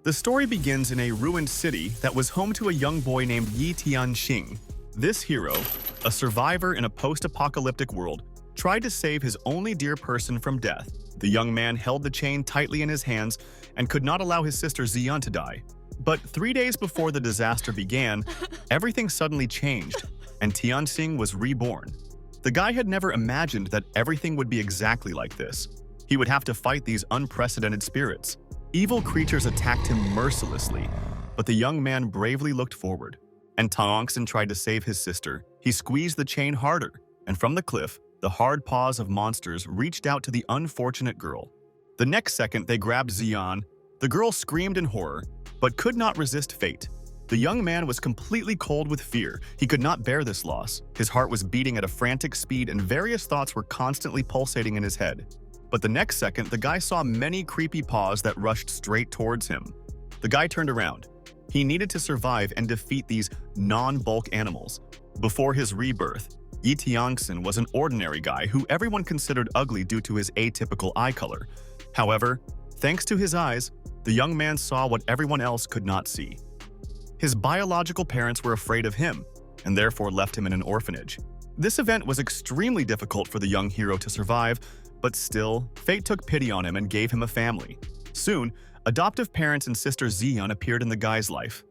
The story begins in a ruined city that was home to a young boy named Yi Tianxing. This hero, a survivor in a post-apocalyptic world, tried to save his only dear person from death. The young man held the chain tightly in his hands and could not allow his sister Xian to die. But 3 days before the disaster began, everything suddenly changed, and Tianxing was reborn. The guy had never imagined that everything would be exactly like this. He would have to fight these unprecedented spirits. Evil creatures attacked him mercilessly, but the young man bravely looked forward. And Tianxing tried to save his sister. He squeezed the chain harder, and from the cliff, the hard paws of monsters reached out to the unfortunate girl. The next second, they grabbed Xian. The girl screamed in horror, but could not resist fate. The young man was completely cold with fear. He could not bear this loss. His heart was beating at a frantic speed, and various thoughts were constantly pulsating in his head. But the next second, the guy saw many creepy paws that rushed straight towards him. The guy turned around. He needed to survive and defeat these non-bulk animals. Before his rebirth, Yi Tianxing was an ordinary guy who everyone considered ugly due to his atypical eye color. However, thanks to his eyes, the young man saw what everyone else could not see. His biological parents were afraid of him, and therefore left him in an orphanage. This event was extremely difficult for the young hero to survive, but still, fate took pity on him and gave him a family. Soon, adoptive parents and sister Xian appeared in the guy's life.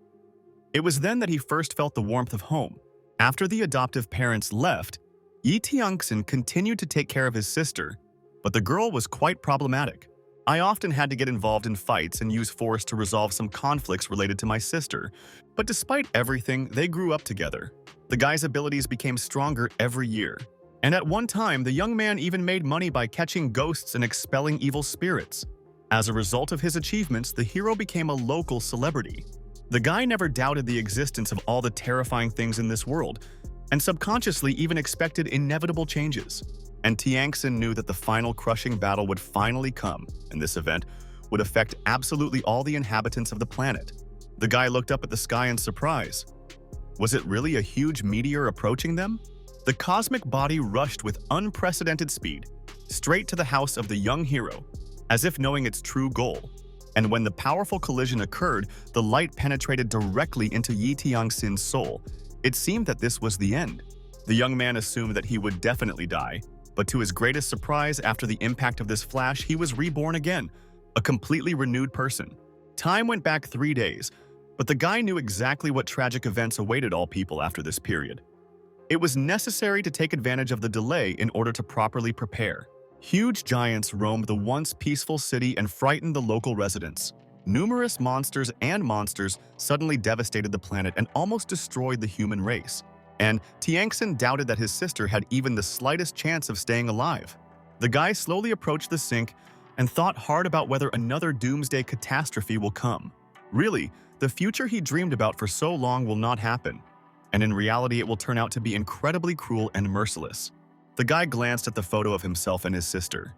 It was then that he first felt the warmth of home. After the adoptive parents left, Yi Tianxing continued to take care of his sister, but the girl was quite problematic. I often had to get involved in fights and use force to resolve some conflicts related to my sister, but despite everything, they grew up together. The guy's abilities became stronger every year. And at one time, the young man even made money by catching ghosts and expelling evil spirits. As a result of his achievements, the hero became a local celebrity. The guy never doubted the existence of all the terrifying things in this world, and subconsciously even expected inevitable changes. And Tianxing knew that the final crushing battle would finally come, and this event would affect absolutely all the inhabitants of the planet. The guy looked up at the sky in surprise. Was it really a huge meteor approaching them? The cosmic body rushed with unprecedented speed, straight to the house of the young hero, as if knowing its true goal. And when the powerful collision occurred, the light penetrated directly into Yi Tianxing's soul. It seemed that this was the end. The young man assumed that he would definitely die, but to his greatest surprise, after the impact of this flash, he was reborn again, a completely renewed person. Time went back 3 days, but the guy knew exactly what tragic events awaited all people after this period. It was necessary to take advantage of the delay in order to properly prepare. Huge giants roamed the once peaceful city and frightened the local residents. Numerous monsters suddenly devastated the planet and almost destroyed the human race. And Tianxing doubted that his sister had even the slightest chance of staying alive. The guy slowly approached the sink and thought hard about whether another doomsday catastrophe will come. Really, the future he dreamed about for so long will not happen. And in reality, it will turn out to be incredibly cruel and merciless. The guy glanced at the photo of himself and his sister.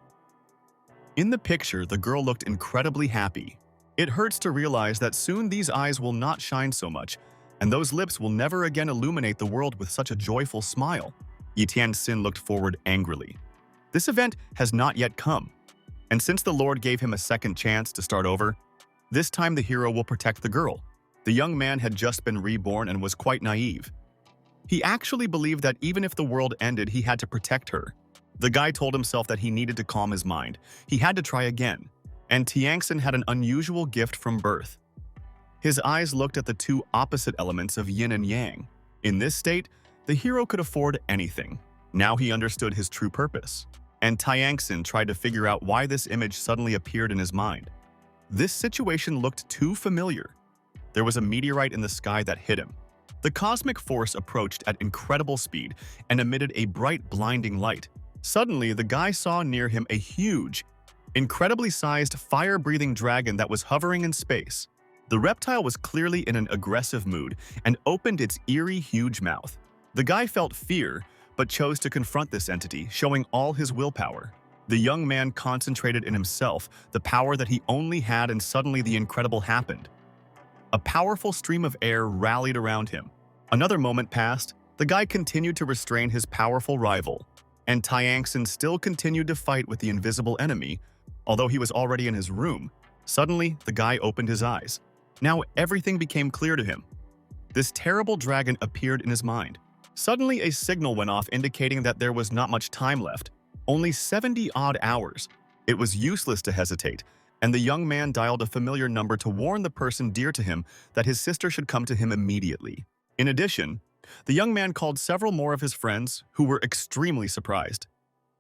In the picture, the girl looked incredibly happy. It hurts to realize that soon these eyes will not shine so much, and those lips will never again illuminate the world with such a joyful smile. Yi Tianxing looked forward angrily. This event has not yet come, and since the Lord gave him a second chance to start over, this time the hero will protect the girl. The young man had just been reborn and was quite naive. He actually believed that even if the world ended, he had to protect her. The guy told himself that he needed to calm his mind. He had to try again. And Tianxing had an unusual gift from birth. His eyes looked at the two opposite elements of yin and yang. In this state, the hero could afford anything. Now he understood his true purpose. And Tianxing tried to figure out why this image suddenly appeared in his mind. This situation looked too familiar. There was a meteorite in the sky that hit him. The cosmic force approached at incredible speed and emitted a bright, blinding light. Suddenly, the guy saw near him a huge, incredibly sized, fire-breathing dragon that was hovering in space. The reptile was clearly in an aggressive mood and opened its eerie, huge mouth. The guy felt fear, but chose to confront this entity, showing all his willpower. The young man concentrated in himself, the power that he only had, and suddenly the incredible happened. A powerful stream of air rallied around him. Another moment passed. The guy continued to restrain his powerful rival, and Tianxing still continued to fight with the invisible enemy. Although he was already in his room, Suddenly, the guy opened his eyes. Now everything became clear to him. This terrible dragon appeared in his mind. Suddenly, a signal went off indicating that there was not much time left, only 70-odd hours. It was useless to hesitate, and the young man dialed a familiar number to warn the person dear to him that his sister should come to him immediately. In addition, the young man called several more of his friends, who were extremely surprised.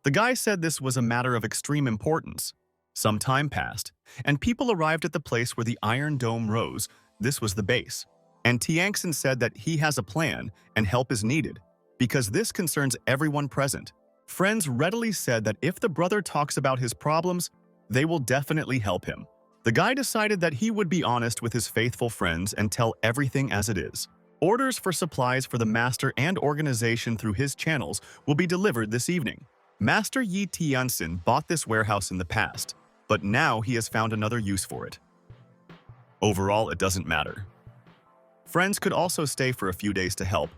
The guy said this was a matter of extreme importance. Some time passed, and people arrived at the place where the Iron Dome rose. This was the base. And Tiangxin said that he has a plan and help is needed, because this concerns everyone present. Friends readily said that if the brother talks about his problems, they will definitely help him. The guy decided that he would be honest with his faithful friends and tell everything as it is. Orders for supplies for the master and organization through his channels will be delivered this evening. Master Yi Tianxin bought this warehouse in the past, but now he has found another use for it. Overall, it doesn't matter. Friends could also stay for a few days to help,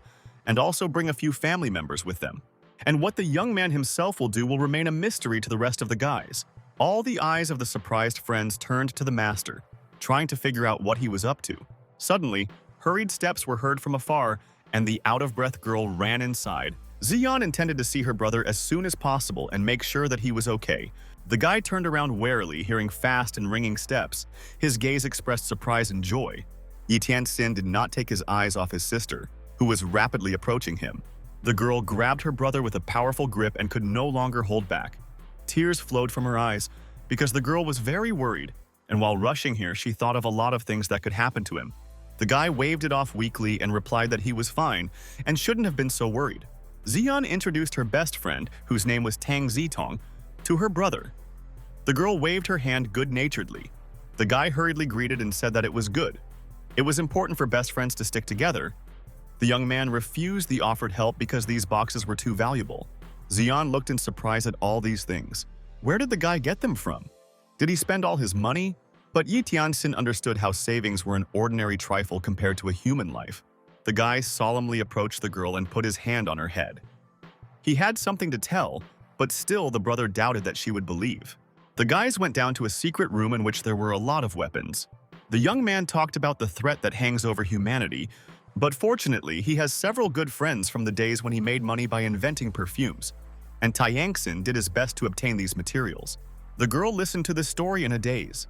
and also bring a few family members with them. And what the young man himself will do will remain a mystery to the rest of the guys. All the eyes of the surprised friends turned to the master, trying to figure out what he was up to. Suddenly, hurried steps were heard from afar, and the out-of-breath girl ran inside. Xian intended to see her brother as soon as possible and make sure that he was okay. The guy turned around warily, hearing fast and ringing steps. His gaze expressed surprise and joy. Yi Tianxin did not take his eyes off his sister, who was rapidly approaching him. The girl grabbed her brother with a powerful grip and could no longer hold back. Tears flowed from her eyes because the girl was very worried, and while rushing here, she thought of a lot of things that could happen to him. The guy waved it off weakly and replied that he was fine and shouldn't have been so worried. Xian introduced her best friend, whose name was Tang Zitong, to her brother. The girl waved her hand good-naturedly. The guy hurriedly greeted and said that it was good. It was important for best friends to stick together. The young man refused the offered help because these boxes were too valuable. Xian looked in surprise at all these things. Where did the guy get them from? Did he spend all his money? But Yi Tianxin understood how savings were an ordinary trifle compared to a human life. The guy solemnly approached the girl and put his hand on her head. He had something to tell, but still the brother doubted that she would believe. The guys went down to a secret room in which there were a lot of weapons. The young man talked about the threat that hangs over humanity, but fortunately he has several good friends from the days when he made money by inventing perfumes, and Tiangxin did his best to obtain these materials. The girl listened to the story in a daze.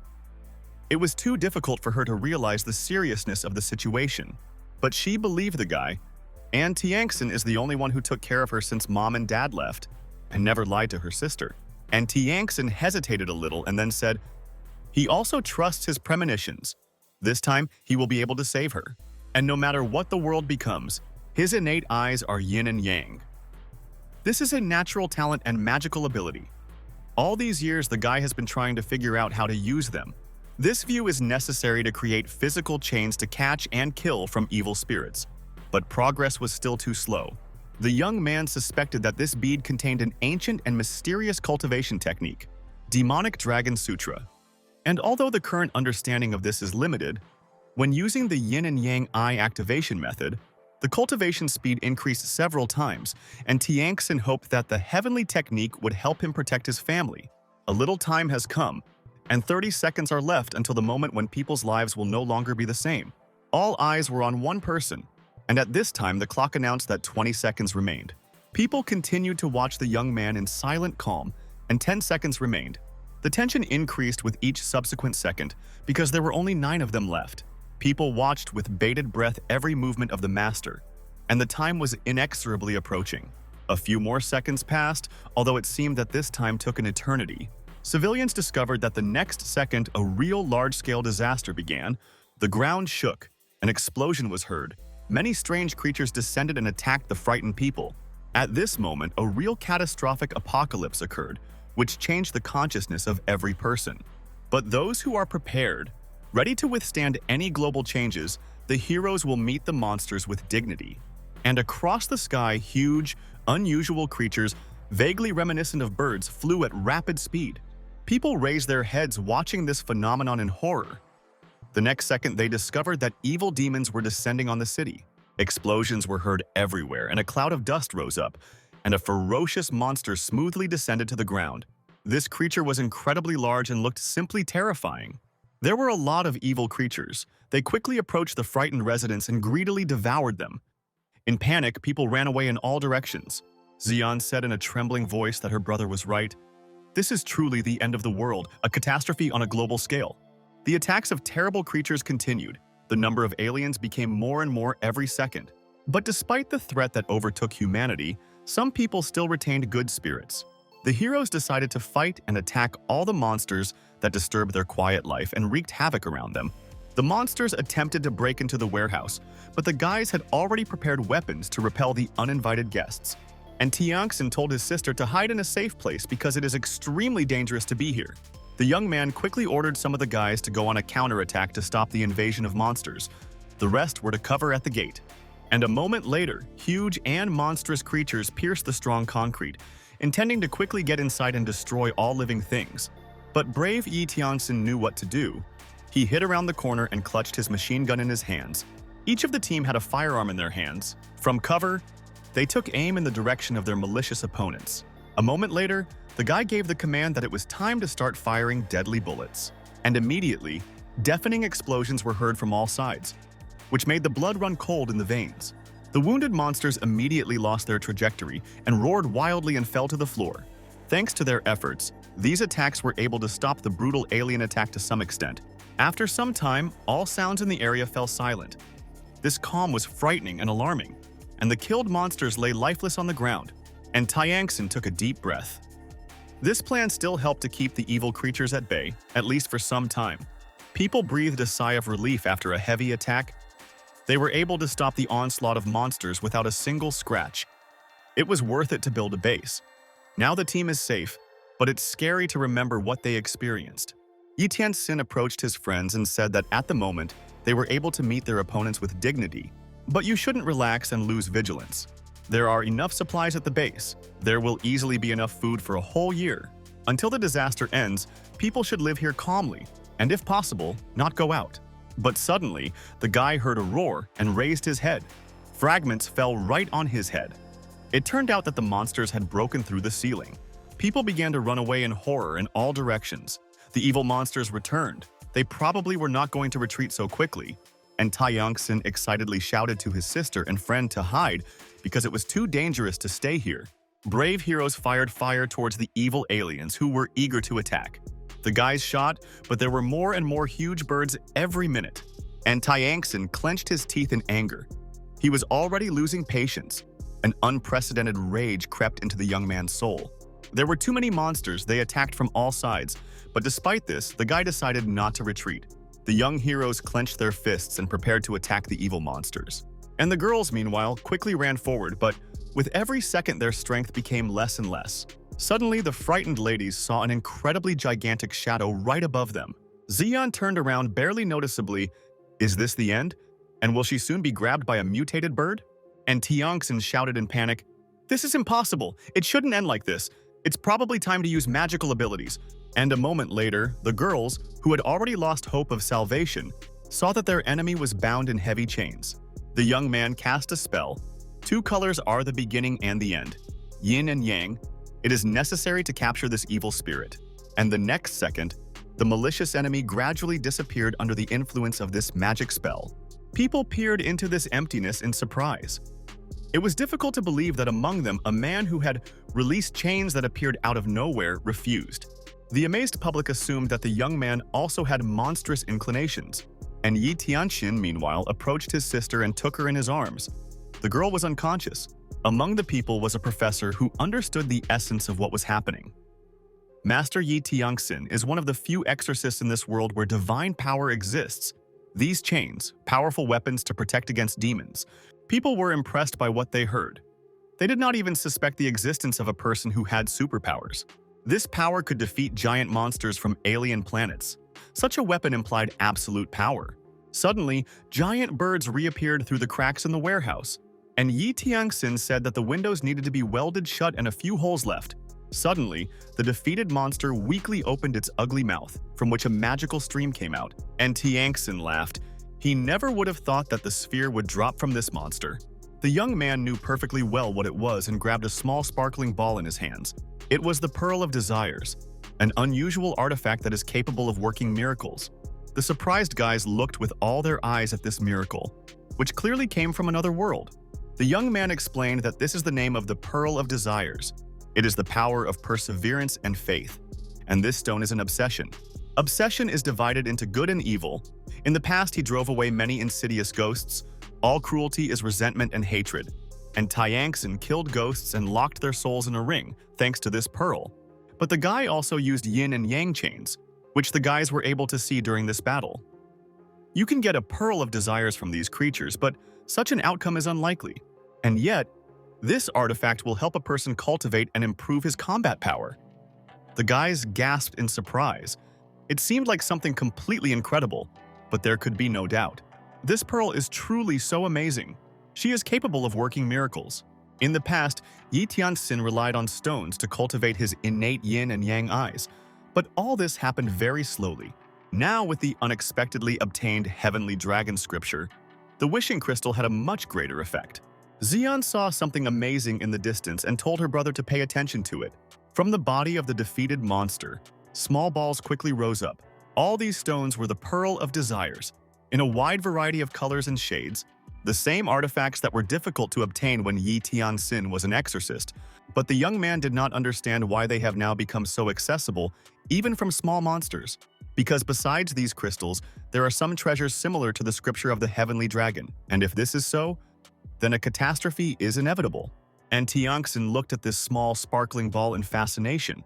It was too difficult for her to realize the seriousness of the situation, but she believed the guy, and Tiangxin is the only one who took care of her since mom and dad left, and never lied to her sister. And Tiangxin hesitated a little and then said, he also trusts his premonitions. This time, he will be able to save her. And no matter what the world becomes, his innate eyes are yin and yang. This is a natural talent and magical ability. All these years, the guy has been trying to figure out how to use them. This view is necessary to create physical chains to catch and kill from evil spirits. But progress was still too slow. The young man suspected that this bead contained an ancient and mysterious cultivation technique, Demonic Dragon Sutra. And although the current understanding of this is limited, when using the yin and yang eye activation method, the cultivation speed increased several times, and Tiangxin hoped that the heavenly technique would help him protect his family. A little time has come, and 30 seconds are left until the moment when people's lives will no longer be the same. All eyes were on one person, and at this time the clock announced that 20 seconds remained. People continued to watch the young man in silent calm, and 10 seconds remained. The tension increased with each subsequent second because there were only 9 of them left. People watched with bated breath every movement of the master, and the time was inexorably approaching. A few more seconds passed, although it seemed that this time took an eternity. Civilians discovered that the next second a real large-scale disaster began. The ground shook, an explosion was heard. Many strange creatures descended and attacked the frightened people. At this moment, a real catastrophic apocalypse occurred, which changed the consciousness of every person. But those who are prepared, ready to withstand any global changes, the heroes will meet the monsters with dignity. And across the sky, huge, unusual creatures, vaguely reminiscent of birds, flew at rapid speed. People raised their heads watching this phenomenon in horror. The next second, they discovered that evil demons were descending on the city. Explosions were heard everywhere, and a cloud of dust rose up, and a ferocious monster smoothly descended to the ground. This creature was incredibly large and looked simply terrifying. There were a lot of evil creatures. They quickly approached the frightened residents and greedily devoured them. In panic, people ran away in all directions. Xian said in a trembling voice that her brother was right. This is truly the end of the world, a catastrophe on a global scale. The attacks of terrible creatures continued. The number of aliens became more and more every second. But despite the threat that overtook humanity, some people still retained good spirits. The heroes decided to fight and attack all the monsters that disturbed their quiet life and wreaked havoc around them. The monsters attempted to break into the warehouse, but the guys had already prepared weapons to repel the uninvited guests. And Tianxin told his sister to hide in a safe place because it is extremely dangerous to be here. The young man quickly ordered some of the guys to go on a counterattack to stop the invasion of monsters. The rest were to cover at the gate. And a moment later, huge and monstrous creatures pierced the strong concrete, intending to quickly get inside and destroy all living things. But brave Yi Tianxin knew what to do. He hid around the corner and clutched his machine gun in his hands. Each of the team had a firearm in their hands. From cover, they took aim in the direction of their malicious opponents. A moment later, the guy gave the command that it was time to start firing deadly bullets. And immediately, deafening explosions were heard from all sides, which made the blood run cold in the veins. The wounded monsters immediately lost their trajectory and roared wildly and fell to the floor. Thanks to their efforts, these attacks were able to stop the brutal alien attack to some extent. After some time, all sounds in the area fell silent. This calm was frightening and alarming, and the killed monsters lay lifeless on the ground, and Tianxin took a deep breath. This plan still helped to keep the evil creatures at bay, at least for some time. People breathed a sigh of relief after a heavy attack. They were able to stop the onslaught of monsters without a single scratch. It was worth it to build a base. Now the team is safe, but it's scary to remember what they experienced. Yi Tianxin approached his friends and said that at the moment, they were able to meet their opponents with dignity. But you shouldn't relax and lose vigilance. There are enough supplies at the base. There will easily be enough food for a whole year. Until the disaster ends, people should live here calmly, and if possible, not go out. But suddenly, the guy heard a roar and raised his head. Fragments fell right on his head. It turned out that the monsters had broken through the ceiling. People began to run away in horror in all directions. The evil monsters returned. They probably were not going to retreat so quickly. And Tianxin excitedly shouted to his sister and friend to hide because it was too dangerous to stay here. Brave heroes fired fire towards the evil aliens who were eager to attack. The guys shot, but there were more and more huge birds every minute. And Tianxin clenched his teeth in anger. He was already losing patience. An unprecedented rage crept into the young man's soul. There were too many monsters, they attacked from all sides. But despite this, the guy decided not to retreat. The young heroes clenched their fists and prepared to attack the evil monsters. And the girls, meanwhile, quickly ran forward, but with every second their strength became less and less. Suddenly, the frightened ladies saw an incredibly gigantic shadow right above them. Xian turned around barely noticeably. Is this the end? And will she soon be grabbed by a mutated bird? And Tianxin shouted in panic, "This is impossible! It shouldn't end like this! It's probably time to use magical abilities." And a moment later, the girls, who had already lost hope of salvation, saw that their enemy was bound in heavy chains. The young man cast a spell. Two colors are the beginning and the end, yin and yang. It is necessary to capture this evil spirit. And the next second, the malicious enemy gradually disappeared under the influence of this magic spell. People peered into this emptiness in surprise. It was difficult to believe that among them, a man who had released chains that appeared out of nowhere refused. The amazed public assumed that the young man also had monstrous inclinations. And Yi Tianxin, meanwhile, approached his sister and took her in his arms. The girl was unconscious. Among the people was a professor who understood the essence of what was happening. Master Yi Tianxin is one of the few exorcists in this world where divine power exists. These chains, powerful weapons to protect against demons. People were impressed by what they heard. They did not even suspect the existence of a person who had superpowers. This power could defeat giant monsters from alien planets. Such a weapon implied absolute power. Suddenly, giant birds reappeared through the cracks in the warehouse, and Yi Tianxin said that the windows needed to be welded shut and a few holes left. Suddenly, the defeated monster weakly opened its ugly mouth, from which a magical stream came out, and Tianxin laughed. He never would have thought that the sphere would drop from this monster. The young man knew perfectly well what it was and grabbed a small sparkling ball in his hands. It was the Pearl of Desires, an unusual artifact that is capable of working miracles. The surprised guys looked with all their eyes at this miracle, which clearly came from another world. The young man explained that this is the name of the Pearl of Desires. It is the power of perseverance and faith, and this stone is an obsession. Obsession is divided into good and evil. In the past, he drove away many insidious ghosts. All cruelty is resentment and hatred. And Tyanxin killed ghosts and locked their souls in a ring, thanks to this pearl. But the guy also used yin and yang chains, which the guys were able to see during this battle. You can get a Pearl of Desires from these creatures, but such an outcome is unlikely. And yet, this artifact will help a person cultivate and improve his combat power. The guys gasped in surprise. It seemed like something completely incredible, but there could be no doubt. This pearl is truly so amazing. She is capable of working miracles. In the past, Yi Tianxin relied on stones to cultivate his innate yin and yang eyes, but all this happened very slowly. Now, with the unexpectedly obtained heavenly dragon scripture, the wishing crystal had a much greater effect. Xian saw something amazing in the distance and told her brother to pay attention to it. From the body of the defeated monster, small balls quickly rose up. All these stones were the Pearl of Desires, in a wide variety of colors and shades, the same artifacts that were difficult to obtain when Yi Tianxin was an exorcist. But the young man did not understand why they have now become so accessible, even from small monsters. Because besides these crystals, there are some treasures similar to the scripture of the heavenly dragon, and if this is so, then a catastrophe is inevitable. And Tianxin looked at this small, sparkling ball in fascination.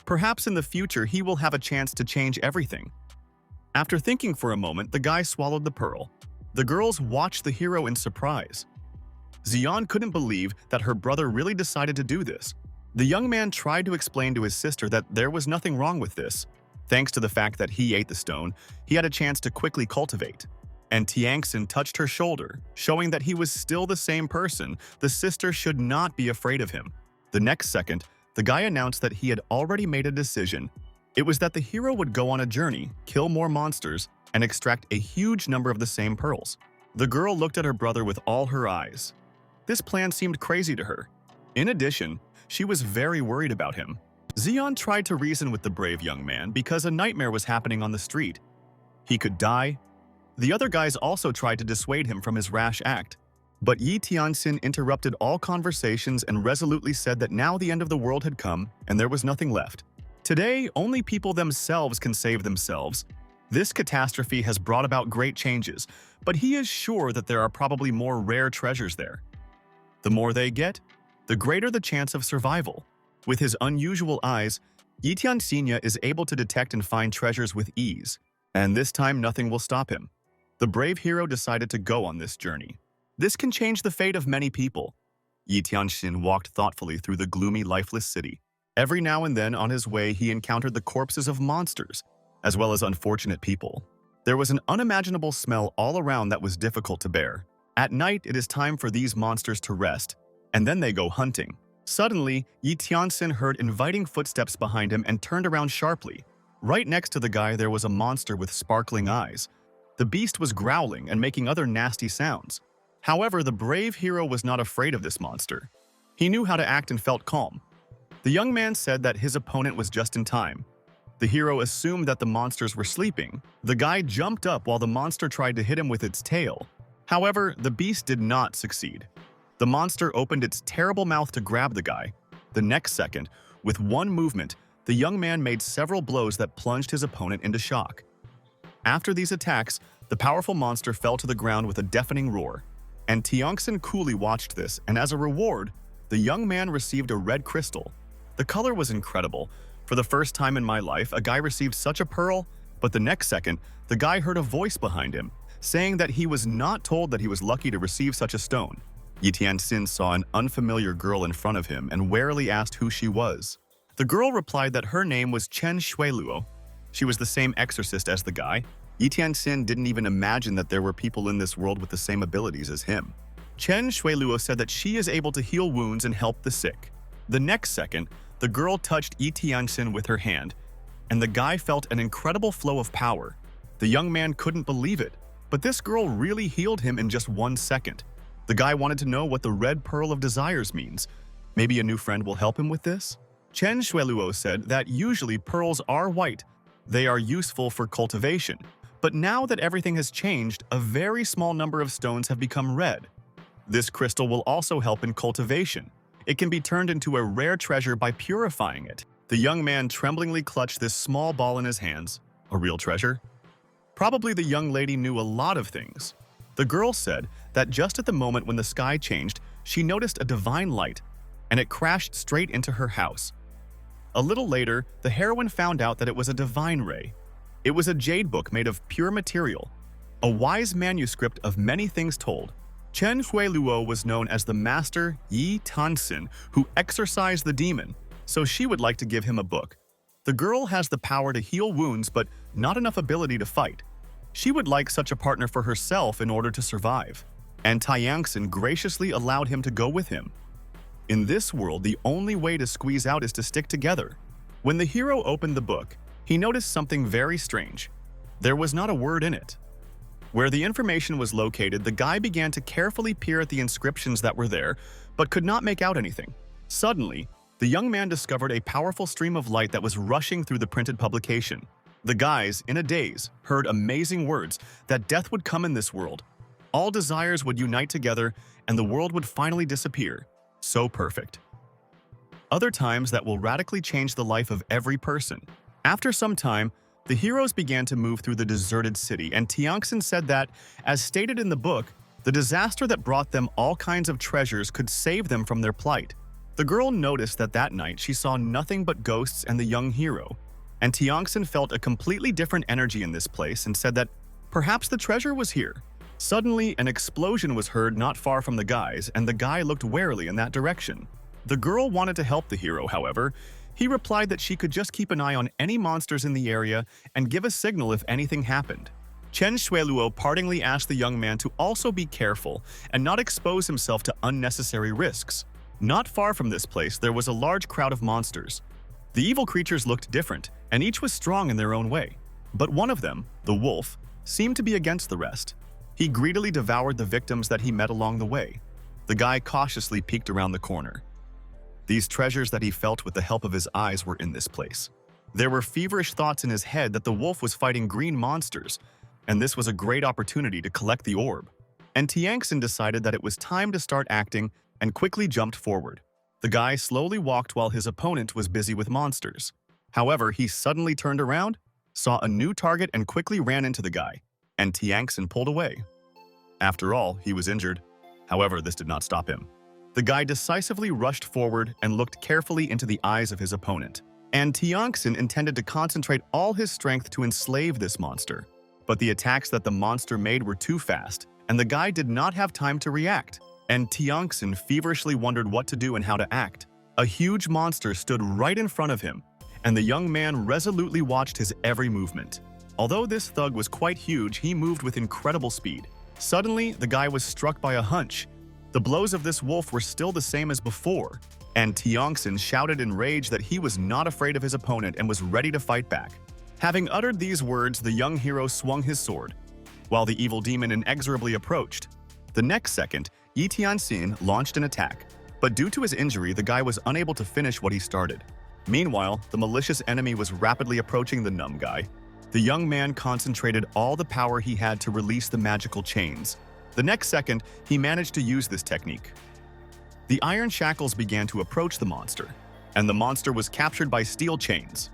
Perhaps in the future he will have a chance to change everything. After thinking for a moment, the guy swallowed the pearl. The girls watched the hero in surprise. Xian couldn't believe that her brother really decided to do this. The young man tried to explain to his sister that there was nothing wrong with this. Thanks to the fact that he ate the stone, he had a chance to quickly cultivate. And Tianxin touched her shoulder, showing that he was still the same person. The sister should not be afraid of him. The next second, the guy announced that he had already made a decision. It was that the hero would go on a journey, kill more monsters, and extract a huge number of the same pearls. The girl looked at her brother with all her eyes. This plan seemed crazy to her. In addition, she was very worried about him. Xian tried to reason with the brave young man because a nightmare was happening on the street. He could die. The other guys also tried to dissuade him from his rash act. But Yi Tianxin interrupted all conversations and resolutely said that now the end of the world had come and there was nothing left. Today, only people themselves can save themselves. This catastrophe has brought about great changes, but he is sure that there are probably more rare treasures there. The more they get, the greater the chance of survival. With his unusual eyes, Yi Tianxin is able to detect and find treasures with ease, and this time nothing will stop him. The brave hero decided to go on this journey. This can change the fate of many people. Yi Tianxin walked thoughtfully through the gloomy, lifeless city. Every now and then on his way, he encountered the corpses of monsters, as well as unfortunate people. There was an unimaginable smell all around that was difficult to bear. At night, it is time for these monsters to rest, and then they go hunting. Suddenly, Yi Tianxin heard inviting footsteps behind him and turned around sharply. Right next to the guy, there was a monster with sparkling eyes. The beast was growling and making other nasty sounds. However, the brave hero was not afraid of this monster. He knew how to act and felt calm. The young man said that his opponent was just in time. The hero assumed that the monsters were sleeping. The guy jumped up while the monster tried to hit him with its tail. However, the beast did not succeed. The monster opened its terrible mouth to grab the guy. The next second, with one movement, the young man made several blows that plunged his opponent into shock. After these attacks, the powerful monster fell to the ground with a deafening roar. And Tianxin coolly watched this, and as a reward, the young man received a red crystal. The color was incredible. For the first time in my life, a guy received such a pearl, but the next second, the guy heard a voice behind him, saying that he was not told that he was lucky to receive such a stone. Yi Tianxin saw an unfamiliar girl in front of him and warily asked who she was. The girl replied that her name was Chen Shuiluo. She was the same exorcist as the guy. Yi Tianxin didn't even imagine that there were people in this world with the same abilities as him. Chen Shuiluo said that she is able to heal wounds and help the sick. The next second, the girl touched Yi Tianxin with her hand, and the guy felt an incredible flow of power. The young man couldn't believe it, but this girl really healed him in just 1 second. The guy wanted to know what the red pearl of desires means. Maybe a new friend will help him with this? Chen Shuiluo said that usually pearls are white. They are useful for cultivation. But now that everything has changed, a very small number of stones have become red. This crystal will also help in cultivation. It can be turned into a rare treasure by purifying it. The young man tremblingly clutched this small ball in his hands. A real treasure? Probably the young lady knew a lot of things. The girl said that just at the moment when the sky changed, she noticed a divine light, and it crashed straight into her house. A little later, the heroine found out that it was a divine ray. It was a jade book made of pure material, a wise manuscript of many things told. Chen Huiluo was known as the master Yi Tanxin, who exorcised the demon, so she would like to give him a book. The girl has the power to heal wounds but not enough ability to fight. She would like such a partner for herself in order to survive, and Tianxin graciously allowed him to go with him. In this world, the only way to squeeze out is to stick together. When the hero opened the book, he noticed something very strange. There was not a word in it. Where the information was located, the guy began to carefully peer at the inscriptions that were there, but could not make out anything. Suddenly, the young man discovered a powerful stream of light that was rushing through the printed publication. The guys, in a daze, heard amazing words that death would come in this world. All desires would unite together, and the world would finally disappear. So perfect. Other times that will radically change the life of every person. After some time, the heroes began to move through the deserted city, and Tianxin said that, as stated in the book, the disaster that brought them all kinds of treasures could save them from their plight. The girl noticed that night she saw nothing but ghosts and the young hero, and Tianxin felt a completely different energy in this place and said that perhaps the treasure was here. Suddenly, an explosion was heard not far from the guys, and the guy looked warily in that direction. The girl wanted to help the hero, however. He replied that she could just keep an eye on any monsters in the area and give a signal if anything happened. Chen Shuiluo partingly asked the young man to also be careful and not expose himself to unnecessary risks. Not far from this place, there was a large crowd of monsters. The evil creatures looked different, and each was strong in their own way. But one of them, the wolf, seemed to be against the rest. He greedily devoured the victims that he met along the way. The guy cautiously peeked around the corner. These treasures that he felt with the help of his eyes were in this place. There were feverish thoughts in his head that the wolf was fighting green monsters, and this was a great opportunity to collect the orb. And Tianxin decided that it was time to start acting and quickly jumped forward. The guy slowly walked while his opponent was busy with monsters. However, he suddenly turned around, saw a new target, and quickly ran into the guy, and Tianxin pulled away. After all, he was injured. However, this did not stop him. The guy decisively rushed forward and looked carefully into the eyes of his opponent. And Tianxin intended to concentrate all his strength to enslave this monster. But the attacks that the monster made were too fast, and the guy did not have time to react. And Tianxin feverishly wondered what to do and how to act. A huge monster stood right in front of him, and the young man resolutely watched his every movement. Although this thug was quite huge, he moved with incredible speed. Suddenly, the guy was struck by a hunch. The blows of this wolf were still the same as before, and Tianxin shouted in rage that he was not afraid of his opponent and was ready to fight back. Having uttered these words, the young hero swung his sword, while the evil demon inexorably approached. The next second, Yi Tianxin launched an attack, but due to his injury, the guy was unable to finish what he started. Meanwhile, the malicious enemy was rapidly approaching the numb guy. The young man concentrated all the power he had to release the magical chains. The next second, he managed to use this technique. The iron shackles began to approach the monster, and the monster was captured by steel chains.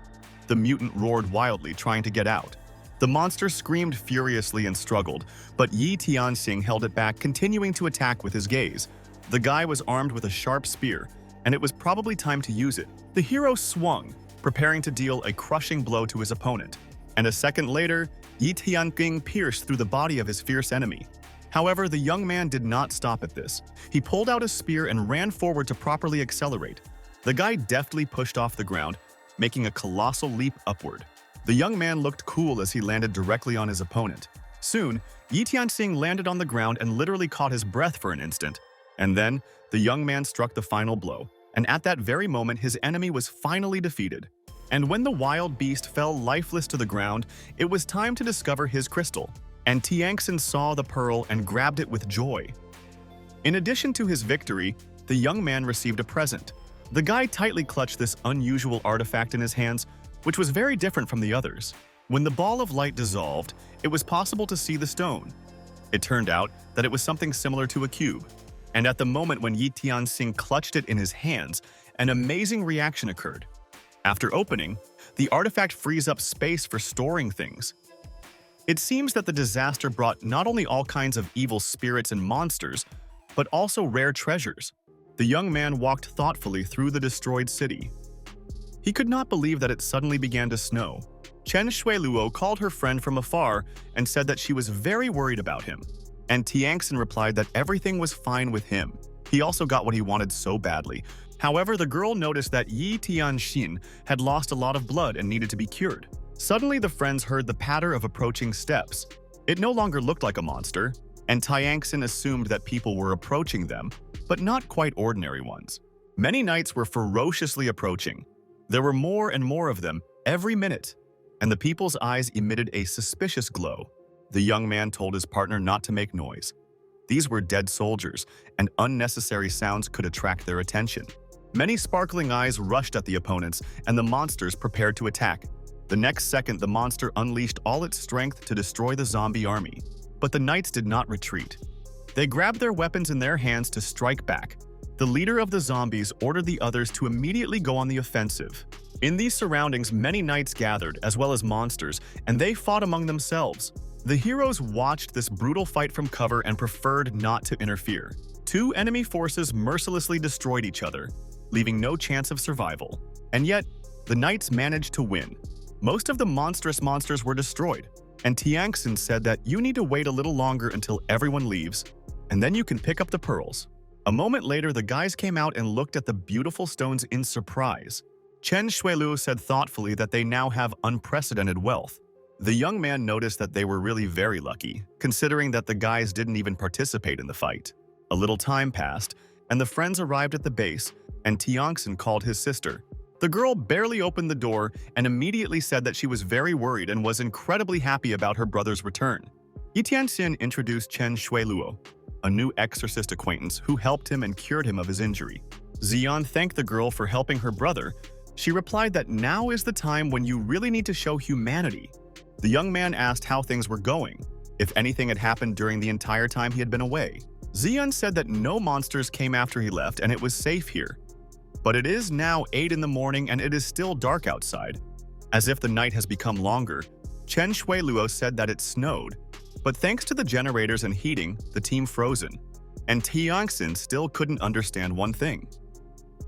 The mutant roared wildly, trying to get out. The monster screamed furiously and struggled, but Yi Tianxin held it back, continuing to attack with his gaze. The guy was armed with a sharp spear, and it was probably time to use it. The hero swung, preparing to deal a crushing blow to his opponent. And a second later, Yi Tianxin pierced through the body of his fierce enemy. However, the young man did not stop at this. He pulled out a spear and ran forward to properly accelerate. The guy deftly pushed off the ground, making a colossal leap upward. The young man looked cool as he landed directly on his opponent. Soon, Yi Tianxin landed on the ground and literally caught his breath for an instant. And then, the young man struck the final blow. And at that very moment, his enemy was finally defeated. And when the wild beast fell lifeless to the ground, it was time to discover his crystal. And Tianxin saw the pearl and grabbed it with joy. In addition to his victory, the young man received a present. The guy tightly clutched this unusual artifact in his hands, which was very different from the others. When the ball of light dissolved, it was possible to see the stone. It turned out that it was something similar to a cube. And at the moment when Yi Tianxing clutched it in his hands, an amazing reaction occurred. After opening, the artifact frees up space for storing things. It seems that the disaster brought not only all kinds of evil spirits and monsters, but also rare treasures. The young man walked thoughtfully through the destroyed city. He could not believe that it suddenly began to snow. Chen Shuiluo called her friend from afar and said that she was very worried about him. And Tianxin replied that everything was fine with him. He also got what he wanted so badly. However, the girl noticed that Yi Tianxin had lost a lot of blood and needed to be cured. Suddenly, the friends heard the patter of approaching steps. It no longer looked like a monster, and Tianxin assumed that people were approaching them, but not quite ordinary ones. Many knights were ferociously approaching. There were more and more of them every minute, and the people's eyes emitted a suspicious glow. The young man told his partner not to make noise. These were dead soldiers, and unnecessary sounds could attract their attention. Many sparkling eyes rushed at the opponents, and the monsters prepared to attack. The next second, the monster unleashed all its strength to destroy the zombie army. But the knights did not retreat. They grabbed their weapons in their hands to strike back. The leader of the zombies ordered the others to immediately go on the offensive. In these surroundings, many knights gathered, as well as monsters, and they fought among themselves. The heroes watched this brutal fight from cover and preferred not to interfere. Two enemy forces mercilessly destroyed each other, leaving no chance of survival. And yet, the knights managed to win. Most of the monstrous monsters were destroyed, and Tianxin said that you need to wait a little longer until everyone leaves, and then you can pick up the pearls. A moment later, the guys came out and looked at the beautiful stones in surprise. Chen Shuilu said thoughtfully that they now have unprecedented wealth. The young man noticed that they were really very lucky, considering that the guys didn't even participate in the fight. A little time passed, and the friends arrived at the base, and Tianxin called his sister. The girl barely opened the door and immediately said that she was very worried and was incredibly happy about her brother's return. Yi Tianxin introduced Chen Shuiluo, a new exorcist acquaintance who helped him and cured him of his injury. Xian thanked the girl for helping her brother. She replied that now is the time when you really need to show humanity. The young man asked how things were going, if anything had happened during the entire time he had been away. Xian said that no monsters came after he left and it was safe here. But it is now 8 in the morning and it is still dark outside. As if the night has become longer, Chen Shuiluo said that it snowed. But thanks to the generators and heating, the team frozen. And Tianxin still couldn't understand one thing.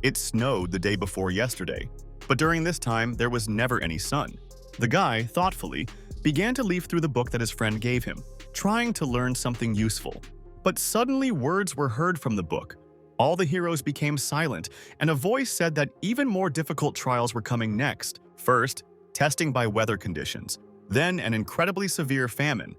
It snowed the day before yesterday, but during this time there was never any sun. The guy, thoughtfully, began to leaf through the book that his friend gave him, trying to learn something useful. But suddenly words were heard from the book. All the heroes became silent, and a voice said that even more difficult trials were coming next. First, testing by weather conditions, then an incredibly severe famine.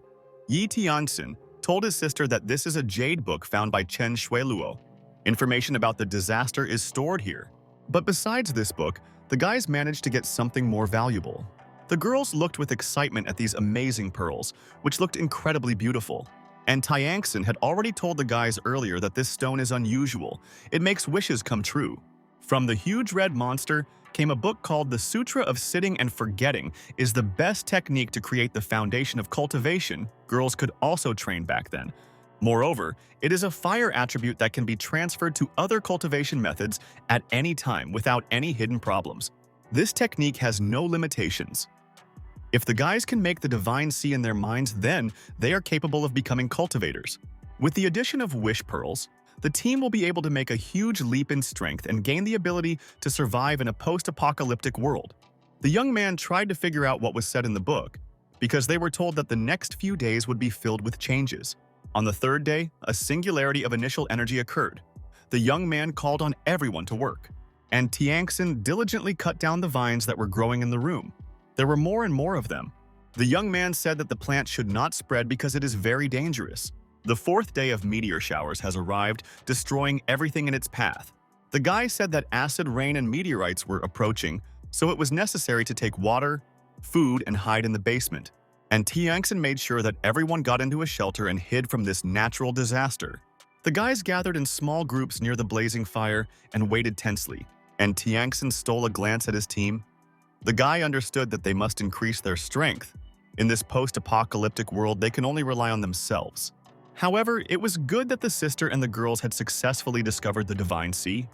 Yi Tianxin told his sister that this is a jade book found by Chen Shuiluo. Information about the disaster is stored here. But besides this book, the guys managed to get something more valuable. The girls looked with excitement at these amazing pearls, which looked incredibly beautiful. And Tianxin had already told the guys earlier that this stone is unusual. It makes wishes come true. From the huge red monster came a book called The Sutra of Sitting and Forgetting is the best technique to create the foundation of cultivation. Girls could also train back then. Moreover, it is a fire attribute that can be transferred to other cultivation methods at any time without any hidden problems. This technique has no limitations. If the guys can make the divine see in their minds, then they are capable of becoming cultivators. With the addition of wish pearls, the team will be able to make a huge leap in strength and gain the ability to survive in a post-apocalyptic world. The young man tried to figure out what was said in the book, because they were told that the next few days would be filled with changes. On the third day, a singularity of initial energy occurred. The young man called on everyone to work, and Tianxin diligently cut down the vines that were growing in the room. There were more and more of them. The young man said that the plant should not spread because it is very dangerous. The fourth day of meteor showers has arrived, destroying everything in its path. The guy said that acid rain and meteorites were approaching, so it was necessary to take water, food, and hide in the basement. And Tianxin made sure that everyone got into a shelter and hid from this natural disaster. The guys gathered in small groups near the blazing fire and waited tensely, and Tianxin stole a glance at his team. The guy understood that they must increase their strength. In this post-apocalyptic world, they can only rely on themselves. However, it was good that the sister and the girls had successfully discovered the divine sea.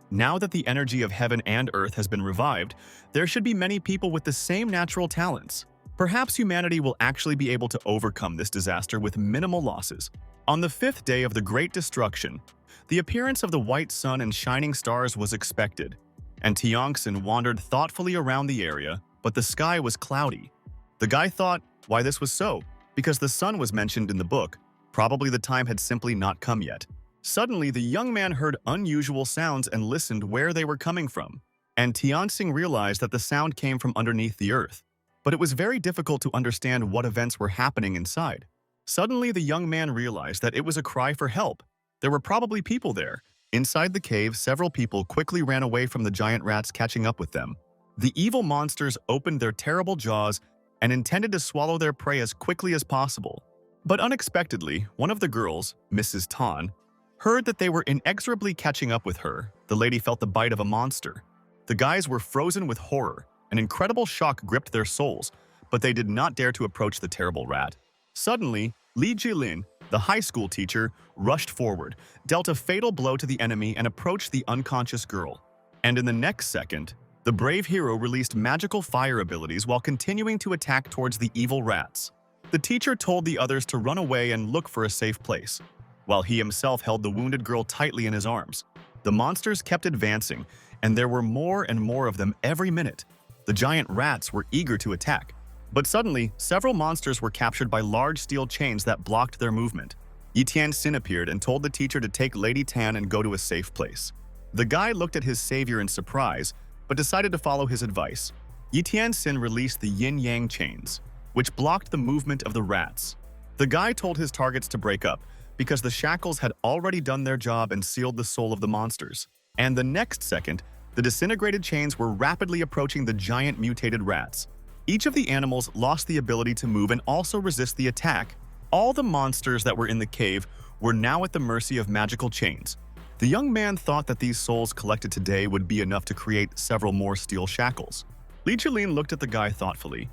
Now that the energy of heaven and earth has been revived, there should be many people with the same natural talents. Perhaps humanity will actually be able to overcome this disaster with minimal losses. On the 5th day of the Great Destruction, the appearance of the white sun and shining stars was expected, and Tiongson wandered thoughtfully around the area, but the sky was cloudy. The guy thought why this was so, because the sun was mentioned in the book. Probably the time had simply not come yet. Suddenly, the young man heard unusual sounds and listened where they were coming from, and Tianxing realized that the sound came from underneath the earth. But it was very difficult to understand what events were happening inside. Suddenly, the young man realized that it was a cry for help. There were probably people there. Inside the cave, several people quickly ran away from the giant rats catching up with them. The evil monsters opened their terrible jaws and intended to swallow their prey as quickly as possible. But unexpectedly, one of the girls, Mrs. Tan, heard that they were inexorably catching up with her. The lady felt the bite of a monster. The guys were frozen with horror. An incredible shock gripped their souls, but they did not dare to approach the terrible rat. Suddenly, Li Jilin, the high school teacher, rushed forward, dealt a fatal blow to the enemy and approached the unconscious girl. And in the next second, the brave hero released magical fire abilities while continuing to attack towards the evil rats. The teacher told the others to run away and look for a safe place, while he himself held the wounded girl tightly in his arms. The monsters kept advancing, and there were more and more of them every minute. The giant rats were eager to attack, but suddenly, several monsters were captured by large steel chains that blocked their movement. Yi Tianxin appeared and told the teacher to take Lady Tan and go to a safe place. The guy looked at his savior in surprise, but decided to follow his advice. Yi Tianxin released the yin-yang chains, which blocked the movement of the rats. The guy told his targets to break up, because the shackles had already done their job and sealed the soul of the monsters. And the next second, the disintegrated chains were rapidly approaching the giant mutated rats. Each of the animals lost the ability to move and also resist the attack. All the monsters that were in the cave were now at the mercy of magical chains. The young man thought that these souls collected today would be enough to create several more steel shackles. Li Jilin looked at the guy thoughtfully.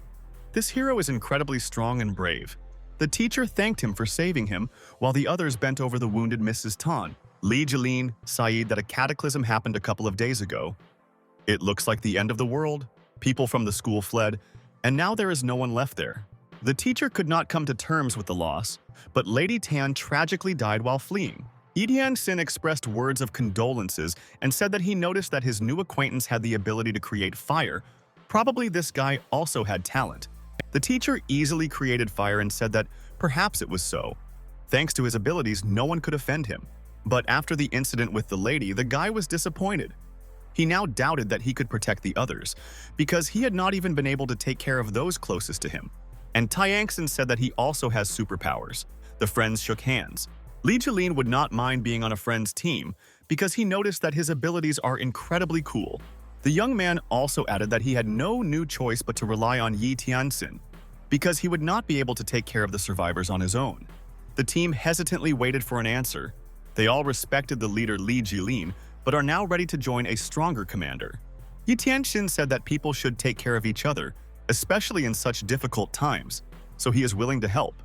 This hero is incredibly strong and brave. The teacher thanked him for saving him, while the others bent over the wounded Mrs. Tan. Li Jilin, Saeed, that a cataclysm happened a couple of days ago. It looks like the end of the world. People from the school fled, and now there is no one left there. The teacher could not come to terms with the loss, but Lady Tan tragically died while fleeing. Yi Tianxin expressed words of condolences and said that he noticed that his new acquaintance had the ability to create fire. Probably this guy also had talent. The teacher easily created fire and said that perhaps it was so. Thanks to his abilities, no one could offend him. But after the incident with the lady, the guy was disappointed. He now doubted that he could protect the others, because he had not even been able to take care of those closest to him. And Tiangxin said that he also has superpowers. The friends shook hands. Li Jilin would not mind being on a friend's team, because he noticed that his abilities are incredibly cool. The young man also added that he had no new choice but to rely on Yi Tianxin, because he would not be able to take care of the survivors on his own. The team hesitantly waited for an answer. They all respected the leader Li Jilin, but are now ready to join a stronger commander. Yi Tianxin said that people should take care of each other, especially in such difficult times, so he is willing to help.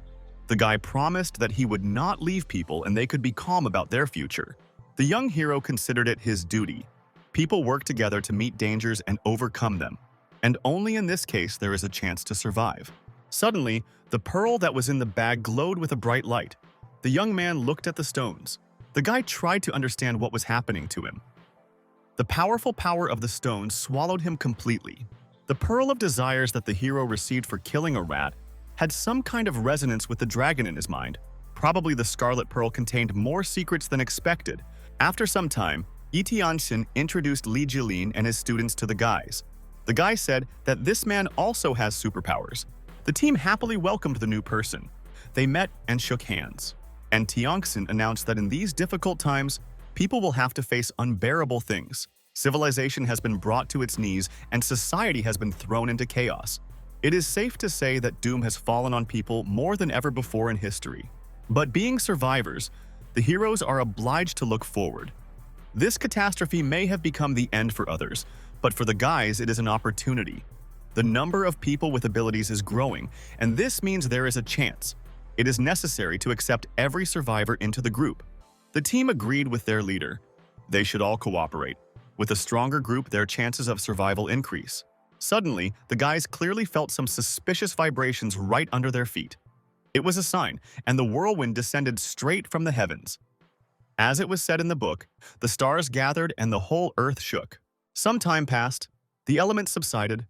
The guy promised that he would not leave people and they could be calm about their future. The young hero considered it his duty. People work together to meet dangers and overcome them, and only in this case there is a chance to survive. Suddenly, the pearl that was in the bag glowed with a bright light. The young man looked at the stones. The guy tried to understand what was happening to him. The powerful power of the stones swallowed him completely. The pearl of desires that the hero received for killing a rat had some kind of resonance with the dragon in his mind. Probably the scarlet pearl contained more secrets than expected. After some time, Yi Tianxin introduced Li Jilin and his students to the guys. The guy said that this man also has superpowers. The team happily welcomed the new person. They met and shook hands. And Tiangxin announced that in these difficult times, people will have to face unbearable things. Civilization has been brought to its knees and society has been thrown into chaos. It is safe to say that doom has fallen on people more than ever before in history. But being survivors, the heroes are obliged to look forward. This catastrophe may have become the end for others, But for the guys, it is an opportunity. The number of people with abilities is growing, and this means there is a chance. It is necessary to accept every survivor into the group. The team agreed with their leader. They should all cooperate. With a stronger group, their chances of survival increase. Suddenly, the guys clearly felt some suspicious vibrations right under their feet. It was a sign, and the whirlwind descended straight from the heavens. As it was said in the book, the stars gathered and the whole earth shook. Some time passed, the elements subsided.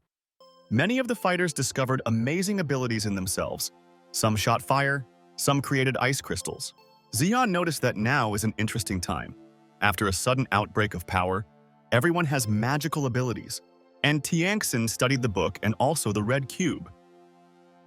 Many of the fighters discovered amazing abilities in themselves. Some shot fire, some created ice crystals. Xian noticed that now is an interesting time. After a sudden outbreak of power, everyone has magical abilities. And Tiangxin studied the book and also the red cube.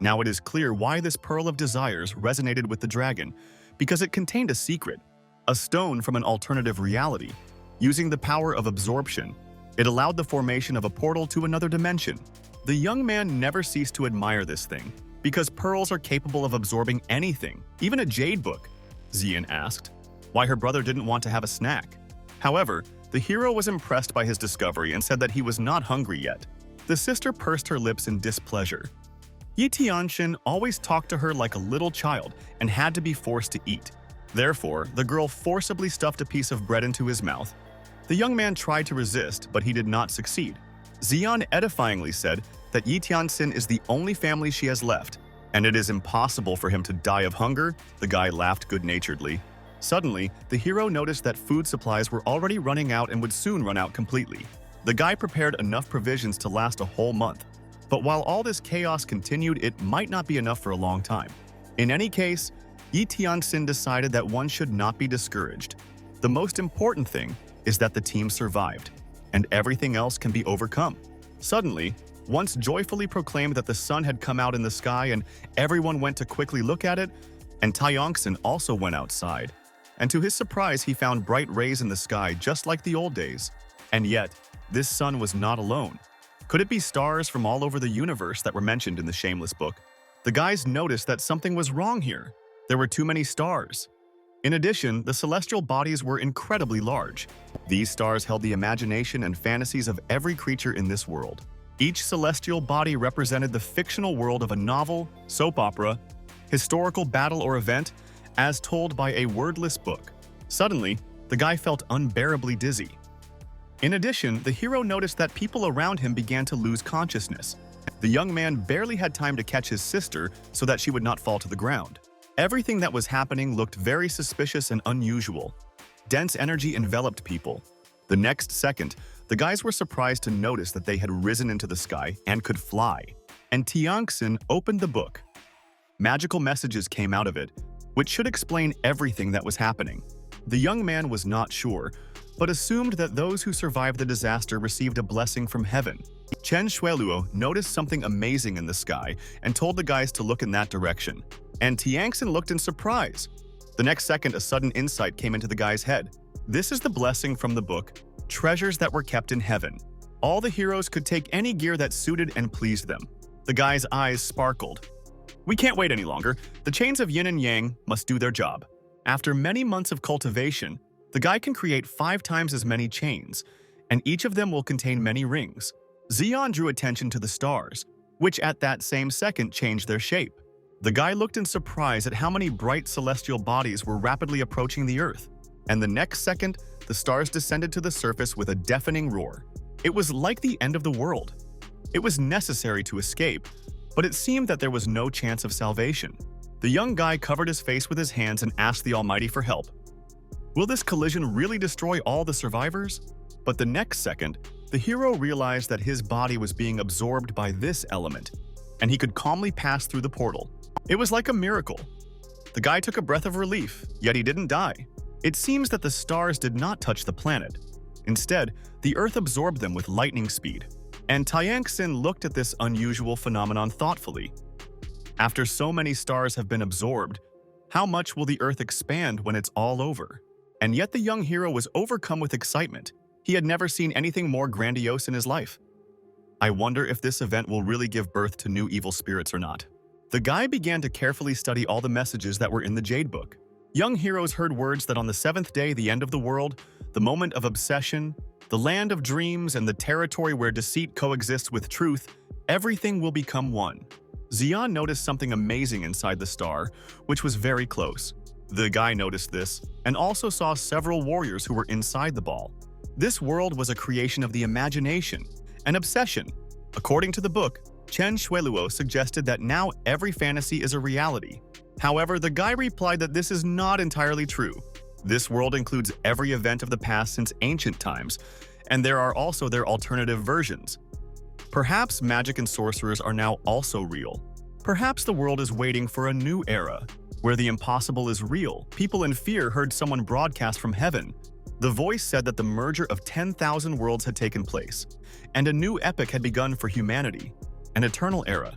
Now it is clear why this Pearl of Desires resonated with the dragon, because it contained a secret, a stone from an alternative reality. Using the power of absorption, it allowed the formation of a portal to another dimension. The young man never ceased to admire this thing, because pearls are capable of absorbing anything, even a jade book. Xian asked why her brother didn't want to have a snack. However, the hero was impressed by his discovery and said that he was not hungry yet. The sister pursed her lips in displeasure. Yi Tianxin always talked to her like a little child and had to be forced to eat. Therefore, the girl forcibly stuffed a piece of bread into his mouth. The young man tried to resist, but he did not succeed. Xian edifyingly said that Yi Tianxin is the only family she has left, and it is impossible for him to die of hunger. The guy laughed good-naturedly. Suddenly, the hero noticed that food supplies were already running out and would soon run out completely. The guy prepared enough provisions to last a whole month. But while all this chaos continued, it might not be enough for a long time. In any case, Yi Tianxin decided that one should not be discouraged. The most important thing is that the team survived, and everything else can be overcome. Suddenly, once joyfully proclaimed that the sun had come out in the sky and everyone went to quickly look at it, and Tiangxin also went outside. And to his surprise, he found bright rays in the sky just like the old days. And yet, this sun was not alone. Could it be stars from all over the universe that were mentioned in the Shameless book? The guys noticed that something was wrong here. There were too many stars. In addition, the celestial bodies were incredibly large. These stars held the imagination and fantasies of every creature in this world. Each celestial body represented the fictional world of a novel, soap opera, historical battle or event, as told by a wordless book. Suddenly, the guy felt unbearably dizzy. In addition, the hero noticed that people around him began to lose consciousness. The young man barely had time to catch his sister so that she would not fall to the ground. Everything that was happening looked very suspicious and unusual. Dense energy enveloped people. The next second, the guys were surprised to notice that they had risen into the sky and could fly. And Tiangxin opened the book. Magical messages came out of it, which should explain everything that was happening. The young man was not sure, but assumed that those who survived the disaster received a blessing from heaven. Chen Shueluo noticed something amazing in the sky and told the guys to look in that direction. And Tiangxin looked in surprise. The next second, a sudden insight came into the guy's head. This is the blessing from the book, treasures that were kept in heaven. All the heroes could take any gear that suited and pleased them. The guy's eyes sparkled. We can't wait any longer. The chains of yin and yang must do their job. After many months of cultivation, the guy can create 5 times as many chains, and each of them will contain many rings. Xian drew attention to the stars, which at that same second changed their shape. The guy looked in surprise at how many bright celestial bodies were rapidly approaching the earth, and the next second, the stars descended to the surface with a deafening roar. It was like the end of the world. It was necessary to escape, but it seemed that there was no chance of salvation. The young guy covered his face with his hands and asked the Almighty for help. Will this collision really destroy all the survivors? But the next second, the hero realized that his body was being absorbed by this element, and he could calmly pass through the portal. It was like a miracle. The guy took a breath of relief, yet he didn't die. It seems that the stars did not touch the planet. Instead, the Earth absorbed them with lightning speed. And Tiangxin looked at this unusual phenomenon thoughtfully. After so many stars have been absorbed, how much will the Earth expand when it's all over? And yet the young hero was overcome with excitement. He had never seen anything more grandiose in his life. I wonder if this event will really give birth to new evil spirits or not. The guy began to carefully study all the messages that were in the Jade Book. Young heroes heard words that on the 7th day, the end of the world, the moment of obsession, the land of dreams and the territory where deceit coexists with truth, everything will become one. Xian noticed something amazing inside the star, which was very close. The guy noticed this and also saw several warriors who were inside the ball. This world was a creation of the imagination, an obsession. According to the book, Chen Shuiluo suggested that now every fantasy is a reality. However, the guy replied that this is not entirely true. This world includes every event of the past since ancient times, and there are also their alternative versions. Perhaps magic and sorcerers are now also real. Perhaps the world is waiting for a new era, where the impossible is real. People in fear heard someone broadcast from heaven. The voice said that the merger of 10,000 worlds had taken place, and a new epoch had begun for humanity, an eternal era.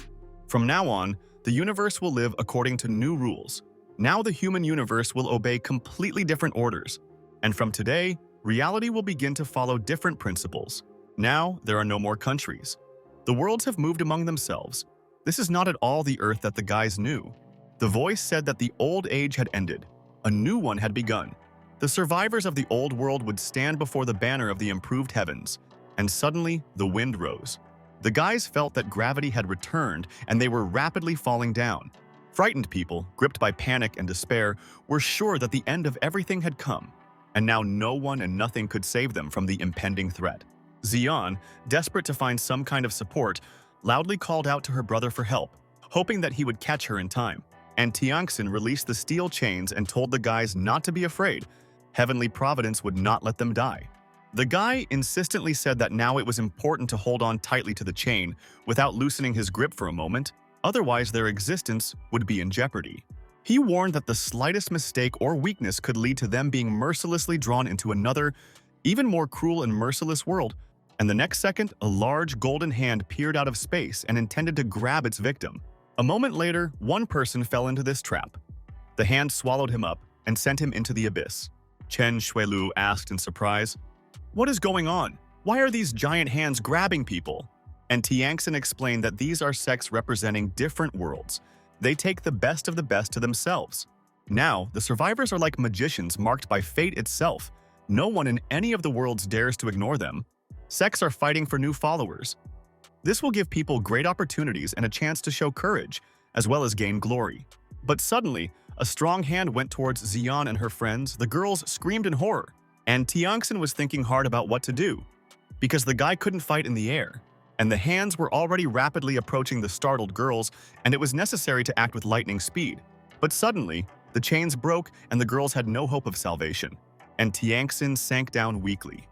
From now on, the universe will live according to new rules. Now the human universe will obey completely different orders, and from today, reality will begin to follow different principles. Now, there are no more countries. The worlds have moved among themselves. This is not at all the Earth that the guys knew. The voice said that the old age had ended. A new one had begun. The survivors of the old world would stand before the banner of the improved heavens, and suddenly the wind rose. The guys felt that gravity had returned and they were rapidly falling down. Frightened people, gripped by panic and despair, were sure that the end of everything had come, and now no one and nothing could save them from the impending threat. Xian, desperate to find some kind of support, loudly called out to her brother for help, hoping that he would catch her in time. And Tianxin released the steel chains and told the guys not to be afraid. Heavenly Providence would not let them die. The guy insistently said that now it was important to hold on tightly to the chain without loosening his grip for a moment, otherwise their existence would be in jeopardy. He warned that the slightest mistake or weakness could lead to them being mercilessly drawn into another, even more cruel and merciless world, and the next second, a large golden hand peered out of space and intended to grab its victim. A moment later, one person fell into this trap. The hand swallowed him up and sent him into the abyss. Chen Shuilu asked in surprise, "What is going on? Why are these giant hands grabbing people?" And Tianxin explained that these are sects representing different worlds. They take the best of the best to themselves. Now, the survivors are like magicians marked by fate itself. No one in any of the worlds dares to ignore them. Sects are fighting for new followers. This will give people great opportunities and a chance to show courage, as well as gain glory. But suddenly, a strong hand went towards Xian and her friends. The girls screamed in horror, and Tianxin was thinking hard about what to do, because the guy couldn't fight in the air, and the hands were already rapidly approaching the startled girls, and it was necessary to act with lightning speed. But suddenly, the chains broke and the girls had no hope of salvation, and Tianxin sank down weakly.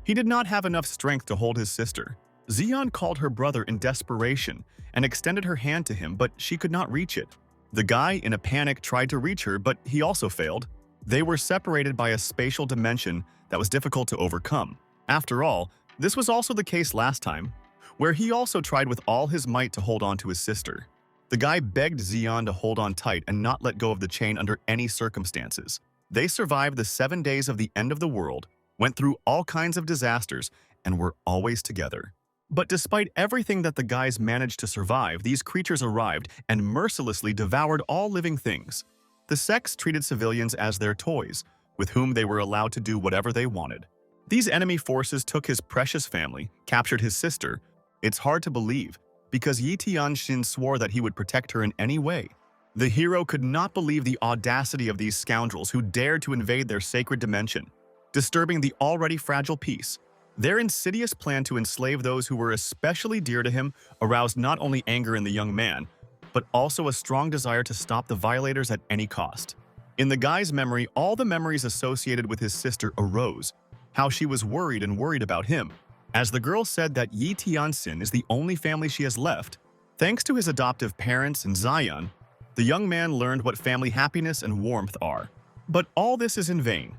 He did not have enough strength to hold his sister. Xian called her brother in desperation and extended her hand to him, but she could not reach it. The guy, in a panic, tried to reach her, but he also failed. They were separated by a spatial dimension that was difficult to overcome. After all, this was also the case last time, where he also tried with all his might to hold on to his sister. The guy begged Xian to hold on tight and not let go of the chain under any circumstances. They survived the 7 days of the end of the world, went through all kinds of disasters, and were always together. But despite everything that the guys managed to survive, these creatures arrived and mercilessly devoured all living things. The sects treated civilians as their toys, with whom they were allowed to do whatever they wanted. These enemy forces took his precious family, captured his sister. It's hard to believe, because Yi Tianxin swore that he would protect her in any way. The hero could not believe the audacity of these scoundrels who dared to invade their sacred dimension, disturbing the already fragile peace. Their insidious plan to enslave those who were especially dear to him aroused not only anger in the young man, but also a strong desire to stop the violators at any cost. In the guy's memory, all the memories associated with his sister arose, how she was worried about him. As the girl said that Yi Tianxin is the only family she has left, thanks to his adoptive parents and Xian, the young man learned what family happiness and warmth are. But all this is in vain.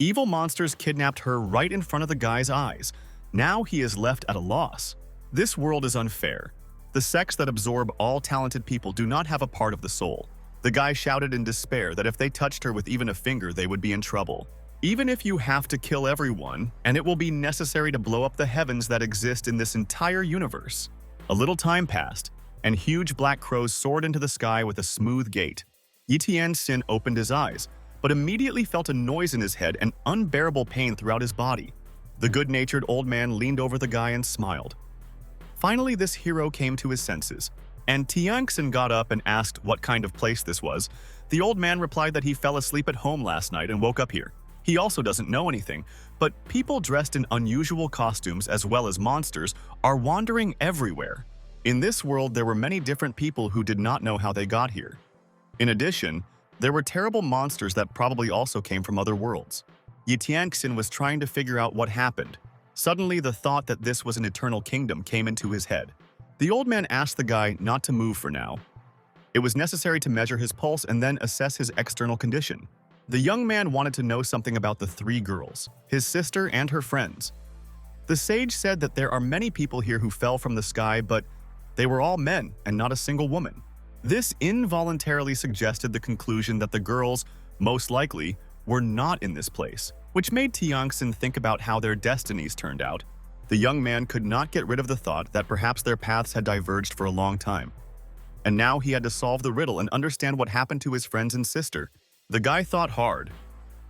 Evil monsters kidnapped her right in front of the guy's eyes. Now he is left at a loss. This world is unfair. The sects that absorb all talented people do not have a part of the soul. The guy shouted in despair that if they touched her with even a finger, they would be in trouble. Even if you have to kill everyone, and it will be necessary to blow up the heavens that exist in this entire universe. A little time passed, and huge black crows soared into the sky with a smooth gait. Yi Tianxin opened his eyes, but immediately felt a noise in his head and unbearable pain throughout his body. The good-natured old man leaned over the guy and smiled. Finally, this hero came to his senses, and Tiangxin got up and asked what kind of place this was. The old man replied that he fell asleep at home last night and woke up here. He also doesn't know anything, but people dressed in unusual costumes as well as monsters are wandering everywhere. In this world, there were many different people who did not know how they got here. In addition, there were terrible monsters that probably also came from other worlds. Yi Tiangxin was trying to figure out what happened. Suddenly, the thought that this was an eternal kingdom came into his head. The old man asked the guy not to move for now. It was necessary to measure his pulse and then assess his external condition. The young man wanted to know something about the three girls, his sister and her friends. The sage said that there are many people here who fell from the sky, but they were all men and not a single woman. This involuntarily suggested the conclusion that the girls, most likely, were not in this place, which made Tiangxin think about how their destinies turned out. The young man could not get rid of the thought that perhaps their paths had diverged for a long time. And now he had to solve the riddle and understand what happened to his friends and sister. The guy thought hard.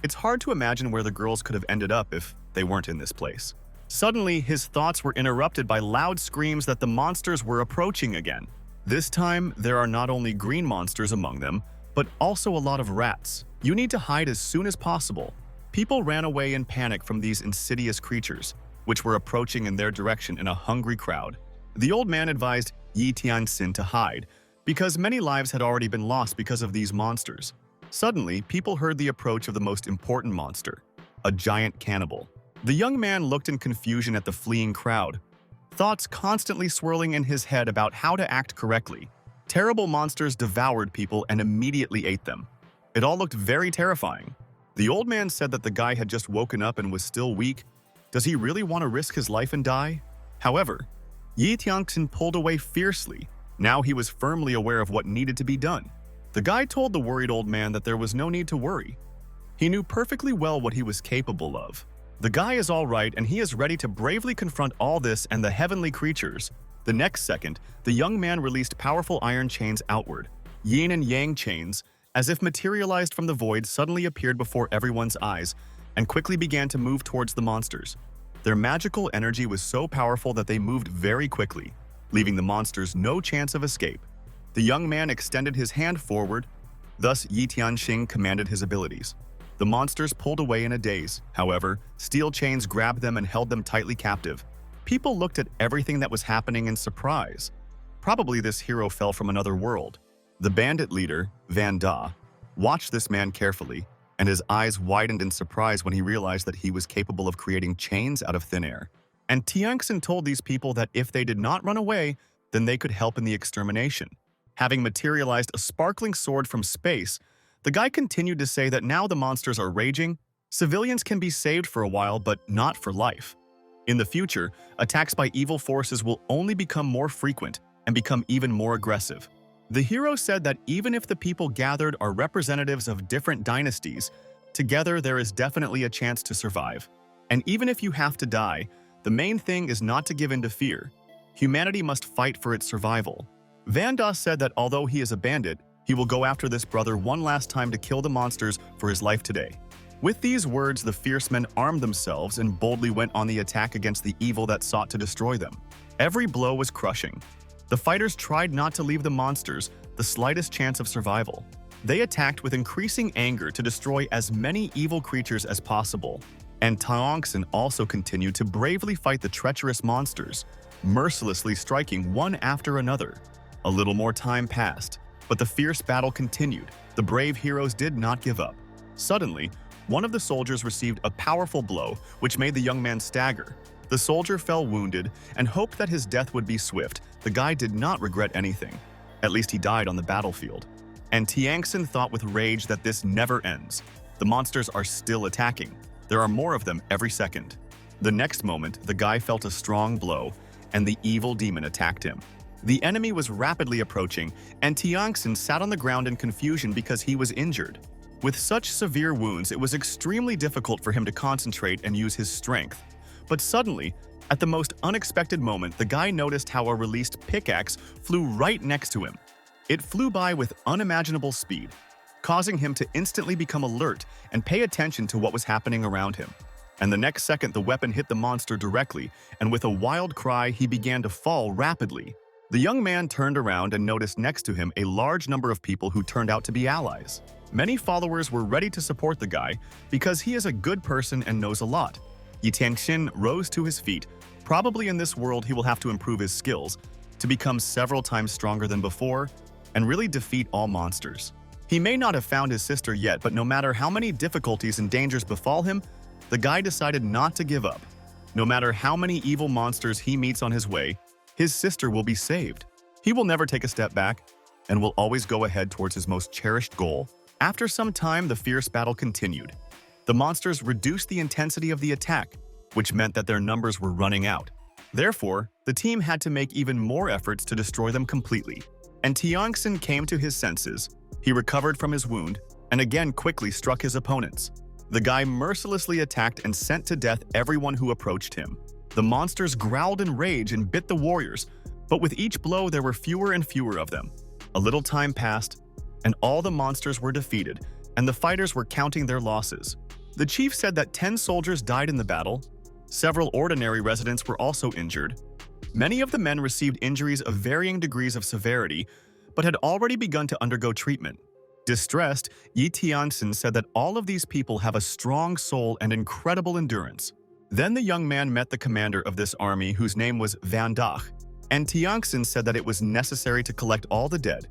It's hard to imagine where the girls could have ended up if they weren't in this place. Suddenly, his thoughts were interrupted by loud screams that the monsters were approaching again. This time, there are not only green monsters among them, but also a lot of rats. You need to hide as soon as possible. People ran away in panic from these insidious creatures, which were approaching in their direction in a hungry crowd. The old man advised Yi Tiangxin to hide, because many lives had already been lost because of these monsters. Suddenly, people heard the approach of the most important monster, a giant cannibal. The young man looked in confusion at the fleeing crowd, thoughts constantly swirling in his head about how to act correctly. Terrible monsters devoured people and immediately ate them. It all looked very terrifying. The old man said that the guy had just woken up and was still weak. Does he really want to risk his life and die? However, Yi Tiangxin pulled away fiercely. Now he was firmly aware of what needed to be done. The guy told the worried old man that there was no need to worry. He knew perfectly well what he was capable of. The guy is all right and he is ready to bravely confront all this and the heavenly creatures. The next second, the young man released powerful iron chains outward. Yin and yang chains, as if materialized from the void, suddenly appeared before everyone's eyes and quickly began to move towards the monsters. Their magical energy was so powerful that they moved very quickly, leaving the monsters no chance of escape. The young man extended his hand forward, thus Yi Tianxin commanded his abilities. The monsters pulled away in a daze. However, steel chains grabbed them and held them tightly captive. People looked at everything that was happening in surprise. Probably this hero fell from another world. The bandit leader, Van Da, watched this man carefully, and his eyes widened in surprise when he realized that he was capable of creating chains out of thin air. And Tiangxin told these people that if they did not run away, then they could help in the extermination. Having materialized a sparkling sword from space, the guy continued to say that now the monsters are raging, civilians can be saved for a while, but not for life. In the future, attacks by evil forces will only become more frequent and become even more aggressive. The hero said that even if the people gathered are representatives of different dynasties, together there is definitely a chance to survive. And even if you have to die, the main thing is not to give in to fear. Humanity must fight for its survival. Van Da said that although he is a bandit, he will go after this brother one last time to kill the monsters for his life today. With these words, the fierce men armed themselves and boldly went on the attack against the evil that sought to destroy them. Every blow was crushing. The fighters tried not to leave the monsters the slightest chance of survival. They attacked with increasing anger to destroy as many evil creatures as possible. And Tiangxin also continued to bravely fight the treacherous monsters, mercilessly striking one after another. A little more time passed, but the fierce battle continued. The brave heroes did not give up. Suddenly, one of the soldiers received a powerful blow, which made the young man stagger. The soldier fell wounded and hoped that his death would be swift. The guy did not regret anything. At least he died on the battlefield. And Tiangxin thought with rage that this never ends. The monsters are still attacking. There are more of them every second. The next moment, the guy felt a strong blow, and the evil demon attacked him. The enemy was rapidly approaching, and Tiangxin sat on the ground in confusion because he was injured. With such severe wounds, it was extremely difficult for him to concentrate and use his strength. But suddenly, at the most unexpected moment, the guy noticed how a released pickaxe flew right next to him. It flew by with unimaginable speed, causing him to instantly become alert and pay attention to what was happening around him. and the next second the weapon hit the monster directly, and with a wild cry, he began to fall rapidly. The young man turned around and noticed next to him a large number of people who turned out to be allies. Many followers were ready to support the guy because he is a good person and knows a lot. Yi Tianxin rose to his feet. Probably in this world he will have to improve his skills to become several times stronger than before and really defeat all monsters. He may not have found his sister yet, but no matter how many difficulties and dangers befall him, the guy decided not to give up. No matter how many evil monsters he meets on his way, his sister will be saved. He will never take a step back and will always go ahead towards his most cherished goal. After some time, the fierce battle continued. The monsters reduced the intensity of the attack, which meant that their numbers were running out. Therefore, the team had to make even more efforts to destroy them completely. And Tianxin came to his senses. He recovered from his wound and again quickly struck his opponents. The guy mercilessly attacked and sent to death everyone who approached him. The monsters growled in rage and bit the warriors, but with each blow there were fewer and fewer of them. A little time passed, and all the monsters were defeated, and the fighters were counting their losses. The chief said that 10 soldiers died in the battle. Several ordinary residents were also injured. Many of the men received injuries of varying degrees of severity, but had already begun to undergo treatment. Distressed, Yi Tianxin said that all of these people have a strong soul and incredible endurance. Then the young man met the commander of this army, whose name was Van Dach, and Tianxin said that it was necessary to collect all the dead.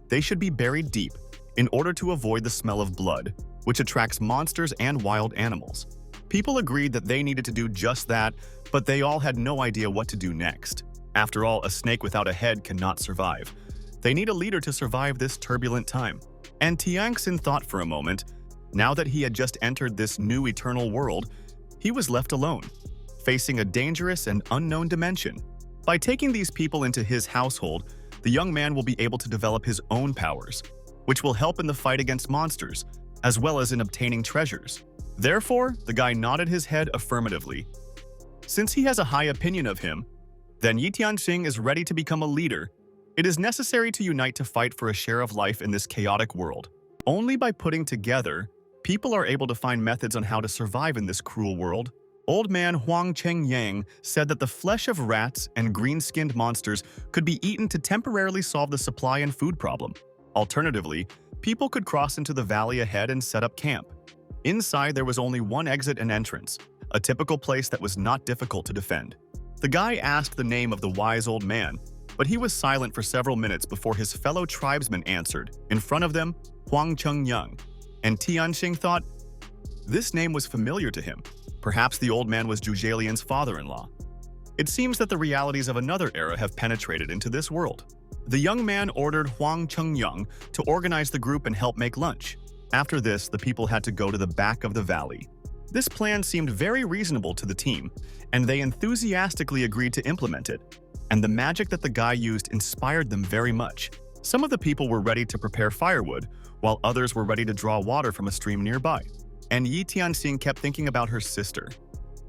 They should be buried deep in order to avoid the smell of blood, which attracts monsters and wild animals. People agreed that they needed to do just that, but they all had no idea what to do next. After all, a snake without a head cannot survive. They need a leader to survive this turbulent time. And Tianxin thought for a moment. Now that he had just entered this new eternal world, he was left alone, facing a dangerous and unknown dimension. By taking these people into his household, the young man will be able to develop his own powers, which will help in the fight against monsters, as well as in obtaining treasures. Therefore, the guy nodded his head affirmatively. Since he has a high opinion of him, then Yi Tianxin is ready to become a leader. It is necessary to unite to fight for a share of life in this chaotic world. Only by putting together, people are able to find methods on how to survive in this cruel world. Old man Huang Chengyang said that the flesh of rats and green-skinned monsters could be eaten to temporarily solve the supply and food problem. Alternatively, people could cross into the valley ahead and set up camp. Inside, there was only one exit and entrance, a typical place that was not difficult to defend. The guy asked the name of the wise old man, but he was silent for several minutes before his fellow tribesmen answered. In front of them, Huang Chengyang, and Tianxin thought this name was familiar to him. Perhaps the old man was Zhuzhalian's father-in-law. It seems that the realities of another era have penetrated into this world. The young man ordered Huang Chengyang to organize the group and help make lunch. After this, the people had to go to the back of the valley. This plan seemed very reasonable to the team, and they enthusiastically agreed to implement it. And the magic that the guy used inspired them very much. Some of the people were ready to prepare firewood, while others were ready to draw water from a stream nearby. And Yi Tianxin kept thinking about her sister.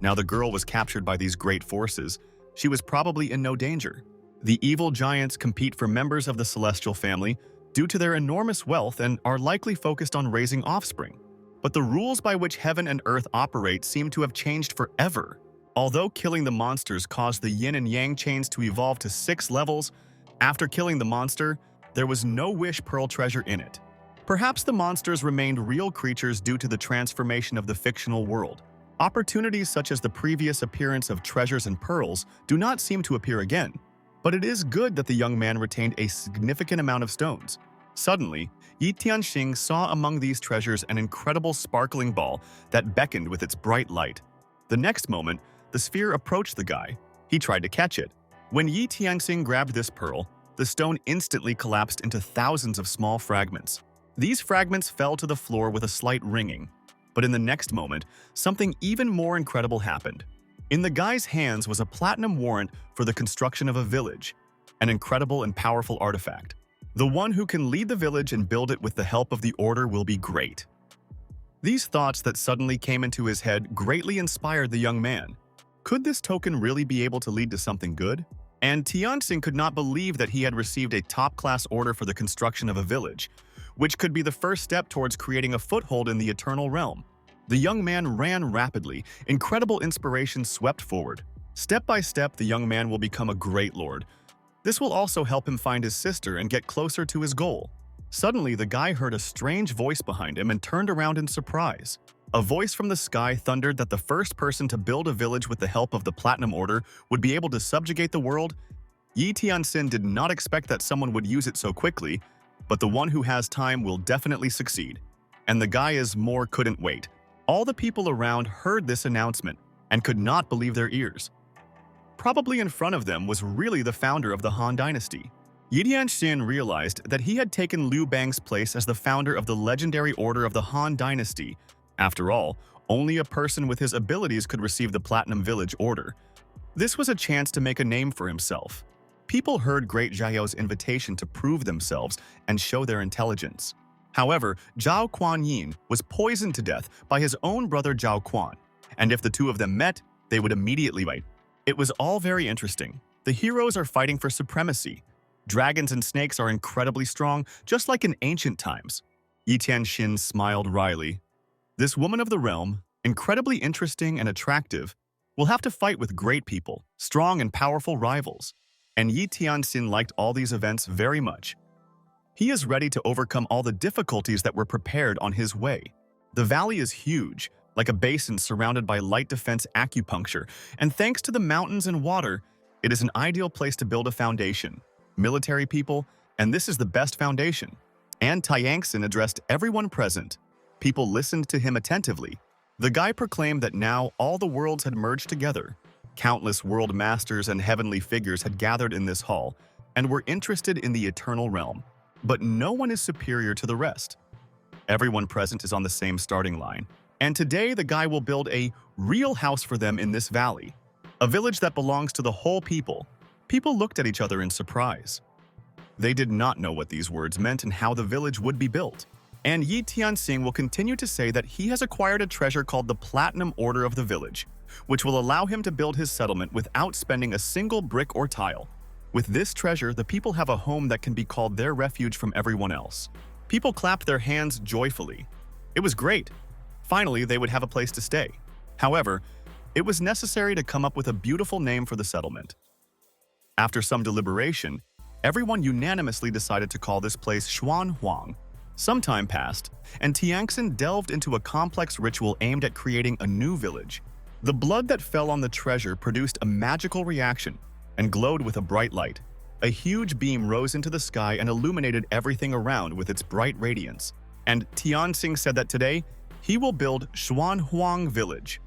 Now the girl was captured by these great forces. She was probably in no danger. The evil giants compete for members of the celestial family due to their enormous wealth and are likely focused on raising offspring. But the rules by which heaven and earth operate seem to have changed forever. Although killing the monsters caused the yin and yang chains to evolve to 6 levels, after killing the monster, there was no wish pearl treasure in it. Perhaps the monsters remained real creatures due to the transformation of the fictional world. Opportunities such as the previous appearance of treasures and pearls do not seem to appear again. But it is good that the young man retained a significant amount of stones. Suddenly, Yi Tianxin saw among these treasures an incredible sparkling ball that beckoned with its bright light. The next moment, the sphere approached the guy. He tried to catch it. When Yi Tianxin grabbed this pearl, the stone instantly collapsed into thousands of small fragments. These fragments fell to the floor with a slight ringing. But in the next moment, something even more incredible happened. In the guy's hands was a platinum warrant for the construction of a village, an incredible and powerful artifact. The one who can lead the village and build it with the help of the Order will be great. These thoughts that suddenly came into his head greatly inspired the young man. Could this token really be able to lead to something good? And Tianxin could not believe that he had received a top-class order for the construction of a village, which could be the first step towards creating a foothold in the Eternal Realm. The young man ran rapidly. Incredible inspiration swept forward. Step by step, the young man will become a great lord. This will also help him find his sister and get closer to his goal. Suddenly, the guy heard a strange voice behind him and turned around in surprise. A voice from the sky thundered that the first person to build a village with the help of the Platinum Order would be able to subjugate the world. Yi Tianxin did not expect that someone would use it so quickly, but the one who has time will definitely succeed. And the guy couldn't wait. All the people around heard this announcement and could not believe their ears. Probably in front of them was really the founder of the Han Dynasty. Yi Tianxin realized that he had taken Liu Bang's place as the founder of the legendary order of the Han Dynasty. After all, only a person with his abilities could receive the Platinum Village Order. This was a chance to make a name for himself. People heard Great Zhao's invitation to prove themselves and show their intelligence. However, Zhao Kuan-yin was poisoned to death by his own brother Zhao Quan, and if the two of them met, they would immediately fight. It was all very interesting. The heroes are fighting for supremacy. Dragons and snakes are incredibly strong, just like in ancient times. Yi Tianxin smiled wryly. This woman of the realm, incredibly interesting and attractive, will have to fight with great people, strong and powerful rivals. And Yi Tianxin liked all these events very much. He is ready to overcome all the difficulties that were prepared on his way. The valley is huge, like a basin surrounded by light defense acupuncture, and thanks to the mountains and water, it is an ideal place to build a foundation. Military people, and this is the best foundation. And Tianxin addressed everyone present. People listened to him attentively. The guy proclaimed that now all the worlds had merged together. Countless world masters and heavenly figures had gathered in this hall and were interested in the eternal realm. But no one is superior to the rest. Everyone present is on the same starting line. And today the guy will build a real house for them in this valley. A village that belongs to the whole people. People looked at each other in surprise. They did not know what these words meant and how the village would be built. And Yi Tianxin will continue to say that he has acquired a treasure called the Platinum Order of the Village, which will allow him to build his settlement without spending a single brick or tile. With this treasure, the people have a home that can be called their refuge from everyone else. People clapped their hands joyfully. It was great. Finally, they would have a place to stay. However, it was necessary to come up with a beautiful name for the settlement. After some deliberation, everyone unanimously decided to call this place Schwan. Some time passed, and Tianxin delved into a complex ritual aimed at creating a new village. The blood that fell on the treasure produced a magical reaction and glowed with a bright light. A huge beam rose into the sky and illuminated everything around with its bright radiance. And Tianxin said that today, he will build Xuanhuang Village.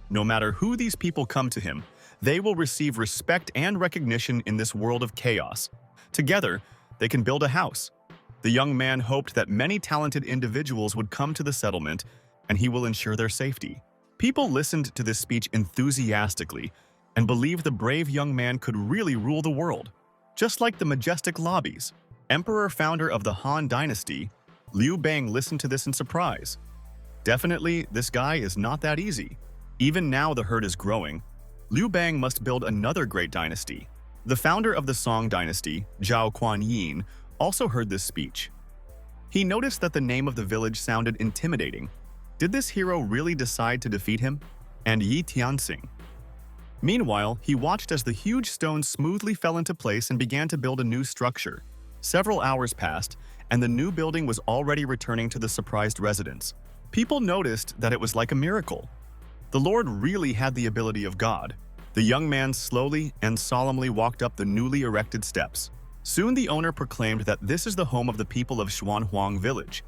No matter who these people come to him, they will receive respect and recognition in this world of chaos. Together, they can build a house. The young man hoped that many talented individuals would come to the settlement, and he will ensure their safety. People listened to this speech enthusiastically and believed the brave young man could really rule the world. Just like the majestic lobbies, emperor-founder of the Han Dynasty, Liu Bang listened to this in surprise. Definitely, this guy is not that easy. Even now the herd is growing. Liu Bang must build another great dynasty. The founder of the Song Dynasty, Zhao Kuan-yin, also heard this speech. He noticed that the name of the village sounded intimidating. Did this hero really decide to defeat him? And Yi Tianxin. Meanwhile, he watched as the huge stone smoothly fell into place and began to build a new structure. Several hours passed, and the new building was already returning to the surprised residents. People noticed that it was like a miracle. The Lord really had the ability of God. The young man slowly and solemnly walked up the newly erected steps. Soon the owner proclaimed that this is the home of the people of Xuanhuang Village.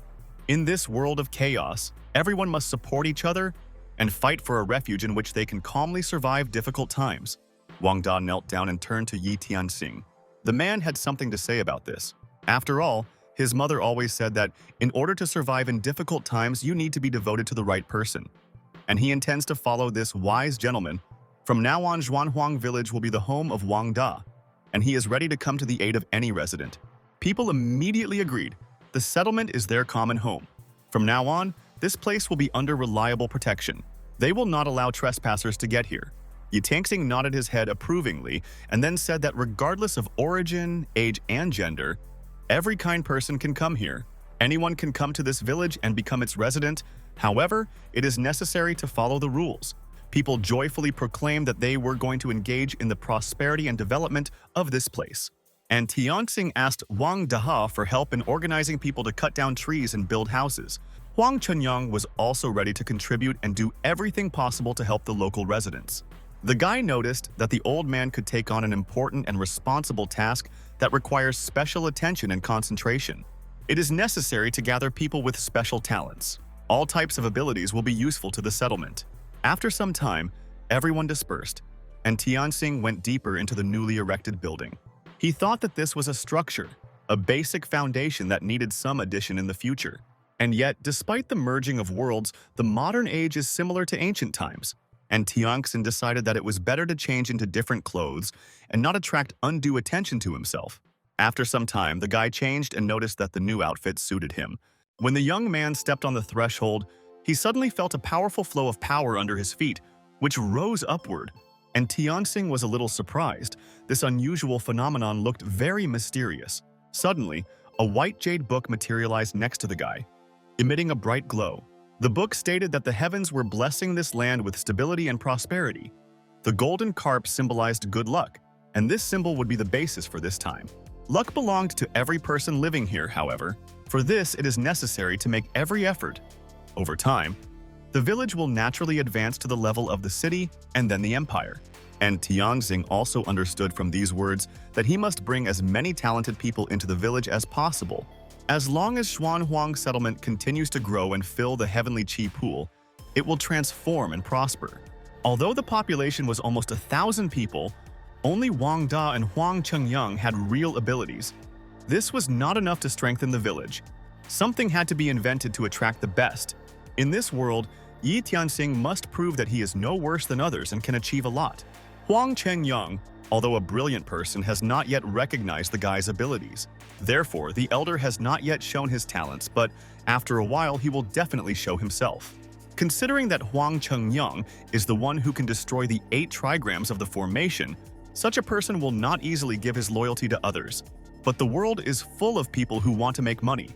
In this world of chaos, everyone must support each other and fight for a refuge in which they can calmly survive difficult times. Wang Da knelt down and turned to Yi Tianxin. The man had something to say about this. After all, his mother always said that in order to survive in difficult times, you need to be devoted to the right person. And he intends to follow this wise gentleman. From now on, Xuanhuang Village will be the home of Wang Da, and he is ready to come to the aid of any resident. People immediately agreed. The settlement is their common home. From now on, this place will be under reliable protection. They will not allow trespassers to get here. Yi Tianxin nodded his head approvingly and then said that regardless of origin, age, and gender, every kind person can come here. Anyone can come to this village and become its resident. However, it is necessary to follow the rules. People joyfully proclaimed that they were going to engage in the prosperity and development of this place. And Tianxing asked Wang Daha for help in organizing people to cut down trees and build houses. Huang Chenyang was also ready to contribute and do everything possible to help the local residents. The guy noticed that the old man could take on an important and responsible task that requires special attention and concentration. It is necessary to gather people with special talents. All types of abilities will be useful to the settlement. After some time, everyone dispersed, and Tianxing went deeper into the newly erected building. He thought that this was a structure, a basic foundation that needed some addition in the future. And yet, despite the merging of worlds, the modern age is similar to ancient times, and Tianxing decided that it was better to change into different clothes and not attract undue attention to himself. After some time, the guy changed and noticed that the new outfit suited him. When the young man stepped on the threshold, he suddenly felt a powerful flow of power under his feet, which rose upward, and Tianxing was a little surprised. This unusual phenomenon looked very mysterious. Suddenly, a white jade book materialized next to the guy, emitting a bright glow. The book stated that the heavens were blessing this land with stability and prosperity. The golden carp symbolized good luck, and this symbol would be the basis for this time. Luck belonged to every person living here, however. For this, it is necessary to make every effort. Over time, the village will naturally advance to the level of the city and then the empire. And Tianxing also understood from these words that he must bring as many talented people into the village as possible. As long as Schwan settlement continues to grow and fill the heavenly chi pool, it will transform and prosper. Although the population was almost 1,000 people, only Wang Da and Huang Chengyang had real abilities. This was not enough to strengthen the village. Something had to be invented to attract the best. In this world, Yi Tianxing must prove that he is no worse than others and can achieve a lot. Huang Chengyang, although a brilliant person, has not yet recognized the guy's abilities. Therefore, the elder has not yet shown his talents, but after a while he will definitely show himself. Considering that Huang Chengyang is the one who can destroy the 8 trigrams of the formation, such a person will not easily give his loyalty to others. But the world is full of people who want to make money,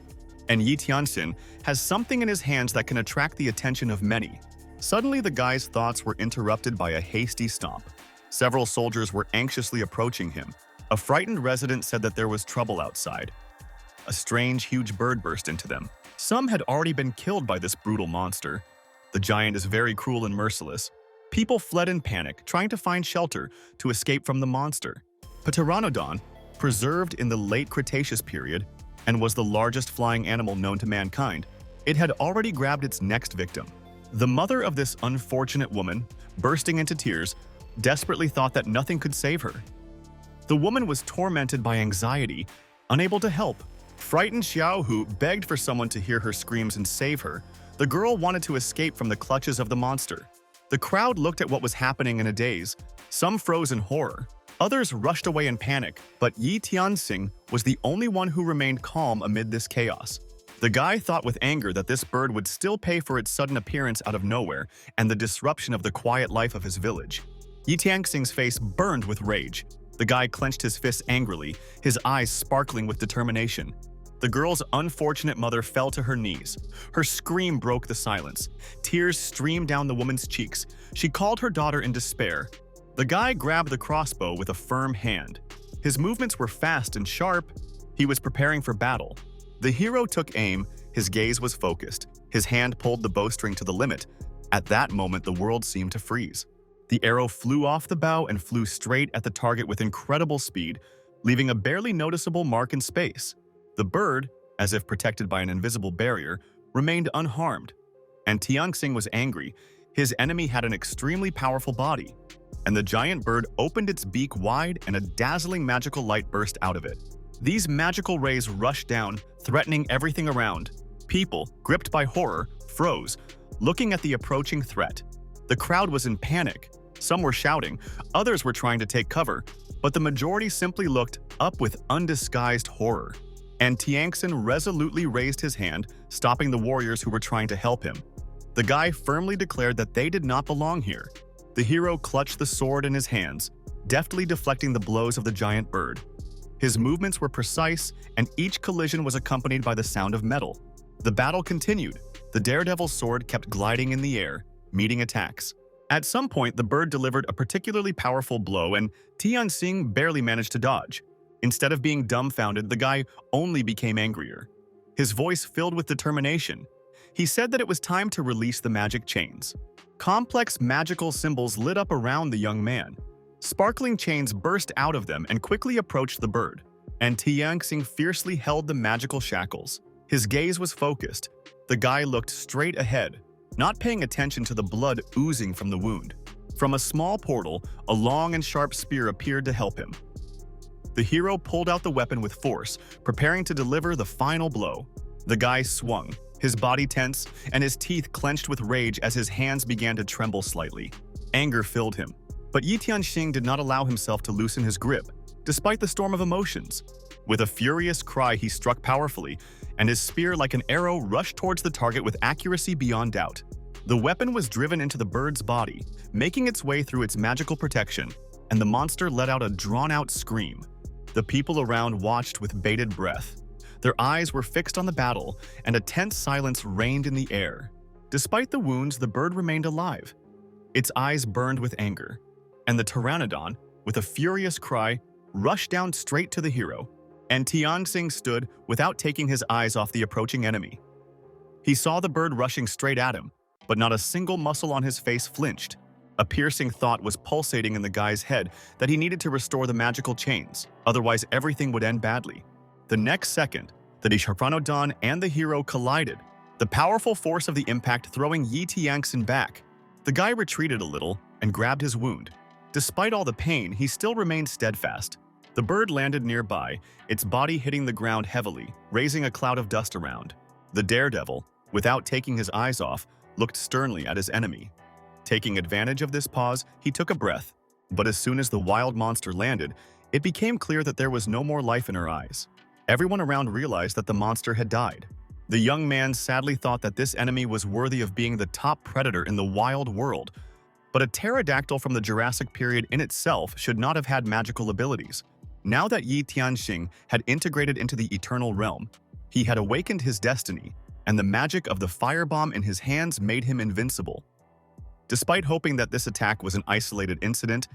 and Yi Tianxin has something in his hands that can attract the attention of many. Suddenly, the guy's thoughts were interrupted by a hasty stomp. Several soldiers were anxiously approaching him. A frightened resident said that there was trouble outside. A strange, huge bird burst into them. Some had already been killed by this brutal monster. The giant is very cruel and merciless. People fled in panic, trying to find shelter to escape from the monster. Pteranodon, preserved in the late Cretaceous period, and was the largest flying animal known to mankind, it had already grabbed its next victim. The mother of this unfortunate woman, bursting into tears, desperately thought that nothing could save her. The woman was tormented by anxiety, unable to help. Frightened Xiaohu begged for someone to hear her screams and save her. The girl wanted to escape from the clutches of the monster. The crowd looked at what was happening in a daze. Some froze in horror. Others rushed away in panic, but Yi Tianxing was the only one who remained calm amid this chaos. The guy thought with anger that this bird would still pay for its sudden appearance out of nowhere and the disruption of the quiet life of his village. Yi Tianxing's face burned with rage. The guy clenched his fists angrily, his eyes sparkling with determination. The girl's unfortunate mother fell to her knees. Her scream broke the silence. Tears streamed down the woman's cheeks. She called her daughter in despair. The guy grabbed the crossbow with a firm hand. His movements were fast and sharp. He was preparing for battle. The hero took aim. His gaze was focused. His hand pulled the bowstring to the limit. At that moment, the world seemed to freeze. The arrow flew off the bow and flew straight at the target with incredible speed, leaving a barely noticeable mark in space. The bird, as if protected by an invisible barrier, remained unharmed. And Tianxing was angry. His enemy had an extremely powerful body. And the giant bird opened its beak wide and a dazzling magical light burst out of it. These magical rays rushed down, threatening everything around. People, gripped by horror, froze, looking at the approaching threat. The crowd was in panic. Some were shouting, others were trying to take cover, but the majority simply looked up with undisguised horror. And Tianxin resolutely raised his hand, stopping the warriors who were trying to help him. The guy firmly declared that they did not belong here. The hero clutched the sword in his hands, deftly deflecting the blows of the giant bird. His movements were precise, and each collision was accompanied by the sound of metal. The battle continued. The daredevil's sword kept gliding in the air, meeting attacks. At some point, the bird delivered a particularly powerful blow, and Tianxing barely managed to dodge. Instead of being dumbfounded, the guy only became angrier. His voice filled with determination. He said that it was time to release the magic chains. Complex magical symbols lit up around the young man. Sparkling chains burst out of them and quickly approached the bird, and Tianxing fiercely held the magical shackles. His gaze was focused. The guy looked straight ahead, not paying attention to the blood oozing from the wound. From a small portal, a long and sharp spear appeared to help him. The hero pulled out the weapon with force, preparing to deliver the final blow. The guy swung, his body tense and his teeth clenched with rage as his hands began to tremble slightly. Anger filled him, but Yi Tianxing did not allow himself to loosen his grip, despite the storm of emotions. With a furious cry, he struck powerfully, and his spear like an arrow rushed towards the target with accuracy beyond doubt. The weapon was driven into the bird's body, making its way through its magical protection, and the monster let out a drawn-out scream. The people around watched with bated breath. Their eyes were fixed on the battle, and a tense silence reigned in the air. Despite the wounds, the bird remained alive. Its eyes burned with anger, and the pteranodon, with a furious cry, rushed down straight to the hero, and Tianxing stood without taking his eyes off the approaching enemy. He saw the bird rushing straight at him, but not a single muscle on his face flinched. A piercing thought was pulsating in the guy's head that he needed to restore the magical chains, otherwise everything would end badly. The next second, the Orphanhood and the hero collided, the powerful force of the impact throwing Yi Tianxing back. The guy retreated a little and grabbed his wound. Despite all the pain, he still remained steadfast. The bird landed nearby, its body hitting the ground heavily, raising a cloud of dust around. The daredevil, without taking his eyes off, looked sternly at his enemy. Taking advantage of this pause, he took a breath. But as soon as the wild monster landed, it became clear that there was no more life in her eyes. Everyone around realized that the monster had died. The young man sadly thought that this enemy was worthy of being the top predator in the wild world. But a pterodactyl from the Jurassic period in itself should not have had magical abilities. Now that Yi Tianxing had integrated into the eternal realm, he had awakened his destiny, and the magic of the firebomb in his hands made him invincible. Despite hoping that this attack was an isolated incident,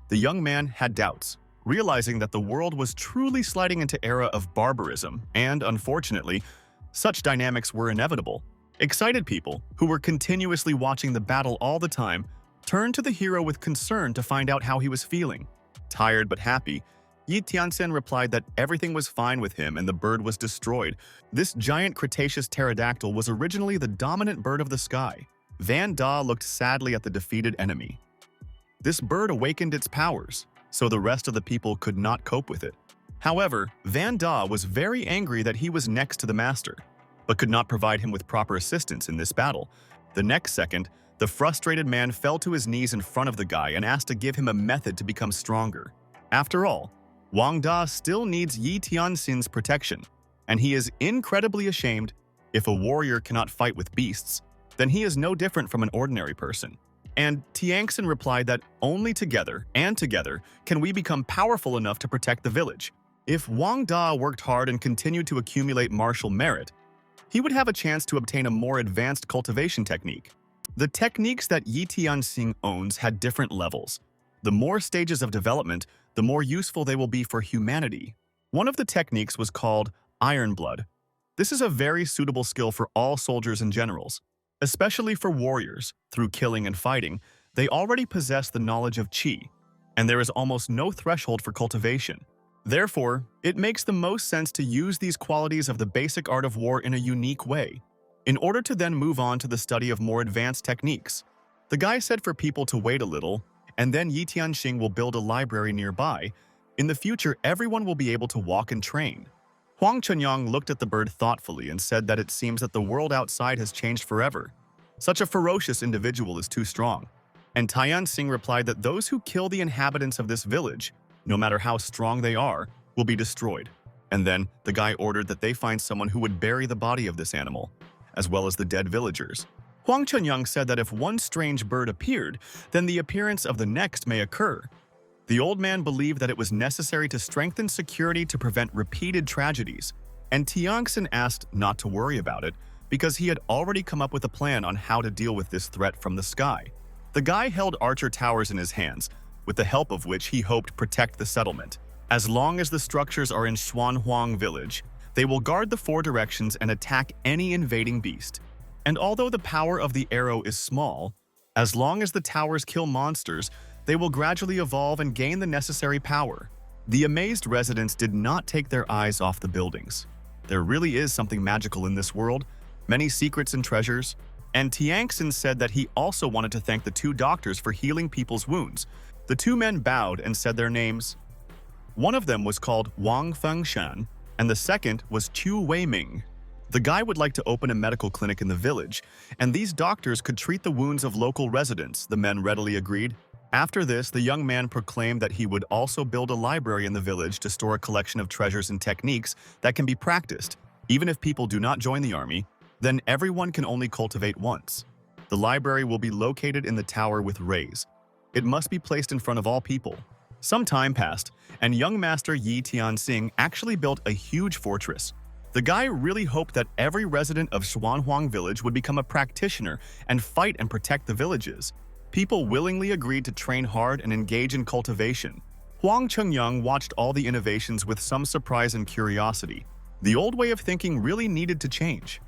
the young man had doubts, realizing that the world was truly sliding into an era of barbarism, and, unfortunately, such dynamics were inevitable. Excited people, who were continuously watching the battle all the time, turned to the hero with concern to find out how he was feeling. Tired but happy, Yi Tianxing replied that everything was fine with him and the bird was destroyed. This giant Cretaceous pterodactyl was originally the dominant bird of the sky. Van Da looked sadly at the defeated enemy. This bird awakened its powers, so the rest of the people could not cope with it. However, Van Da was very angry that he was next to the master, but could not provide him with proper assistance in this battle. The next second, the frustrated man fell to his knees in front of the guy and asked to give him a method to become stronger. After all, Wang Da still needs Yi Tianxing's protection, and he is incredibly ashamed. If a warrior cannot fight with beasts, then he is no different from an ordinary person. And Tianxing replied that only together can we become powerful enough to protect the village. If Wang Da worked hard and continued to accumulate martial merit, he would have a chance to obtain a more advanced cultivation technique. The techniques that Yi Tianxing owns had different levels. The more stages of development, the more useful they will be for humanity. One of the techniques was called Iron Blood. This is a very suitable skill for all soldiers and generals, especially for warriors. Through killing and fighting, they already possess the knowledge of Qi, and there is almost no threshold for cultivation. Therefore, it makes the most sense to use these qualities of the basic art of war in a unique way, in order to then move on to the study of more advanced techniques. The guy said for people to wait a little, and then Yi Tianxing will build a library nearby. In the future, everyone will be able to walk and train. Huang Chunyang looked at the bird thoughtfully and said that it seems that the world outside has changed forever. Such a ferocious individual is too strong. And Tianxing replied that those who kill the inhabitants of this village, no matter how strong they are, will be destroyed. And then the guy ordered that they find someone who would bury the body of this animal, as well as the dead villagers. Huang Chunyang said that if one strange bird appeared, then the appearance of the next may occur. The old man believed that it was necessary to strengthen security to prevent repeated tragedies, and Tiangxin asked not to worry about it because he had already come up with a plan on how to deal with this threat from the sky. The guy held archer towers in his hands, with the help of which he hoped protect the settlement. As long as the structures are in Schwan village, they will guard the four directions and attack any invading beast. And although the power of the arrow is small, as long as the towers kill monsters, they will gradually evolve and gain the necessary power. The amazed residents did not take their eyes off the buildings. There really is something magical in this world, many secrets and treasures, and Tiangxin said that he also wanted to thank the two doctors for healing people's wounds. The two men bowed and said their names. One of them was called Wang Fengshan, and the second was Chu Weiming. The guy would like to open a medical clinic in the village, and these doctors could treat the wounds of local residents, the men readily agreed. After this, the young man proclaimed that he would also build a library in the village to store a collection of treasures and techniques that can be practiced. Even if people do not join the army, then everyone can only cultivate once. The library will be located in the tower with rays. It must be placed in front of all people. Some time passed, and young master Yi Tianxing actually built a huge fortress. The guy really hoped that every resident of Schwanhuang village would become a practitioner and fight and protect the villages. People willingly agreed to train hard and engage in cultivation. Huang Chengyang watched all the innovations with some surprise and curiosity. The old way of thinking really needed to change.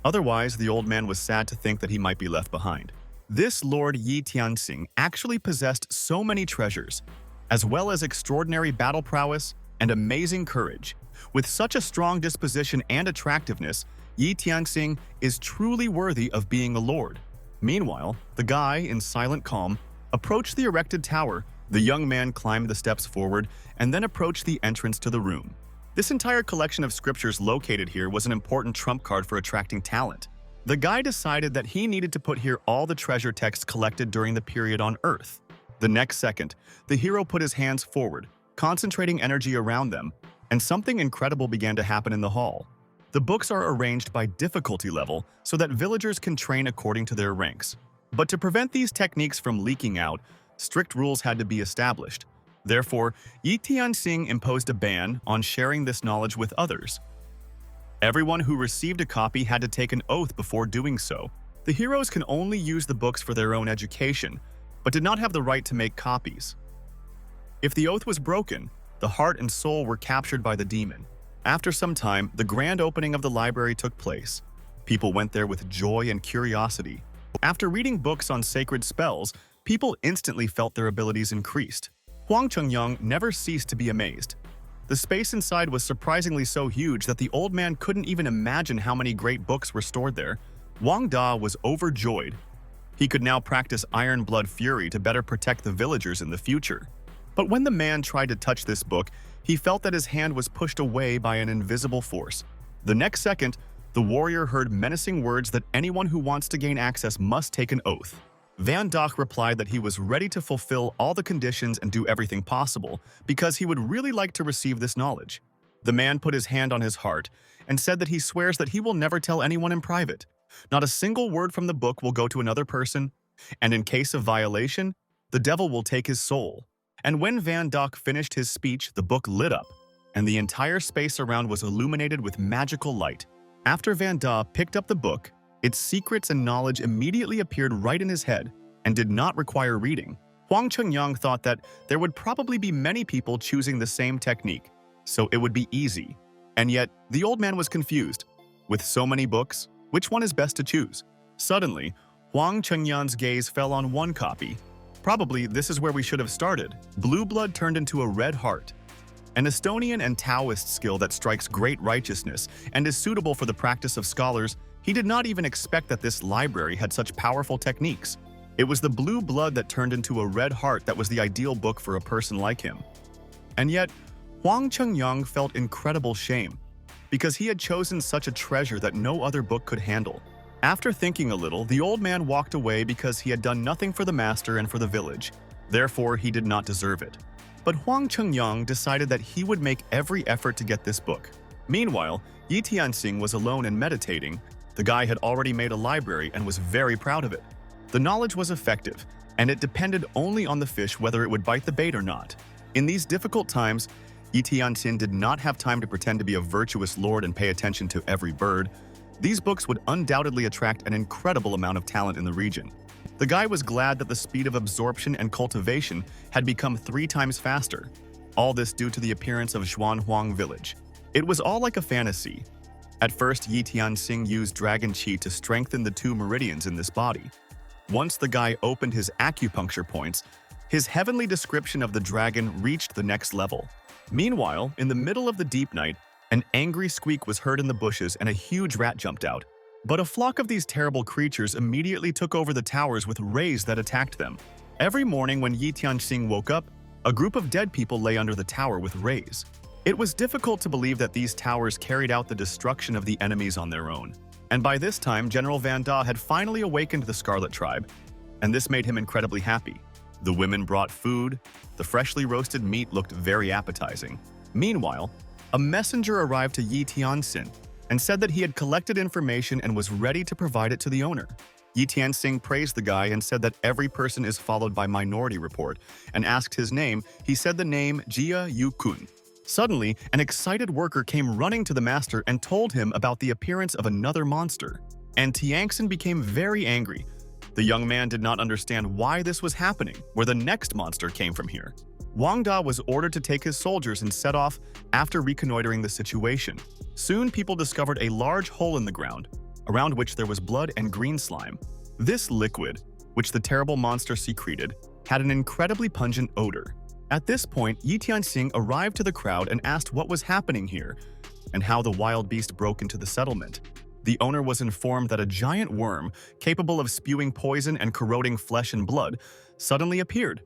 Otherwise, the old man was sad to think that he might be left behind. This Lord Yi Tianxing actually possessed so many treasures, as well as extraordinary battle prowess and amazing courage. With such a strong disposition and attractiveness, Yi Tianxing is truly worthy of being a lord. Meanwhile, the guy, in silent calm, approached the erected tower. The young man climbed the steps forward and then approached the entrance to the room. This entire collection of scriptures located here was an important trump card for attracting talent. The guy decided that he needed to put here all the treasure texts collected during the period on Earth. The next second, the hero put his hands forward, concentrating energy around them, and something incredible began to happen in the hall. The books are arranged by difficulty level so that villagers can train according to their ranks. But to prevent these techniques from leaking out, strict rules had to be established. Therefore, Yi Tianxing imposed a ban on sharing this knowledge with others. Everyone who received a copy had to take an oath before doing so. The heroes can only use the books for their own education, but did not have the right to make copies. If the oath was broken, the heart and soul were captured by the demon. After some time, the grand opening of the library took place. People went there with joy and curiosity. After reading books on sacred spells, people instantly felt their abilities increased. Huang Chengyang never ceased to be amazed. The space inside was surprisingly so huge that the old man couldn't even imagine how many great books were stored there. Wang Da was overjoyed. He could now practice Iron Blood Fury to better protect the villagers in the future. But when the man tried to touch this book, he felt that his hand was pushed away by an invisible force. The next second, the warrior heard menacing words that anyone who wants to gain access must take an oath. Van Dock replied that he was ready to fulfill all the conditions and do everything possible because he would really like to receive this knowledge. The man put his hand on his heart and said that he swears that he will never tell anyone in private. Not a single word from the book will go to another person, and in case of violation, the devil will take his soul. And when Van Dock finished his speech, the book lit up, and the entire space around was illuminated with magical light. After Van Dock picked up the book, its secrets and knowledge immediately appeared right in his head and did not require reading. Huang Chengyang thought that there would probably be many people choosing the same technique, so it would be easy. And yet, the old man was confused. With so many books, which one is best to choose? Suddenly, Huang Chengyang's gaze fell on one copy. Probably this is where we should have started. Blue blood turned into a red heart. An Estonian and Taoist skill that strikes great righteousness and is suitable for the practice of scholars. He did not even expect that this library had such powerful techniques. It was the blue blood that turned into a red heart that was the ideal book for a person like him. And yet, Huang Chengyang felt incredible shame because he had chosen such a treasure that no other book could handle. After thinking a little, the old man walked away because he had done nothing for the master and for the village. Therefore, he did not deserve it. But Huang Chengyang decided that he would make every effort to get this book. Meanwhile, Yi Tianxing was alone and meditating. The guy had already made a library and was very proud of it. The knowledge was effective, and it depended only on the fish whether it would bite the bait or not. In these difficult times, Yi Tianxin did not have time to pretend to be a virtuous lord and pay attention to every bird. These books would undoubtedly attract an incredible amount of talent in the region. The guy was glad that the speed of absorption and cultivation had become 3 times faster. All this due to the appearance of Schwan Huang village. It was all like a fantasy. At first, Yi Tianxin used dragon qi to strengthen the 2 meridians in this body. Once the guy opened his acupuncture points, his heavenly description of the dragon reached the next level. Meanwhile, in the middle of the deep night, an angry squeak was heard in the bushes and a huge rat jumped out. But a flock of these terrible creatures immediately took over the towers with rays that attacked them. Every morning when Yi Tianxin woke up, a group of dead people lay under the tower with rays. It was difficult to believe that these towers carried out the destruction of the enemies on their own. And by this time, General Van Da had finally awakened the Scarlet Tribe, and this made him incredibly happy. The women brought food, the freshly roasted meat looked very appetizing. Meanwhile, a messenger arrived to Yi Tianxin and said that he had collected information and was ready to provide it to the owner. Yi Tianxin praised the guy and said that every person is followed by Minority Report, and asked his name. He said the name Jia Yu-kun. Suddenly, an excited worker came running to the master and told him about the appearance of another monster. And Tianxin became very angry. The young man did not understand why this was happening, where the next monster came from here. Wang Da was ordered to take his soldiers and set off after reconnoitering the situation. Soon people discovered a large hole in the ground, around which there was blood and green slime. This liquid, which the terrible monster secreted, had an incredibly pungent odor. At this point, Yi Tianxin arrived to the crowd and asked what was happening here, and how the wild beast broke into the settlement. The owner was informed that a giant worm, capable of spewing poison and corroding flesh and blood, suddenly appeared,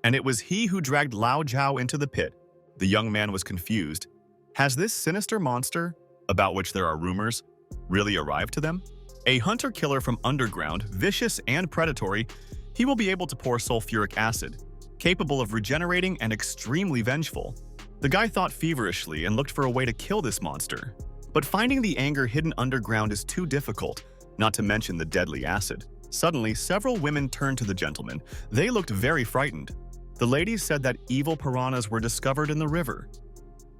and it was he who dragged Lao Zhao into the pit. The young man was confused. Has this sinister monster, about which there are rumors, really arrived to them? A hunter-killer from underground, vicious and predatory, he will be able to pour sulfuric acid, capable of regenerating and extremely vengeful. The guy thought feverishly and looked for a way to kill this monster. But finding the anger hidden underground is too difficult, not to mention the deadly acid. Suddenly, several women turned to the gentleman. They looked very frightened. The ladies said that evil piranhas were discovered in the river.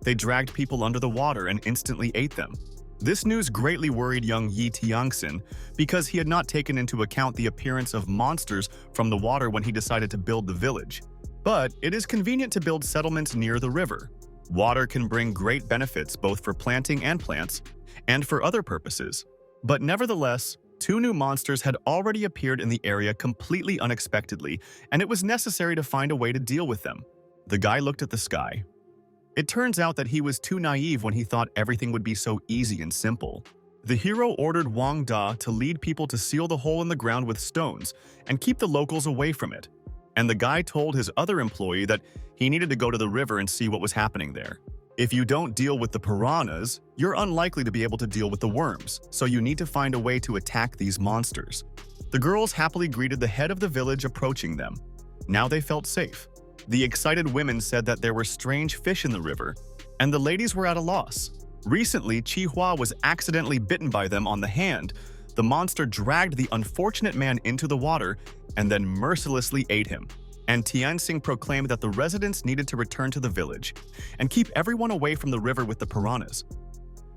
They dragged people under the water and instantly ate them. This news greatly worried young Yi Tianxin because he had not taken into account the appearance of monsters from the water when he decided to build the village. But it is convenient to build settlements near the river. Water can bring great benefits both for planting and plants, and for other purposes. But nevertheless, 2 new monsters had already appeared in the area completely unexpectedly, and it was necessary to find a way to deal with them. The guy looked at the sky. It turns out that he was too naive when he thought everything would be so easy and simple. The hero ordered Wang Da to lead people to seal the hole in the ground with stones and keep the locals away from it. And the guy told his other employee that he needed to go to the river and see what was happening there. If you don't deal with the piranhas, you're unlikely to be able to deal with the worms, so you need to find a way to attack these monsters. The girls happily greeted the head of the village approaching them. Now they felt safe. The excited women said that there were strange fish in the river, and the ladies were at a loss. Recently, Chi Hua was accidentally bitten by them on the hand. The monster dragged the unfortunate man into the water and then mercilessly ate him. And Tianxin proclaimed that the residents needed to return to the village and keep everyone away from the river with the piranhas.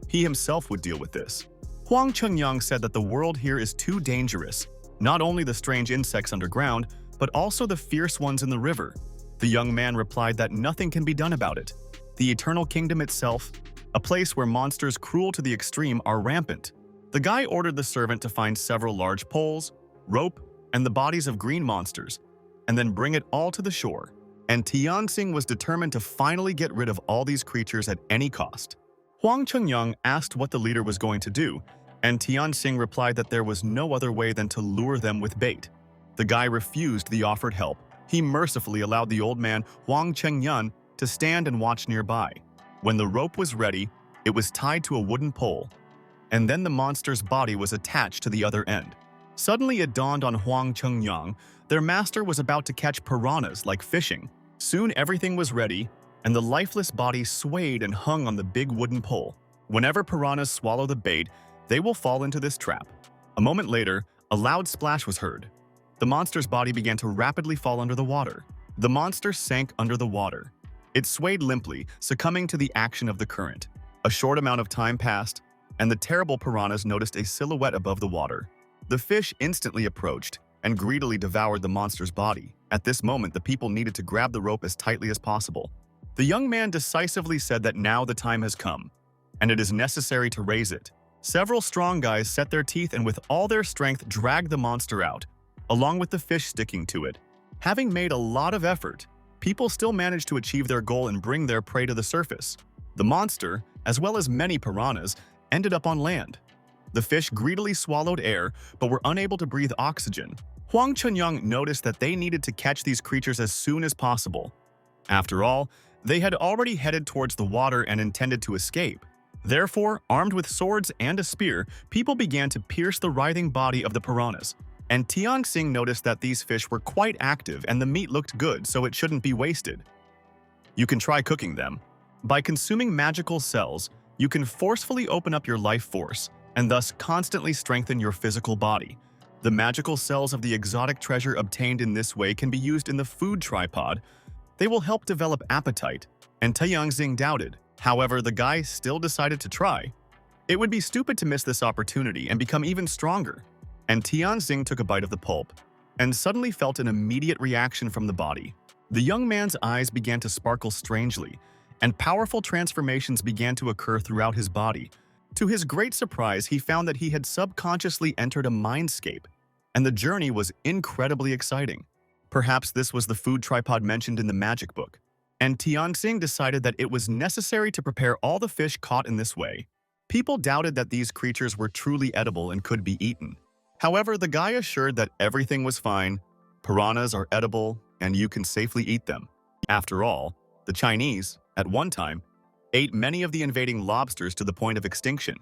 He himself would deal with this. Huang Chengyang said that the world here is too dangerous, not only the strange insects underground, but also the fierce ones in the river. The young man replied that nothing can be done about it. The Eternal Kingdom itself, a place where monsters cruel to the extreme are rampant. The guy ordered the servant to find several large poles, rope, and the bodies of green monsters, and then bring it all to the shore. And Tianxin was determined to finally get rid of all these creatures at any cost. Huang Chengyang asked what the leader was going to do, and Tianxin replied that there was no other way than to lure them with bait. The guy refused the offered help. He mercifully allowed the old man, Huang Chengyang, to stand and watch nearby. When the rope was ready, it was tied to a wooden pole, and then the monster's body was attached to the other end. Suddenly it dawned on Huang Chengyang, their master was about to catch piranhas like fishing. Soon everything was ready, and the lifeless body swayed and hung on the big wooden pole. Whenever piranhas swallow the bait, they will fall into this trap. A moment later, a loud splash was heard. the monster's body began to rapidly fall under the water. The monster sank under the water. It swayed limply, succumbing to the action of the current. A short amount of time passed, and the terrible piranhas noticed a silhouette above the water. The fish instantly approached and greedily devoured the monster's body. At this moment, the people needed to grab the rope as tightly as possible. The young man decisively said that now the time has come, and it is necessary to raise it. Several strong guys set their teeth and with all their strength dragged the monster out, along with the fish sticking to it. Having made a lot of effort, people still managed to achieve their goal and bring their prey to the surface. The monster, as well as many piranhas, ended up on land. The fish greedily swallowed air, but were unable to breathe oxygen. Huang Chunyang noticed that they needed to catch these creatures as soon as possible. After all, they had already headed towards the water and intended to escape. Therefore, armed with swords and a spear, people began to pierce the writhing body of the piranhas. And Tiang Xing noticed that these fish were quite active and the meat looked good, so it shouldn't be wasted. You can try cooking them. By consuming magical cells, you can forcefully open up your life force and thus constantly strengthen your physical body. The magical cells of the exotic treasure obtained in this way can be used in the food tripod. They will help develop appetite, and Tiang Xing doubted. However, the guy still decided to try. It would be stupid to miss this opportunity and become even stronger. And Tian Xing took a bite of the pulp, and suddenly felt an immediate reaction from the body. The young man's eyes began to sparkle strangely, and powerful transformations began to occur throughout his body. To his great surprise, he found that he had subconsciously entered a mindscape, and the journey was incredibly exciting. Perhaps this was the food tripod mentioned in the magic book, and Tian Xing decided that it was necessary to prepare all the fish caught in this way. People doubted that these creatures were truly edible and could be eaten. However, the guy assured that everything was fine, piranhas are edible, and you can safely eat them. After all, the Chinese, at one time, ate many of the invading lobsters to the point of extinction,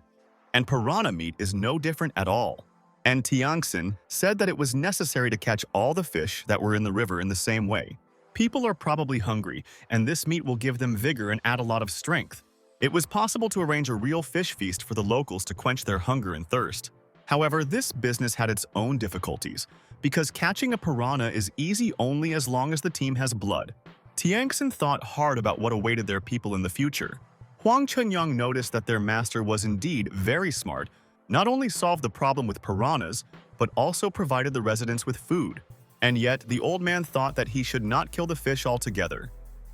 and piranha meat is no different at all. And Tiangxin said that it was necessary to catch all the fish that were in the river in the same way. People are probably hungry, and this meat will give them vigor and add a lot of strength. It was possible to arrange a real fish feast for the locals to quench their hunger and thirst. However, this business had its own difficulties, because catching a piranha is easy only as long as the team has blood. Tiangxin thought hard about what awaited their people in the future. Huang Chunyang noticed that their master was indeed very smart, not only solved the problem with piranhas, but also provided the residents with food. And yet, the old man thought that he should not kill the fish altogether.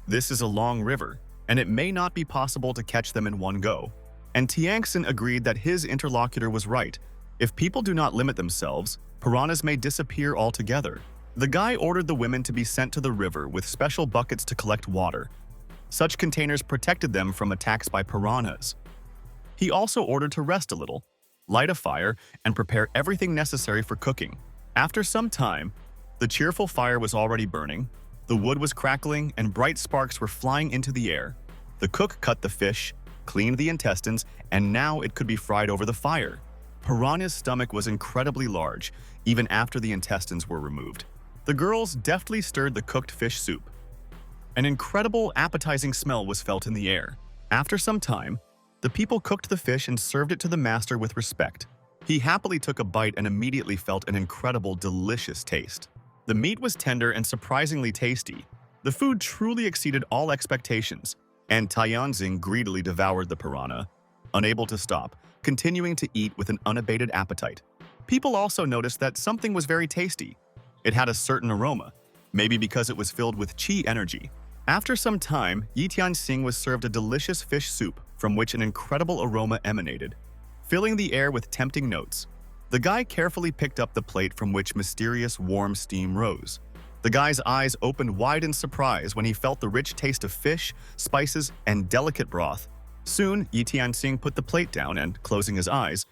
This is a long river, and it may not be possible to catch them in one go. And Tiangxin agreed that his interlocutor was right. If people do not limit themselves, piranhas may disappear altogether. The guy ordered the women to be sent to the river with special buckets to collect water. Such containers protected them from attacks by piranhas. He also ordered to rest a little, light a fire, and prepare everything necessary for cooking. After some time, the cheerful fire was already burning, the wood was crackling, and bright sparks were flying into the air. The cook cut the fish, cleaned the intestines, and now it could be fried over the fire. Piranha's stomach was incredibly large, even after the intestines were removed. The girls deftly stirred the cooked fish soup. An incredible, appetizing smell was felt in the air. After some time, the people cooked the fish and served it to the master with respect. He happily took a bite and immediately felt an incredible, delicious taste. The meat was tender and surprisingly tasty. The food truly exceeded all expectations, and Tianxing greedily devoured the piranha, unable to stop, continuing to eat with an unabated appetite. People also noticed that something was very tasty. It had a certain aroma, maybe because it was filled with qi energy. After some time, Yi Tianxing was served a delicious fish soup from which an incredible aroma emanated, filling the air with tempting notes. The guy carefully picked up the plate from which mysterious warm steam rose. The guy's eyes opened wide in surprise when he felt the rich taste of fish, spices, and delicate broth. Soon, Yi Tianxing put the plate down and, closing his eyes,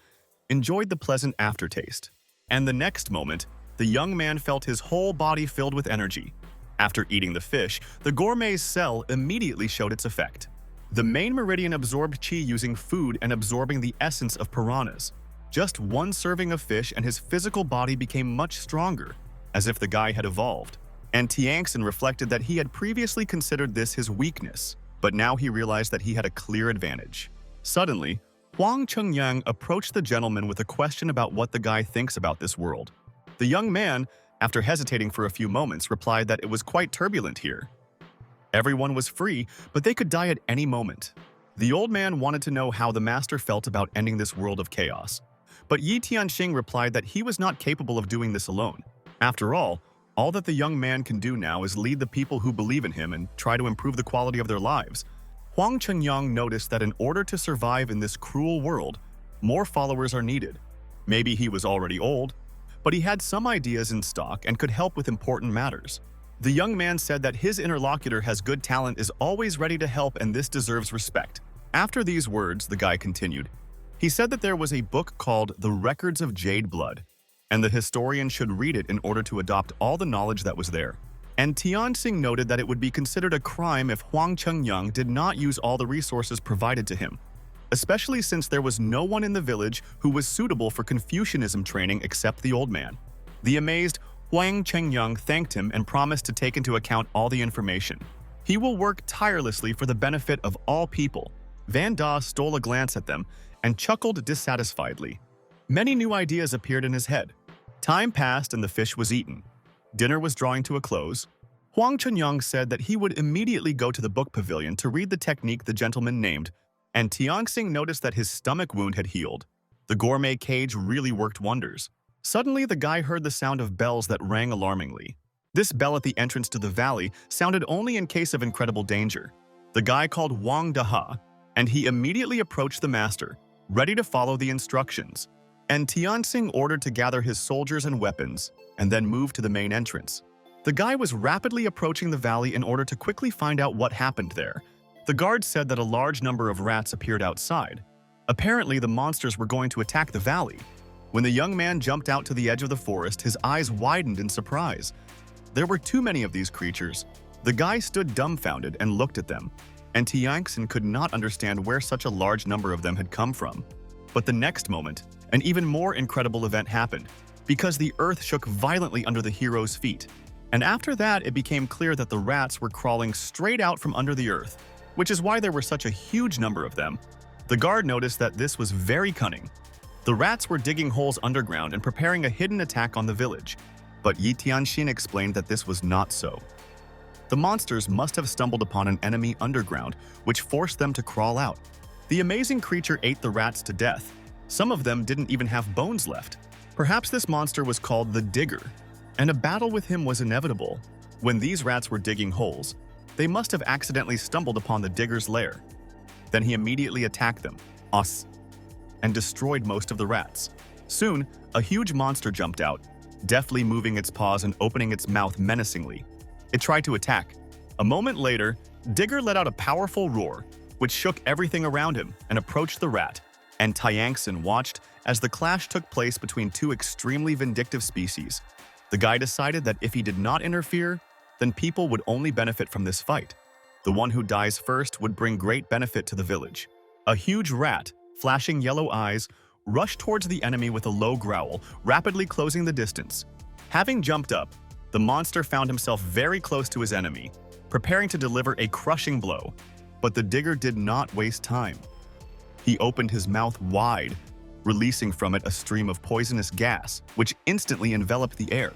enjoyed the pleasant aftertaste. And the next moment, the young man felt his whole body filled with energy. After eating the fish, the gourmet's cell immediately showed its effect. The main meridian absorbed qi using food and absorbing the essence of piranhas. Just one serving of fish and his physical body became much stronger, as if the guy had evolved. And Tiangxin reflected that he had previously considered this his weakness, but now he realized that he had a clear advantage. Suddenly, Huang Chengyang approached the gentleman with a question about what the guy thinks about this world. The young man, after hesitating for a few moments, replied that it was quite turbulent here. Everyone was free, but they could die at any moment. The old man wanted to know how the master felt about ending this world of chaos. But Yi Tianxing replied that he was not capable of doing this alone. After all that the young man can do now is lead the people who believe in him and try to improve the quality of their lives. Huang Chengyang noticed that in order to survive in this cruel world, more followers are needed. Maybe he was already old, but he had some ideas in stock and could help with important matters. The young man said that his interlocutor has good talent, is always ready to help, and this deserves respect. After these words, the guy continued. He said that there was a book called The Records of Jade Blood, and the historian should read it in order to adopt all the knowledge that was there. And Tianxing noted that it would be considered a crime if Huang Chengyang did not use all the resources provided to him, especially since there was no one in the village who was suitable for Confucianism training except the old man. The amazed Huang Chengyang thanked him and promised to take into account all the information. He will work tirelessly for the benefit of all people. Van Da stole a glance at them and chuckled dissatisfiedly. Many new ideas appeared in his head. Time passed and the fish was eaten. Dinner was drawing to a close. Huang Chengyang said that he would immediately go to the book pavilion to read the technique the gentleman named, and Tianxing noticed that his stomach wound had healed. The gourmet cage really worked wonders. Suddenly, the guy heard the sound of bells that rang alarmingly. This bell at the entrance to the valley sounded only in case of incredible danger. The guy called Wang Daha, and he immediately approached the master, ready to follow the instructions. And Tianxing ordered to gather his soldiers and weapons, and then move to the main entrance. The guy was rapidly approaching the valley in order to quickly find out what happened there. The guard said that a large number of rats appeared outside. Apparently, the monsters were going to attack the valley. When the young man jumped out to the edge of the forest, his eyes widened in surprise. There were too many of these creatures. The guy stood dumbfounded and looked at them, and Tianxing could not understand where such a large number of them had come from. But the next moment, an even more incredible event happened, because the earth shook violently under the hero's feet. And after that, it became clear that the rats were crawling straight out from under the earth, which is why there were such a huge number of them. The guard noticed that this was very cunning. The rats were digging holes underground and preparing a hidden attack on the village. But Yi Tianxin explained that this was not so. The monsters must have stumbled upon an enemy underground, which forced them to crawl out. The amazing creature ate the rats to death. Some of them didn't even have bones left. Perhaps this monster was called the Digger, and a battle with him was inevitable. When these rats were digging holes, they must have accidentally stumbled upon the Digger's lair. Then he immediately attacked them, and destroyed most of the rats. Soon, a huge monster jumped out, deftly moving its paws and opening its mouth menacingly. It tried to attack. A moment later, Digger let out a powerful roar, which shook everything around him and approached the rat. And Tianxing watched as the clash took place between two extremely vindictive species. The guy decided that if he did not interfere, then people would only benefit from this fight. The one who dies first would bring great benefit to the village. A huge rat, flashing yellow eyes, rushed towards the enemy with a low growl, rapidly closing the distance. Having jumped up, the monster found himself very close to his enemy, preparing to deliver a crushing blow. But the Digger did not waste time. He opened his mouth wide, releasing from it a stream of poisonous gas, which instantly enveloped the air.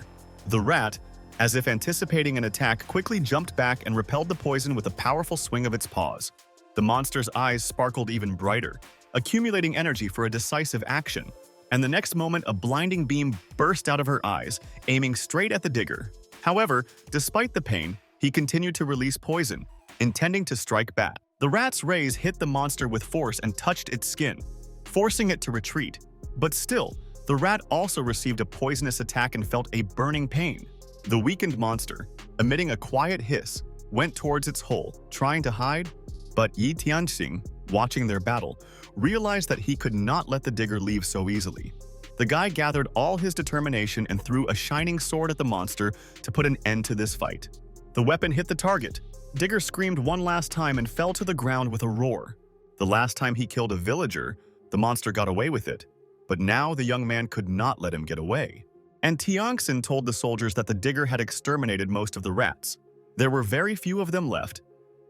The rat, as if anticipating an attack, quickly jumped back and repelled the poison with a powerful swing of its paws. The monster's eyes sparkled even brighter, accumulating energy for a decisive action. And the next moment, a blinding beam burst out of her eyes, aiming straight at the Digger. However, despite the pain, he continued to release poison, intending to strike back. The rat's rays hit the monster with force and touched its skin, forcing it to retreat. But still, the rat also received a poisonous attack and felt a burning pain. The weakened monster, emitting a quiet hiss, went towards its hole, trying to hide. But Yi Tianxing, watching their battle, realized that he could not let the Digger leave so easily. The guy gathered all his determination and threw a shining sword at the monster to put an end to this fight. The weapon hit the target. Digger screamed one last time and fell to the ground with a roar. The last time he killed a villager, the monster got away with it. But now the young man could not let him get away. And Tianxin told the soldiers that the Digger had exterminated most of the rats. There were very few of them left.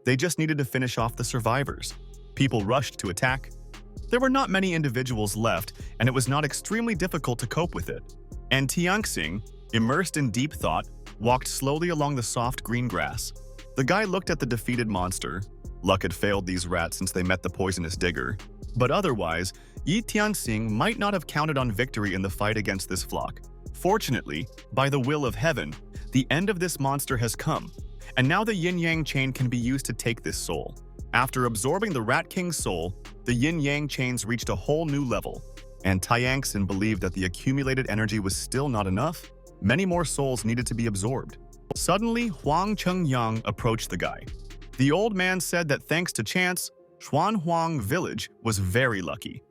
They just needed to finish off the survivors. People rushed to attack. There were not many individuals left, and it was not extremely difficult to cope with it. And Tianxing, immersed in deep thought, walked slowly along the soft green grass. The guy looked at the defeated monster. Luck had failed these rats since they met the poisonous digger. But otherwise, Yi Tianxing might not have counted on victory in the fight against this flock. Fortunately, by the will of heaven, the end of this monster has come, and now the yin-yang chain can be used to take this soul. After absorbing the Rat King's soul, the yin-yang chains reached a whole new level, and Tianxin believed that the accumulated energy was still not enough. Many more souls needed to be absorbed. Suddenly, Huang Chengyang approached the guy. The old man said that thanks to chance, Schwan village was very lucky.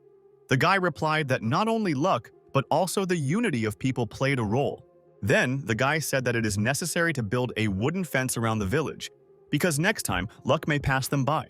The guy replied that not only luck, but also the unity of people played a role. Then, the guy said that it is necessary to build a wooden fence around the village, because next time, luck may pass them by.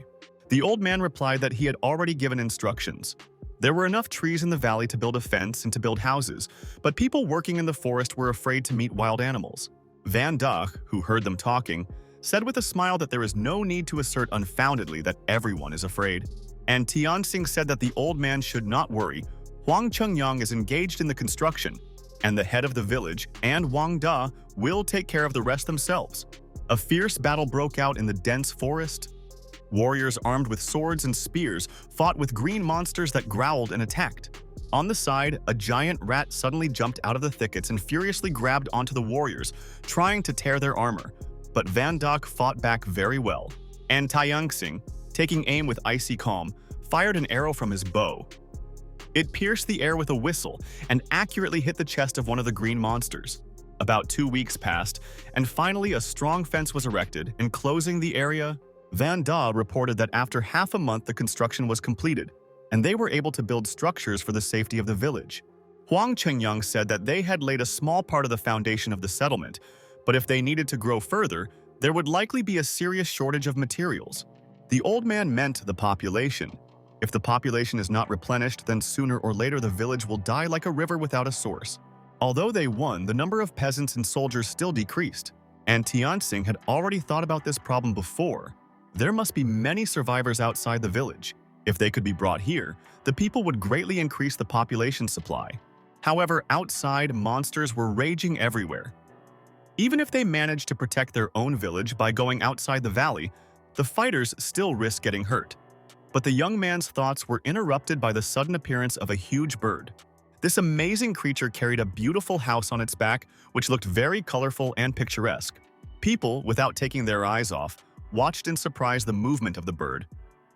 The old man replied that he had already given instructions. There were enough trees in the valley to build a fence and to build houses, but people working in the forest were afraid to meet wild animals. Van Dach, who heard them talking, said with a smile that there is no need to assert unfoundedly that everyone is afraid. And Tianxing said that the old man should not worry. Huang Chengyang is engaged in the construction, and the head of the village and Wang Da will take care of the rest themselves. A fierce battle broke out in the dense forest. Warriors armed with swords and spears fought with green monsters that growled and attacked. On the side, a giant rat suddenly jumped out of the thickets and furiously grabbed onto the warriors, trying to tear their armor. But Van Dach fought back very well, and Tianxing, taking aim with icy calm, fired an arrow from his bow. It pierced the air with a whistle and accurately hit the chest of one of the green monsters. About 2 weeks passed, and finally a strong fence was erected, enclosing the area. Van Da reported that after half a month the construction was completed, and they were able to build structures for the safety of the village. Huang Chengyang said that they had laid a small part of the foundation of the settlement, but if they needed to grow further, there would likely be a serious shortage of materials. The old man meant the population. If the population is not replenished, then sooner or later the village will die like a river without a source. Although they won, the number of peasants and soldiers still decreased, and Tianxing had already thought about this problem before. There must be many survivors outside the village. If they could be brought here, the people would greatly increase the population supply. However, outside, monsters were raging everywhere. Even if they managed to protect their own village by going outside the valley, the fighters still risked getting hurt. But the young man's thoughts were interrupted by the sudden appearance of a huge bird. This amazing creature carried a beautiful house on its back, which looked very colorful and picturesque. People, without taking their eyes off, watched in surprise the movement of the bird,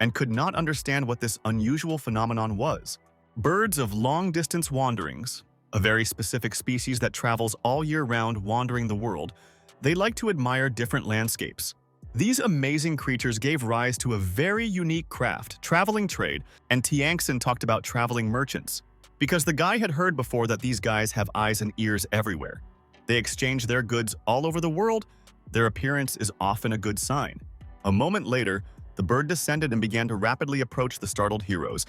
and could not understand what this unusual phenomenon was. Birds of long-distance wanderings, a very specific species that travels all year round wandering the world, they like to admire different landscapes. These amazing creatures gave rise to a very unique craft, traveling trade, and Tianxin talked about traveling merchants, because the guy had heard before that these guys have eyes and ears everywhere. They exchange their goods all over the world. Their appearance is often a good sign. A moment later, the bird descended and began to rapidly approach the startled heroes,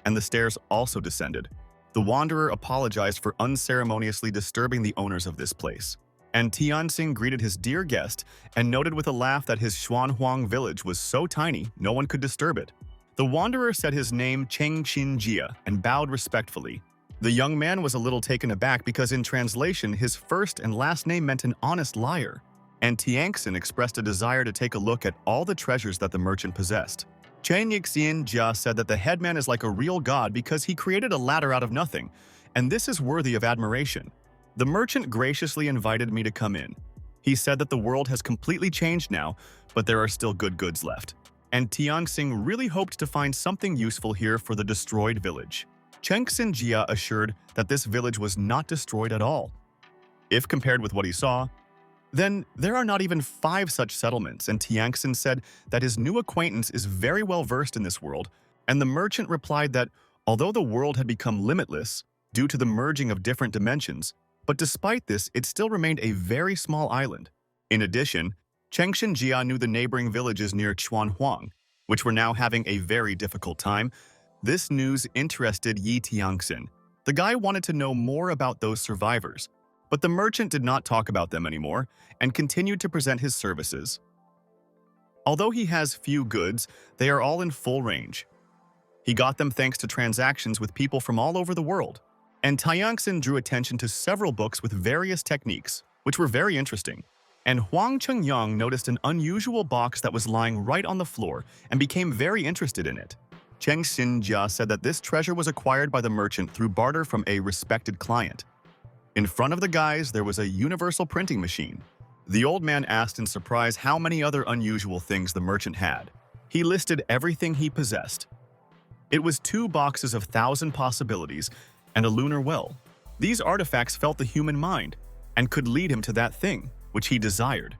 and the stairs also descended. The wanderer apologized for unceremoniously disturbing the owners of this place, and Tianxing greeted his dear guest and noted with a laugh that his Schwan village was so tiny no one could disturb it. The wanderer said his name Chengqin Jia and bowed respectfully. The young man was a little taken aback because in translation his first and last name meant an honest liar, and Tianxin expressed a desire to take a look at all the treasures that the merchant possessed. Chengqin Jia said that the headman is like a real god because he created a ladder out of nothing, and this is worthy of admiration. The merchant graciously invited me to come in. He said that the world has completely changed now, but there are still good goods left. And Tianxing really hoped to find something useful here for the destroyed village. Chengxin Jia assured that this village was not destroyed at all. If compared with what he saw, then there are not even 5 such settlements, and Tianxin said that his new acquaintance is very well versed in this world, and the merchant replied that although the world had become limitless due to the merging of different dimensions, but despite this, it still remained a very small island. In addition, Chengxin Jia knew the neighboring villages near Chuanhuang, which were now having a very difficult time. This news interested Yi Tianxin. The guy wanted to know more about those survivors, but the merchant did not talk about them anymore and continued to present his services. Although he has few goods, they are all in full range. He got them thanks to transactions with people from all over the world. And Taiyangsen drew attention to several books with various techniques, which were very interesting. And Huang Chengyang noticed an unusual box that was lying right on the floor and became very interested in it. Cheng Xinjia said that this treasure was acquired by the merchant through barter from a respected client. In front of the guys, there was a universal printing machine. The old man asked in surprise how many other unusual things the merchant had. He listed everything he possessed. It was 2 boxes of 1,000 possibilities and a lunar well. These artifacts felt the human mind and could lead him to that thing which he desired.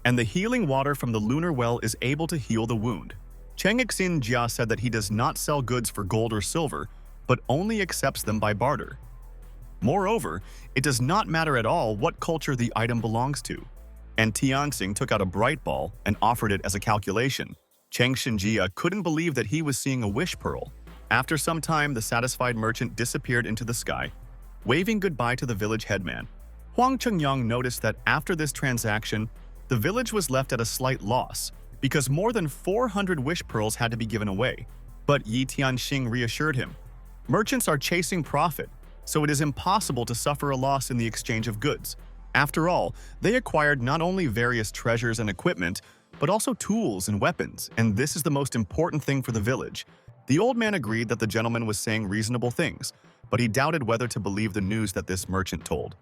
And the healing water from the lunar well is able to heal the wound. Cheng Xinjia said that he does not sell goods for gold or silver, but only accepts them by barter. Moreover, it does not matter at all what culture the item belongs to. And Tianxing took out a bright ball and offered it as a calculation. Cheng Xinjia couldn't believe that he was seeing a wish pearl. After some time, the satisfied merchant disappeared into the sky, waving goodbye to the village headman. Huang Chengyang noticed that after this transaction, the village was left at a slight loss because more than 400 wish pearls had to be given away. But Yi Tianxing reassured him. Merchants are chasing profit, so it is impossible to suffer a loss in the exchange of goods. After all, they acquired not only various treasures and equipment, but also tools and weapons, and this is the most important thing for the village. The old man agreed that the gentleman was saying reasonable things, but he doubted whether to believe the news that this merchant told.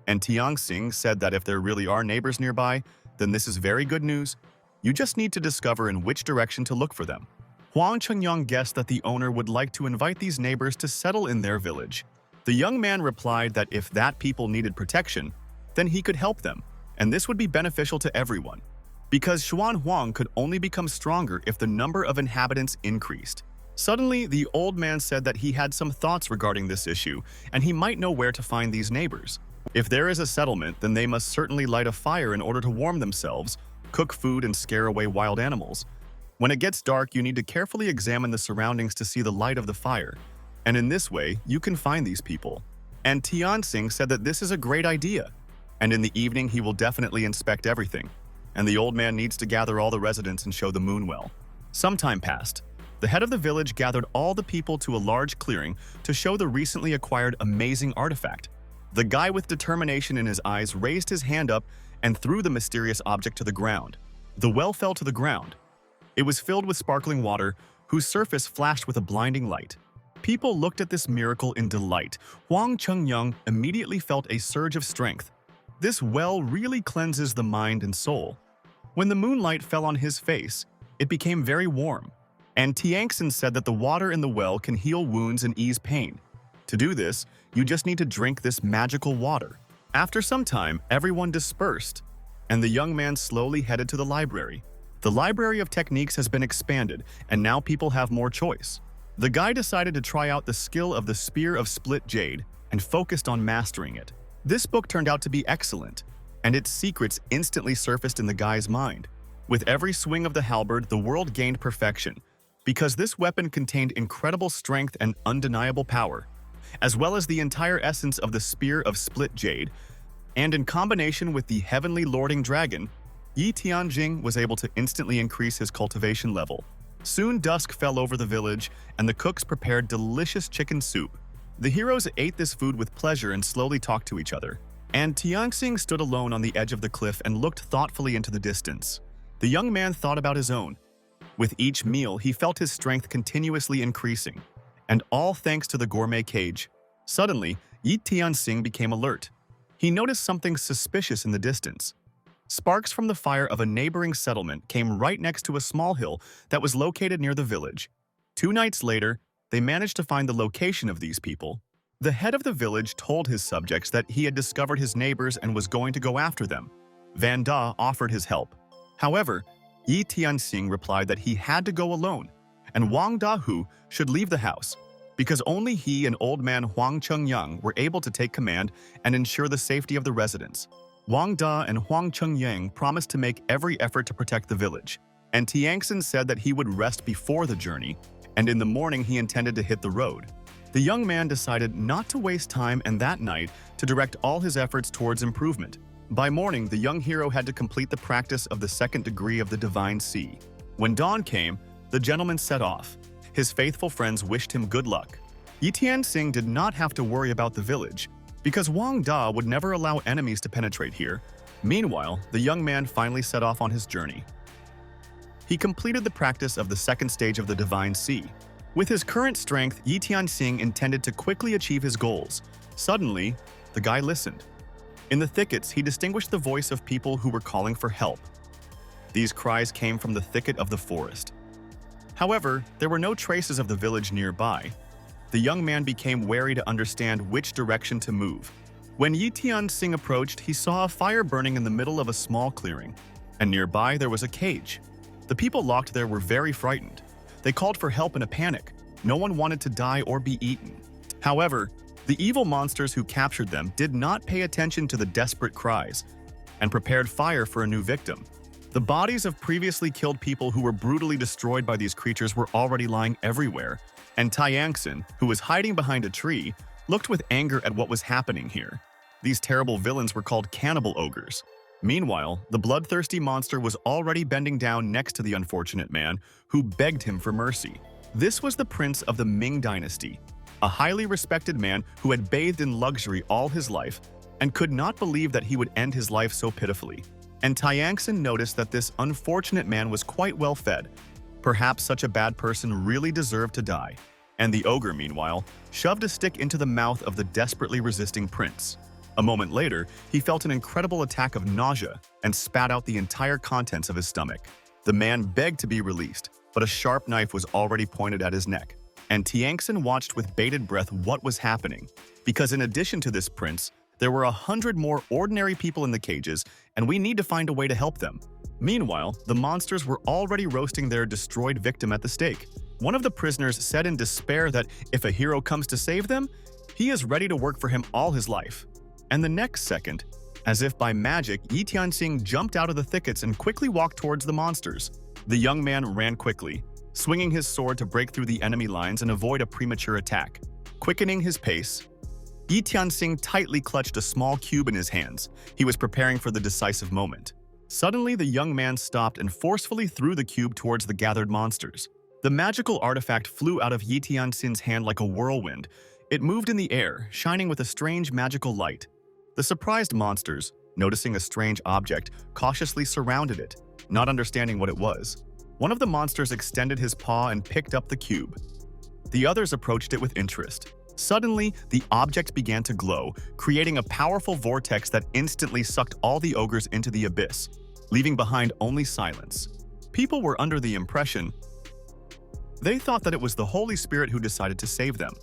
And Tianxing said that if there really are neighbors nearby, then this is very good news. You just need to discover in which direction to look for them. Huang Chengyang guessed that the owner would like to invite these neighbors to settle in their village. The young man replied that if that people needed protection, then he could help them, and this would be beneficial to everyone. Because Schwan Huang could only become stronger if the number of inhabitants increased. Suddenly, the old man said that he had some thoughts regarding this issue, and he might know where to find these neighbors. If there is a settlement, then they must certainly light a fire in order to warm themselves, cook food, and scare away wild animals. When it gets dark, you need to carefully examine the surroundings to see the light of the fire, and in this way, you can find these people. And Tianxing said that this is a great idea, and in the evening he will definitely inspect everything, and the old man needs to gather all the residents and show the moon well. Some time passed. The head of the village gathered all the people to a large clearing to show the recently acquired amazing artifact. The guy with determination in his eyes raised his hand up and threw the mysterious object to the ground. The well fell to the ground. It was filled with sparkling water, whose surface flashed with a blinding light. People looked at this miracle in delight. Huang Chengyang immediately felt a surge of strength. This well really cleanses the mind and soul. When the moonlight fell on his face, it became very warm. And Tianxin said that the water in the well can heal wounds and ease pain. To do this, you just need to drink this magical water. After some time, everyone dispersed, and the young man slowly headed to the library. The library of techniques has been expanded, and now people have more choice. The guy decided to try out the skill of the Spear of Split Jade and focused on mastering it. This book turned out to be excellent, and its secrets instantly surfaced in the guy's mind. With every swing of the halberd, the world gained perfection, because this weapon contained incredible strength and undeniable power, as well as the entire essence of the Spear of Split Jade, and in combination with the heavenly lording dragon, Yi Tianjing was able to instantly increase his cultivation level. Soon dusk fell over the village, and the cooks prepared delicious chicken soup. The heroes ate this food with pleasure and slowly talked to each other. And Tianxing stood alone on the edge of the cliff and looked thoughtfully into the distance. The young man thought about his own. With each meal, he felt his strength continuously increasing, and all thanks to the gourmet cage. Suddenly, Yi Tianxing became alert. He noticed something suspicious in the distance. Sparks from the fire of a neighboring settlement came right next to a small hill that was located near the village. 2 nights later, they managed to find the location of these people. The head of the village told his subjects that he had discovered his neighbors and was going to go after them. Van Da offered his help. However, Yi Tianxing replied that he had to go alone, and Wang Dahu should leave the house, because only he and old man Huang Chengyang were able to take command and ensure the safety of the residents. Wang Da and Huang Chengyang promised to make every effort to protect the village, and Tianxin said that he would rest before the journey, and in the morning he intended to hit the road. The young man decided not to waste time and that night to direct all his efforts towards improvement. By morning, the young hero had to complete the practice of the 2nd degree of the Divine Sea. When dawn came, the gentleman set off. His faithful friends wished him good luck. Yi Tianxing did not have to worry about the village, because Wang Da would never allow enemies to penetrate here. Meanwhile, the young man finally set off on his journey. He completed the practice of the second stage of the Divine Sea. With his current strength, Yi Tianxing intended to quickly achieve his goals. Suddenly, the guy listened. In the thickets, he distinguished the voice of people who were calling for help. These cries came from the thicket of the forest. However, there were no traces of the village nearby. The young man became wary to understand which direction to move. When Yi Tianxing approached, he saw a fire burning in the middle of a small clearing, and nearby there was a cage. The people locked there were very frightened. They called for help in a panic. No one wanted to die or be eaten. However, the evil monsters who captured them did not pay attention to the desperate cries and prepared fire for a new victim. The bodies of previously killed people who were brutally destroyed by these creatures were already lying everywhere, and Tianxin, who was hiding behind a tree, looked with anger at what was happening here. These terrible villains were called cannibal ogres. Meanwhile, the bloodthirsty monster was already bending down next to the unfortunate man, who begged him for mercy. This was the prince of the Ming dynasty, a highly respected man who had bathed in luxury all his life and could not believe that he would end his life so pitifully. And Tianxin noticed that this unfortunate man was quite well fed. Perhaps such a bad person really deserved to die. And the ogre, meanwhile, shoved a stick into the mouth of the desperately resisting prince. A moment later, he felt an incredible attack of nausea and spat out the entire contents of his stomach. The man begged to be released, but a sharp knife was already pointed at his neck. And Tianxin watched with bated breath what was happening, because in addition to this prince, there were 100 more ordinary people in the cages, and we need to find a way to help them. Meanwhile, the monsters were already roasting their destroyed victim at the stake. One of the prisoners said in despair that if a hero comes to save them, he is ready to work for him all his life. And the next second, as if by magic, Yi Tianxing jumped out of the thickets and quickly walked towards the monsters. The young man ran quickly, swinging his sword to break through the enemy lines and avoid a premature attack. Quickening his pace, Yi Tianxing tightly clutched a small cube in his hands. He was preparing for the decisive moment. Suddenly, the young man stopped and forcefully threw the cube towards the gathered monsters. The magical artifact flew out of Yi Tianxing's hand like a whirlwind. It moved in the air, shining with a strange magical light. The surprised monsters, noticing a strange object, cautiously surrounded it, not understanding what it was. One of the monsters extended his paw and picked up the cube. The others approached it with interest. Suddenly, the object began to glow, creating a powerful vortex that instantly sucked all the ogres into the abyss, leaving behind only silence. People were under the impression they thought that it was the Holy Spirit who decided to save them.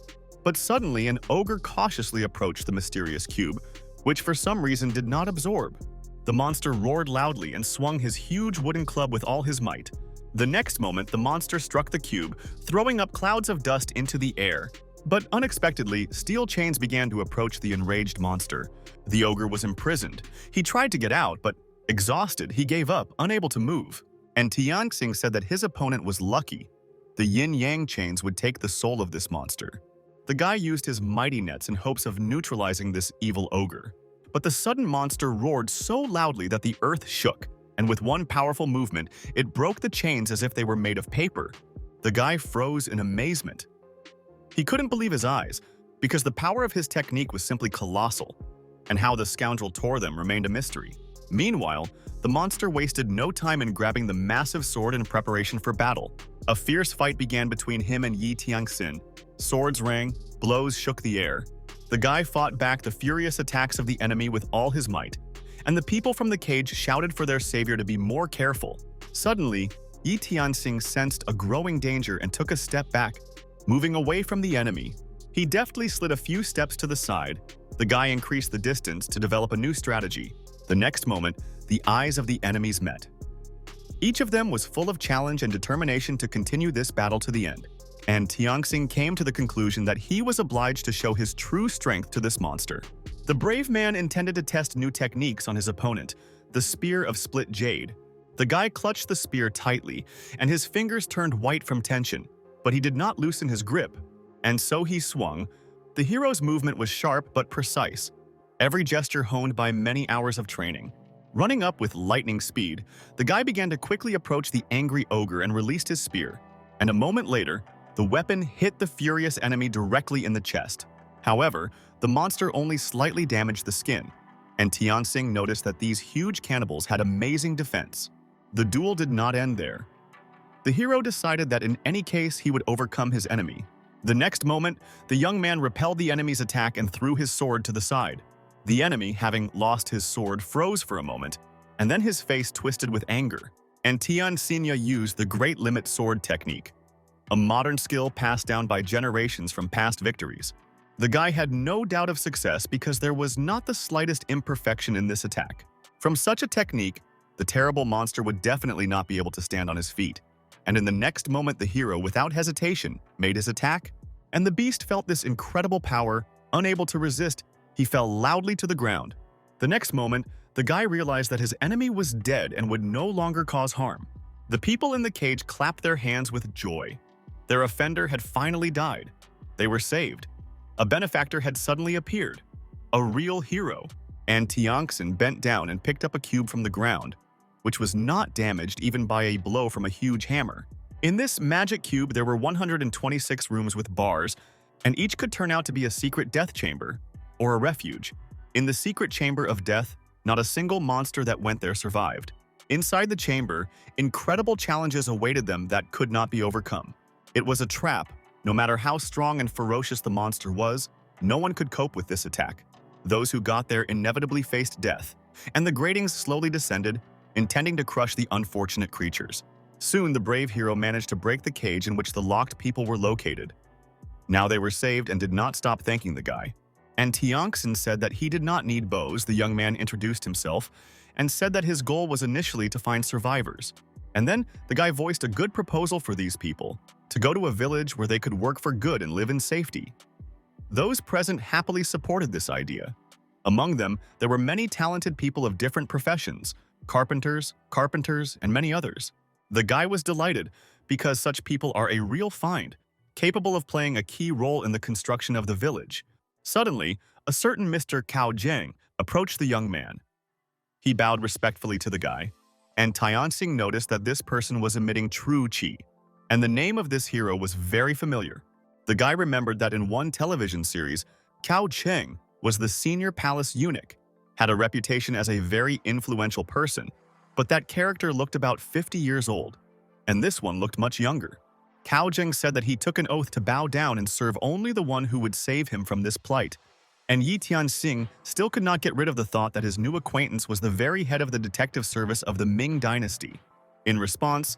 But suddenly, an ogre cautiously approached the mysterious cube, which for some reason did not absorb. The monster roared loudly and swung his huge wooden club with all his might. The next moment, the monster struck the cube, throwing up clouds of dust into the air. But unexpectedly, steel chains began to approach the enraged monster. The ogre was imprisoned. He tried to get out, but exhausted, he gave up, unable to move. And Tianxing said that his opponent was lucky. The yin-yang chains would take the soul of this monster. The guy used his mighty nets in hopes of neutralizing this evil ogre. But the sudden monster roared so loudly that the earth shook, and with one powerful movement, it broke the chains as if they were made of paper. The guy froze in amazement. He couldn't believe his eyes, because the power of his technique was simply colossal, and how the scoundrel tore them remained a mystery. Meanwhile, the monster wasted no time in grabbing the massive sword in preparation for battle. A fierce fight began between him and Yi Tianxin. Swords rang, blows shook the air. The guy fought back the furious attacks of the enemy with all his might, and the people from the cage shouted for their savior to be more careful. Suddenly, Yi Tianxing sensed a growing danger and took a step back, moving away from the enemy. He deftly slid a few steps to the side. The guy increased the distance to develop a new strategy. The next moment, the eyes of the enemies met. Each of them was full of challenge and determination to continue this battle to the end. And Tianxing came to the conclusion that he was obliged to show his true strength to this monster. The brave man intended to test new techniques on his opponent, the spear of split jade. The guy clutched the spear tightly, and his fingers turned white from tension, but he did not loosen his grip. And so he swung. The hero's movement was sharp but precise, every gesture honed by many hours of training. Running up with lightning speed, the guy began to quickly approach the angry ogre and released his spear. And a moment later, The weapon hit the furious enemy directly in the chest. However, the monster only slightly damaged the skin, and Tianxing noticed that these huge cannibals had amazing defense. The duel did not end there. The hero decided that in any case he would overcome his enemy. The next moment, the young man repelled the enemy's attack and threw his sword to the side. The enemy, having lost his sword, froze for a moment, and then his face twisted with anger. And Tianxing used the Great Limit Sword technique, a modern skill passed down by generations from past victories. The guy had no doubt of success because there was not the slightest imperfection in this attack. From such a technique, the terrible monster would definitely not be able to stand on his feet. And in the next moment, the hero, without hesitation, made his attack, and the beast felt this incredible power. Unable to resist, he fell loudly to the ground. The next moment, the guy realized that his enemy was dead and would no longer cause harm. The people in the cage clapped their hands with joy. Their offender had finally died. They were saved. A benefactor had suddenly appeared. A real hero. And Tianxing bent down and picked up a cube from the ground, which was not damaged even by a blow from a huge hammer. In this magic cube, there were 126 rooms with bars, and each could turn out to be a secret death chamber, or a refuge. In the secret chamber of death, not a single monster that went there survived. Inside the chamber, incredible challenges awaited them that could not be overcome. It was a trap. No matter how strong and ferocious the monster was, no one could cope with this attack. Those who got there inevitably faced death, and the gratings slowly descended, intending to crush the unfortunate creatures. Soon, the brave hero managed to break the cage in which the locked people were located. Now they were saved and did not stop thanking the guy. And Tianxing said that he did not need bows. The young man introduced himself and said that his goal was initially to find survivors. And then the guy voiced a good proposal for these people, to go to a village where they could work for good and live in safety. Those present happily supported this idea. Among them, there were many talented people of different professions, carpenters, and many others. The guy was delighted because such people are a real find, capable of playing a key role in the construction of the village. Suddenly, a certain Mr. Cao Zheng approached the young man. He bowed respectfully to the guy, and Tianxing noticed that this person was emitting true qi, and the name of this hero was very familiar. The guy remembered that in one television series, Cao Cheng was the senior palace eunuch, had a reputation as a very influential person, but that character looked about 50 years old, and this one looked much younger. Cao Zheng said that he took an oath to bow down and serve only the one who would save him from this plight, and Tianxing still could not get rid of the thought that his new acquaintance was the very head of the detective service of the Ming dynasty. In response,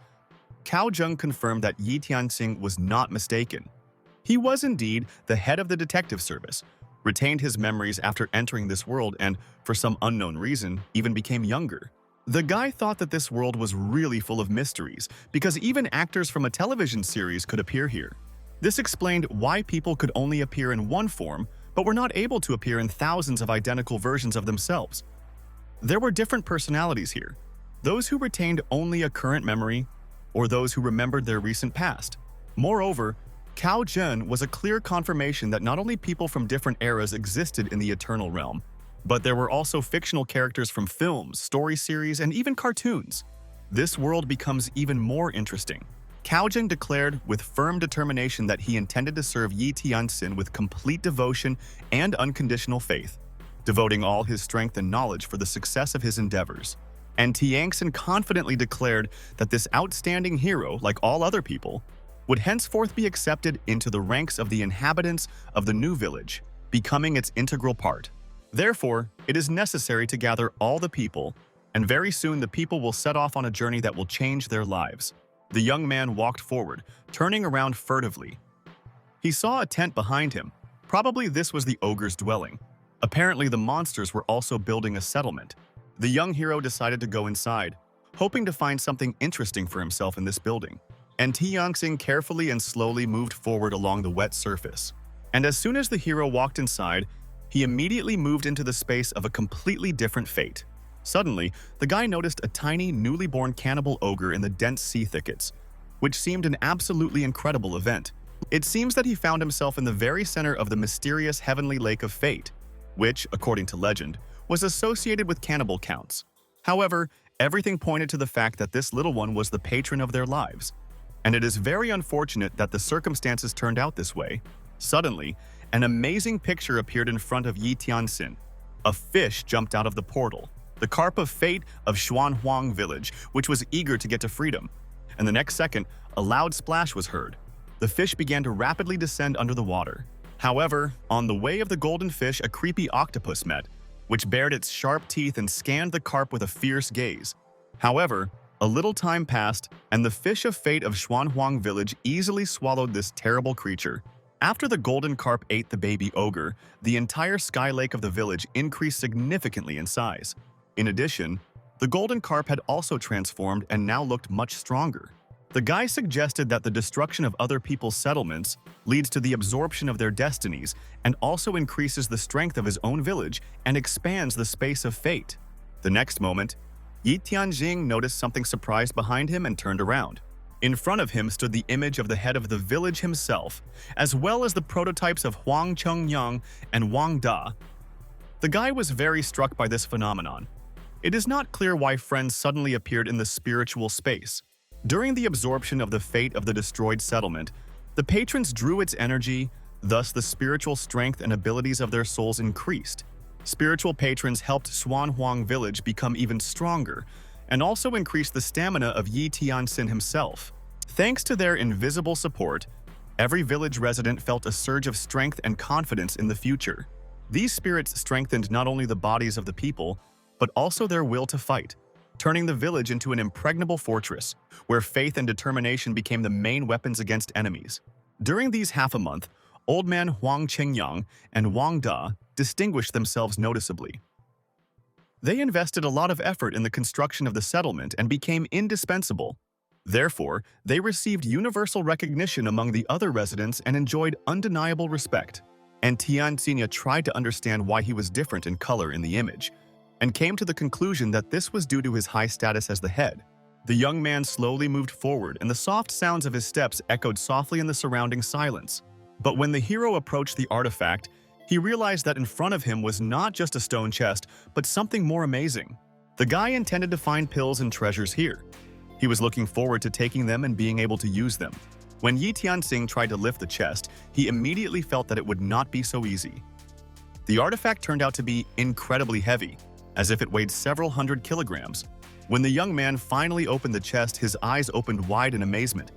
Cao Zheng confirmed that Tianxing was not mistaken. He was indeed the head of the detective service, retained his memories after entering this world, and, for some unknown reason, even became younger. The guy thought that this world was really full of mysteries, because even actors from a television series could appear here. This explained why people could only appear in one form, but were not able to appear in thousands of identical versions of themselves. There were different personalities here, those who retained only a current memory, or those who remembered their recent past. Moreover, Cao Zhen was a clear confirmation that not only people from different eras existed in the Eternal Realm, but there were also fictional characters from films, story series, and even cartoons. This world becomes even more interesting. Cao Zhen declared with firm determination that he intended to serve Tianxing with complete devotion and unconditional faith, devoting all his strength and knowledge for the success of his endeavors. And Tianxing confidently declared that this outstanding hero, like all other people, would henceforth be accepted into the ranks of the inhabitants of the new village, becoming its integral part. Therefore, it is necessary to gather all the people, and very soon the people will set off on a journey that will change their lives. The young man walked forward, turning around furtively. He saw a tent behind him. Probably this was the ogre's dwelling. Apparently, the monsters were also building a settlement. The young hero decided to go inside, hoping to find something interesting for himself in this building. And Tianxing carefully and slowly moved forward along the wet surface. And as soon as the hero walked inside, he immediately moved into the space of a completely different fate. Suddenly, the guy noticed a tiny, newly born cannibal ogre in the dense sea thickets, which seemed an absolutely incredible event. It seems that he found himself in the very center of the mysterious heavenly lake of fate, which, according to legend, was associated with cannibal counts. However, everything pointed to the fact that this little one was the patron of their lives. and it is very unfortunate that the circumstances turned out this way. Suddenly, an amazing picture appeared in front of Yi Tianxin. A fish jumped out of the portal, the carp of fate of Schwan village, which was eager to get to freedom. And the next second, a loud splash was heard. The fish began to rapidly descend under the water. However, on the way of the golden fish, a creepy octopus met, which bared its sharp teeth and scanned the carp with a fierce gaze. However, a little time passed, and the fish of fate of Schwan village easily swallowed this terrible creature. After the golden carp ate the baby ogre, the entire sky lake of the village increased significantly in size. In addition, the golden carp had also transformed and now looked much stronger. The guy suggested that the destruction of other people's settlements leads to the absorption of their destinies and also increases the strength of his own village and expands the space of fate. The next moment, Yi Tianxin noticed something surprised behind him and turned around. In front of him stood the image of the head of the village himself, as well as the prototypes of Huang Chengyang and Wang Da. The guy was very struck by this phenomenon. It is not clear why friends suddenly appeared in the spiritual space. During the absorption of the fate of the destroyed settlement, the patrons drew its energy, thus the spiritual strength and abilities of their souls increased. Spiritual patrons helped Schwan village become even stronger, and also increased the stamina of Yi Tianxin himself. Thanks to their invisible support, every village resident felt a surge of strength and confidence in the future. These spirits strengthened not only the bodies of the people, but also their will to fight, turning the village into an impregnable fortress, where faith and determination became the main weapons against enemies. During these half a month, Old Man Huang Chengyang and Wang Da distinguished themselves noticeably. They invested a lot of effort in the construction of the settlement and became indispensable. Therefore, they received universal recognition among the other residents and enjoyed undeniable respect. And Tianxin tried to understand why he was different in color in the image, and came to the conclusion that this was due to his high status as the head. The young man slowly moved forward, and the soft sounds of his steps echoed softly in the surrounding silence. But when the hero approached the artifact, he realized that in front of him was not just a stone chest, but something more amazing. The guy intended to find pills and treasures here. He was looking forward to taking them and being able to use them. When Yi Tianxin tried to lift the chest, he immediately felt that it would not be so easy. The artifact turned out to be incredibly heavy, as if it weighed several hundred kilograms. When the young man finally opened the chest, his eyes opened wide in amazement.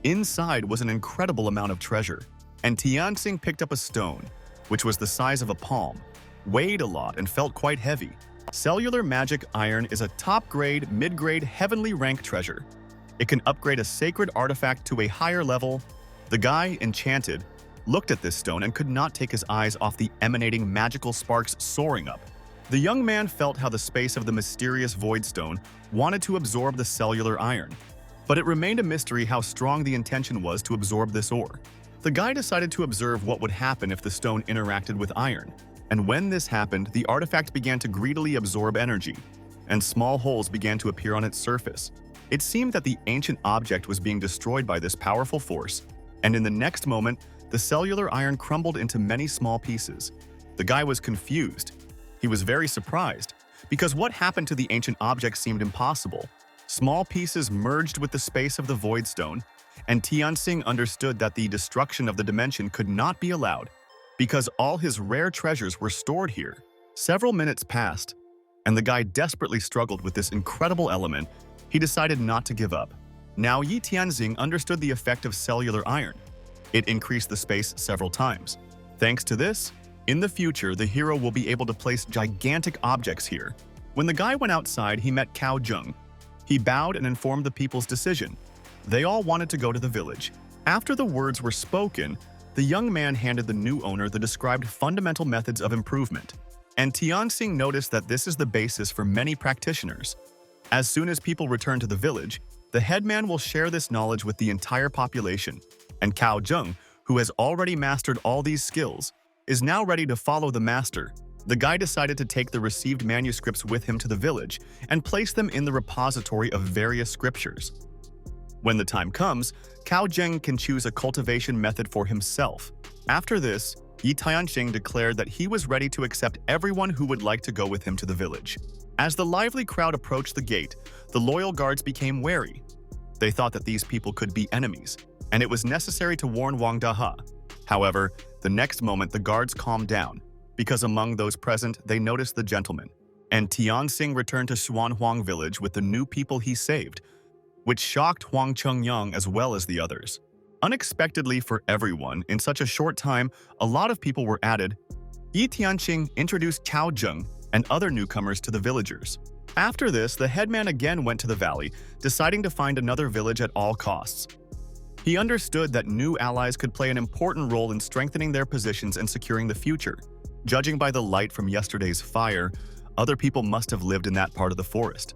Inside was an incredible amount of treasure, and Tianxin picked up a stone, which was the size of a palm, weighed a lot and felt quite heavy. Cellular magic iron is a top-grade, mid-grade, heavenly rank treasure. It can upgrade a sacred artifact to a higher level. The guy, enchanted, looked at this stone and could not take his eyes off the emanating magical sparks soaring up. The young man felt how the space of the mysterious void stone wanted to absorb the cellular iron, but it remained a mystery how strong the intention was to absorb this ore. The guy decided to observe what would happen if the stone interacted with iron, and when this happened, the artifact began to greedily absorb energy, and small holes began to appear on its surface. It seemed that the ancient object was being destroyed by this powerful force, and in the next moment, the cellular iron crumbled into many small pieces. The guy was confused. He was very surprised, because what happened to the ancient object seemed impossible. Small pieces merged with the space of the void stone, and Tianxin understood that the destruction of the dimension could not be allowed, because all his rare treasures were stored here. Several minutes passed, and the guy desperately struggled with this incredible element. He decided not to give up. Now Yi Tianxin understood the effect of cellular iron. It increased the space several times. Thanks to this, in the future, the hero will be able to place gigantic objects here. When the guy went outside, he met Cao Zheng. He bowed and informed the people's decision. They all wanted to go to the village. After the words were spoken, the young man handed the new owner the described fundamental methods of improvement. And Tianxin noticed that this is the basis for many practitioners. As soon as people return to the village, the headman will share this knowledge with the entire population. And Cao Zheng, who has already mastered all these skills, is now ready to follow the master. The guy decided to take the received manuscripts with him to the village and place them in the repository of various scriptures. When the time comes, Cao Zheng can choose a cultivation method for himself. After this, Yi Tianxin declared that he was ready to accept everyone who would like to go with him to the village. As the lively crowd approached the gate, the loyal guards became wary. They thought that these people could be enemies, and it was necessary to warn Wang Daha. However, the next moment the guards calmed down, because among those present they noticed the gentleman, and Tianxing returned to Schwan Huang village with the new people he saved, which shocked Huang Chengyang as well as the others. Unexpectedly for everyone, in such a short time, a lot of people were added. Yi Tianxing introduced Cao Zheng and other newcomers to the villagers. After this, the headman again went to the valley, deciding to find another village at all costs. He understood that new allies could play an important role in strengthening their positions and securing the future. Judging by the light from yesterday's fire, other people must have lived in that part of the forest.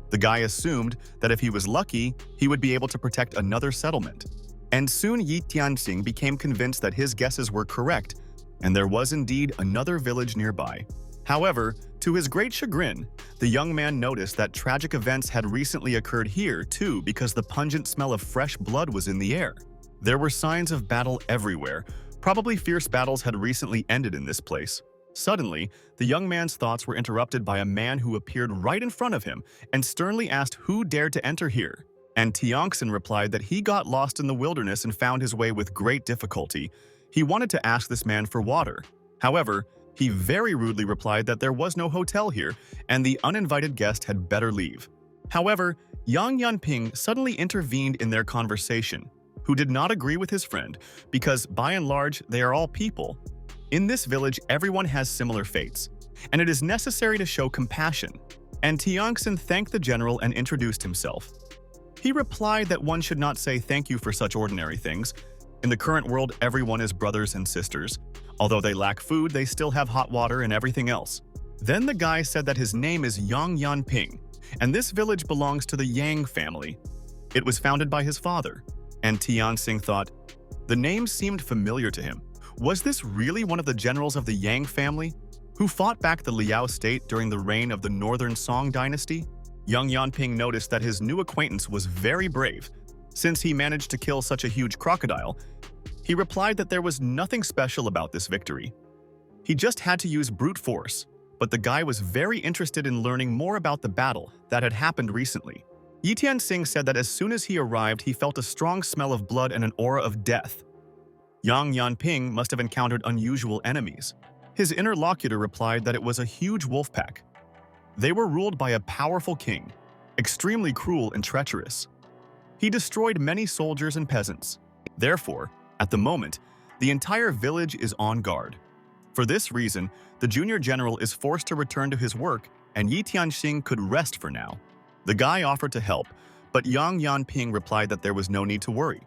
The guy assumed that if he was lucky, he would be able to protect another settlement. And soon Yi Tianxing became convinced that his guesses were correct, and there was indeed another village nearby. However, to his great chagrin, the young man noticed that tragic events had recently occurred here too because the pungent smell of fresh blood was in the air. There were signs of battle everywhere. Probably fierce battles had recently ended in this place. Suddenly, the young man's thoughts were interrupted by a man who appeared right in front of him and sternly asked who dared to enter here. And Tianxin replied that he got lost in the wilderness and found his way with great difficulty. He wanted to ask this man for water. However, he very rudely replied that there was no hotel here and the uninvited guest had better leave. However, Yang Yanping suddenly intervened in their conversation, who did not agree with his friend because, by and large, they are all people. In this village, everyone has similar fates, and it is necessary to show compassion. And Tianxin thanked the general and introduced himself. He replied that one should not say thank you for such ordinary things. In the current world, everyone is brothers and sisters. Although they lack food, they still have hot water and everything else. Then the guy said that his name is Yang Yanping, and this village belongs to the Yang family. It was founded by his father. And Tianxing thought, the name seemed familiar to him. Was this really one of the generals of the Yang family, who fought back the Liao state during the reign of the Northern Song dynasty? Yang Yanping noticed that his new acquaintance was very brave. Since he managed to kill such a huge crocodile, he replied that there was nothing special about this victory. He just had to use brute force, but the guy was very interested in learning more about the battle that had happened recently. Yi Tianxing said that as soon as he arrived, he felt a strong smell of blood and an aura of death. Yang Yanping must have encountered unusual enemies. His interlocutor replied that it was a huge wolf pack. They were ruled by a powerful king, extremely cruel and treacherous. He destroyed many soldiers and peasants. Therefore, at the moment, the entire village is on guard. For this reason, the junior general is forced to return to his work, and Yi Tianxing could rest for now. The guy offered to help, but Yang Yanping replied that there was no need to worry.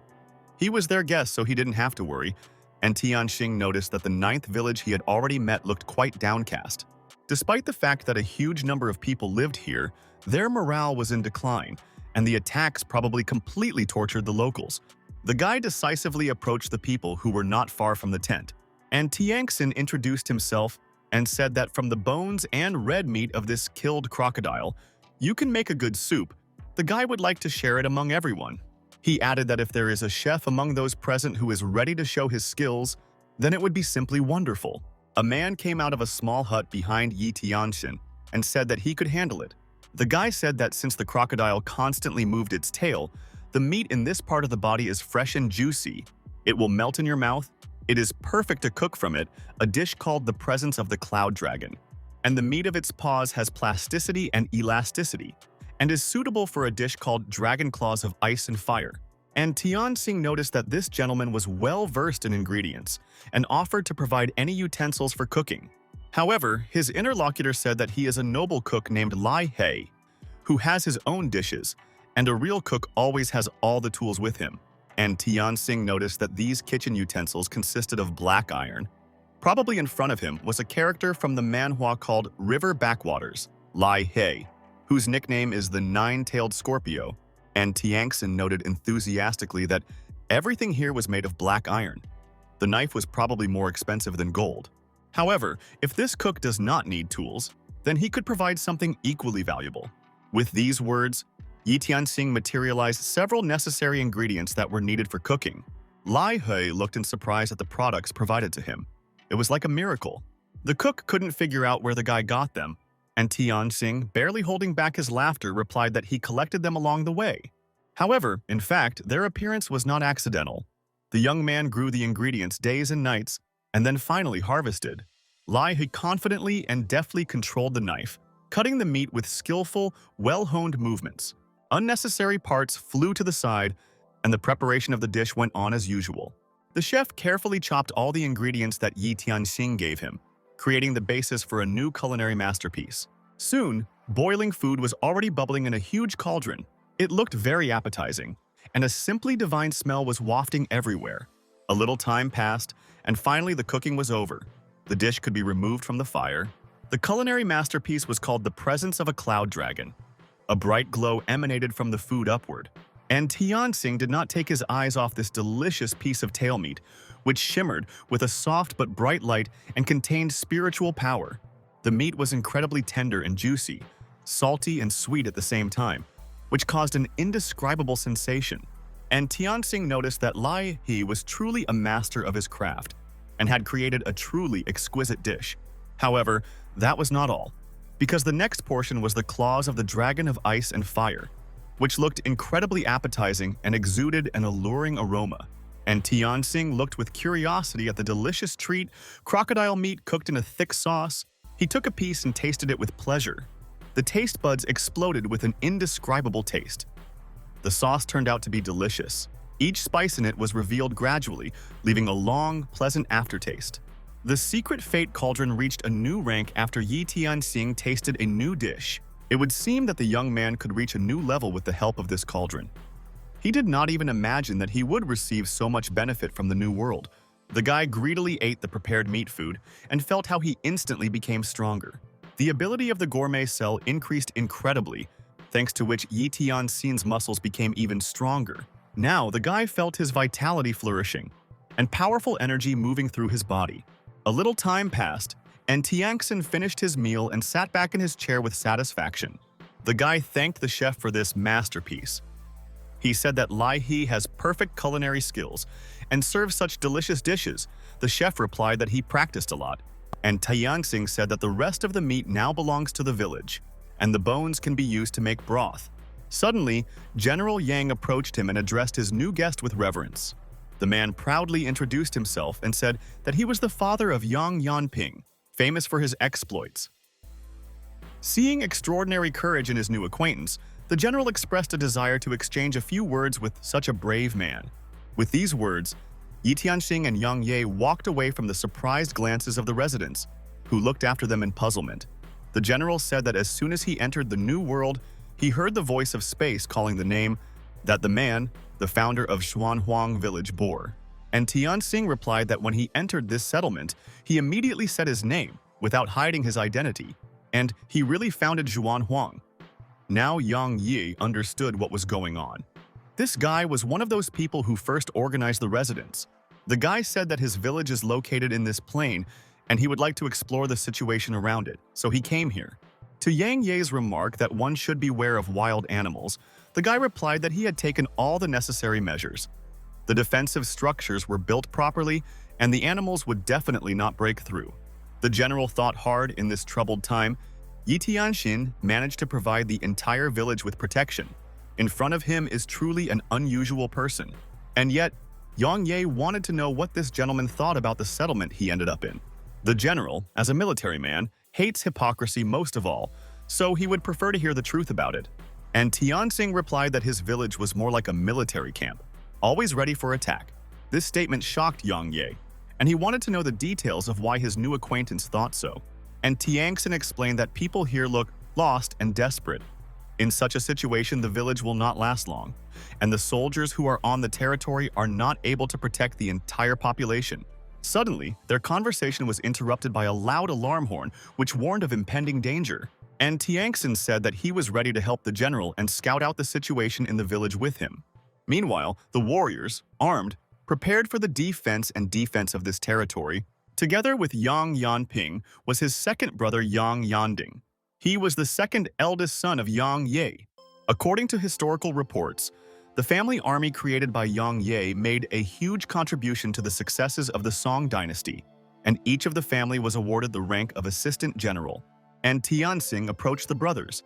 He was their guest, so he didn't have to worry, and Tianxing noticed that the 9th village he had already met looked quite downcast. Despite the fact that a huge number of people lived here, their morale was in decline, and the attacks probably completely tortured the locals. The guy decisively approached the people who were not far from the tent, and Tianxin introduced himself and said that from the bones and red meat of this killed crocodile, you can make a good soup. The guy would like to share it among everyone. He added that if there is a chef among those present who is ready to show his skills, then it would be simply wonderful. A man came out of a small hut behind Yi Tianxin and said that he could handle it. The guy said that since the crocodile constantly moved its tail, the meat in this part of the body is fresh and juicy. It will melt in your mouth. It is perfect to cook from it, a dish called the presence of the cloud dragon. And the meat of its paws has plasticity and elasticity, and is suitable for a dish called dragon claws of ice and fire. And Tianxing noticed that this gentleman was well versed in ingredients and offered to provide any utensils for cooking. However, his interlocutor said that he is a noble cook named Lai He, who has his own dishes, and a real cook always has all the tools with him. And Tianxing noticed that these kitchen utensils consisted of black iron. Probably in front of him was a character from the Manhwa called River Backwaters, Lai He, whose nickname is the Nine-Tailed Scorpio, and Tianxin noted enthusiastically that everything here was made of black iron. The knife was probably more expensive than gold. However, if this cook does not need tools, then he could provide something equally valuable. With these words, Yi Tianxing materialized several necessary ingredients that were needed for cooking. Lai He looked in surprise at the products provided to him. It was like a miracle. The cook couldn't figure out where the guy got them, and Tianxing, barely holding back his laughter, replied that he collected them along the way. However, in fact, their appearance was not accidental. The young man grew the ingredients days and nights, and then finally harvested. Lai had confidently and deftly controlled the knife, cutting the meat with skillful, well-honed movements. Unnecessary parts flew to the side, and the preparation of the dish went on as usual. The chef carefully chopped all the ingredients that Yi Tianxing gave him, creating the basis for a new culinary masterpiece. Soon, boiling food was already bubbling in a huge cauldron. It looked very appetizing, and a simply divine smell was wafting everywhere. A little time passed, and finally the cooking was over. The dish could be removed from the fire. The culinary masterpiece was called the presence of a cloud dragon. A bright glow emanated from the food upward, and Tianxing did not take his eyes off this delicious piece of tail meat, which shimmered with a soft but bright light and contained spiritual power. The meat was incredibly tender and juicy, salty and sweet at the same time, which caused an indescribable sensation. And Tianxing noticed that Lai He was truly a master of his craft and had created a truly exquisite dish. However, that was not all, because the next portion was the claws of the dragon of ice and fire, which looked incredibly appetizing and exuded an alluring aroma. And Tianxing looked with curiosity at the delicious treat, crocodile meat cooked in a thick sauce. He took a piece and tasted it with pleasure. The taste buds exploded with an indescribable taste. The sauce turned out to be delicious. Each spice in it was revealed gradually, leaving a long, pleasant aftertaste. The secret fate cauldron reached a new rank after Yi Tianxing tasted a new dish. It would seem that the young man could reach a new level with the help of this cauldron. He did not even imagine that he would receive so much benefit from the new world. The guy greedily ate the prepared meat food and felt how he instantly became stronger. The ability of the gourmet cell increased incredibly, thanks to which Yi Tianxing's muscles became even stronger. Now, the guy felt his vitality flourishing and powerful energy moving through his body. A little time passed, and Tianxing finished his meal and sat back in his chair with satisfaction. The guy thanked the chef for this masterpiece. He said that Lai He has perfect culinary skills and serves such delicious dishes. The chef replied that he practiced a lot, and Tianxing said that the rest of the meat now belongs to the village, and the bones can be used to make broth. Suddenly, General Yang approached him and addressed his new guest with reverence. The man proudly introduced himself and said that he was the father of Yang Yanping, famous for his exploits. Seeing extraordinary courage in his new acquaintance, the general expressed a desire to exchange a few words with such a brave man. With these words, Yi Tianxing and Yang Ye walked away from the surprised glances of the residents, who looked after them in puzzlement. The general said that as soon as he entered the new world, he heard the voice of space calling the name that the man, the founder of Schwan village, bore. And Tianxing replied that when he entered this settlement, he immediately said his name without hiding his identity, and he really founded Huang. Now Yang Yi understood what was going on. This guy was one of those people who first organized the residents. The guy said that his village is located in this plain, and he would like to explore the situation around it, so he came here. To Yang Ye's remark that one should beware of wild animals, the guy replied that he had taken all the necessary measures. The defensive structures were built properly, and the animals would definitely not break through. The general thought hard in this troubled time. Yi Tianxing managed to provide the entire village with protection. In front of him is truly an unusual person. And yet, Yang Ye wanted to know what this gentleman thought about the settlement he ended up in. The general, as a military man, hates hypocrisy most of all, so he would prefer to hear the truth about it. And Tianxing replied that his village was more like a military camp, always ready for attack. This statement shocked Yang Ye, and he wanted to know the details of why his new acquaintance thought so. And Tianxing explained that people here look lost and desperate. In such a situation, the village will not last long, and the soldiers who are on the territory are not able to protect the entire population. Suddenly, their conversation was interrupted by a loud alarm horn which warned of impending danger. And Tianxing said that he was ready to help the general and scout out the situation in the village with him. Meanwhile, the warriors, armed, prepared for the defense of this territory. Together with Yang Yanping was his second brother Yang Yanding. He was the second eldest son of Yang Ye. According to historical reports, the family army created by Yang Ye made a huge contribution to the successes of the Song dynasty, and each of the family was awarded the rank of assistant general. And Tianxing approached the brothers.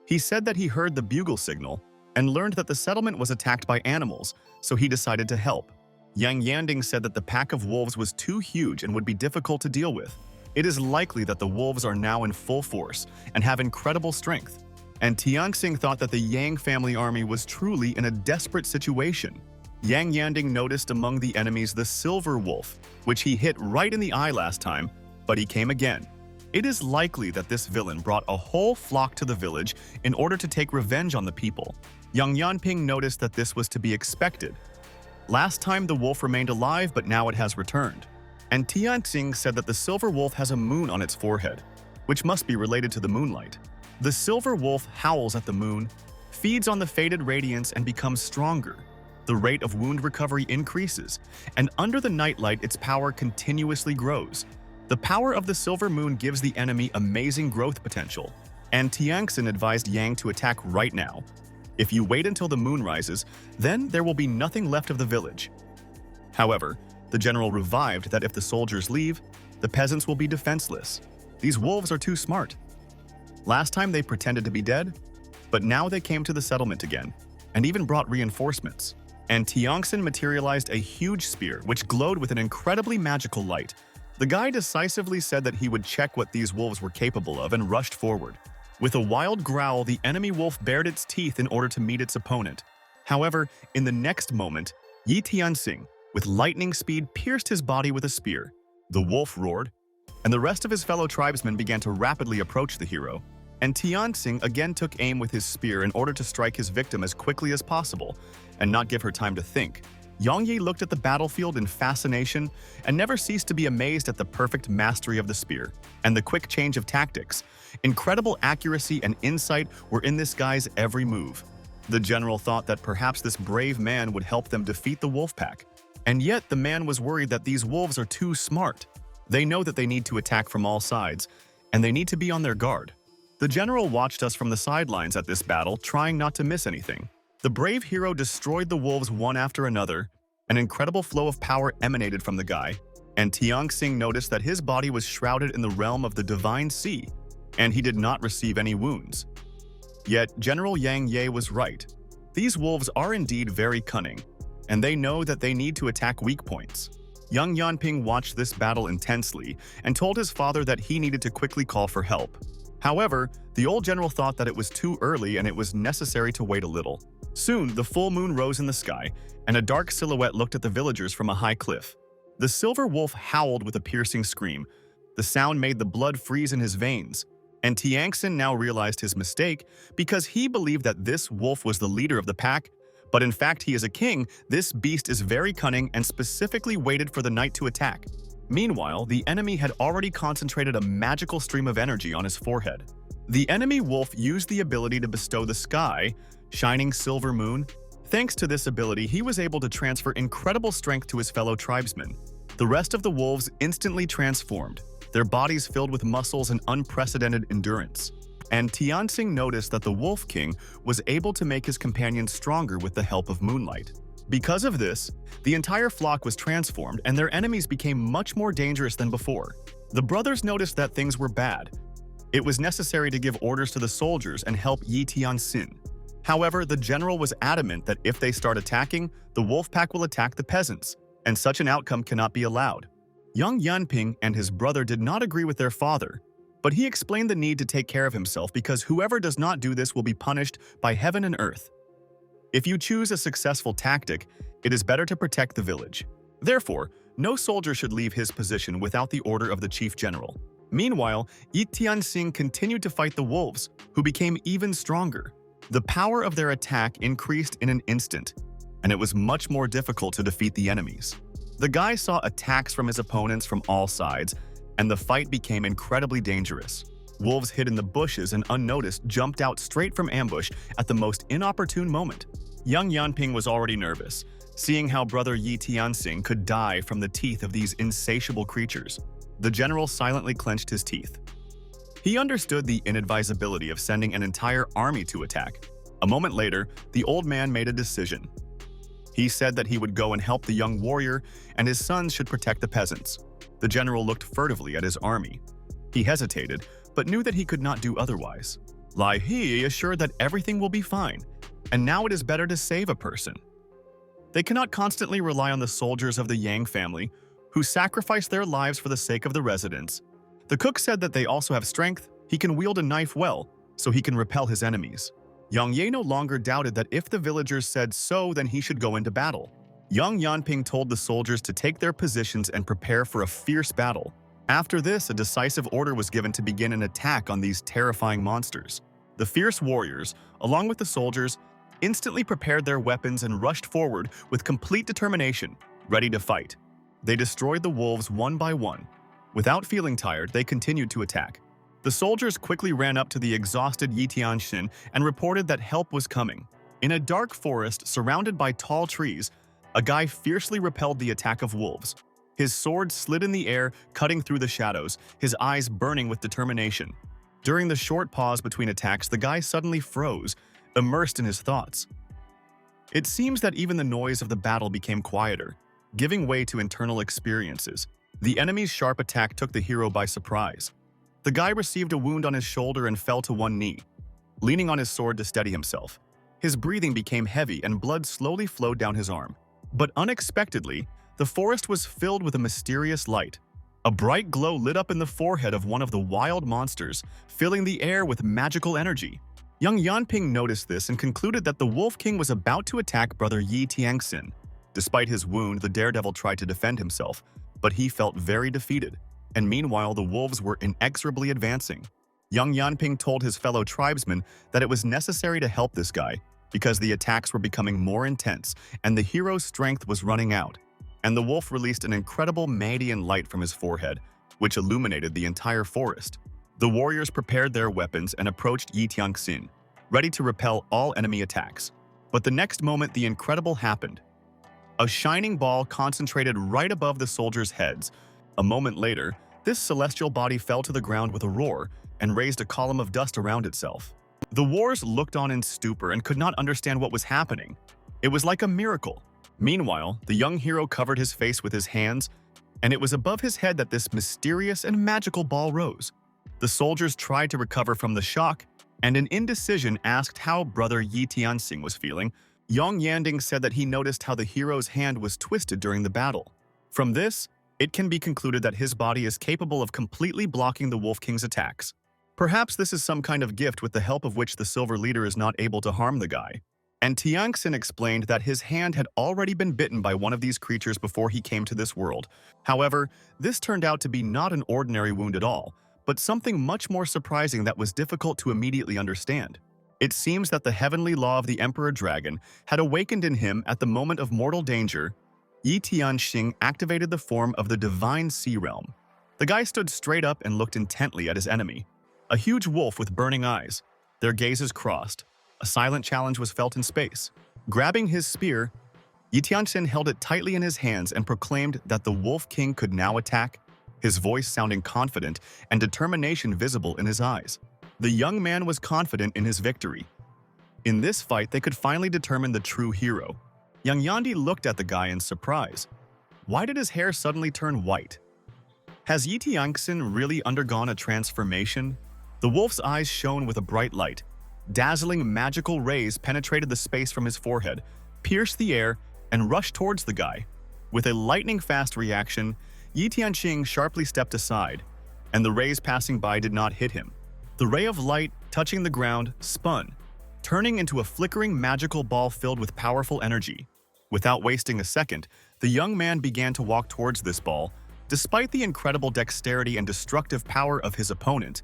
He said that he heard the bugle signal, and learned that the settlement was attacked by animals, so he decided to help. Yang Yanding said that the pack of wolves was too huge and would be difficult to deal with. It is likely that the wolves are now in full force and have incredible strength. And Tianxing thought that the Yang family army was truly in a desperate situation. Yang Yanding noticed among the enemies the silver wolf, which he hit right in the eye last time, but he came again. It is likely that this villain brought a whole flock to the village in order to take revenge on the people. Yang Yanping noticed that this was to be expected. Last time the wolf remained alive, but now it has returned. And Tianxing said that the silver wolf has a moon on its forehead, which must be related to the moonlight. The silver wolf howls at the moon, feeds on the faded radiance, and becomes stronger. The rate of wound recovery increases, and under the nightlight its power continuously grows. The power of the silver moon gives the enemy amazing growth potential, and Tianxin advised Yang to attack right now. If you wait until the moon rises, then there will be nothing left of the village. However, the general revived that if the soldiers leave, the peasants will be defenseless. These wolves are too smart. Last time they pretended to be dead, but now they came to the settlement again, and even brought reinforcements. And Tianxin materialized a huge spear which glowed with an incredibly magical light. The guy decisively said that he would check what these wolves were capable of and rushed forward. With a wild growl, the enemy wolf bared its teeth in order to meet its opponent. However, in the next moment, Yi Tianxing, with lightning speed, pierced his body with a spear. The wolf roared, and the rest of his fellow tribesmen began to rapidly approach the hero. And Tianxing again took aim with his spear in order to strike his victim as quickly as possible and not give her time to think. Yang Yi looked at the battlefield in fascination and never ceased to be amazed at the perfect mastery of the spear and the quick change of tactics. Incredible accuracy and insight were in this guy's every move. The general thought that perhaps this brave man would help them defeat the wolf pack. And yet the man was worried that these wolves are too smart. They know that they need to attack from all sides, and they need to be on their guard. The general watched us from the sidelines at this battle, trying not to miss anything. The brave hero destroyed the wolves one after another. An incredible flow of power emanated from the guy, and Tianxing noticed that his body was shrouded in the realm of the divine sea, and he did not receive any wounds. Yet General Yang Ye was right. These wolves are indeed very cunning, and they know that they need to attack weak points. Young Yanping watched this battle intensely and told his father that he needed to quickly call for help. However, the old general thought that it was too early and it was necessary to wait a little. Soon, the full moon rose in the sky, and a dark silhouette looked at the villagers from a high cliff. The silver wolf howled with a piercing scream. The sound made the blood freeze in his veins, and Tianxin now realized his mistake because he believed that this wolf was the leader of the pack, but in fact he is a king. This beast is very cunning and specifically waited for the night to attack. Meanwhile, the enemy had already concentrated a magical stream of energy on his forehead. The enemy wolf used the ability to bestow the sky, shining silver moon. Thanks to this ability, he was able to transfer incredible strength to his fellow tribesmen. The rest of the wolves instantly transformed, their bodies filled with muscles and unprecedented endurance. And Tianxing noticed that the Wolf King was able to make his companions stronger with the help of moonlight. Because of this, the entire flock was transformed and their enemies became much more dangerous than before. The brothers noticed that things were bad. It was necessary to give orders to the soldiers and help Yi Tianxin. However, the general was adamant that if they start attacking, the wolf pack will attack the peasants, and such an outcome cannot be allowed. Young Yanping and his brother did not agree with their father, but he explained the need to take care of himself because whoever does not do this will be punished by heaven and earth. If you choose a successful tactic, it is better to protect the village. Therefore, no soldier should leave his position without the order of the chief general. Meanwhile, Yi Tianxing continued to fight the wolves, who became even stronger. The power of their attack increased in an instant, and it was much more difficult to defeat the enemies. The guy saw attacks from his opponents from all sides, and the fight became incredibly dangerous. Wolves hid in the bushes and unnoticed jumped out straight from ambush at the most inopportune moment. Young Yanping was already nervous, seeing how brother Yi Tianxing could die from the teeth of these insatiable creatures. The general silently clenched his teeth. He understood the inadvisability of sending an entire army to attack. A moment later, the old man made a decision. He said that he would go and help the young warrior, and his sons should protect the peasants. The general looked furtively at his army. He hesitated, but knew that he could not do otherwise. Lai He assured that everything will be fine. and now it is better to save a person. They cannot constantly rely on the soldiers of the Yang family, who sacrifice their lives for the sake of the residents. The cook said that they also have strength, he can wield a knife well, so he can repel his enemies. Yang Ye no longer doubted that if the villagers said so, then he should go into battle. Yang Yanping told the soldiers to take their positions and prepare for a fierce battle. After this, a decisive order was given to begin an attack on these terrifying monsters. The fierce warriors, along with the soldiers, instantly prepared their weapons and rushed forward with complete determination, ready to fight. They destroyed the wolves one by one. Without feeling tired, they continued to attack. The soldiers quickly ran up to the exhausted Yi Tianxin and reported that help was coming. In a dark forest surrounded by tall trees, a guy fiercely repelled the attack of wolves. His sword slid in the air, cutting through the shadows, his eyes burning with determination. During the short pause between attacks, the guy suddenly froze, immersed in his thoughts. It seems that even the noise of the battle became quieter, giving way to internal experiences. The enemy's sharp attack took the hero by surprise. The guy received a wound on his shoulder and fell to one knee, leaning on his sword to steady himself. His breathing became heavy and blood slowly flowed down his arm. But unexpectedly, the forest was filled with a mysterious light. A bright glow lit up in the forehead of one of the wild monsters, filling the air with magical energy. Young Yanping noticed this and concluded that the Wolf King was about to attack brother Yi Tianxin. Despite his wound, the daredevil tried to defend himself, but he felt very defeated. And meanwhile, the wolves were inexorably advancing. Young Yanping told his fellow tribesmen that it was necessary to help this guy because the attacks were becoming more intense and the hero's strength was running out. And the wolf released an incredible meridian light from his forehead, which illuminated the entire forest. The warriors prepared their weapons and approached Yi Tianxin, ready to repel all enemy attacks. But the next moment, the incredible happened. A shining ball concentrated right above the soldiers' heads. A moment later, this celestial body fell to the ground with a roar and raised a column of dust around itself. The warriors looked on in stupor and could not understand what was happening. It was like a miracle. Meanwhile, the young hero covered his face with his hands, and it was above his head that this mysterious and magical ball rose. The soldiers tried to recover from the shock, and in indecision asked how brother Yi Tianxing was feeling. Yang Yanding said that he noticed how the hero's hand was twisted during the battle. From this, it can be concluded that his body is capable of completely blocking the Wolf King's attacks. Perhaps this is some kind of gift with the help of which the Silver Leader is not able to harm the guy. And Tianxin explained that his hand had already been bitten by one of these creatures before he came to this world. However, this turned out to be not an ordinary wound at all, but something much more surprising that was difficult to immediately understand. It seems that the heavenly law of the Emperor Dragon had awakened in him at the moment of mortal danger. Yi Tianxing activated the form of the Divine Sea Realm. The guy stood straight up and looked intently at his enemy. A huge wolf with burning eyes. Their gazes crossed. A silent challenge was felt in space. Grabbing his spear, Yi Tianxin held it tightly in his hands and proclaimed that the Wolf King could now attack, his voice sounding confident and determination visible in his eyes. The young man was confident in his victory. In this fight, they could finally determine the true hero. Yang Yandi looked at the guy in surprise. Why did his hair suddenly turn white? Has Yi Tianxin really undergone a transformation? The wolf's eyes shone with a bright light. Dazzling magical rays penetrated the space from his forehead, pierced the air, and rushed towards the guy. With a lightning-fast reaction, Yi Tianxing sharply stepped aside, and the rays passing by did not hit him. The ray of light, touching the ground, spun, turning into a flickering magical ball filled with powerful energy. Without wasting a second, the young man began to walk towards this ball. Despite the incredible dexterity and destructive power of his opponent,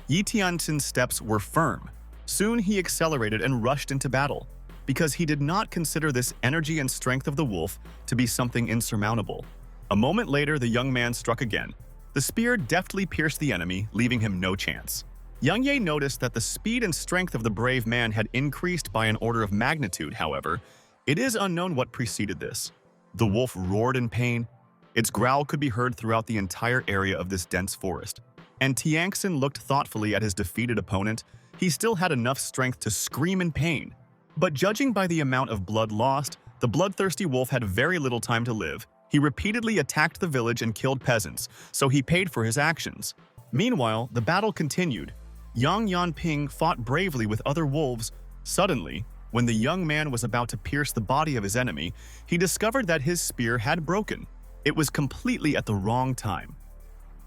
Yi Tianxin's steps were firm. Soon he accelerated and rushed into battle, because he did not consider this energy and strength of the wolf to be something insurmountable. A moment later, the young man struck again. The spear deftly pierced the enemy, leaving him no chance. Yang Ye noticed that the speed and strength of the brave man had increased by an order of magnitude. However, it is unknown what preceded this. The wolf roared in pain. Its growl could be heard throughout the entire area of this dense forest. And Tianxin looked thoughtfully at his defeated opponent. He still had enough strength to scream in pain. But judging by the amount of blood lost, the bloodthirsty wolf had very little time to live. He repeatedly attacked the village and killed peasants, so he paid for his actions. Meanwhile, the battle continued. Yang Yanping fought bravely with other wolves. Suddenly, When the young man was about to pierce the body of his enemy, he discovered that his spear had broken. It was completely at the wrong time.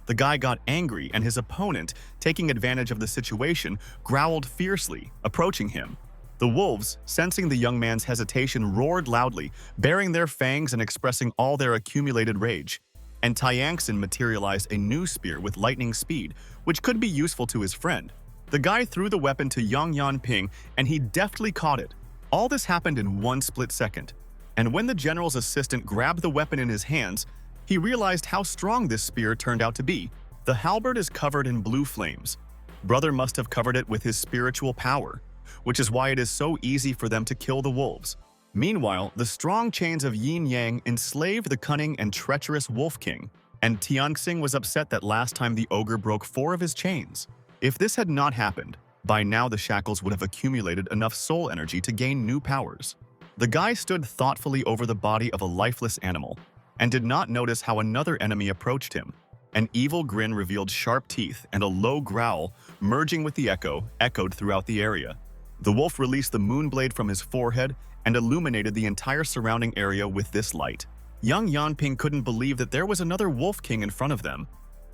The guy got angry, and his opponent, taking advantage of the situation, growled fiercely, approaching him. The wolves, sensing the young man's hesitation, roared loudly, baring their fangs and expressing all their accumulated rage. And Tiangxin materialized a new spear with lightning speed, which could be useful to his friend. The guy threw the weapon to Yang Yanping, and he deftly caught it. All this happened in one split second. And when the general's assistant grabbed the weapon in his hands, he realized how strong this spear turned out to be. The halberd is covered in blue flames. Brother must have covered it with his spiritual power, which is why it is so easy for them to kill the wolves. Meanwhile, the strong chains of Yin Yang enslaved the cunning and treacherous Wolf King, and Tianxing was upset that last time the ogre broke 4 of his chains. If this had not happened, by now the shackles would have accumulated enough soul energy to gain new powers. The guy stood thoughtfully over the body of a lifeless animal, and did not notice how another enemy approached him. An evil grin revealed sharp teeth, and a low growl, merging with the echo, echoed throughout the area. The wolf released the moonblade from his forehead and illuminated the entire surrounding area with this light. Young Yanping couldn't believe that there was another wolf king in front of them.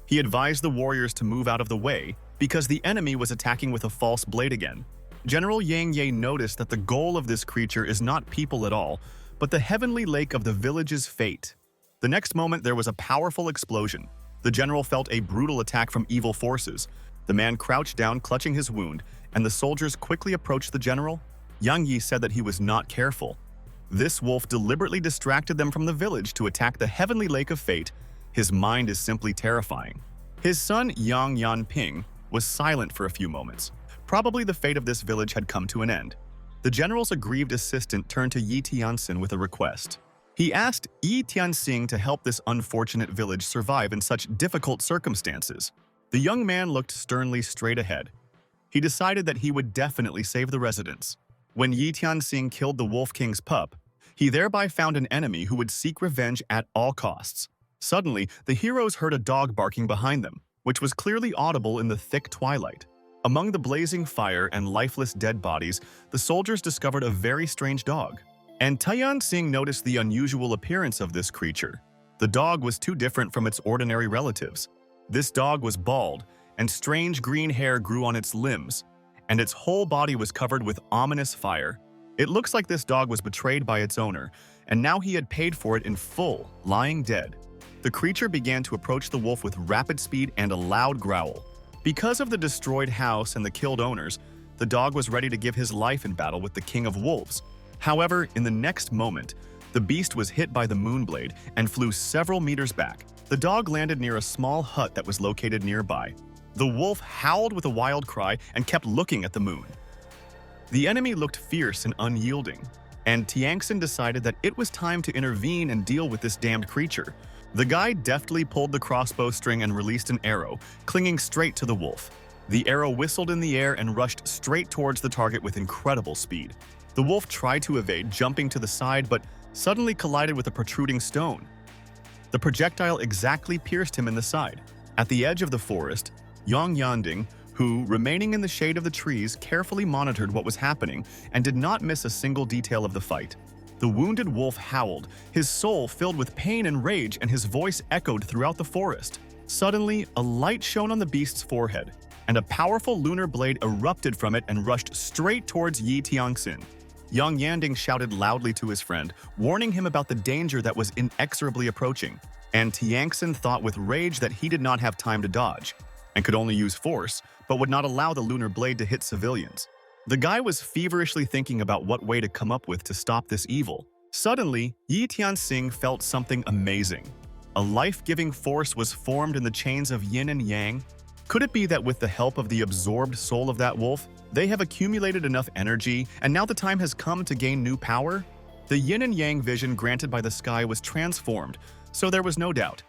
He advised the warriors to move out of the way because the enemy was attacking with a false blade again. General Yang Ye noticed that the goal of this creature is not people at all, but the heavenly lake of the village's fate. The next moment, there was a powerful explosion. The general felt a brutal attack from evil forces. The man crouched down, clutching his wound, and the soldiers quickly approached the general. Yang Yi said that he was not careful. This wolf deliberately distracted them from the village to attack the heavenly lake of fate. His mind is simply terrifying. His son, Yang Yanping, was silent for a few moments. Probably the fate of this village had come to an end. The general's aggrieved assistant turned to Yi Tianxin with a request. He asked Yi Tianxing to help this unfortunate village survive in such difficult circumstances. The young man looked sternly straight ahead. He decided that he would definitely save the residents. When Yi Tianxing killed the Wolf King's pup, he thereby found an enemy who would seek revenge at all costs. Suddenly, the heroes heard a dog barking behind them, which was clearly audible in the thick twilight. Among the blazing fire and lifeless dead bodies, the soldiers discovered a very strange dog. And Tianxing noticed the unusual appearance of this creature. The dog was too different from its ordinary relatives. This dog was bald, and strange green hair grew on its limbs, and its whole body was covered with ominous fire. It looks like this dog was betrayed by its owner, and now he had paid for it in full, lying dead. The creature began to approach the wolf with rapid speed and a loud growl. Because of the destroyed house and the killed owners, the dog was ready to give his life in battle with the king of wolves. However, in the next moment, the beast was hit by the moonblade and flew several meters back. The dog landed near a small hut that was located nearby. The wolf howled with a wild cry and kept looking at the moon. The enemy looked fierce and unyielding, and Tianxin decided that it was time to intervene and deal with this damned creature. The guy deftly pulled the crossbow string and released an arrow, clinging straight to the wolf. The arrow whistled in the air and rushed straight towards the target with incredible speed. The wolf tried to evade, jumping to the side, but suddenly collided with a protruding stone. The projectile exactly pierced him in the side. At the edge of the forest, Yang Yanding, who, remaining in the shade of the trees, carefully monitored what was happening and did not miss a single detail of the fight. The wounded wolf howled, his soul filled with pain and rage, and his voice echoed throughout the forest. Suddenly, a light shone on the beast's forehead, and a powerful lunar blade erupted from it and rushed straight towards Yi Tianxin. Yang Yanding shouted loudly to his friend, warning him about the danger that was inexorably approaching, and Tianxin thought with rage that he did not have time to dodge, and could only use force, but would not allow the lunar blade to hit civilians. The guy was feverishly thinking about what way to come up with to stop this evil. Suddenly, Yi Tianxing felt something amazing. A life-giving force was formed in the chains of yin and yang. Could it be that with the help of the absorbed soul of that wolf, they have accumulated enough energy, and now the time has come to gain new power? The yin and yang vision granted by the sky was transformed, so there was no doubt.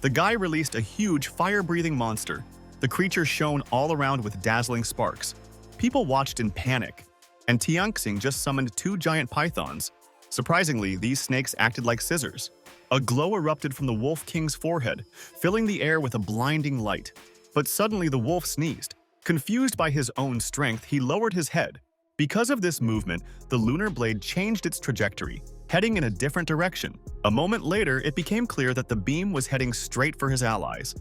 The guy released a huge fire-breathing monster. The creature shone all around with dazzling sparks. People watched in panic, and Tianxing just summoned 2 giant pythons. Surprisingly, these snakes acted like scissors. A glow erupted from the Wolf King's forehead, filling the air with a blinding light. But suddenly the wolf sneezed. Confused by his own strength, he lowered his head. Because of this movement, the lunar blade changed its trajectory, heading in a different direction. A moment later, it became clear that the beam was heading straight for his allies.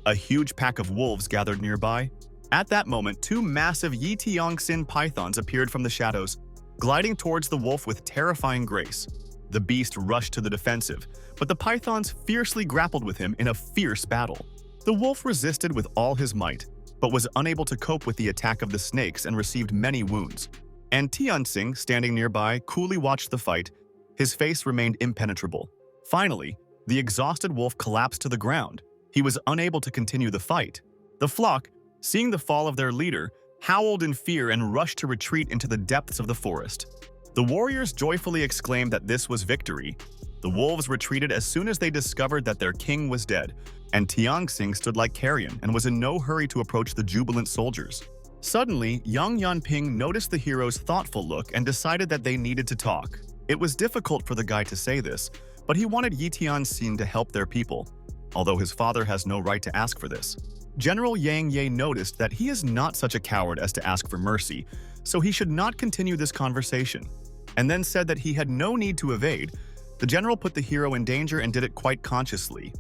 A huge pack of wolves gathered nearby. At that moment, two massive Yitiangsin pythons appeared from the shadows, gliding towards the wolf with terrifying grace. The beast rushed to the defensive, but the pythons fiercely grappled with him in a fierce battle. The wolf resisted with all his might, but was unable to cope with the attack of the snakes and received many wounds. And Tianxing, standing nearby, coolly watched the fight. His face remained impenetrable. Finally, the exhausted wolf collapsed to the ground. He was unable to continue the fight. The flock, seeing the fall of their leader, howled in fear and rushed to retreat into the depths of the forest. The warriors joyfully exclaimed that this was victory. The wolves retreated as soon as they discovered that their king was dead, and Tianxing stood like carrion and was in no hurry to approach the jubilant soldiers. Suddenly, Yang Yanping noticed the hero's thoughtful look and decided that they needed to talk. It was difficult for the guy to say this, but he wanted Yitianxin to help their people, although his father has no right to ask for this. General Yang Ye noticed that he is not such a coward as to ask for mercy, so he should not continue this conversation, and then said that he had no need to evade. The general put the hero in danger and did it quite consciously.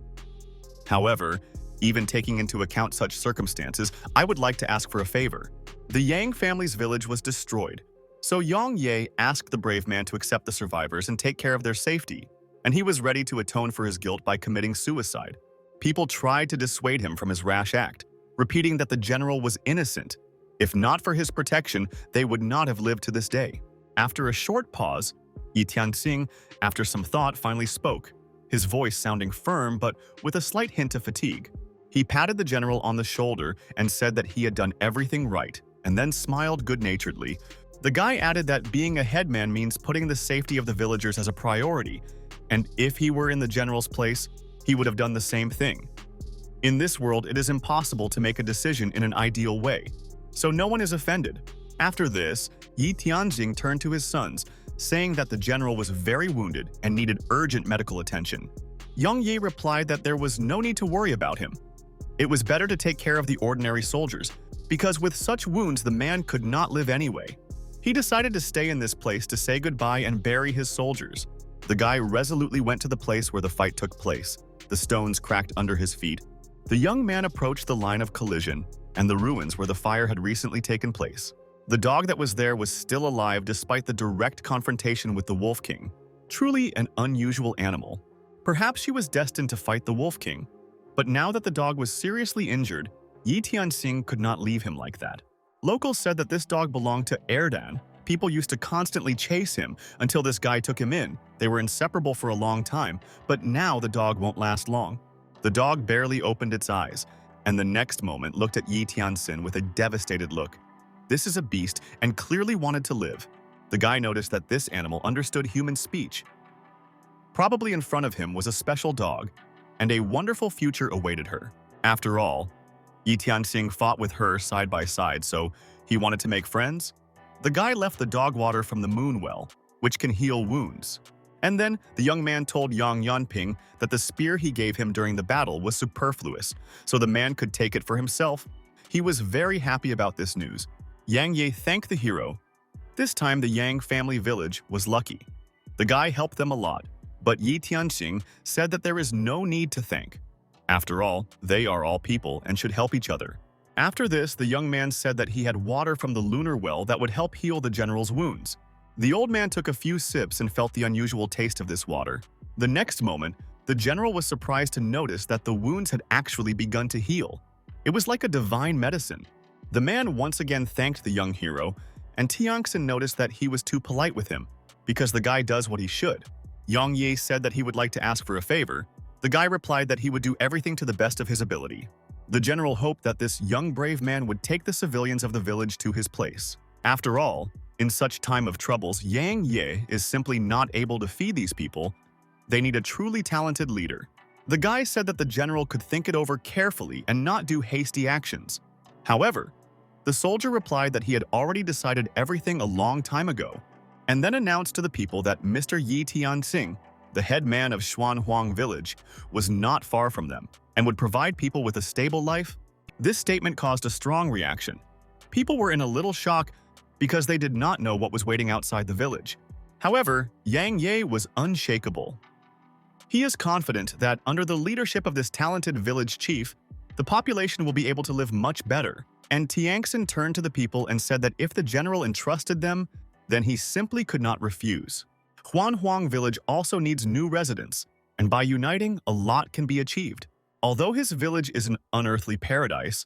However, even taking into account such circumstances, I would like to ask for a favor. The Yang family's village was destroyed, so Yang Ye asked the brave man to accept the survivors and take care of their safety, and he was ready to atone for his guilt by committing suicide. People tried to dissuade him from his rash act, repeating that the general was innocent. If not for his protection, they would not have lived to this day. After a short pause, Yi Tianxing, after some thought, finally spoke, his voice sounding firm but with a slight hint of fatigue. He patted the general on the shoulder and said that he had done everything right, and then smiled good-naturedly. The guy added that being a headman means putting the safety of the villagers as a priority, and if he were in the general's place, he would have done the same thing. In this world, it is impossible to make a decision in an ideal way, so no one is offended. After this, Yi Tianjing turned to his sons, saying that the general was very wounded and needed urgent medical attention. Yang Yi replied that there was no need to worry about him. It was better to take care of the ordinary soldiers, because with such wounds the man could not live anyway. He decided to stay in this place to say goodbye and bury his soldiers. The guy resolutely went to the place where the fight took place. The stones cracked under his feet. The young man approached the line of collision and the ruins where the fire had recently taken place. The dog that was there was still alive despite the direct confrontation with the Wolf King. Truly an unusual animal. Perhaps she was destined to fight the Wolf King. But now that the dog was seriously injured, Yi Tianxing could not leave him like that. Locals said that this dog belonged to Erdan. People used to constantly chase him until this guy took him in. They were inseparable for a long time, but now the dog won't last long. The dog barely opened its eyes, and the next moment looked at Yi Tianxin with a devastated look. This is a beast and clearly wanted to live. The guy noticed that this animal understood human speech. Probably in front of him was a special dog, and a wonderful future awaited her. After all, Yi Tianxing fought with her side by side, so he wanted to make friends. The guy left the dog water from the moon well, which can heal wounds. And then the young man told Yang Yanping that the spear he gave him during the battle was superfluous, so the man could take it for himself. He was very happy about this news. Yang Ye thanked the hero. This time the Yang family village was lucky. The guy helped them a lot, but Yi Tianxing said that there is no need to thank. After all, they are all people and should help each other. After this, the young man said that he had water from the lunar well that would help heal the general's wounds. The old man took a few sips and felt the unusual taste of this water. The next moment, the general was surprised to notice that the wounds had actually begun to heal. It was like a divine medicine. The man once again thanked the young hero, and Tianxin noticed that he was too polite with him, because the guy does what he should. Yang Ye said that he would like to ask for a favor. The guy replied that he would do everything to the best of his ability. The general hoped that this young brave man would take the civilians of the village to his place. After all, in such time of troubles, Yang Ye is simply not able to feed these people. They need a truly talented leader. The guy said that the general could think it over carefully and not do hasty actions. However, the soldier replied that he had already decided everything a long time ago, and then announced to the people that Mr. Yi Tianxing, the head man of Schwan village, was not far from them and would provide people with a stable life. This statement caused a strong reaction. People were in a little shock, because they did not know what was waiting outside the village. However, Yang Ye was unshakable. He is confident that under the leadership of this talented village chief, the population will be able to live much better. And Tiangxin turned to the people and said that if the general entrusted them, then he simply could not refuse. Huanhuang village also needs new residents, and by uniting, a lot can be achieved. Although his village is an unearthly paradise,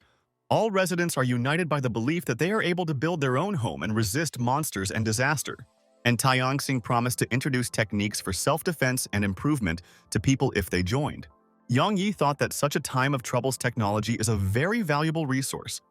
all residents are united by the belief that they are able to build their own home and resist monsters and disaster. And Tiangxing promised to introduce techniques for self-defense and improvement to people if they joined. Yang Yi thought that such a time of troubles technology is a very valuable resource,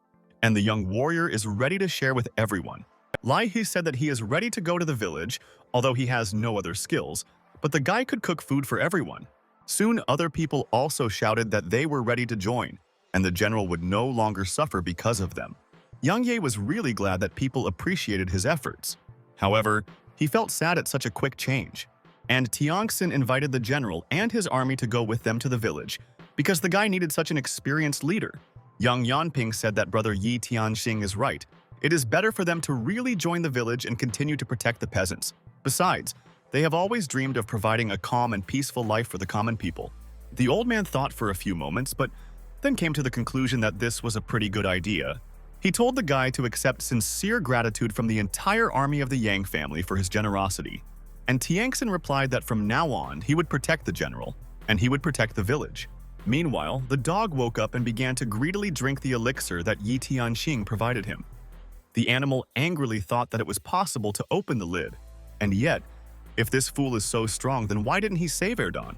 and the young warrior is ready to share with everyone. Lai He said that he is ready to go to the village, although he has no other skills, but the guy could cook food for everyone. Soon other people also shouted that they were ready to join, and the general would no longer suffer because of them. Yang Ye was really glad that people appreciated his efforts. However, he felt sad at such a quick change, and Tiangxin invited the general and his army to go with them to the village, because the guy needed such an experienced leader. Yang Yanping said that brother Yi Tianxing is right. It is better for them to really join the village and continue to protect the peasants. Besides, they have always dreamed of providing a calm and peaceful life for the common people. The old man thought for a few moments, but then came to the conclusion that this was a pretty good idea. He told the guy to accept sincere gratitude from the entire army of the Yang family for his generosity. And Tiangxin replied that from now on, he would protect the general, and he would protect the village. Meanwhile, the dog woke up and began to greedily drink the elixir that Yi Tianxing provided him. The animal angrily thought that it was possible to open the lid, and yet, if this fool is so strong, then why didn't he save Erdon?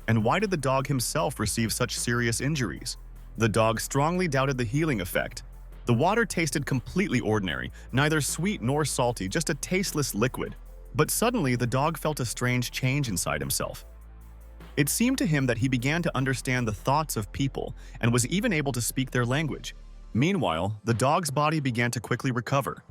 And why did the dog himself receive such serious injuries? The dog strongly doubted the healing effect. The water tasted completely ordinary, neither sweet nor salty, just a tasteless liquid. But suddenly, the dog felt a strange change inside himself. It seemed to him that he began to understand the thoughts of people and was even able to speak their language. Meanwhile, the dog's body began to quickly recover.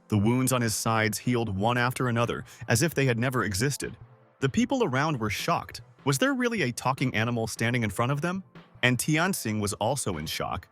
The wounds on his sides healed one after another, as if they had never existed. The people around were shocked. Was there really a talking animal standing in front of them? And Tianxing was also in shock.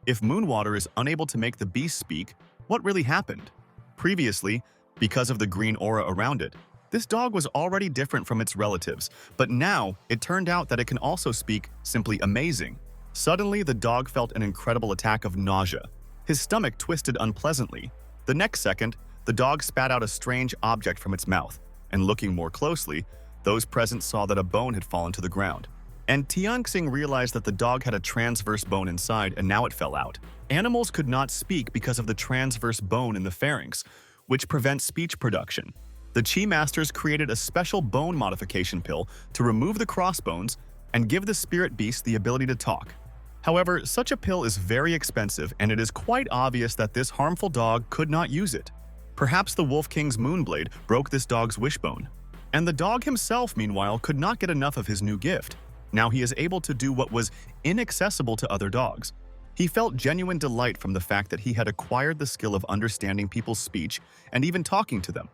If Moonwater is unable to make the beast speak, what really happened? Previously, because of the green aura around it, this dog was already different from its relatives, but now it turned out that it can also speak simply amazing. Suddenly, the dog felt an incredible attack of nausea. His stomach twisted unpleasantly. The next second, the dog spat out a strange object from its mouth, and looking more closely, those present saw that a bone had fallen to the ground. And Tianxing realized that the dog had a transverse bone inside, and now it fell out. Animals could not speak because of the transverse bone in the pharynx, which prevents speech production. The Qi Masters created a special bone modification pill to remove the crossbones and give the spirit beast the ability to talk. However, such a pill is very expensive, and it is quite obvious that this harmful dog could not use it. Perhaps the Wolf King's Moonblade broke this dog's wishbone. And the dog himself, meanwhile, could not get enough of his new gift. Now he is able to do what was inaccessible to other dogs. He felt genuine delight from the fact that he had acquired the skill of understanding people's speech and even talking to them.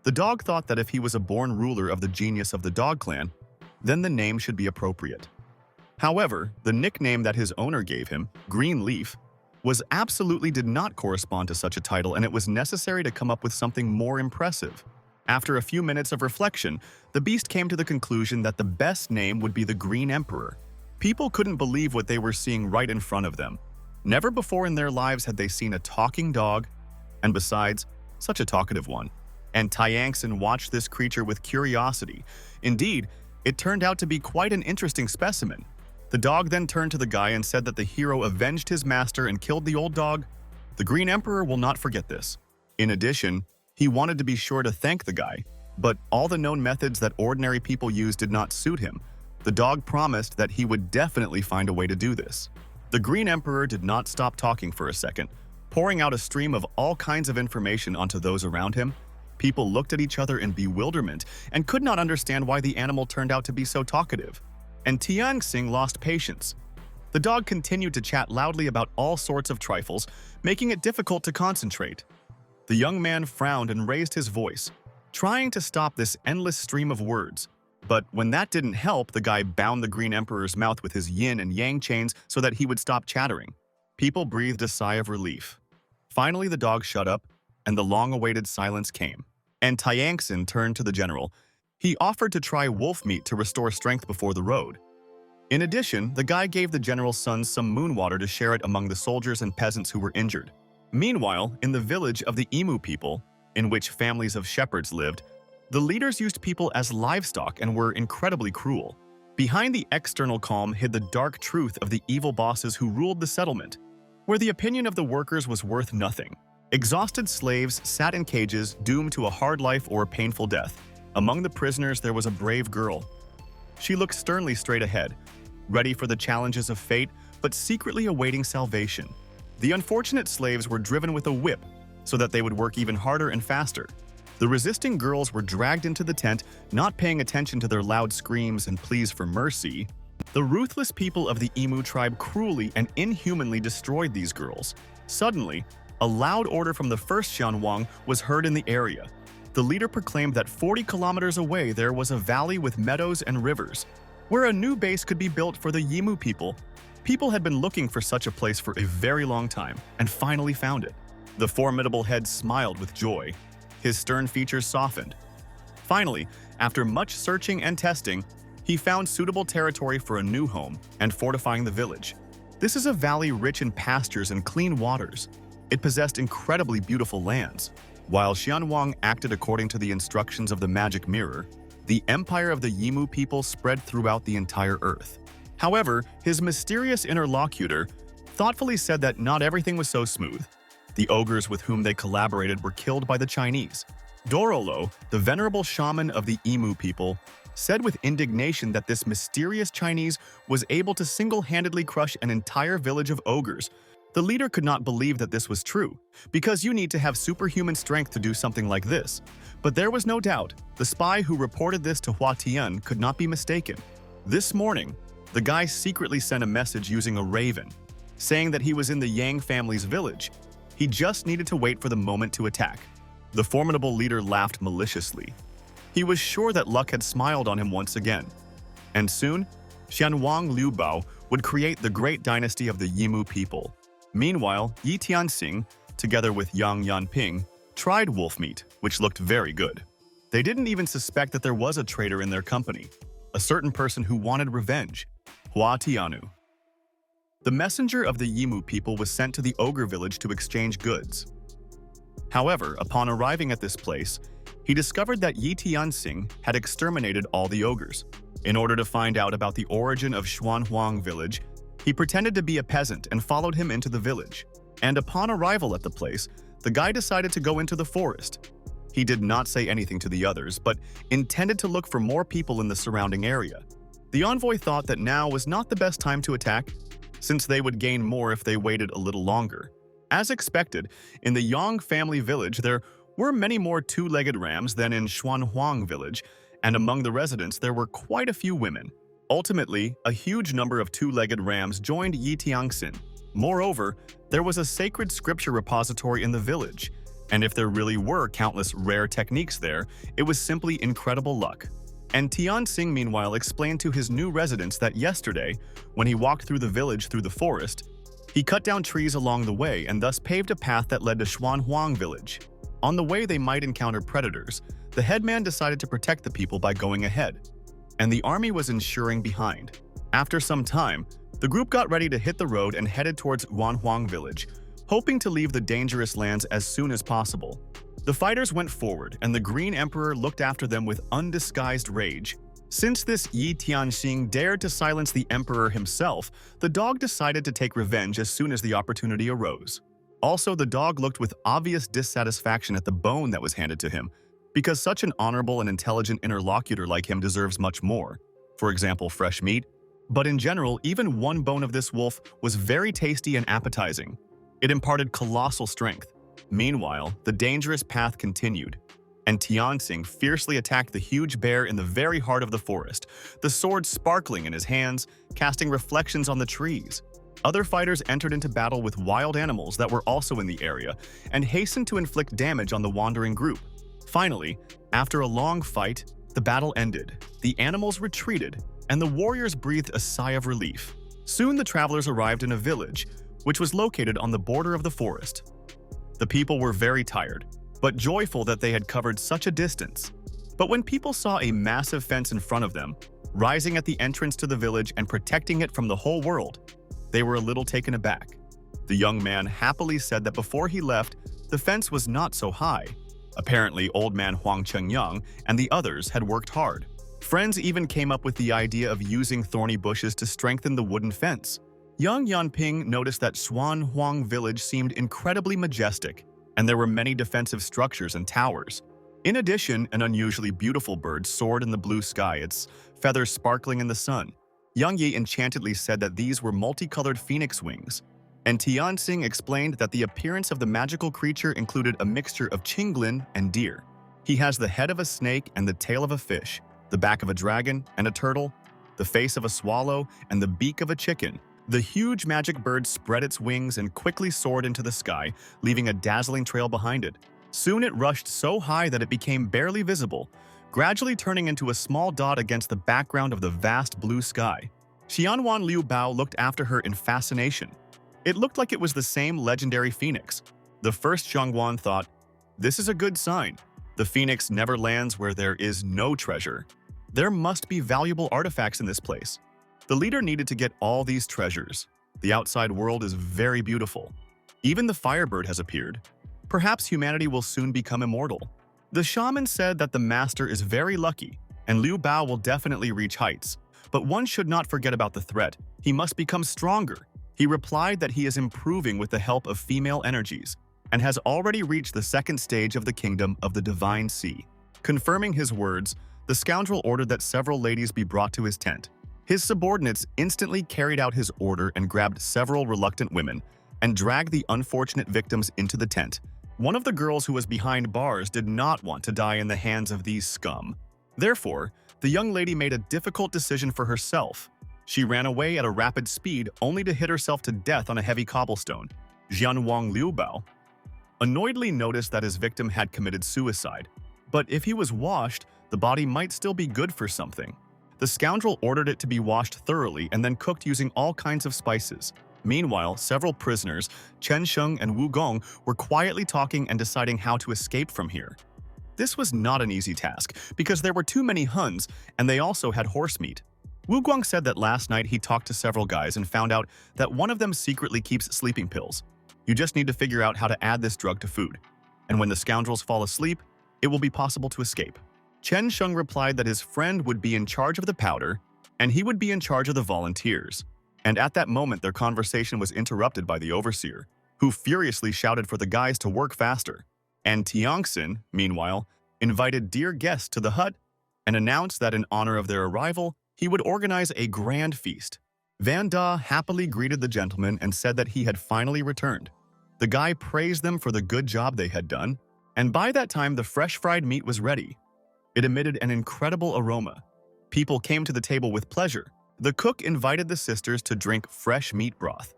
The dog thought that if he was a born ruler of the genius of the dog clan, then the name should be appropriate. However, the nickname that his owner gave him, Green Leaf, absolutely did not correspond to such a title, and it was necessary to come up with something more impressive. After a few minutes of reflection, the beast came to the conclusion that the best name would be the Green Emperor. People couldn't believe what they were seeing right in front of them. Never before in their lives had they seen a talking dog, and besides, such a talkative one. And Tiangxin watched this creature with curiosity. Indeed, it turned out to be quite an interesting specimen. The dog then turned to the guy and said that the hero avenged his master and killed the old dog. The Green Emperor will not forget this. In addition, he wanted to be sure to thank the guy, but all the known methods that ordinary people use did not suit him. The dog promised that he would definitely find a way to do this. The Green Emperor did not stop talking for a second, pouring out a stream of all kinds of information onto those around him. People looked at each other in bewilderment and could not understand why the animal turned out to be so talkative. And Tianxing lost patience. The dog continued to chat loudly about all sorts of trifles, making it difficult to concentrate. The young man frowned and raised his voice, trying to stop this endless stream of words. But when that didn't help, the guy bound the Green Emperor's mouth with his yin and yang chains so that he would stop chattering. People breathed a sigh of relief. Finally, the dog shut up, and the long-awaited silence came. And Tiangxin turned to the general. He offered to try wolf meat to restore strength before the road. In addition, the guy gave the general's son some moon water to share it among the soldiers and peasants who were injured. Meanwhile, in the village of the Emu people, in which families of shepherds lived, the leaders used people as livestock and were incredibly cruel. Behind the external calm hid the dark truth of the evil bosses who ruled the settlement, where the opinion of the workers was worth nothing. Exhausted slaves sat in cages, doomed to a hard life or a painful death. Among the prisoners, there was a brave girl. She looked sternly straight ahead, ready for the challenges of fate, but secretly awaiting salvation. The unfortunate slaves were driven with a whip so that they would work even harder and faster. The resisting girls were dragged into the tent, not paying attention to their loud screams and pleas for mercy. The ruthless people of the Emu tribe cruelly and inhumanly destroyed these girls. Suddenly, a loud order from the first Xianwang was heard in the area. The leader proclaimed that 40 kilometers away there was a valley with meadows and rivers, where a new base could be built for the Yimu people. People had been looking for such a place for a very long time, and finally found it. The formidable head smiled with joy. His stern features softened. Finally, after much searching and testing, he found suitable territory for a new home and fortifying the village. This is a valley rich in pastures and clean waters. It possessed incredibly beautiful lands. While Xianwang acted according to the instructions of the magic mirror, the empire of the Yimu people spread throughout the entire earth. However, his mysterious interlocutor thoughtfully said that not everything was so smooth. The ogres with whom they collaborated were killed by the Chinese. Dorolo, the venerable shaman of the Emu people, said with indignation that this mysterious Chinese was able to single-handedly crush an entire village of ogres. The leader could not believe that this was true, because you need to have superhuman strength to do something like this. But there was no doubt, the spy who reported this to Hua Tian could not be mistaken. This morning, the guy secretly sent a message using a raven, saying that he was in the Yang family's village. He just needed to wait for the moment to attack. The formidable leader laughed maliciously. He was sure that luck had smiled on him once again. And soon, Xianwang Liubao would create the great dynasty of the Yimu people. Meanwhile, Yi Tianxing, together with Yang Yanping, tried wolf meat, which looked very good. They didn't even suspect that there was a traitor in their company, a certain person who wanted revenge, Hua Tianu. The messenger of the Yimu people was sent to the ogre village to exchange goods. However, upon arriving at this place, he discovered that Yi Tianxing had exterminated all the ogres. In order to find out about the origin of Schwan village, he pretended to be a peasant and followed him into the village. And upon arrival at the place, the guy decided to go into the forest. He did not say anything to the others, but intended to look for more people in the surrounding area. The envoy thought that now was not the best time to attack, since they would gain more if they waited a little longer. As expected, in the Yang family village there were many more two-legged rams than in Xuanhuang village, and among the residents there were quite a few women. Ultimately, a huge number of two-legged rams joined Yi Tianxin. Moreover, there was a sacred scripture repository in the village, and if there really were countless rare techniques there, it was simply incredible luck. And Tianxing meanwhile explained to his new residents that yesterday, when he walked through the village through the forest, he cut down trees along the way and thus paved a path that led to Xuanhuang village. On the way they might encounter predators. The headman decided to protect the people by going ahead, and the army was ensuring behind. After some time, the group got ready to hit the road and headed towards Xuanhuang village, hoping to leave the dangerous lands as soon as possible. The fighters went forward, and the Green Emperor looked after them with undisguised rage. Since this Yi Tianxing dared to silence the Emperor himself, the dog decided to take revenge as soon as the opportunity arose. Also, the dog looked with obvious dissatisfaction at the bone that was handed to him, because such an honorable and intelligent interlocutor like him deserves much more. For example, fresh meat. But in general, even one bone of this wolf was very tasty and appetizing. It imparted colossal strength. Meanwhile, the dangerous path continued, and Tianxing fiercely attacked the huge bear in the very heart of the forest, the sword sparkling in his hands, casting reflections on the trees. Other fighters entered into battle with wild animals that were also in the area, and hastened to inflict damage on the wandering group. Finally, after a long fight, the battle ended, the animals retreated, and the warriors breathed a sigh of relief. Soon the travelers arrived in a village, which was located on the border of the forest. The people were very tired, but joyful that they had covered such a distance. But when people saw a massive fence in front of them, rising at the entrance to the village and protecting it from the whole world, they were a little taken aback. The young man happily said that before he left, the fence was not so high. Apparently, old man Huang Chengyang and the others had worked hard. Friends even came up with the idea of using thorny bushes to strengthen the wooden fence. Young Yanping noticed that Schwan Huang village seemed incredibly majestic, and there were many defensive structures and towers. In addition, an unusually beautiful bird soared in the blue sky, its feathers sparkling in the sun. Yang Yi enchantedly said that these were multicolored phoenix wings, and Tianxing explained that the appearance of the magical creature included a mixture of qinglin and deer. He has the head of a snake and the tail of a fish, the back of a dragon and a turtle, the face of a swallow and the beak of a chicken. The huge magic bird spread its wings and quickly soared into the sky, leaving a dazzling trail behind it. Soon it rushed so high that it became barely visible, gradually turning into a small dot against the background of the vast blue sky. Xianwan Liu Bao looked after her in fascination. It looked like it was the same legendary phoenix. The first Zhongguan thought, "This is a good sign. The phoenix never lands where there is no treasure. There must be valuable artifacts in this place." The leader needed to get all these treasures. The outside world is very beautiful. Even the firebird has appeared. Perhaps humanity will soon become immortal. The shaman said that the master is very lucky, and Liu Bao will definitely reach heights. But one should not forget about the threat. He must become stronger. He replied that he is improving with the help of female energies, and has already reached the second stage of the kingdom of the Divine Sea. Confirming his words, the scoundrel ordered that several ladies be brought to his tent. His subordinates instantly carried out his order and grabbed several reluctant women and dragged the unfortunate victims into the tent. One of the girls who was behind bars did not want to die in the hands of these scum. Therefore, the young lady made a difficult decision for herself. She ran away at a rapid speed only to hit herself to death on a heavy cobblestone. Jianwang Liubao annoyedly noticed that his victim had committed suicide, but if he was washed, the body might still be good for something. The scoundrel ordered it to be washed thoroughly and then cooked using all kinds of spices. Meanwhile, several prisoners, Chen Sheng and Wu Gong, were quietly talking and deciding how to escape from here. This was not an easy task, because there were too many Huns, and they also had horse meat. Wu Guang said that last night he talked to several guys and found out that one of them secretly keeps sleeping pills. You just need to figure out how to add this drug to food. And when the scoundrels fall asleep, it will be possible to escape. Chen Sheng replied that his friend would be in charge of the powder, and he would be in charge of the volunteers. And at that moment, their conversation was interrupted by the overseer, who furiously shouted for the guys to work faster. And Tiangxin, meanwhile, invited dear guests to the hut and announced that in honor of their arrival, he would organize a grand feast. Van Da happily greeted the gentleman and said that he had finally returned. The guy praised them for the good job they had done, and by that time the fresh fried meat was ready. It emitted an incredible aroma. People came to the table with pleasure. The cook invited the sisters to drink fresh meat broth.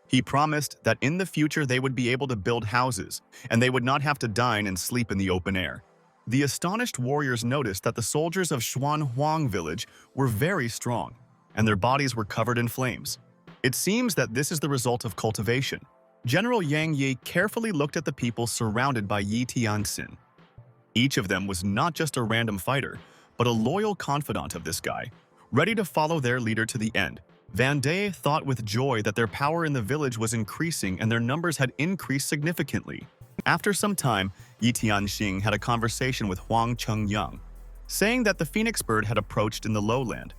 He promised that in the future they would be able to build houses, and they would not have to dine and sleep in the open air. The astonished warriors noticed that the soldiers of Schwan Huang village were very strong, and their bodies were covered in flames. It seems that this is the result of cultivation. General Yang Yi carefully looked at the people surrounded by Yi Tianxin. Each of them was not just a random fighter, but a loyal confidant of this guy, ready to follow their leader to the end. Van Dae thought with joy that their power in the village was increasing and their numbers had increased significantly. After some time, Yi Tianxing had a conversation with Huang Chengyang, saying that the phoenix bird had approached in the lowland.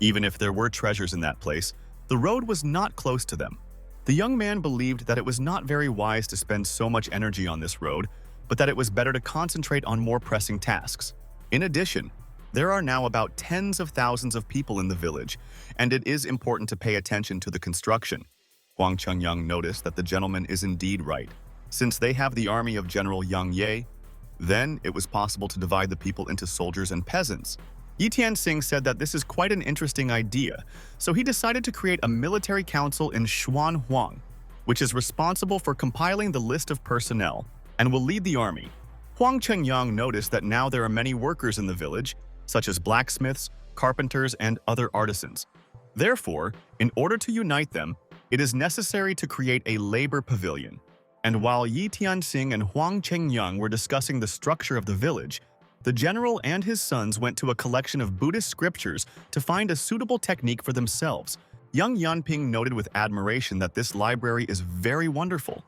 Even if there were treasures in that place, the road was not close to them. The young man believed that it was not very wise to spend so much energy on this road, but that it was better to concentrate on more pressing tasks. In addition, there are now about tens of thousands of people in the village, and it is important to pay attention to the construction. Huang Chengyang noticed that the gentleman is indeed right. Since they have the army of General Yang Ye, then it was possible to divide the people into soldiers and peasants. Yi Tianxing said that this is quite an interesting idea, so he decided to create a military council in Schwan Huang, which is responsible for compiling the list of personnel and will lead the army. Huang Chengyang noticed that now there are many workers in the village, such as blacksmiths, carpenters, and other artisans. Therefore, in order to unite them, it is necessary to create a labor pavilion. And while Yi Tianxing and Huang Chengyang were discussing the structure of the village, the general and his sons went to a collection of Buddhist scriptures to find a suitable technique for themselves. Young Yanping noted with admiration that this library is very wonderful.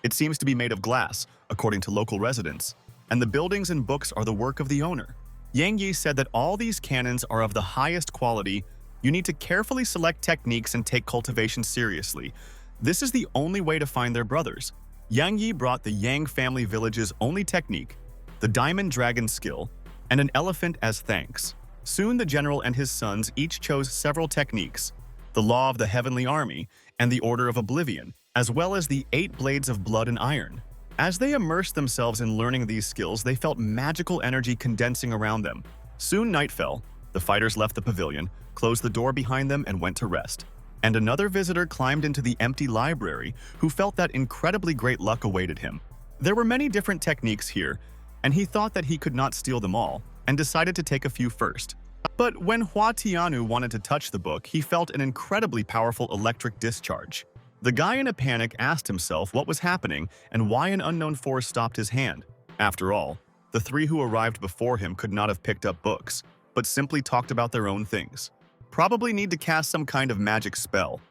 It seems to be made of glass, according to local residents, and the buildings and books are the work of the owner. Yang Yi said that all these canons are of the highest quality. You need to carefully select techniques and take cultivation seriously. This is the only way to find their brothers. Yang Yi brought the Yang family village's only technique, the diamond dragon skill, and an elephant as thanks. Soon the general and his sons each chose several techniques, the law of the heavenly army and the order of oblivion, as well as the 8 blades of blood and iron. As they immersed themselves in learning these skills, they felt magical energy condensing around them. Soon night fell. The fighters left the pavilion, closed the door behind them, and went to rest. And another visitor climbed into the empty library who felt that incredibly great luck awaited him. There were many different techniques here, and he thought that he could not steal them all, and decided to take a few first. But when Hua Tianu wanted to touch the book, he felt an incredibly powerful electric discharge. The guy in a panic asked himself what was happening and why an unknown force stopped his hand. After all, the 3 who arrived before him could not have picked up books, but simply talked about their own things. Probably need to cast some kind of magic spell.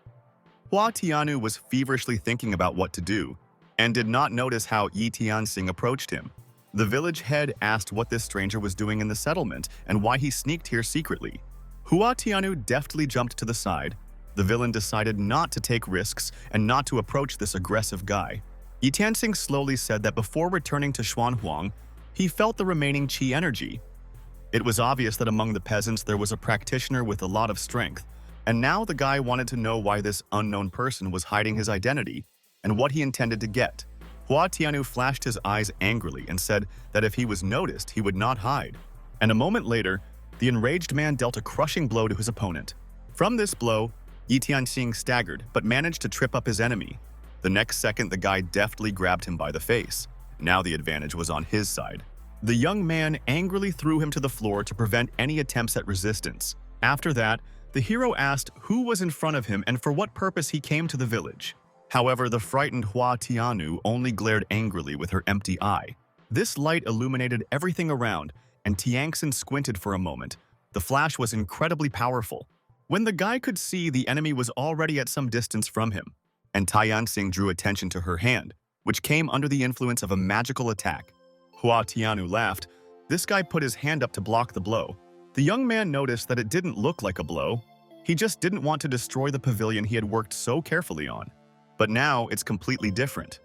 Hua Tianu was feverishly thinking about what to do, and did not notice how Yi Tianxing approached him. The village head asked what this stranger was doing in the settlement and why he sneaked here secretly. Hua Tianu deftly jumped to the side. The villain decided not to take risks and not to approach this aggressive guy. Yi Tianxing slowly said that before returning to Schwan Huang, he felt the remaining qi energy. It was obvious that among the peasants there was a practitioner with a lot of strength, and now the guy wanted to know why this unknown person was hiding his identity and what he intended to get. Hua Tianu flashed his eyes angrily and said that if he was noticed, he would not hide. And a moment later, the enraged man dealt a crushing blow to his opponent. From this blow, Yi Tianxing staggered but managed to trip up his enemy. The next second, the guy deftly grabbed him by the face. Now the advantage was on his side. The young man angrily threw him to the floor to prevent any attempts at resistance. After that, the hero asked who was in front of him and for what purpose he came to the village. However, the frightened Hua Tianu only glared angrily with her empty eye. This light illuminated everything around, and Tianxin squinted for a moment. The flash was incredibly powerful. When the guy could see, the enemy was already at some distance from him, and Tianxing drew attention to her hand, which came under the influence of a magical attack. Hua Tianu laughed. This guy put his hand up to block the blow. The young man noticed that it didn't look like a blow. He just didn't want to destroy the pavilion he had worked so carefully on. But now it's completely different.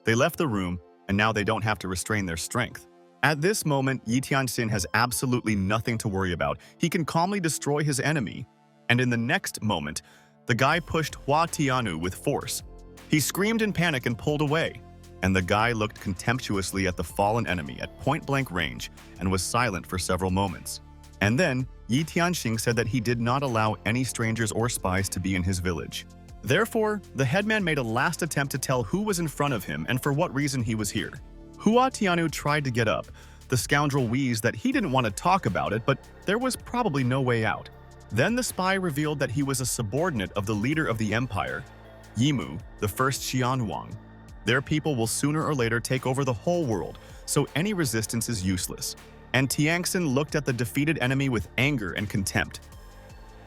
They left the room, and now they don't have to restrain their strength. At this moment, Yi Tianxin has absolutely nothing to worry about. He can calmly destroy his enemy. And in the next moment, the guy pushed Hua Tianu with force. He screamed in panic and pulled away. And the guy looked contemptuously at the fallen enemy at point-blank range and was silent for several moments. And then, Yi Tianxing said that he did not allow any strangers or spies to be in his village. Therefore, the headman made a last attempt to tell who was in front of him and for what reason he was here. Hua Tianu tried to get up. The scoundrel wheezed that he didn't want to talk about it, but there was probably no way out. Then the spy revealed that he was a subordinate of the leader of the empire, Yimu, the first Xianwang. Their people will sooner or later take over the whole world, so any resistance is useless. And Tianxin looked at the defeated enemy with anger and contempt.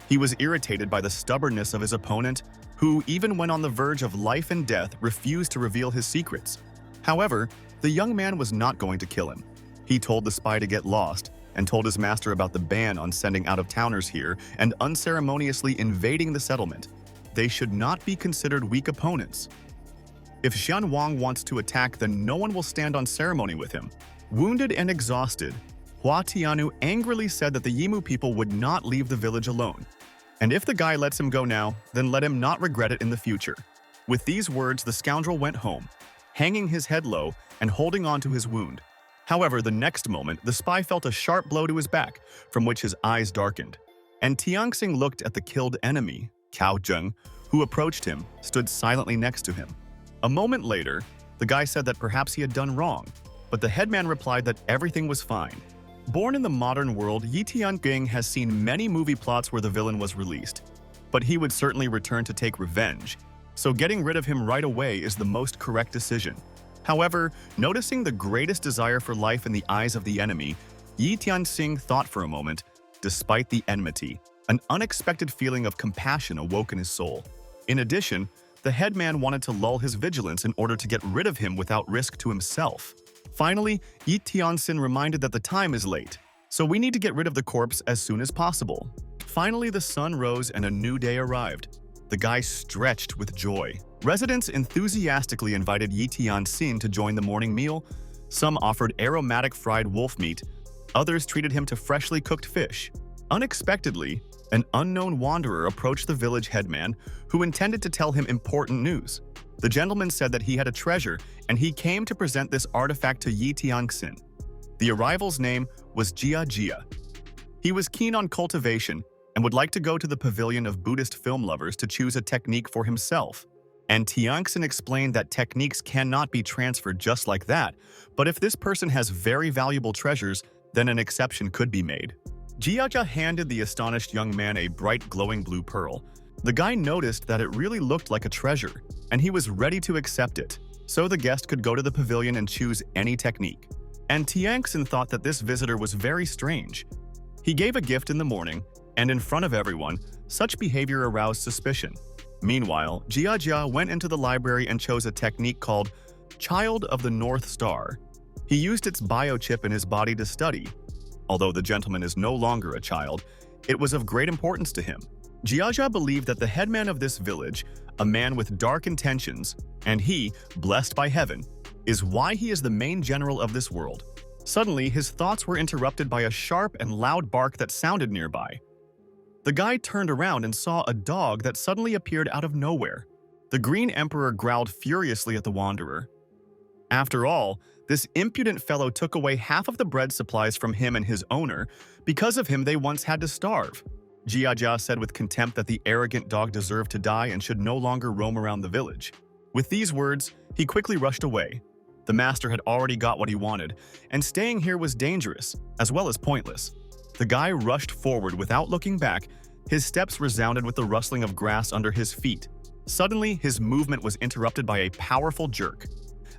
He was irritated by the stubbornness of his opponent, who, even when on the verge of life and death, refused to reveal his secrets. However, the young man was not going to kill him. He told the spy to get lost, and told his master about the ban on sending out-of-towners here and unceremoniously invading the settlement. They should not be considered weak opponents. If Xianwang wants to attack, then no one will stand on ceremony with him. Wounded and exhausted, Hua Tianu angrily said that the Yimu people would not leave the village alone. And if the guy lets him go now, then let him not regret it in the future. With these words, the scoundrel went home, hanging his head low and holding on to his wound. However, the next moment, the spy felt a sharp blow to his back, from which his eyes darkened. And Tianxing looked at the killed enemy, Cao Zheng, who approached him, stood silently next to him. A moment later, the guy said that perhaps he had done wrong, but the headman replied that everything was fine. Born in the modern world, Yi Tianxing has seen many movie plots where the villain was released, but he would certainly return to take revenge. so getting rid of him right away is the most correct decision. However, noticing the greatest desire for life in the eyes of the enemy, Yi Tianxing thought for a moment. Despite the enmity, an unexpected feeling of compassion awoke in his soul. In addition, the headman wanted to lull his vigilance in order to get rid of him without risk to himself. Finally, Yi Tianxin reminded that the time is late, so we need to get rid of the corpse as soon as possible. Finally, the sun rose and a new day arrived. The guy stretched with joy. Residents enthusiastically invited Yi Tianxin to join the morning meal. Some offered aromatic fried wolf meat. Others treated him to freshly cooked fish. Unexpectedly, an unknown wanderer approached the village headman, who intended to tell him important news. The gentleman said that he had a treasure, and he came to present this artifact to Yi Tianxin. The arrival's name was Jia. He was keen on cultivation and would like to go to the pavilion of Buddhist film lovers to choose a technique for himself. And Tianxin explained that techniques cannot be transferred just like that, but if this person has very valuable treasures, then an exception could be made. Jia handed the astonished young man a bright glowing blue pearl. The guy noticed that it really looked like a treasure, and he was ready to accept it, so the guest could go to the pavilion and choose any technique. And Tianxin thought that this visitor was very strange. He gave a gift in the morning, and in front of everyone, such behavior aroused suspicion. Meanwhile, Jia went into the library and chose a technique called Child of the North Star. He used its biochip in his body to study. Although the gentleman is no longer a child, it was of great importance to him. Jia believed that the headman of this village, a man with dark intentions, and he, blessed by heaven, is why he is the main general of this world. Suddenly, his thoughts were interrupted by a sharp and loud bark that sounded nearby. The guy turned around and saw a dog that suddenly appeared out of nowhere. The Green Emperor growled furiously at the wanderer. After all, this impudent fellow took away half of the bread supplies from him and his owner. Because of him, they once had to starve. Jia said with contempt that the arrogant dog deserved to die and should no longer roam around the village. With these words, he quickly rushed away. The master had already got what he wanted, and staying here was dangerous, as well as pointless. The guy rushed forward without looking back. His steps resounded with the rustling of grass under his feet. Suddenly, his movement was interrupted by a powerful jerk.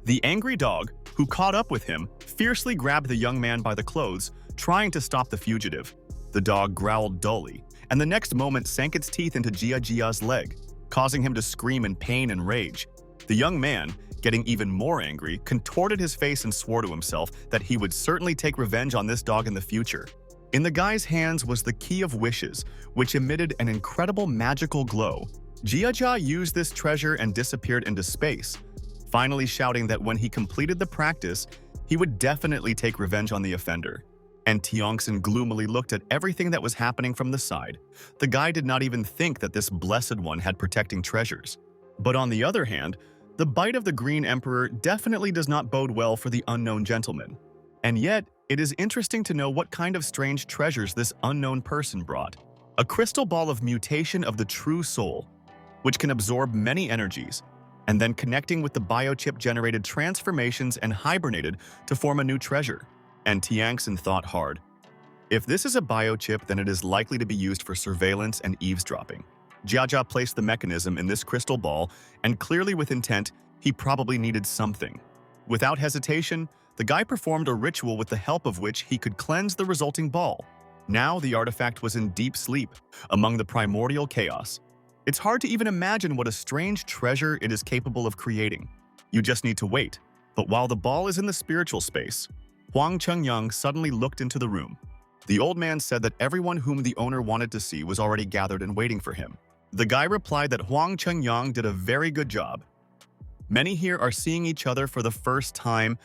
The angry dog, who caught up with him, fiercely grabbed the young man by the clothes, trying to stop the fugitive. The dog growled dully, and the next moment sank its teeth into Jia's leg, causing him to scream in pain and rage. The young man, getting even more angry, contorted his face and swore to himself that he would certainly take revenge on this dog in the future. In the guy's hands was the Key of Wishes, which emitted an incredible magical glow. Jia used this treasure and disappeared into space, finally shouting that when he completed the practice, he would definitely take revenge on the offender. And Tianxin gloomily looked at everything that was happening from the side. The guy did not even think that this blessed one had protecting treasures. But on the other hand, the bite of the Green Emperor definitely does not bode well for the unknown gentleman. And yet, it is interesting to know what kind of strange treasures this unknown person brought. A crystal ball of mutation of the true soul, which can absorb many energies, and then connecting with the biochip generated transformations and hibernated to form a new treasure. And Tianxin thought hard. If this is a biochip, then it is likely to be used for surveillance and eavesdropping. Jia placed the mechanism in this crystal ball, and clearly with intent, he probably needed something. Without hesitation, the guy performed a ritual with the help of which he could cleanse the resulting ball. Now the artifact was in deep sleep, among the primordial chaos. It's hard to even imagine what a strange treasure it is capable of creating. You just need to wait. But while the ball is in the spiritual space, Huang Chengyang suddenly looked into the room. The old man said that everyone whom the owner wanted to see was already gathered and waiting for him. The guy replied that Huang Chengyang did a very good job. Many here are seeing each other for the first time,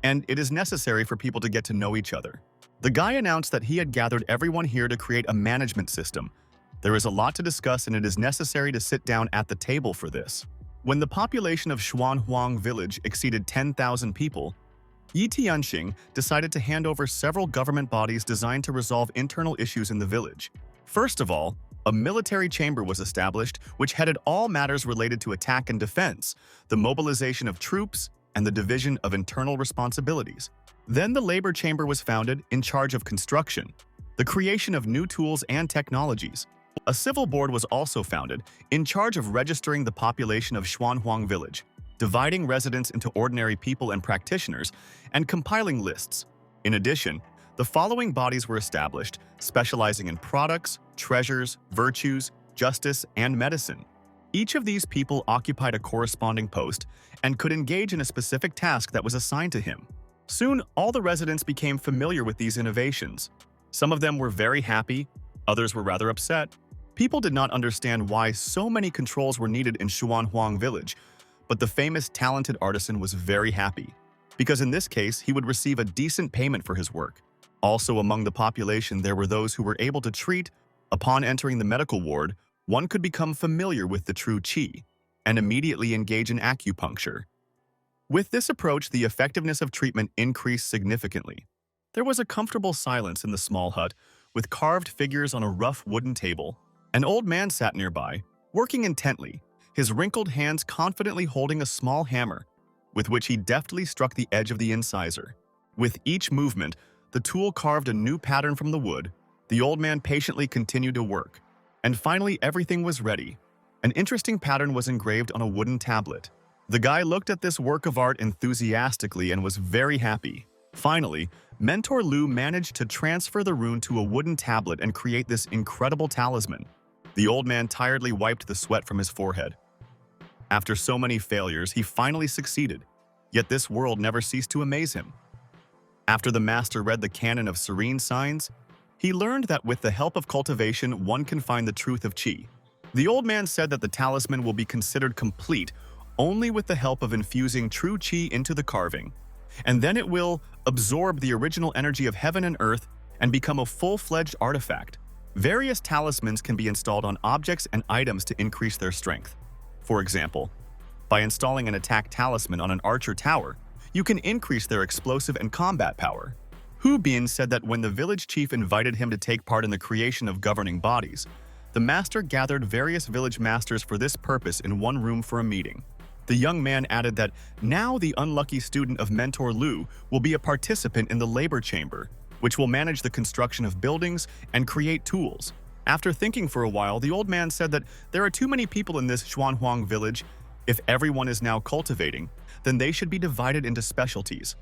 and it is necessary for people to get to know each other. The guy announced that he had gathered everyone here to create a management system. There is a lot to discuss, and it is necessary to sit down at the table for this. When the population of Schwan village exceeded 10,000 people, Yi Tianxing decided to hand over several government bodies designed to resolve internal issues in the village. First of all, a military chamber was established which headed all matters related to attack and defense, the mobilization of troops, and the division of internal responsibilities. Then the labor chamber was founded in charge of construction, the creation of new tools and technologies, A civil board was also founded, in charge of registering the population of Schwan village, dividing residents into ordinary people and practitioners, and compiling lists. In addition, the following bodies were established, specializing in products, treasures, virtues, justice, and medicine. Each of these people occupied a corresponding post and could engage in a specific task that was assigned to him. Soon, all the residents became familiar with these innovations. Some of them were very happy, others were rather upset. People did not understand why so many controls were needed in Schwan village, but the famous talented artisan was very happy, because in this case, he would receive a decent payment for his work. Also among the population, there were those who were able to treat. Upon entering the medical ward, one could become familiar with the true qi and immediately engage in acupuncture. With this approach, the effectiveness of treatment increased significantly. There was a comfortable silence in the small hut, with carved figures on a rough wooden table. An old man sat nearby, working intently, his wrinkled hands confidently holding a small hammer, with which he deftly struck the edge of the incisor. With each movement, the tool carved a new pattern from the wood. The old man patiently continued to work, and finally everything was ready. An interesting pattern was engraved on a wooden tablet. The guy looked at this work of art enthusiastically and was very happy. Finally, Mentor Lu managed to transfer the rune to a wooden tablet and create this incredible talisman. The old man tiredly wiped the sweat from his forehead. After so many failures, he finally succeeded, yet this world never ceased to amaze him. After the master read the canon of serene signs, he learned that with the help of cultivation, one can find the truth of qi. The old man said that the talisman will be considered complete only with the help of infusing true qi into the carving, and then it will absorb the original energy of heaven and earth and become a full-fledged artifact. Various talismans can be installed on objects and items to increase their strength. For example, by installing an attack talisman on an archer tower, you can increase their explosive and combat power. Hu Bin said that when the village chief invited him to take part in the creation of governing bodies, the master gathered various village masters for this purpose in one room for a meeting. The young man added that now the unlucky student of Mentor Lu will be a participant in the labor chamber, which will manage the construction of buildings and create tools. After thinking for a while, the old man said that there are too many people in this Schwan village. If everyone is now cultivating, then they should be divided into specialties.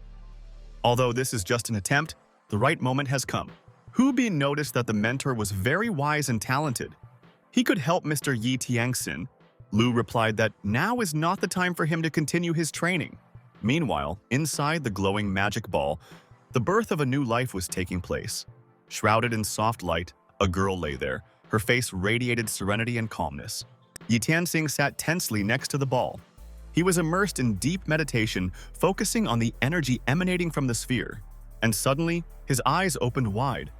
Although this is just an attempt, the right moment has come. Hu Bin noticed that the mentor was very wise and talented. He could help Mr. Yi Tiangxin. Lu replied that now is not the time for him to continue his training. Meanwhile, inside the glowing magic ball, the birth of a new life was taking place. Shrouded in soft light, a girl lay there. Her face radiated serenity and calmness. Yi Tianxing sat tensely next to the ball. He was immersed in deep meditation, focusing on the energy emanating from the sphere. And suddenly, his eyes opened wide.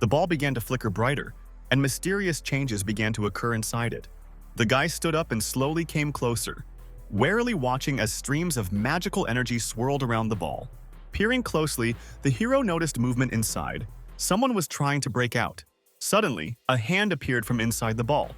The ball began to flicker brighter, and mysterious changes began to occur inside it. The guy stood up and slowly came closer, warily watching as streams of magical energy swirled around the ball. Peering closely, the hero noticed movement inside. Someone was trying to break out. Suddenly, a hand appeared from inside the ball,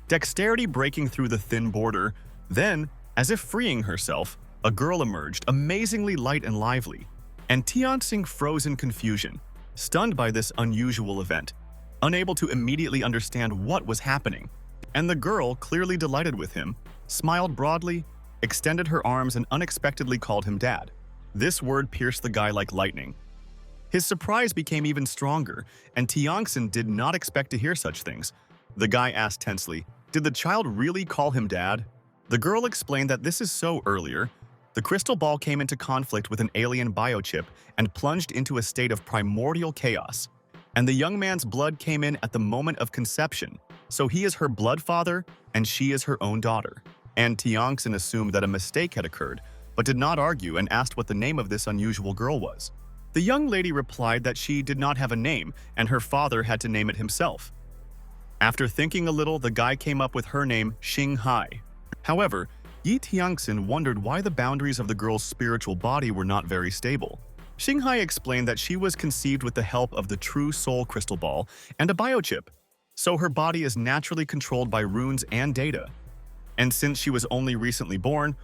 dexterity breaking through the thin border. Then, as if freeing herself, a girl emerged, amazingly light and lively. And Tianxing froze in confusion, stunned by this unusual event, unable to immediately understand what was happening. And the girl, clearly delighted with him, smiled broadly, extended her arms and unexpectedly called him dad. This word pierced the guy like lightning. His surprise became even stronger, and Tiangxin did not expect to hear such things. The guy asked tensely, "Did the child really call him dad?" The girl explained that this is so earlier. The crystal ball came into conflict with an alien biochip and plunged into a state of primordial chaos. And the young man's blood came in at the moment of conception, so he is her blood father and she is her own daughter. And Tiangxin assumed that a mistake had occurred, but did not argue and asked what the name of this unusual girl was. The young lady replied that she did not have a name and her father had to name it himself. After thinking a little, the guy came up with her name, Shingai. However, Yi Tiangxin wondered why the boundaries of the girl's spiritual body were not very stable. Shingai explained that she was conceived with the help of the true soul crystal ball and a biochip, so her body is naturally controlled by runes and data. And since she was only recently born,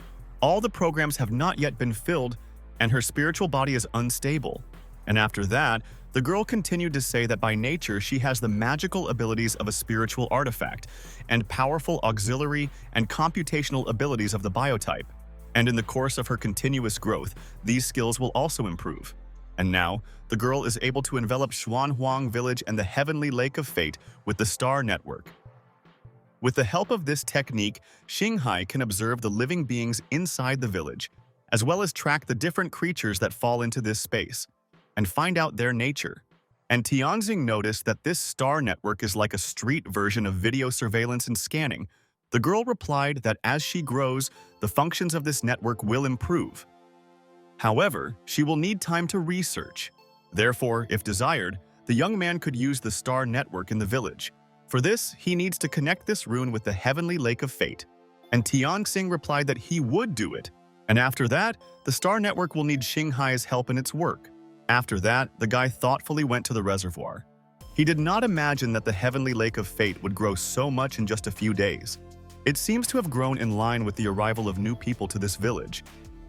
all the programs have not yet been filled and her spiritual body is unstable. And after that, The girl continued to say that by nature she has the magical abilities of a spiritual artifact and powerful auxiliary and computational abilities of the biotype. And in the course of her continuous growth, these skills will also improve. And now, the girl is able to envelop Schwan village and the heavenly lake of fate with the star network. With the help of this technique, Shingai can observe the living beings inside the village, as well as track the different creatures that fall into this space, and find out their nature. And Tianxing noticed that this star network is like a street version of video surveillance and scanning. The girl replied that as she grows, the functions of this network will improve. However, she will need time to research. Therefore, if desired, the young man could use the star network in the village. For this, he needs to connect this rune with the heavenly lake of fate. And Tianxing replied that he would do it. And after that, the star network will need Xinghai's help in its work. After that, the guy thoughtfully went to the reservoir. He did not imagine that the heavenly lake of fate would grow so much in just a few days. It seems to have grown in line with the arrival of new people to this village,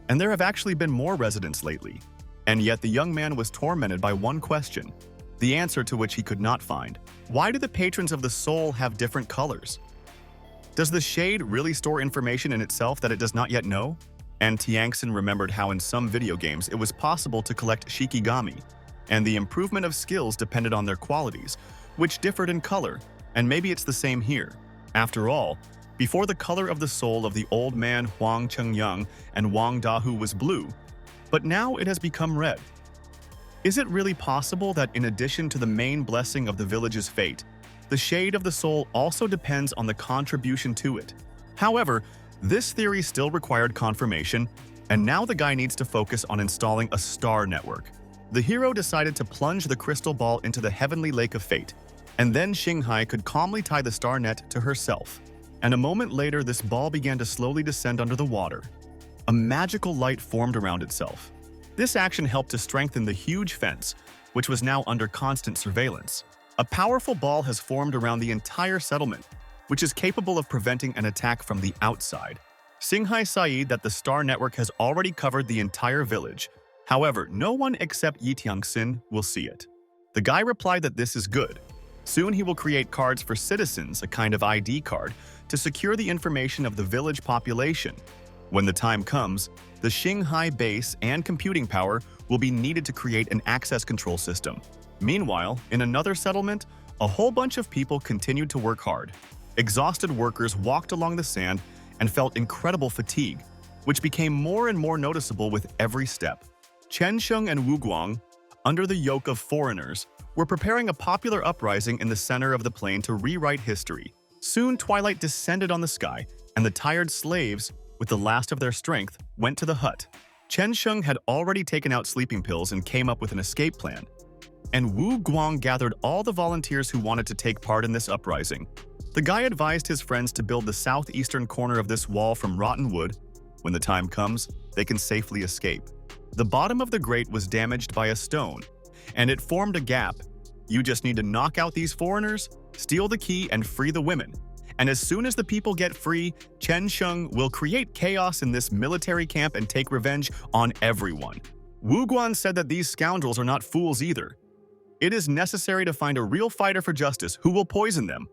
and there have actually been more residents lately. And yet the young man was tormented by one question, the answer to which he could not find. Why do the patrons of the soul have different colors? Does the shade really store information in itself that it does not yet know? And Tianxin remembered how in some video games it was possible to collect shikigami, and the improvement of skills depended on their qualities, which differed in color, and maybe it's the same here. After all, before the color of the soul of the old man Huang Chengyang and Wang Dahu was blue, but now it has become red. Is it really possible that in addition to the main blessing of the village's fate, the shade of the soul also depends on the contribution to it? However, this theory still required confirmation, and now the guy needs to focus on installing a star network. The hero decided to plunge the crystal ball into the heavenly lake of fate, and then Xinghai could calmly tie the star net to herself. And a moment later, this ball began to slowly descend under the water. A magical light formed around itself. This action helped to strengthen the huge fence, which was now under constant surveillance. A powerful ball has formed around the entire settlement, which is capable of preventing an attack from the outside. Xinghai said that the star network has already covered the entire village. However, no one except Yi Tianxin will see it. The guy replied that this is good. Soon he will create cards for citizens, a kind of ID card, to secure the information of the village population. When the time comes, the Xinghai base and computing power will be needed to create an access control system. Meanwhile, in another settlement, a whole bunch of people continued to work hard. Exhausted workers walked along the sand and felt incredible fatigue, which became more and more noticeable with every step. Chen Sheng and Wu Guang, under the yoke of foreigners, were preparing a popular uprising in the center of the plain to rewrite history. Soon twilight descended on the sky, and the tired slaves, with the last of their strength, went to the hut. Chen Sheng had already taken out sleeping pills and came up with an escape plan. And Wu Guang gathered all the volunteers who wanted to take part in this uprising. The guy advised his friends to build the southeastern corner of this wall from rotten wood. When the time comes, they can safely escape. The bottom of the grate was damaged by a stone, and it formed a gap. You just need to knock out these foreigners, steal the key, and free the women. And as soon as the people get free, Chen Sheng will create chaos in this military camp and take revenge on everyone. Wu Guan said that these scoundrels are not fools either. It is necessary to find a real fighter for justice who will poison them.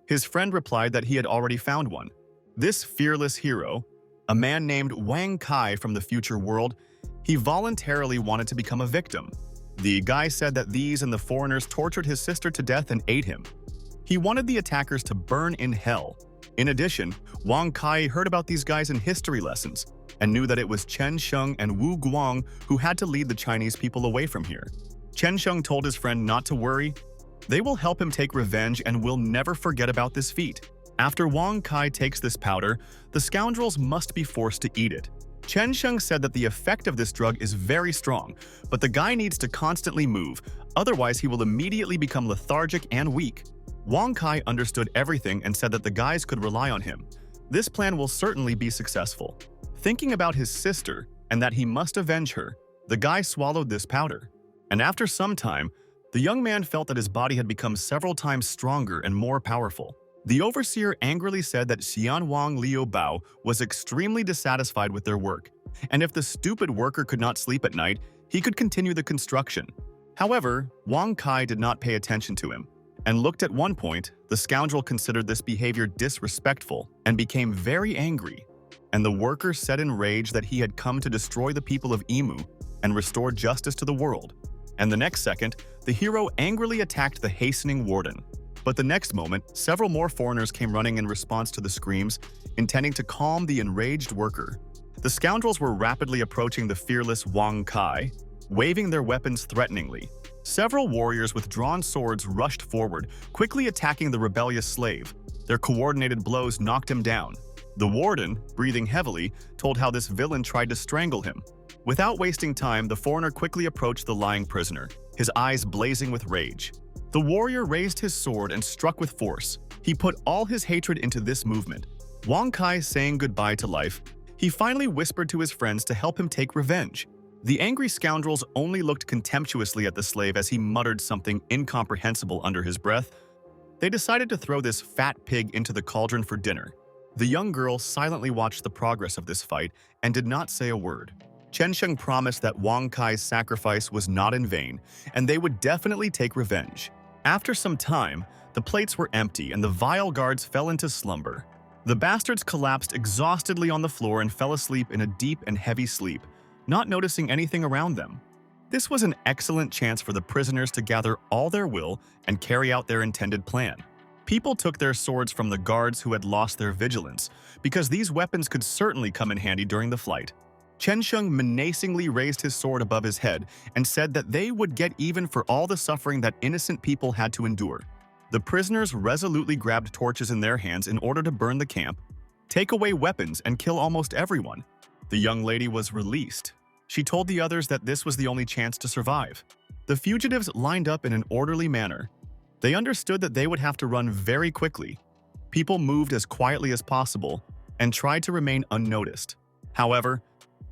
His friend replied that he had already found one. This fearless hero, a man named Wang Kai from the future world, he voluntarily wanted to become a victim. The guy said that these and the foreigners tortured his sister to death and ate him. He wanted the attackers to burn in hell. In addition, Wang Kai heard about these guys in history lessons and knew that it was Chen Sheng and Wu Guang who had to lead the Chinese people away from here. Chen Sheng told his friend not to worry. They will help him take revenge and will never forget about this feat. After Wang Kai takes this powder, the scoundrels must be forced to eat it. Chen Sheng said that the effect of this drug is very strong, but the guy needs to constantly move, otherwise he will immediately become lethargic and weak. Wang Kai understood everything and said that the guys could rely on him. This plan will certainly be successful. Thinking about his sister and that he must avenge her, the guy swallowed this powder. And after some time, the young man felt that his body had become several times stronger and more powerful. The overseer angrily said that Xian Wang Liu Bao was extremely dissatisfied with their work, and if the stupid worker could not sleep at night, he could continue the construction. However, Wang Kai did not pay attention to him, and looked at one point, the scoundrel considered this behavior disrespectful and became very angry. And the worker said in rage that he had come to destroy the people of Emu and restore justice to the world. And the next second, the hero angrily attacked the hastening warden. But the next moment, several more foreigners came running in response to the screams, intending to calm the enraged worker. The scoundrels were rapidly approaching the fearless Wang Kai, waving their weapons threateningly. Several warriors with drawn swords rushed forward, quickly attacking the rebellious slave. Their coordinated blows knocked him down. The warden, breathing heavily, told how this villain tried to strangle him. Without wasting time, the foreigner quickly approached the lying prisoner, his eyes blazing with rage. The warrior raised his sword and struck with force. He put all his hatred into this movement. Wang Kai saying goodbye to life, he finally whispered to his friends to help him take revenge. The angry scoundrels only looked contemptuously at the slave as he muttered something incomprehensible under his breath. They decided to throw this fat pig into the cauldron for dinner. The young girl silently watched the progress of this fight and did not say a word. Chen Sheng promised that Wang Kai's sacrifice was not in vain, and they would definitely take revenge. After some time, the plates were empty and the vile guards fell into slumber. The bastards collapsed exhaustedly on the floor and fell asleep in a deep and heavy sleep, not noticing anything around them. This was an excellent chance for the prisoners to gather all their will and carry out their intended plan. People took their swords from the guards who had lost their vigilance, because these weapons could certainly come in handy during the flight. Chen Sheng menacingly raised his sword above his head and said that they would get even for all the suffering that innocent people had to endure. The prisoners resolutely grabbed torches in their hands in order to burn the camp, take away weapons, and kill almost everyone. The young lady was released. She told the others that this was the only chance to survive. The fugitives lined up in an orderly manner. They understood that they would have to run very quickly. People moved as quietly as possible and tried to remain unnoticed. However,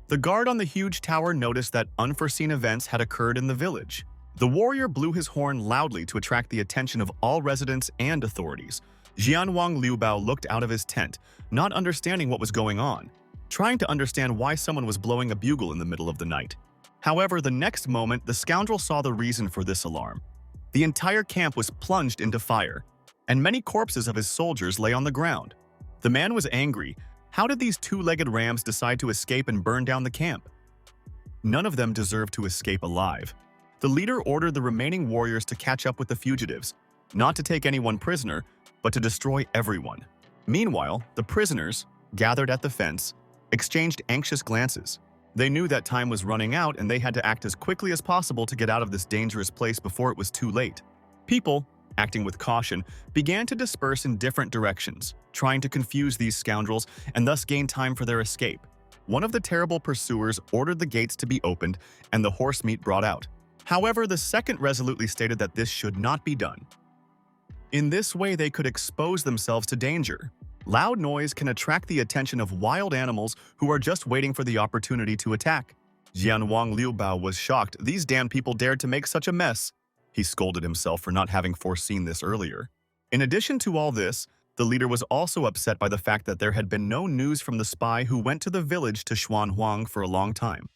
the guard on the huge tower noticed that unforeseen events had occurred in the village. The warrior blew his horn loudly to attract the attention of all residents and authorities. Jianwang Liubao looked out of his tent, not understanding what was going on, trying to understand why someone was blowing a bugle in the middle of the night. However, the next moment, the scoundrel saw the reason for this alarm. The entire camp was plunged into fire, and many corpses of his soldiers lay on the ground. The man was angry. How did these two-legged rams decide to escape and burn down the camp? None of them deserved to escape alive. The leader ordered the remaining warriors to catch up with the fugitives, not to take anyone prisoner, but to destroy everyone. Meanwhile, the prisoners, gathered at the fence, exchanged anxious glances. They knew that time was running out and they had to act as quickly as possible to get out of this dangerous place before it was too late. People, acting with caution, began to disperse in different directions, trying to confuse these scoundrels and thus gain time for their escape. One of the terrible pursuers ordered the gates to be opened and the horse meat brought out. However, the second resolutely stated that this should not be done. In this way, they could expose themselves to danger. Loud noise can attract the attention of wild animals who are just waiting for the opportunity to attack. Jianwang Liubao was shocked. These damn people dared to make such a mess. He scolded himself for not having foreseen this earlier. In addition to all this, the leader was also upset by the fact that there had been no news from the spy who went to the village to Schwan for a long time.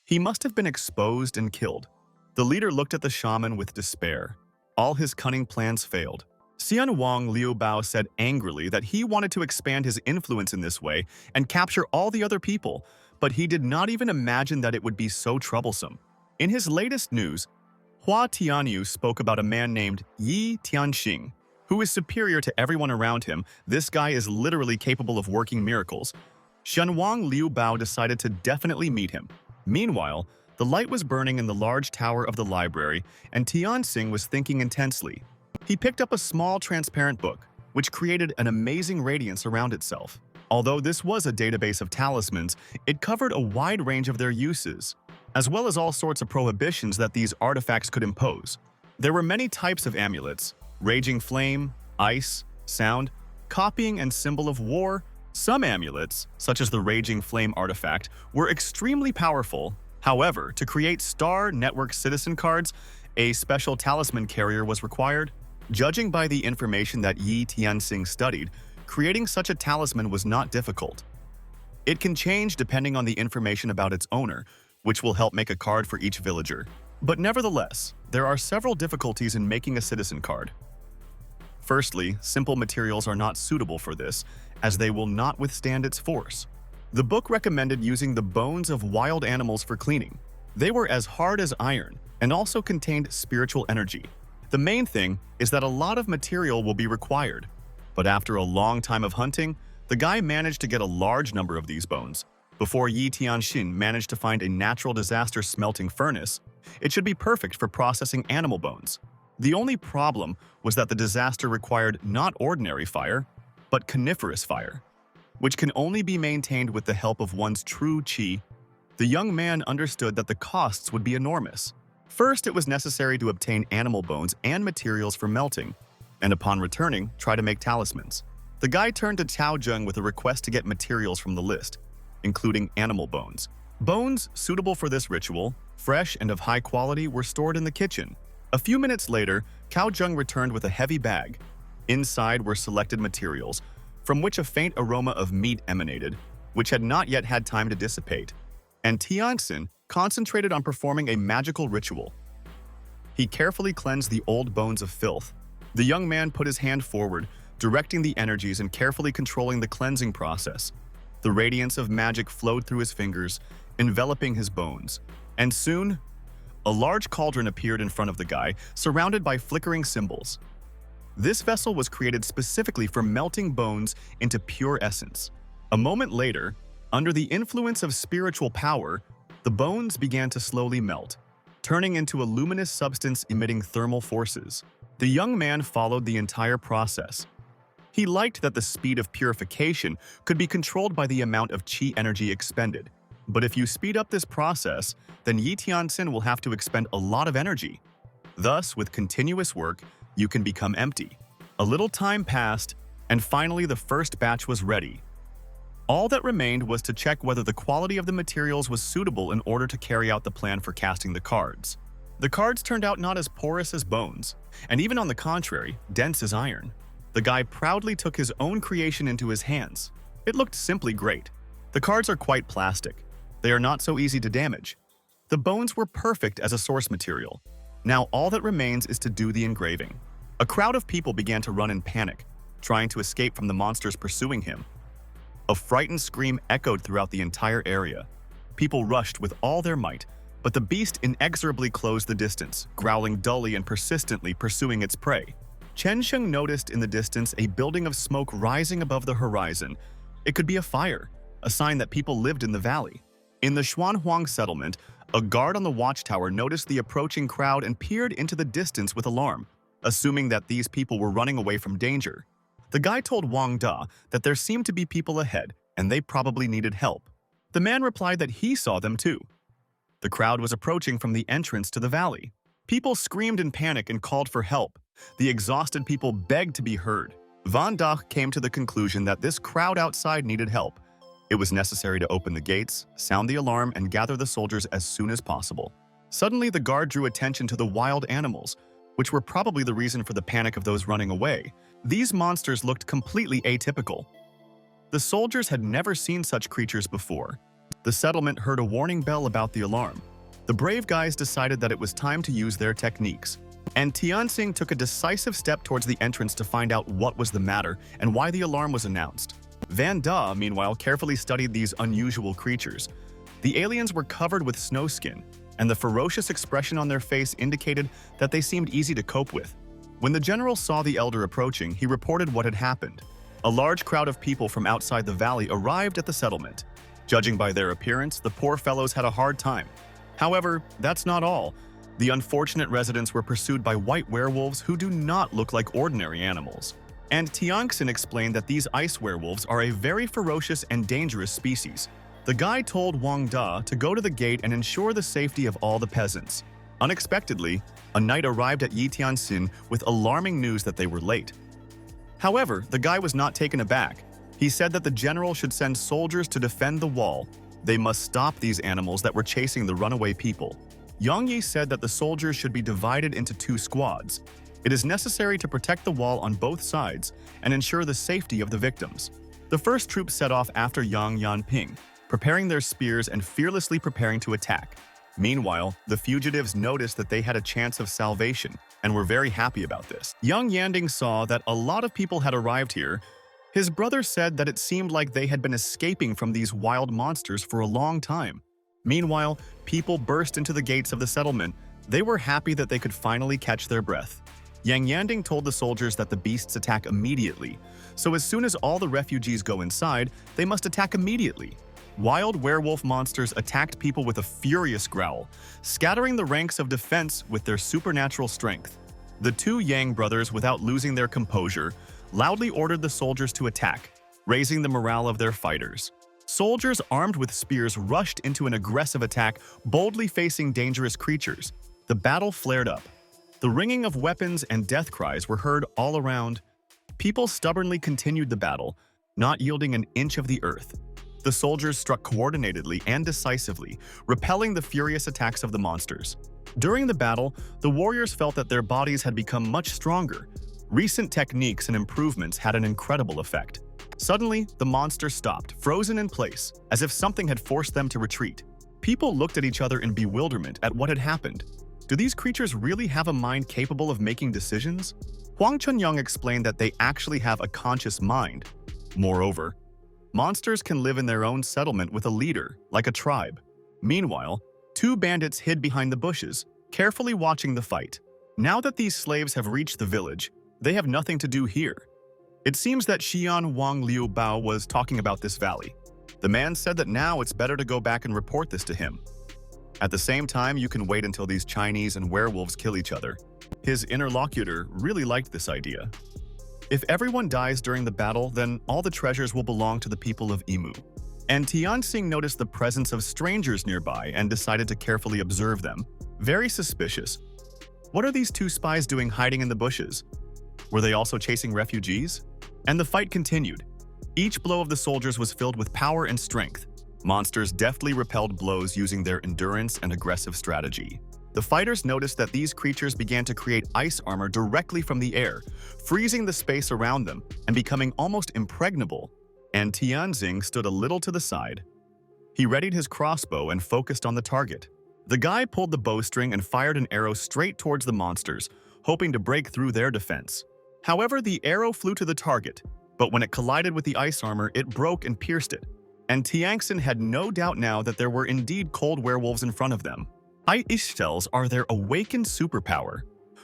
He must have been exposed and killed. The leader looked at the shaman with despair. All his cunning plans failed. Xianwang Liubao said angrily that he wanted to expand his influence in this way and capture all the other people, but he did not even imagine that it would be so troublesome. In his latest news, Hua Tianyu spoke about a man named Yi Tianxing, who is superior to everyone around him. This guy is literally capable of working miracles. Xianwang Liubao decided to definitely meet him. Meanwhile, the light was burning in the large tower of the library, and Tianxing was thinking intensely. He picked up a small transparent book, which created an amazing radiance around itself. Although this was a database of talismans, it covered a wide range of their uses, as well as all sorts of prohibitions that these artifacts could impose. There were many types of amulets: raging flame, ice, sound, copying, and symbol of war. Some amulets, such as the raging flame artifact, were extremely powerful. However, to create Star Network citizen cards, a special talisman carrier was required. Judging by the information that Yi Tianxing studied, creating such a talisman was not difficult. It can change depending on the information about its owner, which will help make a card for each villager. But nevertheless, there are several difficulties in making a citizen card. Firstly, simple materials are not suitable for this, as they will not withstand its force. The book recommended using the bones of wild animals for cleaning. They were as hard as iron and also contained spiritual energy. The main thing is that a lot of material will be required. But after a long time of hunting, the guy managed to get a large number of these bones. Before Yi Tianxin managed to find a natural disaster smelting furnace, it should be perfect for processing animal bones. The only problem was that the disaster required not ordinary fire, but coniferous fire, which can only be maintained with the help of one's true qi. The young man understood that the costs would be enormous. First, it was necessary to obtain animal bones and materials for melting, and upon returning, try to make talismans. The guy turned to Tao Zheng with a request to get materials from the list, including animal bones. Bones suitable for this ritual, fresh and of high quality, were stored in the kitchen. A few minutes later, Cao Zheng returned with a heavy bag. Inside were selected materials, from which a faint aroma of meat emanated, which had not yet had time to dissipate. And Tianxin concentrated on performing a magical ritual. He carefully cleansed the old bones of filth. The young man put his hand forward, directing the energies and carefully controlling the cleansing process. The radiance of magic flowed through his fingers, enveloping his bones. And soon, a large cauldron appeared in front of the guy, surrounded by flickering symbols. This vessel was created specifically for melting bones into pure essence. A moment later, under the influence of spiritual power, the bones began to slowly melt, turning into a luminous substance emitting thermal forces. The young man followed the entire process. He liked that the speed of purification could be controlled by the amount of qi energy expended. But if you speed up this process, then Yi Tianxin will have to expend a lot of energy. Thus, with continuous work, you can become empty. A little time passed, and finally the first batch was ready. All that remained was to check whether the quality of the materials was suitable in order to carry out the plan for casting the cards. The cards turned out not as porous as bones, and even on the contrary, dense as iron. The guy proudly took his own creation into his hands. It looked simply great. The cards are quite plastic. They are not so easy to damage. The bones were perfect as a source material. Now all that remains is to do the engraving. A crowd of people began to run in panic, trying to escape from the monsters pursuing him. A frightened scream echoed throughout the entire area. People rushed with all their might, but the beast inexorably closed the distance, growling dully and persistently pursuing its prey. Chen Sheng noticed in the distance a building of smoke rising above the horizon. It could be a fire, a sign that people lived in the valley. In the Schwan settlement, a guard on the watchtower noticed the approaching crowd and peered into the distance with alarm, assuming that these people were running away from danger. The guy told Wang Da that there seemed to be people ahead, and they probably needed help. The man replied that he saw them too. The crowd was approaching from the entrance to the valley. People screamed in panic and called for help. The exhausted people begged to be heard. Van Dach came to the conclusion that this crowd outside needed help. It was necessary to open the gates, sound the alarm, and gather the soldiers as soon as possible. Suddenly, the guard drew attention to the wild animals, which were probably the reason for the panic of those running away. These monsters looked completely atypical. The soldiers had never seen such creatures before. The settlement heard a warning bell about the alarm. The brave guys decided that it was time to use their techniques. And Tianxing took a decisive step towards the entrance to find out what was the matter and why the alarm was announced. Van Da, meanwhile, carefully studied these unusual creatures. The aliens were covered with snow skin, and the ferocious expression on their face indicated that they seemed easy to cope with. When the general saw the elder approaching, he reported what had happened. A large crowd of people from outside the valley arrived at the settlement. Judging by their appearance, the poor fellows had a hard time. However, that's not all. The unfortunate residents were pursued by white werewolves who do not look like ordinary animals. And Tianxin explained that these ice werewolves are a very ferocious and dangerous species. The guy told Wang Da to go to the gate and ensure the safety of all the peasants. Unexpectedly, a knight arrived at Yi Tianxin with alarming news that they were late. However, the guy was not taken aback. He said that the general should send soldiers to defend the wall. They must stop these animals that were chasing the runaway people. Yang Yi said that the soldiers should be divided into 2 squads. It is necessary to protect the wall on both sides and ensure the safety of the victims. The first troop set off after Yang Yanping, preparing their spears and fearlessly preparing to attack. Meanwhile, the fugitives noticed that they had a chance of salvation and were very happy about this. Young Yanding saw that a lot of people had arrived here. His brother said that it seemed like they had been escaping from these wild monsters for a long time. Meanwhile, people burst into the gates of the settlement. They were happy that they could finally catch their breath. Yang Yanding told the soldiers that the beasts attack immediately, so as soon as all the refugees go inside, they must attack immediately. Wild werewolf monsters attacked people with a furious growl, scattering the ranks of defense with their supernatural strength. The two Yang brothers, without losing their composure, loudly ordered the soldiers to attack, raising the morale of their fighters. Soldiers armed with spears rushed into an aggressive attack, boldly facing dangerous creatures. The battle flared up. The ringing of weapons and death cries were heard all around. People stubbornly continued the battle, not yielding an inch of the earth. The soldiers struck coordinatedly and decisively, repelling the furious attacks of the monsters. During the battle, the warriors felt that their bodies had become much stronger. Recent techniques and improvements had an incredible effect. Suddenly, the monsters stopped, frozen in place, as if something had forced them to retreat. People looked at each other in bewilderment at what had happened. Do these creatures really have a mind capable of making decisions? Huang Chunyang explained that they actually have a conscious mind. Moreover, monsters can live in their own settlement with a leader, like a tribe. Meanwhile, two bandits hid behind the bushes, carefully watching the fight. Now that these slaves have reached the village, they have nothing to do here. It seems that Xian Wang Liu Bao was talking about this valley. The man said that now it's better to go back and report this to him. At the same time, you can wait until these Chinese and werewolves kill each other. His interlocutor really liked this idea. If everyone dies during the battle, then all the treasures will belong to the people of Imu. And Tianxing noticed the presence of strangers nearby and decided to carefully observe them. Very suspicious. What are these two spies doing hiding in the bushes? Were they also chasing refugees? And the fight continued. Each blow of the soldiers was filled with power and strength. Monsters deftly repelled blows using their endurance and aggressive strategy. The fighters noticed that these creatures began to create ice armor directly from the air, freezing the space around them and becoming almost impregnable. And Tianxing stood a little to the side. He readied his crossbow and focused on the target. The guy pulled the bowstring and fired an arrow straight towards the monsters, hoping to break through their defense. However, the arrow flew to the target, but when it collided with the ice armor, it broke and pierced it. And Tianxing had no doubt now that there were indeed cold werewolves in front of them. Ice shells are their awakened superpower.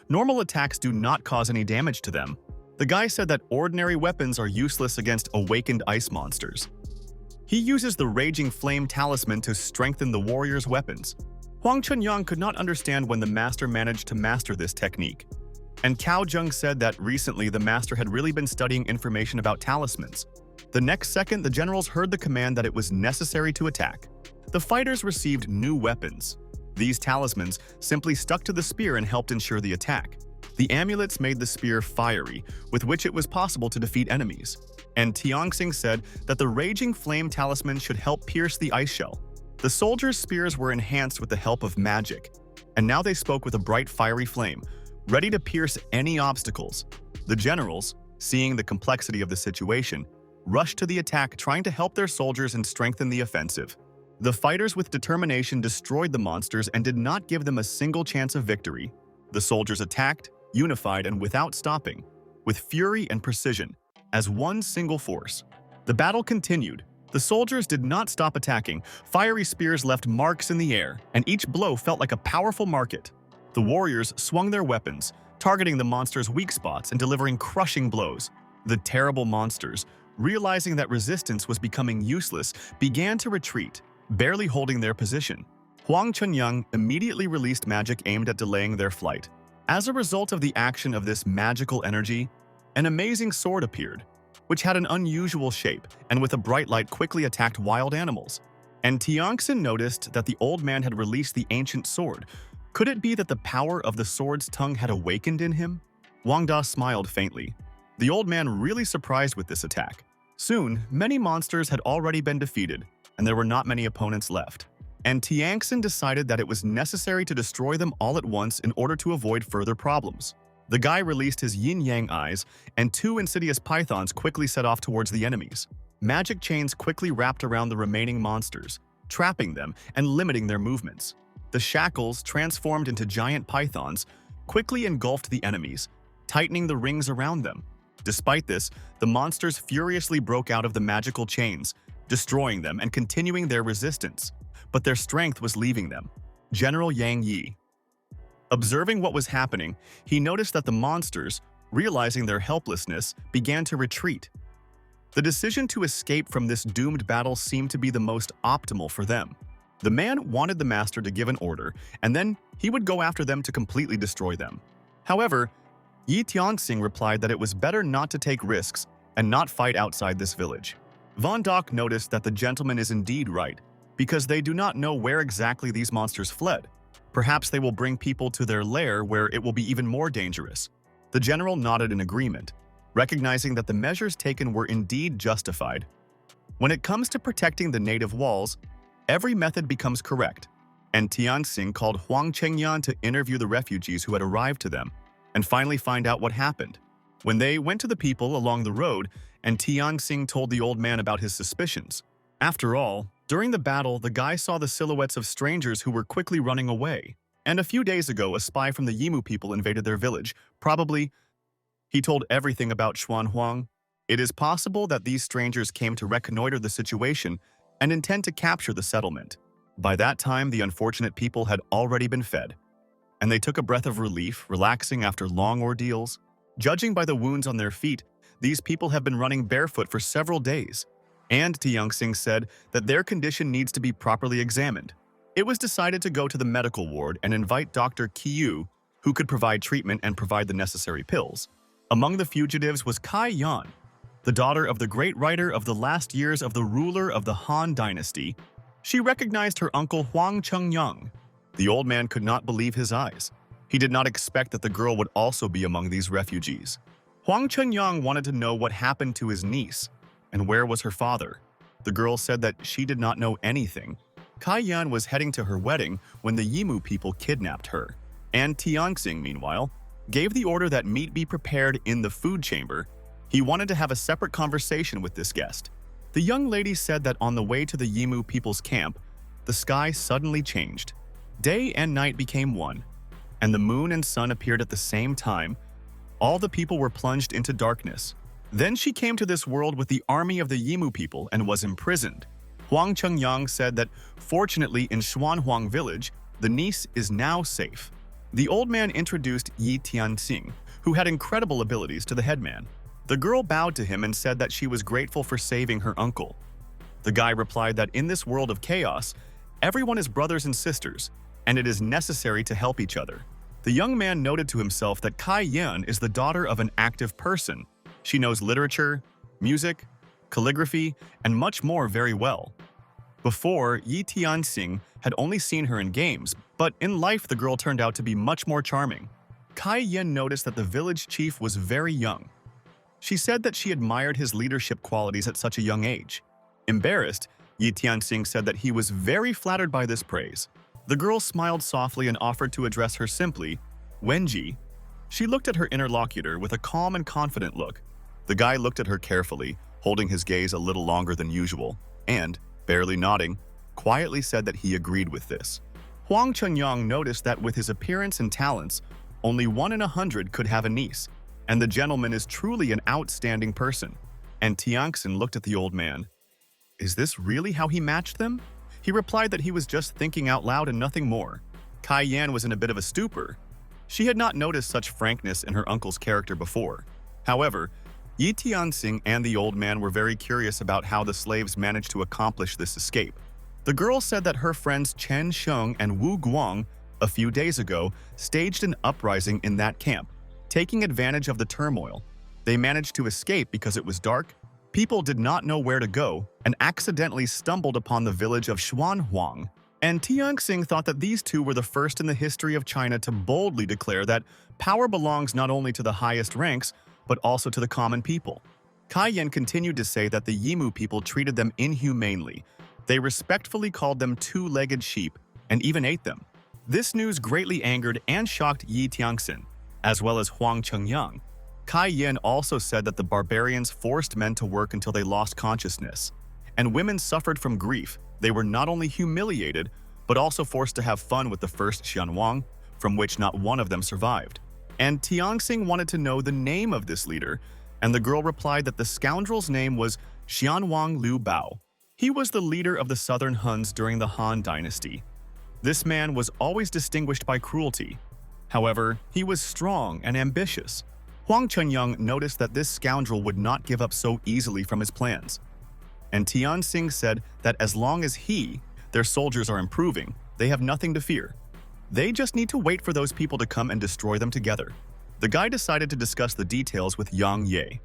Normal attacks do not cause any damage to them. The guy said that ordinary weapons are useless against awakened ice monsters. He uses the Raging Flame Talisman to strengthen the warrior's weapons. Huang Chunyang could not understand when the master managed to master this technique. And Cao Zheng said that recently the master had really been studying information about talismans. The next second, the generals heard the command that it was necessary to attack. The fighters received new weapons. These talismans simply stuck to the spear and helped ensure the attack. The amulets made the spear fiery, with which it was possible to defeat enemies. And Tianxing said that the Raging Flame Talisman should help pierce the ice shell. The soldiers' spears were enhanced with the help of magic, and now they spoke with a bright fiery flame, ready to pierce any obstacles. The generals, seeing the complexity of the situation, rushed to the attack, trying to help their soldiers and strengthen the offensive. The fighters with determination destroyed the monsters and did not give them a single chance of victory. The soldiers attacked, unified and without stopping, with fury and precision, as one single force. The battle continued. The soldiers did not stop attacking. Fiery spears left marks in the air, and each blow felt like a powerful market. The warriors swung their weapons, targeting the monsters' weak spots and delivering crushing blows. The terrible monsters, realizing that resistance was becoming useless, began to retreat, barely holding their position. Huang Chunyang immediately released magic aimed at delaying their flight. As a result of the action of this magical energy, an amazing sword appeared, which had an unusual shape and with a bright light quickly attacked wild animals. And Tianxing noticed that the old man had released the ancient sword. Could it be that the power of the sword's tongue had awakened in him? Wang Da smiled faintly. The old man really surprised with this attack. Soon, many monsters had already been defeated, and there were not many opponents left. And Tianxing decided that it was necessary to destroy them all at once in order to avoid further problems. The guy released his yin-yang eyes, and two insidious pythons quickly set off towards the enemies. Magic chains quickly wrapped around the remaining monsters, trapping them and limiting their movements. The shackles, transformed into giant pythons, quickly engulfed the enemies, tightening the rings around them. Despite this, the monsters furiously broke out of the magical chains, destroying them and continuing their resistance. But their strength was leaving them. General Yang Yi. Observing what was happening, he noticed that the monsters, realizing their helplessness, began to retreat. The decision to escape from this doomed battle seemed to be the most optimal for them. The man wanted the master to give an order, and then he would go after them to completely destroy them. However, Yi Tianxing replied that it was better not to take risks and not fight outside this village. Von Dock noticed that the gentleman is indeed right, because they do not know where exactly these monsters fled. Perhaps they will bring people to their lair where it will be even more dangerous. The general nodded in agreement, recognizing that the measures taken were indeed justified. When it comes to protecting the native walls, every method becomes correct, and Tianxing called Huang Chengyan to interview the refugees who had arrived to them, and finally find out what happened. When they went to the people along the road, and Tianxing told the old man about his suspicions. After all, during the battle, the guy saw the silhouettes of strangers who were quickly running away. And a few days ago, a spy from the Yimu people invaded their village. Probably, he told everything about Schwan Huang. It is possible that these strangers came to reconnoiter the situation and intend to capture the settlement. By that time, the unfortunate people had already been fed, and they took a breath of relief, relaxing after long ordeals. Judging by the wounds on their feet, these people have been running barefoot for several days. And Tianxing said that their condition needs to be properly examined. It was decided to go to the medical ward and invite Dr. Qiu, who could provide treatment and provide the necessary pills. Among the fugitives was Kai Yan, the daughter of the great writer of the last years of the ruler of the Han dynasty. She recognized her uncle Huang Chengyang. The old man could not believe his eyes. He did not expect that the girl would also be among these refugees. Huang Chengyang wanted to know what happened to his niece, and where was her father. The girl said that she did not know anything. Kai Yan was heading to her wedding when the Yimu people kidnapped her. And Tianxing, meanwhile, gave the order that meat be prepared in the food chamber. He wanted to have a separate conversation with this guest. The young lady said that on the way to the Yimu people's camp, the sky suddenly changed. Day and night became one, and the moon and sun appeared at the same time. All the people were plunged into darkness. Then she came to this world with the army of the Yimu people and was imprisoned. Huang Chengyang said that, fortunately in Schwanhuang village, the niece is now safe. The old man introduced Yi Tianxing, who had incredible abilities, to the headman. The girl bowed to him and said that she was grateful for saving her uncle. The guy replied that in this world of chaos, everyone is brothers and sisters, and it is necessary to help each other. The young man noted to himself that Kai Yan is the daughter of an active person. She knows literature, music, calligraphy, and much more very well. Before, Yi Tianxing had only seen her in games, but in life the girl turned out to be much more charming. Kai Yan noticed that the village chief was very young. She said that she admired his leadership qualities at such a young age. Embarrassed, Yi Tianxing said that he was very flattered by this praise. The girl smiled softly and offered to address her simply, Wenji. She looked at her interlocutor with a calm and confident look. The guy looked at her carefully, holding his gaze a little longer than usual, and, barely nodding, quietly said that he agreed with this. Huang Chengyang noticed that with his appearance and talents, only 1 in 100 could have a niece, and the gentleman is truly an outstanding person. And Tianxing looked at the old man. Is this really how he matched them? He replied that he was just thinking out loud and nothing more. Kai Yan was in a bit of a stupor. She had not noticed such frankness in her uncle's character before. However, Yi Tianxing and the old man were very curious about how the slaves managed to accomplish this escape. The girl said that her friends Chen Sheng and Wu Guang, a few days ago, staged an uprising in that camp. Taking advantage of the turmoil, they managed to escape because it was dark, people did not know where to go, and accidentally stumbled upon the village of Schwanhuang. And Tianxing thought that these two were the first in the history of China to boldly declare that power belongs not only to the highest ranks, but also to the common people. Kai Yan continued to say that the Yimu people treated them inhumanely. They respectfully called them two-legged sheep and even ate them. This news greatly angered and shocked Yi Tianxing, as well as Huang Chengyang. Kai Yan also said that the barbarians forced men to work until they lost consciousness, and women suffered from grief. They were not only humiliated, but also forced to have fun with the first Xianwang, from which not one of them survived. And Tianxing wanted to know the name of this leader, and the girl replied that the scoundrel's name was Xianwang Liu Bao. He was the leader of the southern Huns during the Han dynasty. This man was always distinguished by cruelty. However, he was strong and ambitious. Huang Chenyang noticed that this scoundrel would not give up so easily from his plans. And Tianxing said that as long as their soldiers are improving, they have nothing to fear. They just need to wait for those people to come and destroy them together. The guy decided to discuss the details with Yang Ye.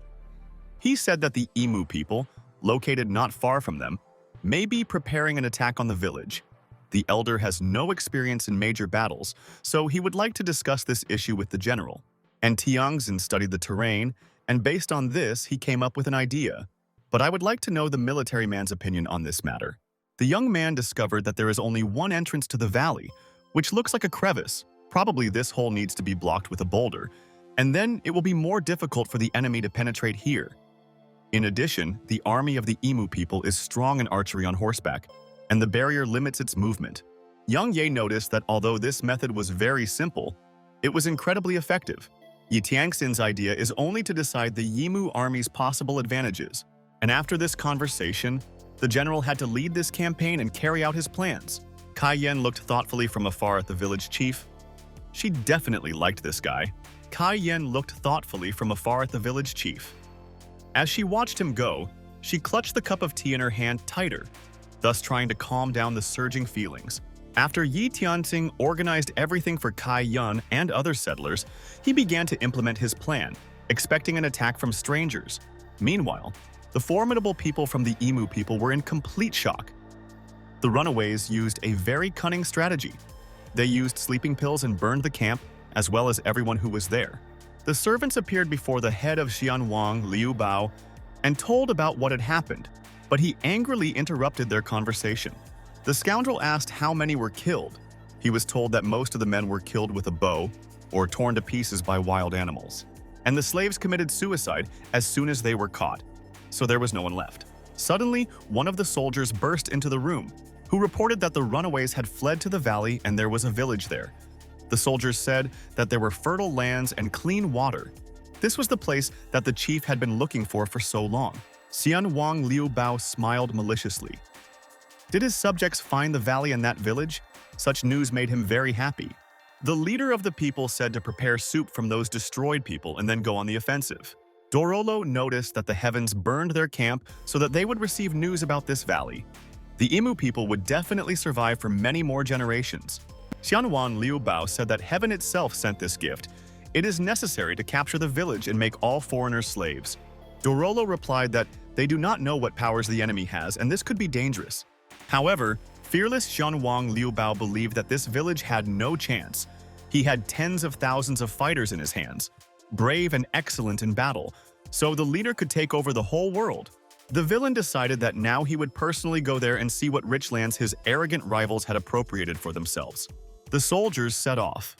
He said that the Emu people, located not far from them, may be preparing an attack on the village. The elder has no experience in major battles, so he would like to discuss this issue with the general. And Tianxin studied the terrain, and based on this, he came up with an idea. But I would like to know the military man's opinion on this matter. The young man discovered that there is only one entrance to the valley, which looks like a crevice. Probably this hole needs to be blocked with a boulder, and then it will be more difficult for the enemy to penetrate here. In addition, the army of the Emu people is strong in archery on horseback, and the barrier limits its movement. Yang Ye noticed that although this method was very simple, it was incredibly effective. Yi Tianxin's idea is only to decide the Yimu army's possible advantages, and after this conversation, the general had to lead this campaign and carry out his plans. Kai Yan looked thoughtfully from afar at the village chief. She definitely liked this guy. Kai Yan looked thoughtfully from afar at the village chief. As she watched him go, she clutched the cup of tea in her hand tighter, thus trying to calm down the surging feelings. After Yi Tianxing organized everything for Kai Yan and other settlers, he began to implement his plan, expecting an attack from strangers. Meanwhile, the formidable people from the Emu people were in complete shock. The runaways used a very cunning strategy. They used sleeping pills and burned the camp, as well as everyone who was there. The servants appeared before the head of Xianwang, Liu Bao, and told about what had happened, but he angrily interrupted their conversation. The scoundrel asked how many were killed. He was told that most of the men were killed with a bow or torn to pieces by wild animals, and the slaves committed suicide as soon as they were caught, so there was no one left. Suddenly, one of the soldiers burst into the room, who reported that the runaways had fled to the valley and there was a village there. The soldiers said that there were fertile lands and clean water. This was the place that the chief had been looking for so long. Xianwang Liu Bao smiled maliciously. Did his subjects find the valley and that village? Such news made him very happy. The leader of the people said to prepare soup from those destroyed people and then go on the offensive. Dorolo noticed that the heavens burned their camp so that they would receive news about this valley. The Emu people would definitely survive for many more generations. Xianwan Liu Bao said that heaven itself sent this gift. It is necessary to capture the village and make all foreigners slaves. Dorolo replied that they do not know what powers the enemy has and this could be dangerous. However, fearless Xianwang Liu Bao believed that this village had no chance. He had tens of thousands of fighters in his hands, brave and excellent in battle, so the leader could take over the whole world. The villain decided that now he would personally go there and see what rich lands his arrogant rivals had appropriated for themselves. The soldiers set off.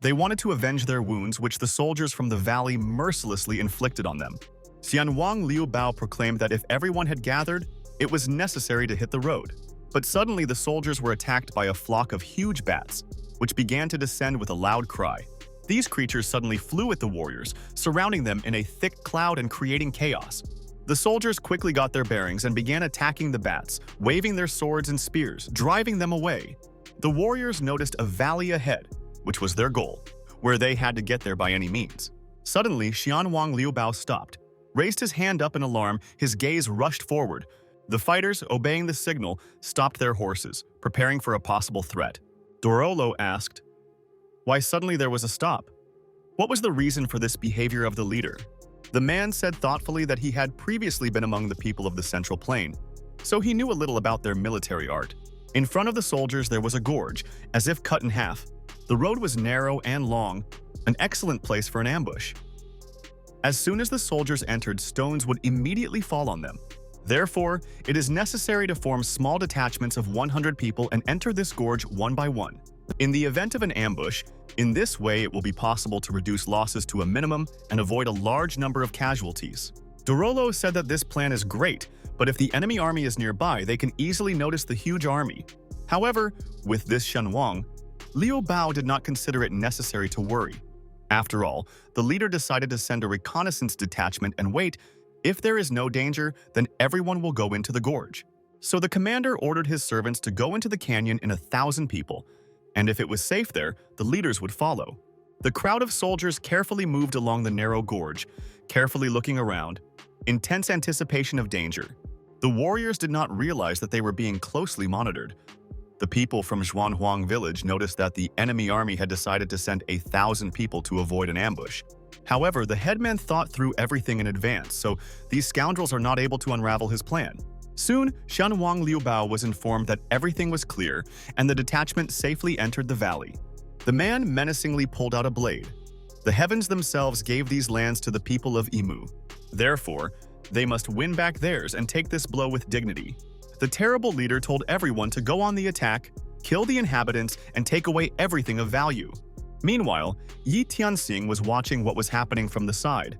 They wanted to avenge their wounds, which the soldiers from the valley mercilessly inflicted on them. Xianwang Liu Bao proclaimed that if everyone had gathered, it was necessary to hit the road. But suddenly the soldiers were attacked by a flock of huge bats, which began to descend with a loud cry. These creatures suddenly flew at the warriors, surrounding them in a thick cloud and creating chaos. The soldiers quickly got their bearings and began attacking the bats, waving their swords and spears, driving them away. The warriors noticed a valley ahead, which was their goal, where they had to get there by any means. Suddenly, Xianwang Liu Bao stopped, raised his hand up in alarm, his gaze rushed forward. The fighters, obeying the signal, stopped their horses, preparing for a possible threat. Dorolo asked, why suddenly there was a stop? What was the reason for this behavior of the leader? The man said thoughtfully that he had previously been among the people of the Central Plain, so he knew a little about their military art. In front of the soldiers there was a gorge, as if cut in half. The road was narrow and long, an excellent place for an ambush. As soon as the soldiers entered, stones would immediately fall on them. Therefore, it is necessary to form small detachments of 100 people and enter this gorge one by one. In the event of an ambush, in this way it will be possible to reduce losses to a minimum and avoid a large number of casualties. Dorolo said that this plan is great, but if the enemy army is nearby, they can easily notice the huge army. However, with this Shenwang, Liu Bao did not consider it necessary to worry. After all, the leader decided to send a reconnaissance detachment and wait. If there is no danger, then everyone will go into the gorge. So the commander ordered his servants to go into the canyon in 1,000 people, and if it was safe there, the leaders would follow. The crowd of soldiers carefully moved along the narrow gorge, carefully looking around, in tense anticipation of danger. The warriors did not realize that they were being closely monitored. The people from Zhuanhuang village noticed that the enemy army had decided to send 1,000 people to avoid an ambush. However, the headman thought through everything in advance, so these scoundrels are not able to unravel his plan. Soon, Shenwang Liubao was informed that everything was clear, and the detachment safely entered the valley. The man menacingly pulled out a blade. The heavens themselves gave these lands to the people of Imu. Therefore, they must win back theirs and take this blow with dignity. The terrible leader told everyone to go on the attack, kill the inhabitants, and take away everything of value. Meanwhile, Yi Tianxing was watching what was happening from the side.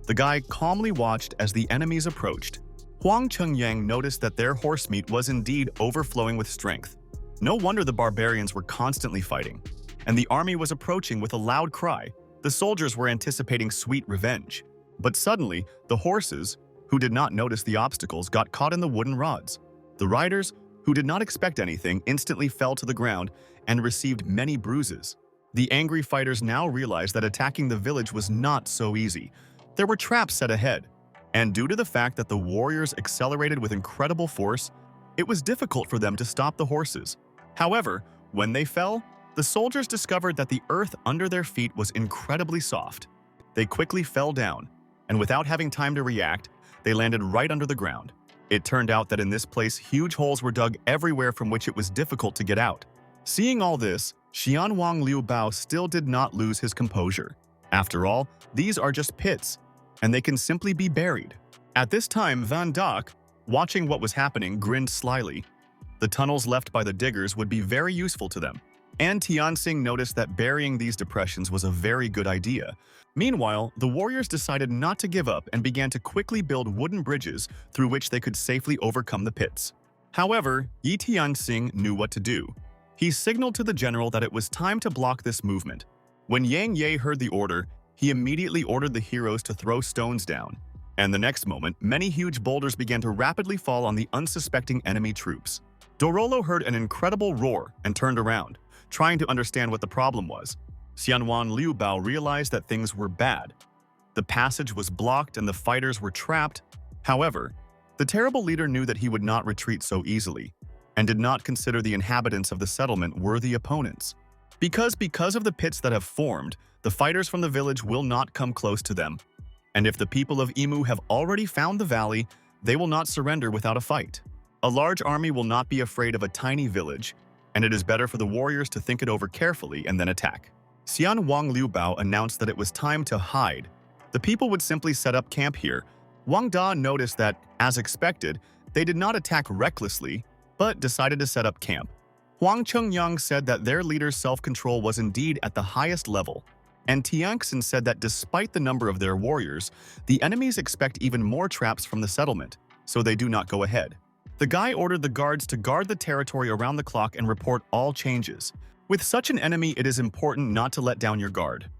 The guy calmly watched as the enemies approached. Huang Chengyang noticed that their horse meat was indeed overflowing with strength. No wonder the barbarians were constantly fighting, and the army was approaching with a loud cry. The soldiers were anticipating sweet revenge. But suddenly, the horses, who did not notice the obstacles, got caught in the wooden rods. The riders, who did not expect anything, instantly fell to the ground and received many bruises. The angry fighters now realized that attacking the village was not so easy. There were traps set ahead, and due to the fact that the warriors accelerated with incredible force, it was difficult for them to stop the horses. However, when they fell, the soldiers discovered that the earth under their feet was incredibly soft. They quickly fell down, and without having time to react, they landed right under the ground. It turned out that in this place, huge holes were dug everywhere from which it was difficult to get out. Seeing all this, Xianwang Liu Bao still did not lose his composure. After all, these are just pits, and they can simply be buried. At this time, Van Dak, watching what was happening, grinned slyly. The tunnels left by the diggers would be very useful to them, and Tianxing noticed that burying these depressions was a very good idea. Meanwhile, the warriors decided not to give up and began to quickly build wooden bridges through which they could safely overcome the pits. However, Yi Tianxing knew what to do. He signaled to the general that it was time to block this movement. When Yang Ye heard the order, he immediately ordered the heroes to throw stones down. And the next moment, many huge boulders began to rapidly fall on the unsuspecting enemy troops. Dorolo heard an incredible roar and turned around, trying to understand what the problem was. Xianwan Liu Bao realized that things were bad. The passage was blocked and the fighters were trapped. However, the terrible leader knew that he would not retreat so easily, and did not consider the inhabitants of the settlement worthy opponents. Because of the pits that have formed, the fighters from the village will not come close to them. And if the people of Imu have already found the valley, they will not surrender without a fight. A large army will not be afraid of a tiny village, and it is better for the warriors to think it over carefully and then attack. Xian Wang Liu Bao announced that it was time to hide. The people would simply set up camp here. Wang Da noticed that, as expected, they did not attack recklessly, but decided to set up camp. Huang Chengyang said that their leader's self-control was indeed at the highest level, and Tianxin said that despite the number of their warriors, the enemies expect even more traps from the settlement, so they do not go ahead. The guy ordered the guards to guard the territory around the clock and report all changes. With such an enemy, it is important not to let down your guard.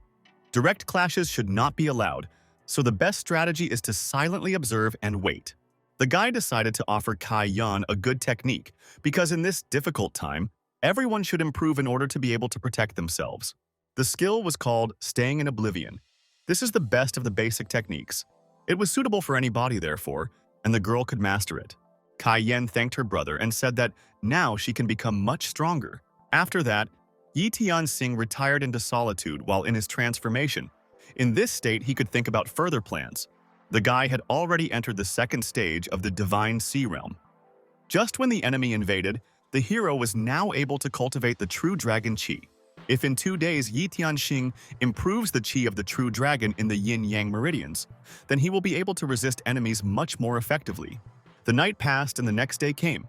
Direct clashes should not be allowed, so the best strategy is to silently observe and wait. The guy decided to offer Kai Yan a good technique, because in this difficult time, everyone should improve in order to be able to protect themselves. The skill was called Staying in Oblivion. This is the best of the basic techniques. It was suitable for anybody, therefore, and the girl could master it. Kai Yan thanked her brother and said that now she can become much stronger. After that, Yi Tianxing retired into solitude while in his transformation. In this state, he could think about further plans. The guy had already entered the second stage of the Divine Sea Realm. Just when the enemy invaded, the hero was now able to cultivate the true dragon qi. If in 2 days Yi Tianxing improves the qi of the true dragon in the yin-yang meridians, then he will be able to resist enemies much more effectively. The night passed and the next day came.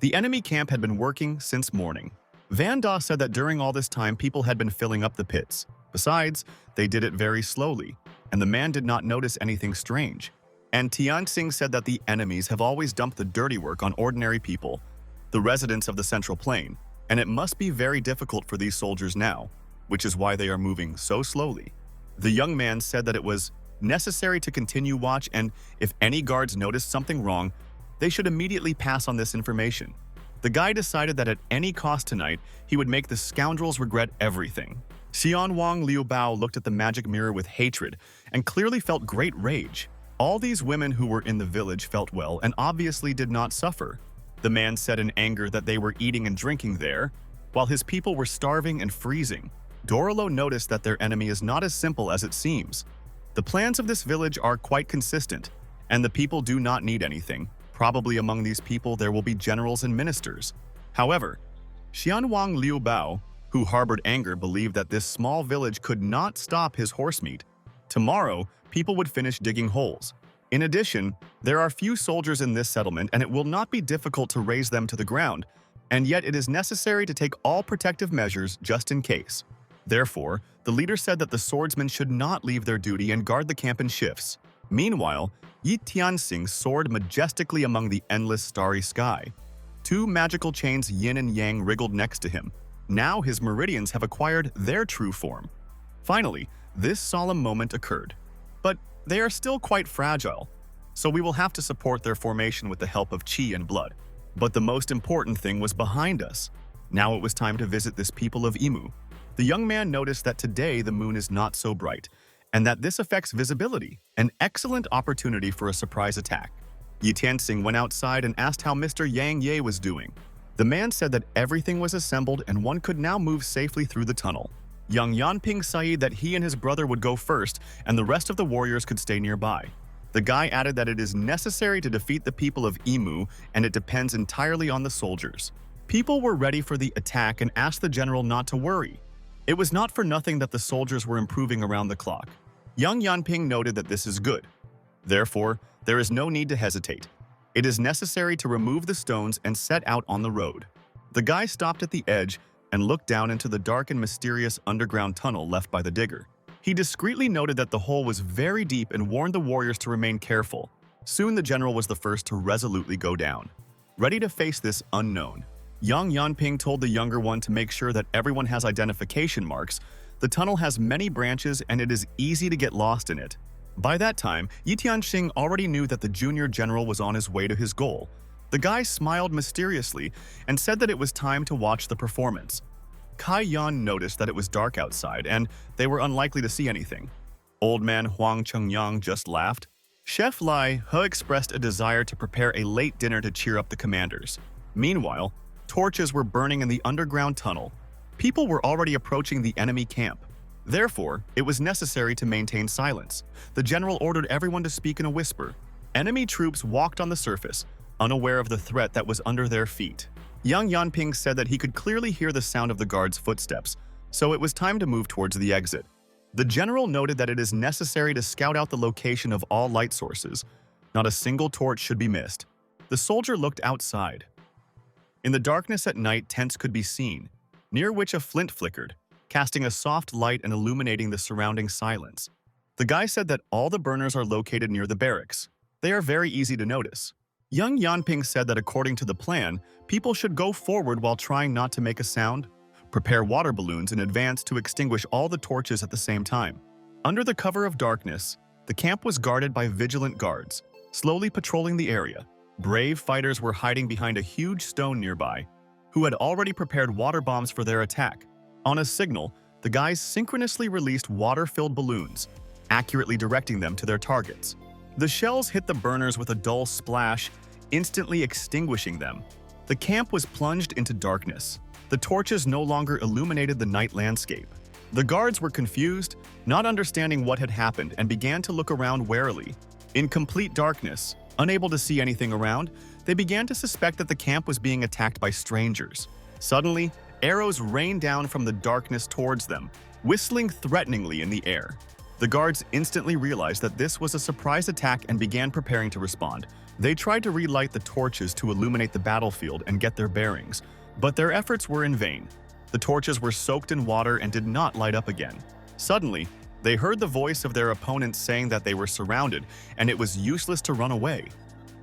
The enemy camp had been working since morning. Van Da said that during all this time people had been filling up the pits. Besides, they did it very slowly, and the man did not notice anything strange. And Tianxing said that the enemies have always dumped the dirty work on ordinary people. the residents of the Central Plain, and it must be very difficult for these soldiers now, which is why they are moving so slowly. The young man said that it was necessary to continue watch, and if any guards noticed something wrong, they should immediately pass on this information. The guy decided that at any cost tonight, he would make the scoundrels regret everything. Xianwang Liu Bao looked at the magic mirror with hatred and clearly felt great rage. All these women who were in the village felt well and obviously did not suffer. The man said in anger that they were eating and drinking there, while his people were starving and freezing. Dorolo noticed that their enemy is not as simple as it seems. The plans of this village are quite consistent, and the people do not need anything. Probably among these people there will be generals and ministers. However, Xianwang Liu Bao, who harbored anger, believed that this small village could not stop his horse meat. Tomorrow, people would finish digging holes. In addition, there are few soldiers in this settlement, and it will not be difficult to raise them to the ground, and yet it is necessary to take all protective measures just in case. Therefore, the leader said that the swordsmen should not leave their duty and guard the camp in shifts. Meanwhile, Yi Tianxing soared majestically among the endless starry sky. Two magical chains yin and yang wriggled next to him. Now his meridians have acquired their true form. Finally, this solemn moment occurred. But they are still quite fragile, so we will have to support their formation with the help of qi and blood. But the most important thing was behind us. Now it was time to visit this people of Imu. The young man noticed that today the moon is not so bright, and that this affects visibility, an excellent opportunity for a surprise attack. Yi Tianxing went outside and asked how Mr. Yang Ye was doing. The man said that everything was assembled and one could now move safely through the tunnel. Young Yanping said that he and his brother would go first and the rest of the warriors could stay nearby. The guy added that it is necessary to defeat the people of Imu and it depends entirely on the soldiers. People were ready for the attack and asked the general not to worry. It was not for nothing that the soldiers were improving around the clock. Young Yanping noted that this is good. Therefore, there is no need to hesitate. It is necessary to remove the stones and set out on the road. The guy stopped at the edge and looked down into the dark and mysterious underground tunnel left by the digger. He discreetly noted that the hole was very deep and warned the warriors to remain careful. Soon the general was the first to resolutely go down, ready to face this unknown. Young Yanping told the younger one to make sure that everyone has identification marks. The tunnel has many branches and it is easy to get lost in it. By that time, Yi Tianxing already knew that the junior general was on his way to his goal. The guy smiled mysteriously and said that it was time to watch the performance. Kai Yan noticed that it was dark outside and they were unlikely to see anything. Old man Huang Chengyang just laughed. Chef Lai He expressed a desire to prepare a late dinner to cheer up the commanders. Meanwhile, torches were burning in the underground tunnel. People were already approaching the enemy camp. Therefore, it was necessary to maintain silence. The general ordered everyone to speak in a whisper. Enemy troops walked on the surface, unaware of the threat that was under their feet. Young Yanping said that he could clearly hear the sound of the guards' footsteps, so it was time to move towards the exit. The general noted that it is necessary to scout out the location of all light sources. Not a single torch should be missed. The soldier looked outside. In the darkness at night, tents could be seen, near which a flint flickered, casting a soft light and illuminating the surrounding silence. The guy said that all the burners are located near the barracks. They are very easy to notice. Young Yanping said that according to the plan, people should go forward while trying not to make a sound, prepare water balloons in advance to extinguish all the torches at the same time. Under the cover of darkness, the camp was guarded by vigilant guards, slowly patrolling the area. Brave fighters were hiding behind a huge stone nearby, who had already prepared water bombs for their attack. On a signal, the guys synchronously released water-filled balloons, accurately directing them to their targets. The shells hit the burners with a dull splash, instantly extinguishing them. The camp was plunged into darkness. The torches no longer illuminated the night landscape. The guards were confused, not understanding what had happened, and began to look around warily. In complete darkness, unable to see anything around, they began to suspect that the camp was being attacked by strangers. Suddenly, arrows rained down from the darkness towards them, whistling threateningly in the air. The guards instantly realized that this was a surprise attack and began preparing to respond. They tried to relight the torches to illuminate the battlefield and get their bearings, but their efforts were in vain. The torches were soaked in water and did not light up again. Suddenly, they heard the voice of their opponents saying that they were surrounded and it was useless to run away.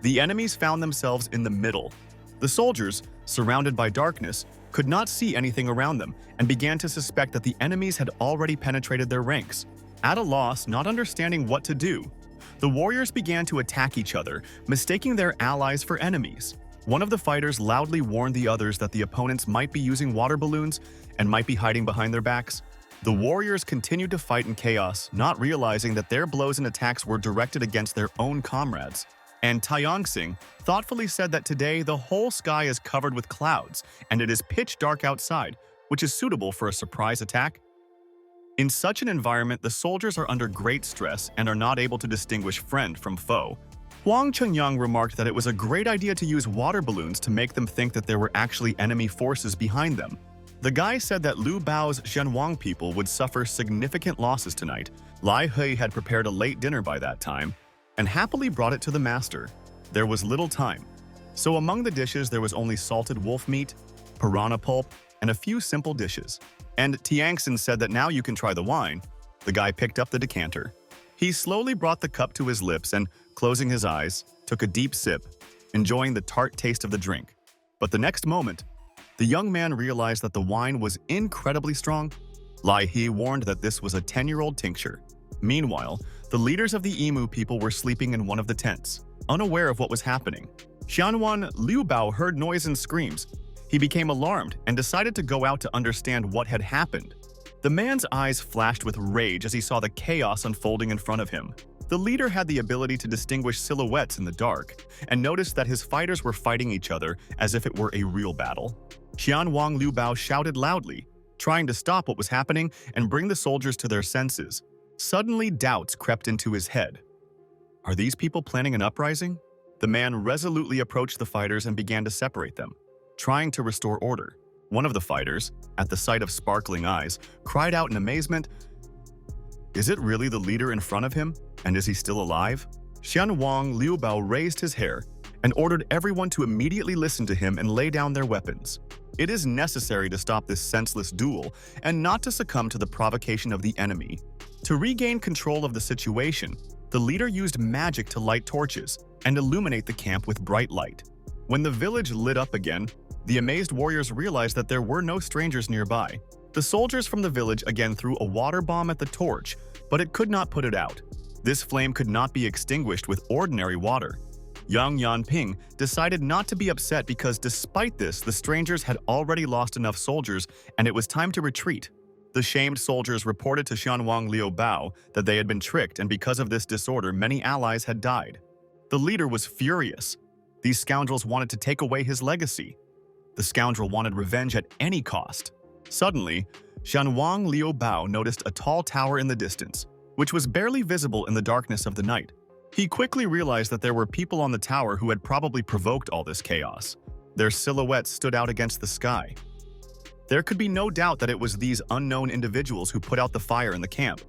The enemies found themselves in the middle. The soldiers, surrounded by darkness, could not see anything around them and began to suspect that the enemies had already penetrated their ranks. At a loss, not understanding what to do, the warriors began to attack each other, mistaking their allies for enemies. One of the fighters loudly warned the others that the opponents might be using water balloons and might be hiding behind their backs. The warriors continued to fight in chaos, not realizing that their blows and attacks were directed against their own comrades. And Taeyong-sing thoughtfully said that today the whole sky is covered with clouds and it is pitch dark outside, which is suitable for a surprise attack. In such an environment, the soldiers are under great stress and are not able to distinguish friend from foe. Huang Chengyang remarked that it was a great idea to use water balloons to make them think that there were actually enemy forces behind them. The guy said that Liu Bao's Zhenwang people would suffer significant losses tonight. Lai Hui had prepared a late dinner by that time and happily brought it to the master. There was little time, so among the dishes there was only salted wolf meat, piranha pulp, and a few simple dishes. And Tiangson said that now you can try the wine. The guy picked up the decanter. He slowly brought the cup to his lips and, closing his eyes, took a deep sip, enjoying the tart taste of the drink. But the next moment, the young man realized that the wine was incredibly strong. Lai He warned that this was a 10-year-old tincture. Meanwhile, the leaders of the Emu people were sleeping in one of the tents, unaware of what was happening. Xianwan Liu Bao heard noise and screams. He became alarmed and decided to go out to understand what had happened. The man's eyes flashed with rage as he saw the chaos unfolding in front of him. The leader had the ability to distinguish silhouettes in the dark and noticed that his fighters were fighting each other as if it were a real battle. Xianwang Liu Bao shouted loudly, trying to stop what was happening and bring the soldiers to their senses. Suddenly, doubts crept into his head. Are these people planning an uprising? The man resolutely approached the fighters and began to separate them, trying to restore order. One of the fighters, at the sight of sparkling eyes, cried out in amazement, "Is it really the leader in front of him? And is he still alive?" Xianwang Liu Bao raised his hair and ordered everyone to immediately listen to him and lay down their weapons. It is necessary to stop this senseless duel and not to succumb to the provocation of the enemy. To regain control of the situation, the leader used magic to light torches and illuminate the camp with bright light. When the village lit up again, the amazed warriors realized that there were no strangers nearby. The soldiers from the village again threw a water bomb at the torch, but it could not put it out. This flame could not be extinguished with ordinary water. Yang Yanping decided not to be upset because despite this, the strangers had already lost enough soldiers and it was time to retreat. The shamed soldiers reported to Xianwang Liu Bao that they had been tricked and because of this disorder, many allies had died. The leader was furious. These scoundrels wanted to take away his legacy. The scoundrel wanted revenge at any cost. Suddenly, Xianwang Liu Bao noticed a tall tower in the distance, which was barely visible in the darkness of the night. He quickly realized that there were people on the tower who had probably provoked all this chaos. Their silhouettes stood out against the sky. There could be no doubt that it was these unknown individuals who put out the fire in the camp.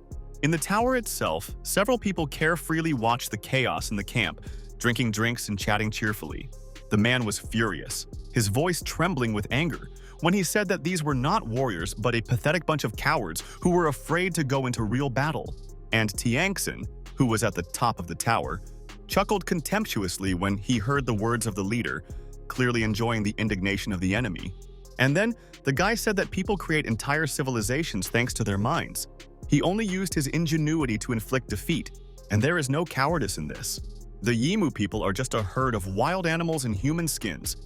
In the tower itself, several people carefreely watched the chaos in the camp, drinking drinks and chatting cheerfully. The man was furious, his voice trembling with anger, when he said that these were not warriors but a pathetic bunch of cowards who were afraid to go into real battle. And Tiangson, who was at the top of the tower, chuckled contemptuously when he heard the words of the leader, clearly enjoying the indignation of the enemy. And then, the guy said that people create entire civilizations thanks to their minds. He only used his ingenuity to inflict defeat, and there is no cowardice in this. The Yimu people are just a herd of wild animals in human skins,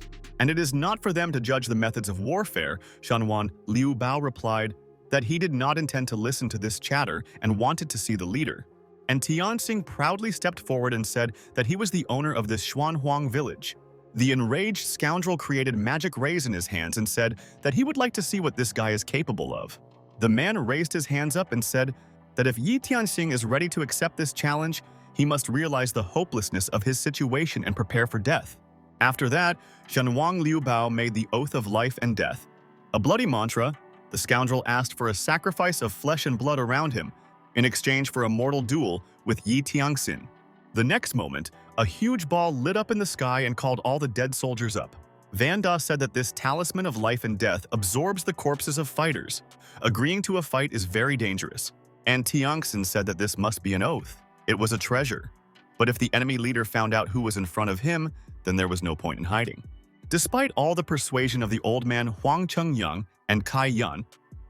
and it is not for them to judge the methods of warfare. Xianwan Liu Bao replied that he did not intend to listen to this chatter and wanted to see the leader. And Tianxing proudly stepped forward and said that he was the owner of this Xuanhuang village. The enraged scoundrel created magic rays in his hands and said that he would like to see what this guy is capable of. The man raised his hands up and said that if Yi Tianxing is ready to accept this challenge, he must realize the hopelessness of his situation and prepare for death. After that, Xianwang Liu Bao made the oath of life and death. A bloody mantra, the scoundrel asked for a sacrifice of flesh and blood around him in exchange for a mortal duel with Yi Tianxin. The next moment, a huge ball lit up in the sky and called all the dead soldiers up. Vanda said that this talisman of life and death absorbs the corpses of fighters. Agreeing to a fight is very dangerous. And Tiangxin said that this must be an oath. It was a treasure. But if the enemy leader found out who was in front of him, then there was no point in hiding. Despite all the persuasion of the old man Huang Chengyang and Kai Yun,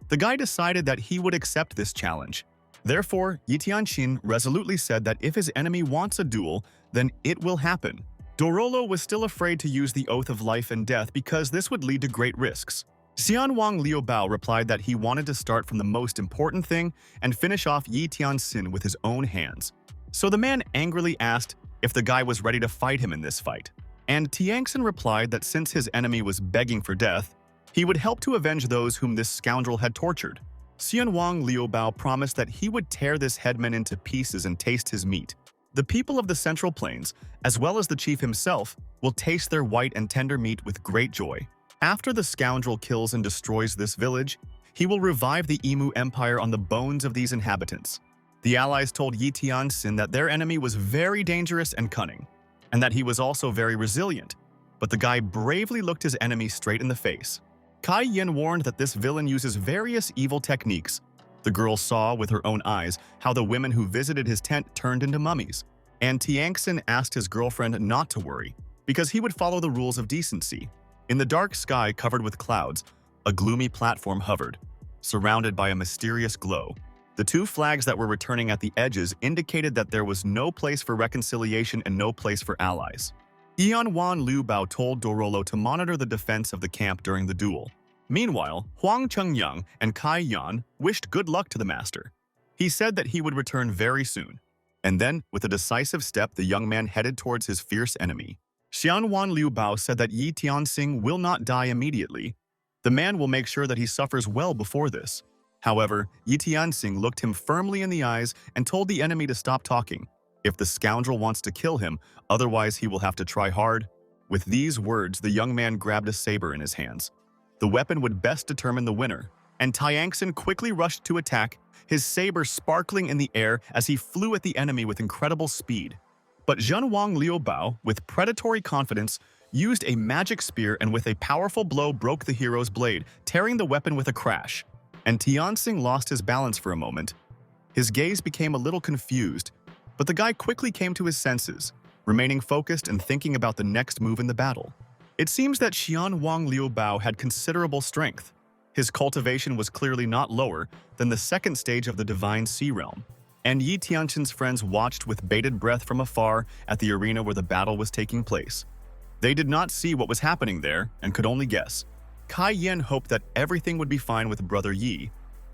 the guy decided that he would accept this challenge. Therefore, Yi Tianxin resolutely said that if his enemy wants a duel, then it will happen. Dorolo was still afraid to use the oath of life and death because this would lead to great risks. Xianwang Liubao replied that he wanted to start from the most important thing and finish off Yi Tianxin with his own hands. So the man angrily asked if the guy was ready to fight him in this fight. And Tianxin replied that since his enemy was begging for death, he would help to avenge those whom this scoundrel had tortured. Xianwang Liubao promised that he would tear this headman into pieces and taste his meat. The people of the Central Plains, as well as the chief himself, will taste their white and tender meat with great joy. After the scoundrel kills and destroys this village, he will revive the Emu Empire on the bones of these inhabitants. The allies told Yi Tianxin that their enemy was very dangerous and cunning, and that he was also very resilient, but the guy bravely looked his enemy straight in the face. Kai Yin warned that this villain uses various evil techniques. The girl saw with her own eyes how the women who visited his tent turned into mummies, and Tianxin asked his girlfriend not to worry, because he would follow the rules of decency. In the dark sky covered with clouds, a gloomy platform hovered, surrounded by a mysterious glow. The two flags that were returning at the edges indicated that there was no place for reconciliation and no place for allies. Yanwan Liubao told Dorolo to monitor the defense of the camp during the duel. Meanwhile, Huang Chengyang and Kai Yan wished good luck to the master. He said that he would return very soon. And then, with a decisive step, the young man headed towards his fierce enemy. Xianwan Liubao said that Yi Tianxin will not die immediately. The man will make sure that he suffers well before this. However, Yi Tianxin looked him firmly in the eyes and told the enemy to stop talking. If the scoundrel wants to kill him, otherwise he will have to try hard. With these words, the young man grabbed a saber in his hands. The weapon would best determine the winner, and Tianxin quickly rushed to attack, his saber sparkling in the air as he flew at the enemy with incredible speed. But Zhenwang Liubao, with predatory confidence, used a magic spear and with a powerful blow broke the hero's blade, tearing the weapon with a crash. And Tianxin lost his balance for a moment. His gaze became a little confused, but the guy quickly came to his senses, remaining focused and thinking about the next move in the battle. It seems that Xianwang Liubao had considerable strength. His cultivation was clearly not lower than the second stage of the Divine Sea Realm, and Yi Tianxin's friends watched with bated breath from afar at the arena where the battle was taking place. They did not see what was happening there and could only guess. Kai Yen hoped that everything would be fine with Brother Yi.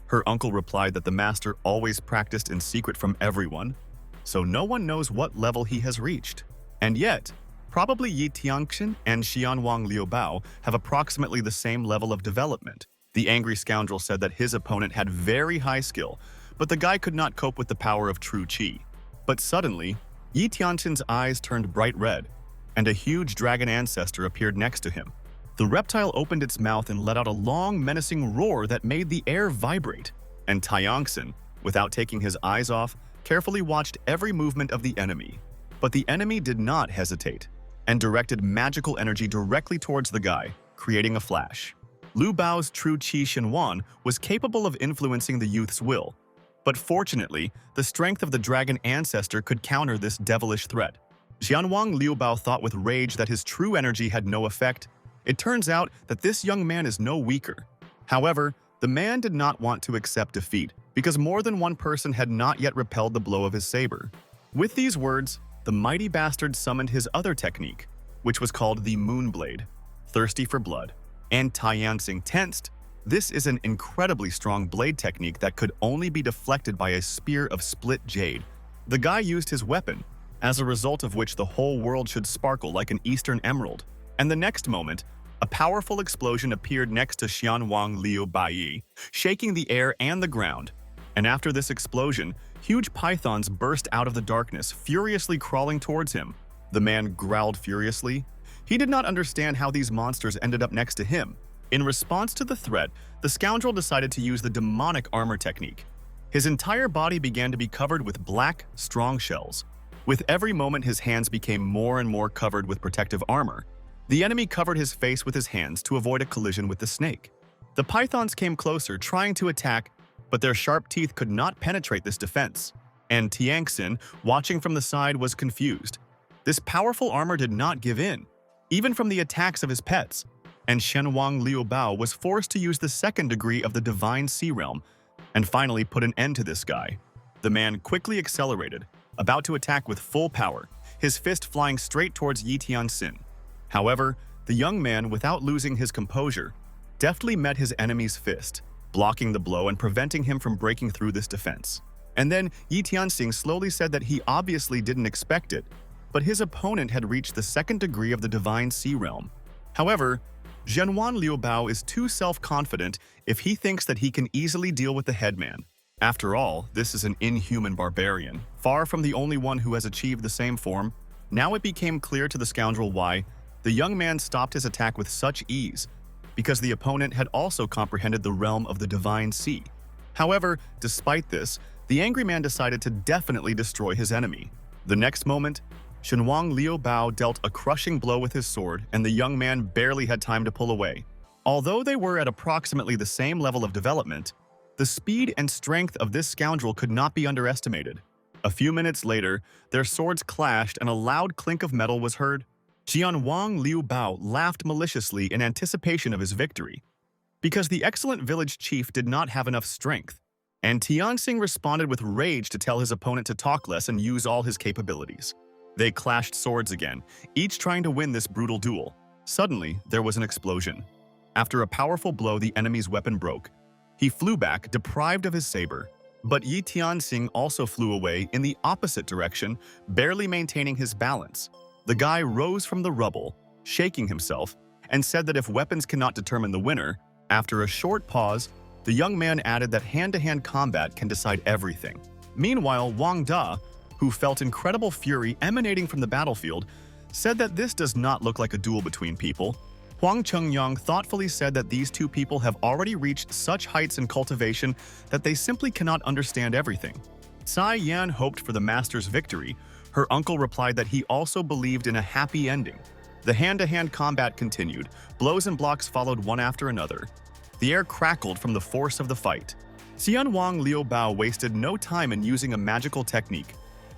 Her uncle replied that the master always practiced in secret from everyone, so no one knows what level he has reached. And yet, probably Yi Tianxin and Xianwang Liubao have approximately the same level of development. The angry scoundrel said that his opponent had very high skill, but the guy could not cope with the power of true qi. But suddenly, Yi Tianxin's eyes turned bright red, and a huge dragon ancestor appeared next to him. The reptile opened its mouth and let out a long, menacing roar that made the air vibrate, and Tianxin, without taking his eyes off, carefully watched every movement of the enemy. But the enemy did not hesitate, and directed magical energy directly towards the guy, creating a flash. Lu Bao's true qi Shinwan was capable of influencing the youth's will, but fortunately, the strength of the dragon ancestor could counter this devilish threat. Xianwang Liubao thought with rage that his true energy had no effect. It turns out that this young man is no weaker. However, the man did not want to accept defeat, because more than one person had not yet repelled the blow of his saber. With these words, the mighty bastard summoned his other technique, which was called the Moonblade, thirsty for blood. And Tianxin tensed. This is an incredibly strong blade technique that could only be deflected by a spear of split jade. The guy used his weapon, as a result of which the whole world should sparkle like an eastern emerald. And the next moment, a powerful explosion appeared next to Xianwang Liubao, shaking the air and the ground. And after this explosion, huge pythons burst out of the darkness, furiously crawling towards him. The man growled furiously. He did not understand how these monsters ended up next to him. In response to the threat, the scoundrel decided to use the demonic armor technique. His entire body began to be covered with black, strong shells. With every moment, his hands became more and more covered with protective armor. The enemy covered his face with his hands to avoid a collision with the snake. The pythons came closer, trying to attack, but their sharp teeth could not penetrate this defense. And Tianxin, watching from the side, was confused. This powerful armor did not give in. even from the attacks of his pets, and Shenwang Liubao was forced to use the second degree of the Divine Sea Realm and finally put an end to this guy. The man quickly accelerated, about to attack with full power, his fist flying straight towards Yi Tianxin. However, the young man, without losing his composure, deftly met his enemy's fist, blocking the blow and preventing him from breaking through this defense. And then Yi Tianxin slowly said that he obviously didn't expect it, but his opponent had reached the second degree of the Divine Sea Realm. However, Zhenwan Liubao is too self-confident if he thinks that he can easily deal with the headman. After all, this is an inhuman barbarian, far from the only one who has achieved the same form. Now it became clear to the scoundrel why the young man stopped his attack with such ease, because the opponent had also comprehended the realm of the Divine Sea. However, despite this, the angry man decided to definitely destroy his enemy. The next moment, Shenwang Liubao dealt a crushing blow with his sword, and the young man barely had time to pull away. Although they were at approximately the same level of development, the speed and strength of this scoundrel could not be underestimated. A few minutes later, their swords clashed and a loud clink of metal was heard. Jianwang Liubao laughed maliciously in anticipation of his victory, because the excellent village chief did not have enough strength, and Tianxing responded with rage to tell his opponent to talk less and use all his capabilities. They clashed swords again, each trying to win this brutal duel. Suddenly, there was an explosion. After a powerful blow, the enemy's weapon broke. He flew back, deprived of his saber. But Yi Tianxing also flew away in the opposite direction, barely maintaining his balance. The guy rose from the rubble, shaking himself, and said that if weapons cannot determine the winner, after a short pause, the young man added that hand-to-hand combat can decide everything. Meanwhile, Wang Da, who felt incredible fury emanating from the battlefield, said that this does not look like a duel between people. Huang Chengyang thoughtfully said that these two people have already reached such heights in cultivation that they simply cannot understand everything. Tsai Yan hoped for the master's victory. Her uncle replied that he also believed in a happy ending. The hand-to-hand combat continued. Blows and blocks followed one after another. The air crackled from the force of the fight. Xianwang Liubao wasted no time in using a magical technique,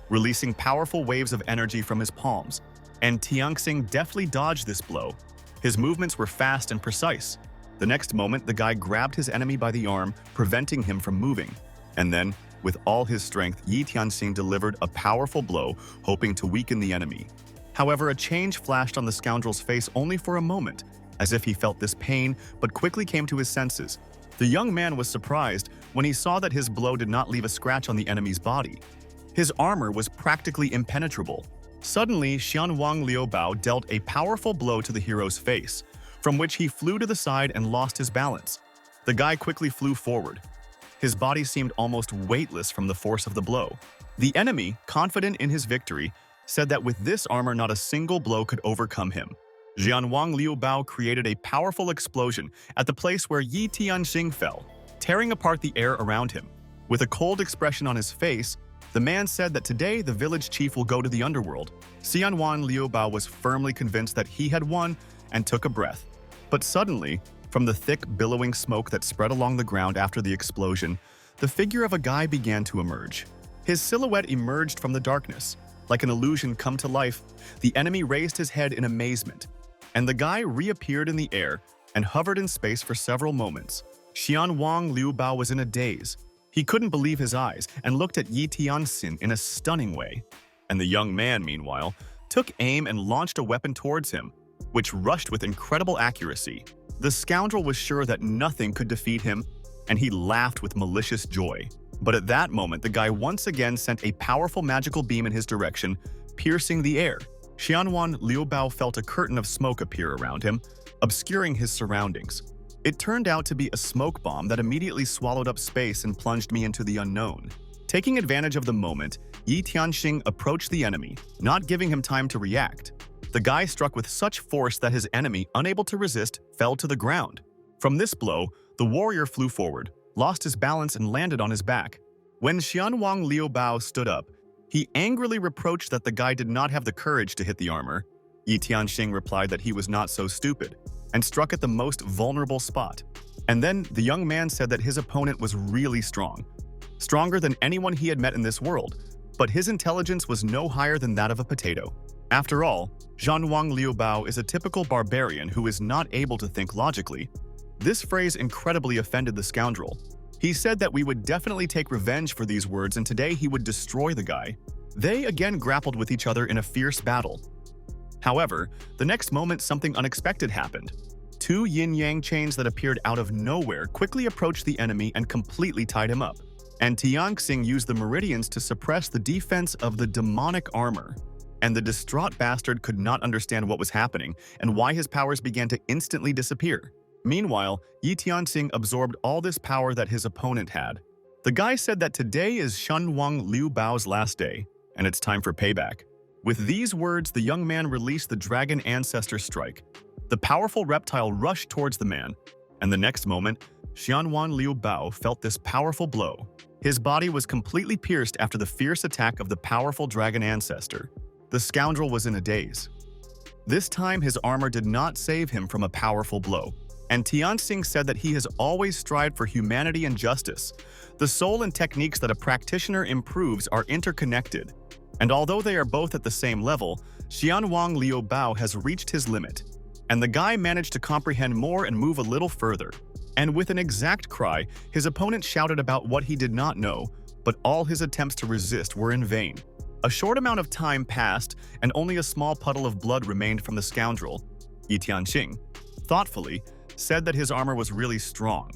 releasing powerful waves of energy from his palms, and Tianxing deftly dodged this blow. His movements were fast and precise. The next moment, the guy grabbed his enemy by the arm, preventing him from moving. And then, with all his strength, Yi Tianxing delivered a powerful blow, hoping to weaken the enemy. However, a change flashed on the scoundrel's face only for a moment, as if he felt this pain, but quickly came to his senses. The young man was surprised when he saw that his blow did not leave a scratch on the enemy's body. His armor was practically impenetrable. Suddenly, Xianwang Liubao dealt a powerful blow to the hero's face, from which he flew to the side and lost his balance. The guy quickly flew forward. His body seemed almost weightless from the force of the blow. The enemy, confident in his victory, said that with this armor not a single blow could overcome him. Jianwang Liubao created a powerful explosion at the place where Yi Tianxing fell, tearing apart the air around him. With a cold expression on his face, the man said that today the village chief will go to the underworld. Xianwan Liubao was firmly convinced that he had won and took a breath. But suddenly, from the thick, billowing smoke that spread along the ground after the explosion, the figure of a guy began to emerge. His silhouette emerged from the darkness. Like an illusion come to life, the enemy raised his head in amazement, and the guy reappeared in the air and hovered in space for several moments. Xianwang Liubao was in a daze. He couldn't believe his eyes and looked at Yi Tianxin in a stunning way. And the young man, meanwhile, took aim and launched a weapon towards him, which rushed with incredible accuracy. The scoundrel was sure that nothing could defeat him, and he laughed with malicious joy. But at that moment, the guy once again sent a powerful magical beam in his direction, piercing the air. Xianwan Liubao felt a curtain of smoke appear around him, obscuring his surroundings. It turned out to be a smoke bomb that immediately swallowed up space and plunged me into the unknown. Taking advantage of the moment, Yi Tianxing approached the enemy, not giving him time to react. The guy struck with such force that his enemy, unable to resist, fell to the ground. From this blow, the warrior flew forward, lost his balance and landed on his back. When Xianwang Liubao stood up, he angrily reproached that the guy did not have the courage to hit the armor. Yi Tianxing replied that he was not so stupid, and struck at the most vulnerable spot. And then the young man said that his opponent was really strong, stronger than anyone he had met in this world, but his intelligence was no higher than that of a potato. After all, Zhanwang Liubao is a typical barbarian who is not able to think logically. This phrase incredibly offended the scoundrel. He said that we would definitely take revenge for these words and today he would destroy the guy. They again grappled with each other in a fierce battle. However, the next moment something unexpected happened. Two yin-yang chains that appeared out of nowhere quickly approached the enemy and completely tied him up. And Tianxing used the meridians to suppress the defense of the demonic armor. And the distraught bastard could not understand what was happening and why his powers began to instantly disappear. Meanwhile, Yi Tianxing absorbed all this power that his opponent had. The guy said that today is Zhanwang Liubao's last day, and it's time for payback. With these words, the young man released the Dragon Ancestor Strike. The powerful reptile rushed towards the man, and the next moment, Zhanwang Liubao felt this powerful blow. His body was completely pierced after the fierce attack of the powerful Dragon Ancestor. The scoundrel was in a daze. This time, his armor did not save him from a powerful blow, and Tianxing said that he has always strived for humanity and justice. The soul and techniques that a practitioner improves are interconnected, and although they are both at the same level, Zhanwang Liubao has reached his limit, and the guy managed to comprehend more and move a little further. And with an exact cry, his opponent shouted about what he did not know, but all his attempts to resist were in vain. A short amount of time passed, and only a small puddle of blood remained from the scoundrel. Yi Tianxing, thoughtfully, said that his armor was really strong.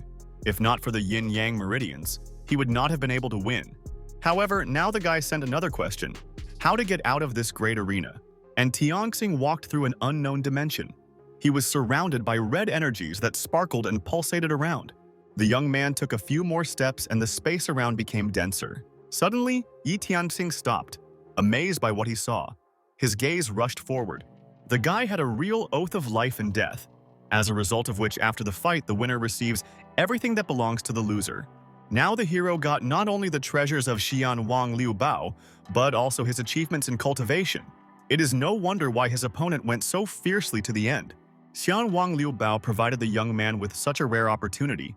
If not for the yin-yang meridians, he would not have been able to win. However, now the guy sent another question: how to get out of this great arena? And Tianxing walked through an unknown dimension. He was surrounded by red energies that sparkled and pulsated around. The young man took a few more steps and the space around became denser. Suddenly, Yi Tianxing stopped, amazed by what he saw. His gaze rushed forward. The guy had a real oath of life and death, as a result of which after the fight the winner receives everything that belongs to the loser. Now the hero got not only the treasures of Zhanwang Liubao, but also his achievements in cultivation. It is no wonder why his opponent went so fiercely to the end. Zhanwang Liubao provided the young man with such a rare opportunity.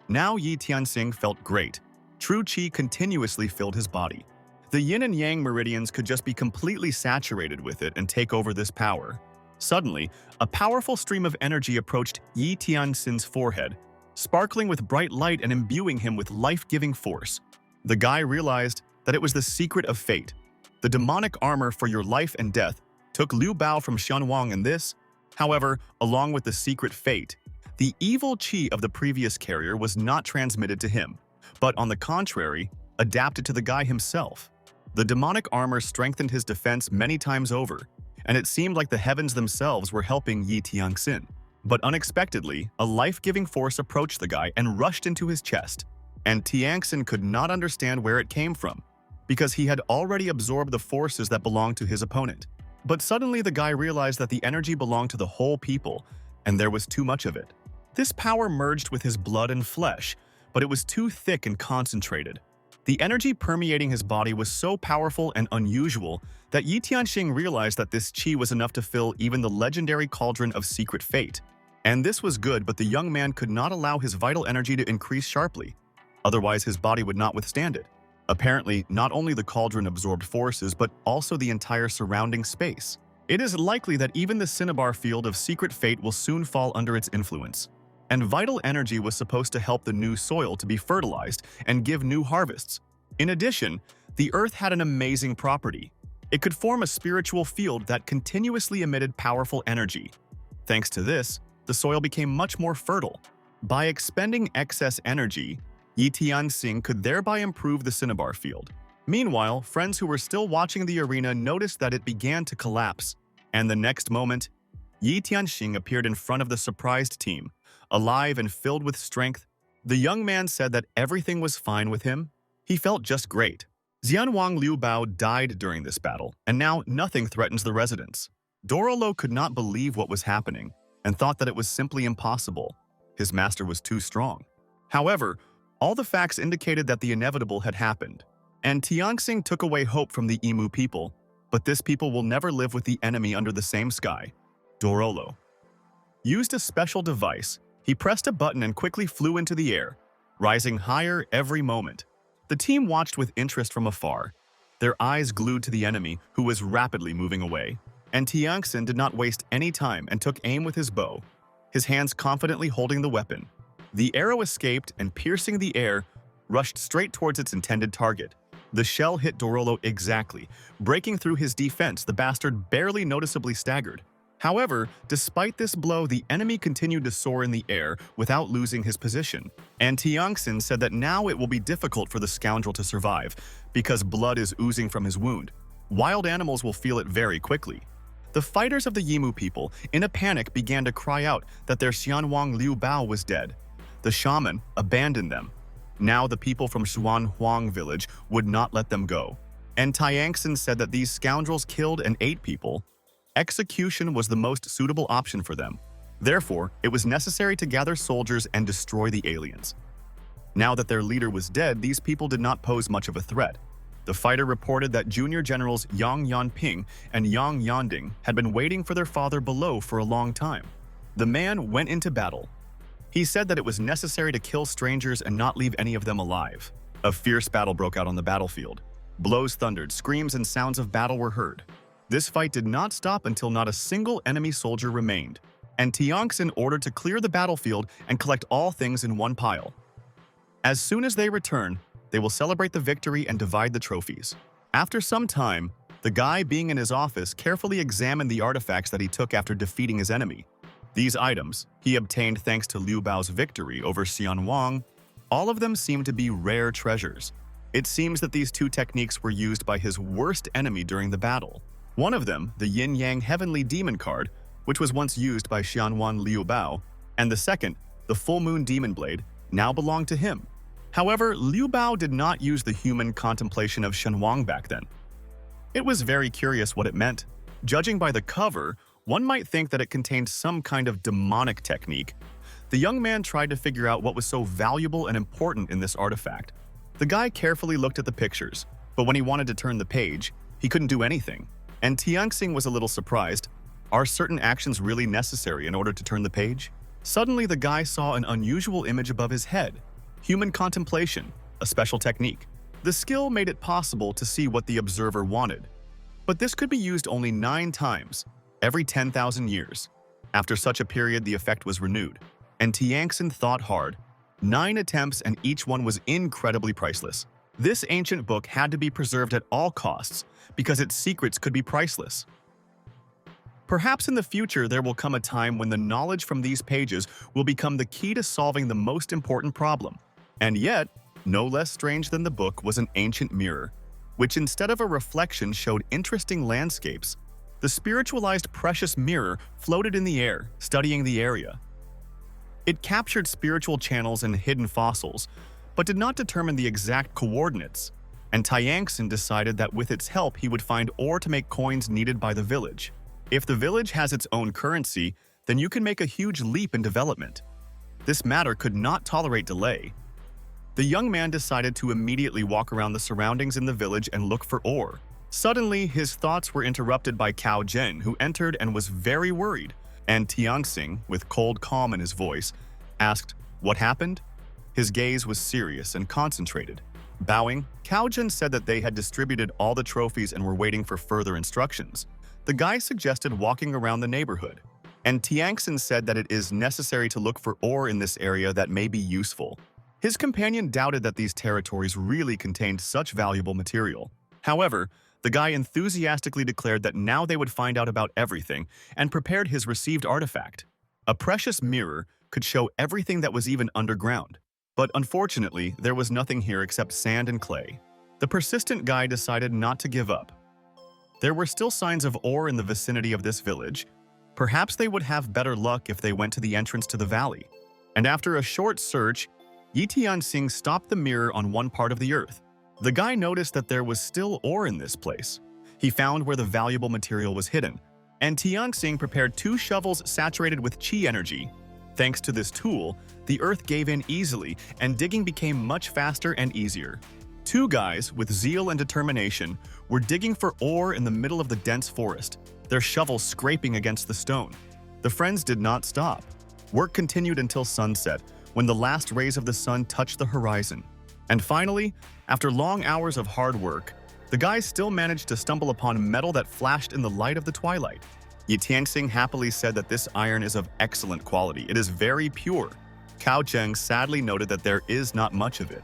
Now Yi Tianxing felt great. True qi continuously filled his body. The yin and yang meridians could just be completely saturated with it and take over this power. Suddenly, a powerful stream of energy approached Yi Tianxing's forehead, sparkling with bright light and imbuing him with life-giving force. The guy realized that it was the secret of fate. The demonic armor for your life and death took Liu Bao from Zhanwang, and this, however, along with the secret fate, the evil qi of the previous carrier was not transmitted to him, but on the contrary, adapted to the guy himself. The demonic armor strengthened his defense many times over, and it seemed like the heavens themselves were helping Yi Tianxing. But unexpectedly, a life-giving force approached the guy and rushed into his chest, and Tianxing could not understand where it came from, because he had already absorbed the forces that belonged to his opponent. But suddenly the guy realized that the energy belonged to the whole people, and there was too much of it. This power merged with his blood and flesh, but it was too thick and concentrated. The energy permeating his body was so powerful and unusual that Yi Tianxing realized that this qi was enough to fill even the legendary cauldron of secret fate. And this was good, but the young man could not allow his vital energy to increase sharply. Otherwise, his body would not withstand it. Apparently, not only the cauldron absorbed forces, but also the entire surrounding space. It is likely that even the cinnabar field of secret fate will soon fall under its influence. And vital energy was supposed to help the new soil to be fertilized and give new harvests. In addition, the earth had an amazing property. It could form a spiritual field that continuously emitted powerful energy. Thanks to this, the soil became much more fertile. By expending excess energy, Yi Tianxing could thereby improve the cinnabar field. Meanwhile, friends who were still watching the arena noticed that it began to collapse. And the next moment, Yi Tianxing appeared in front of the surprised team, alive and filled with strength. The young man said that everything was fine with him. He felt just great. Zhanwang Liubao died during this battle, and now nothing threatens the residents. Dorolo could not believe what was happening and thought that it was simply impossible. His master was too strong. However, all the facts indicated that the inevitable had happened, and Tianxing took away hope from the Emu people, but this people will never live with the enemy under the same sky. Dorolo used a special device. He pressed a button and quickly flew into the air, rising higher every moment. The team watched with interest from afar, their eyes glued to the enemy who was rapidly moving away. And Tiangxin did not waste any time and took aim with his bow, his hands confidently holding the weapon. The arrow escaped and, piercing the air, rushed straight towards its intended target. The shell hit Dorolo exactly, breaking through his defense. The bastard barely noticeably staggered. However, despite this blow, the enemy continued to soar in the air without losing his position. And Tiangxin said that now it will be difficult for the scoundrel to survive, because blood is oozing from his wound. Wild animals will feel it very quickly. The fighters of the Yimu people, in a panic, began to cry out that their Xianwang Liu Bao was dead. The shaman abandoned them. Now the people from Schwan Huang village would not let them go. And Tiangxin said that these scoundrels killed and ate people. Execution was the most suitable option for them. Therefore, it was necessary to gather soldiers and destroy the aliens. Now that their leader was dead, these people did not pose much of a threat. The fighter reported that junior generals Yang Yanping and Yang Yanding had been waiting for their father below for a long time. The man went into battle. He said that it was necessary to kill strangers and not leave any of them alive. A fierce battle broke out on the battlefield. Blows thundered, screams and sounds of battle were heard. This fight did not stop until not a single enemy soldier remained, and Tiangxin ordered to clear the battlefield and collect all things in one pile. As soon as they return, they will celebrate the victory and divide the trophies. After some time, the guy, being in his office, carefully examined the artifacts that he took after defeating his enemy. These items he obtained thanks to Liu Bao's victory over Xian Wang. All of them seem to be rare treasures. It seems that these two techniques were used by his worst enemy during the battle. One of them, the Yin-Yang Heavenly Demon card, which was once used by Xianwan Liu Bao, and the second, the Full Moon Demon Blade, now belonged to him. However, Liu Bao did not use the human contemplation of Shenhuang back then. It was very curious what it meant. Judging by the cover, one might think that it contained some kind of demonic technique. The young man tried to figure out what was so valuable and important in this artifact. The guy carefully looked at the pictures, but when he wanted to turn the page, he couldn't do anything. And Tiangxin was a little surprised. Are certain actions really necessary in order to turn the page? Suddenly, the guy saw an unusual image above his head. Human contemplation, a special technique. The skill made it possible to see what the observer wanted. But this could be used only 9 times, every 10,000 years. After such a period, the effect was renewed. And Tiangxin thought hard. 9 attempts, and each one was incredibly priceless. This ancient book had to be preserved at all costs, because its secrets could be priceless. Perhaps in the future there will come a time when the knowledge from these pages will become the key to solving the most important problem. And yet, no less strange than the book was an ancient mirror, which instead of a reflection showed interesting landscapes. The spiritualized precious mirror floated in the air, studying the area. It captured spiritual channels and hidden fossils, but did not determine the exact coordinates. And Tiangxin decided that with its help he would find ore to make coins needed by the village. If the village has its own currency, then you can make a huge leap in development. This matter could not tolerate delay. The young man decided to immediately walk around the surroundings in the village and look for ore. Suddenly, his thoughts were interrupted by Cao Zhen, who entered and was very worried. And Tiangxin, with cold calm in his voice, asked, "What happened?" His gaze was serious and concentrated. Bowing, Cao Zhen said that they had distributed all the trophies and were waiting for further instructions. The guy suggested walking around the neighborhood, and Tiangxin said that it is necessary to look for ore in this area that may be useful. His companion doubted that these territories really contained such valuable material. However, the guy enthusiastically declared that now they would find out about everything and prepared his received artifact. A precious mirror could show everything that was even underground. But unfortunately, there was nothing here except sand and clay. The persistent guy decided not to give up. There were still signs of ore in the vicinity of this village. Perhaps they would have better luck if they went to the entrance to the valley. And after a short search, Yi Tianxing stopped the mirror on one part of the earth. The guy noticed that there was still ore in this place. He found where the valuable material was hidden, and Tianxing prepared 2 shovels saturated with qi energy. Thanks to this tool, the earth gave in easily, and digging became much faster and easier. 2 guys, with zeal and determination, were digging for ore in the middle of the dense forest, their shovels scraping against the stone. The friends did not stop. Work continued until sunset, when the last rays of the sun touched the horizon. And finally, after long hours of hard work, The guy still managed to stumble upon metal that flashed in the light of the twilight. Yi Tianxing happily said that this iron is of excellent quality. It is very pure. Cao Zheng sadly noted that there is not much of it.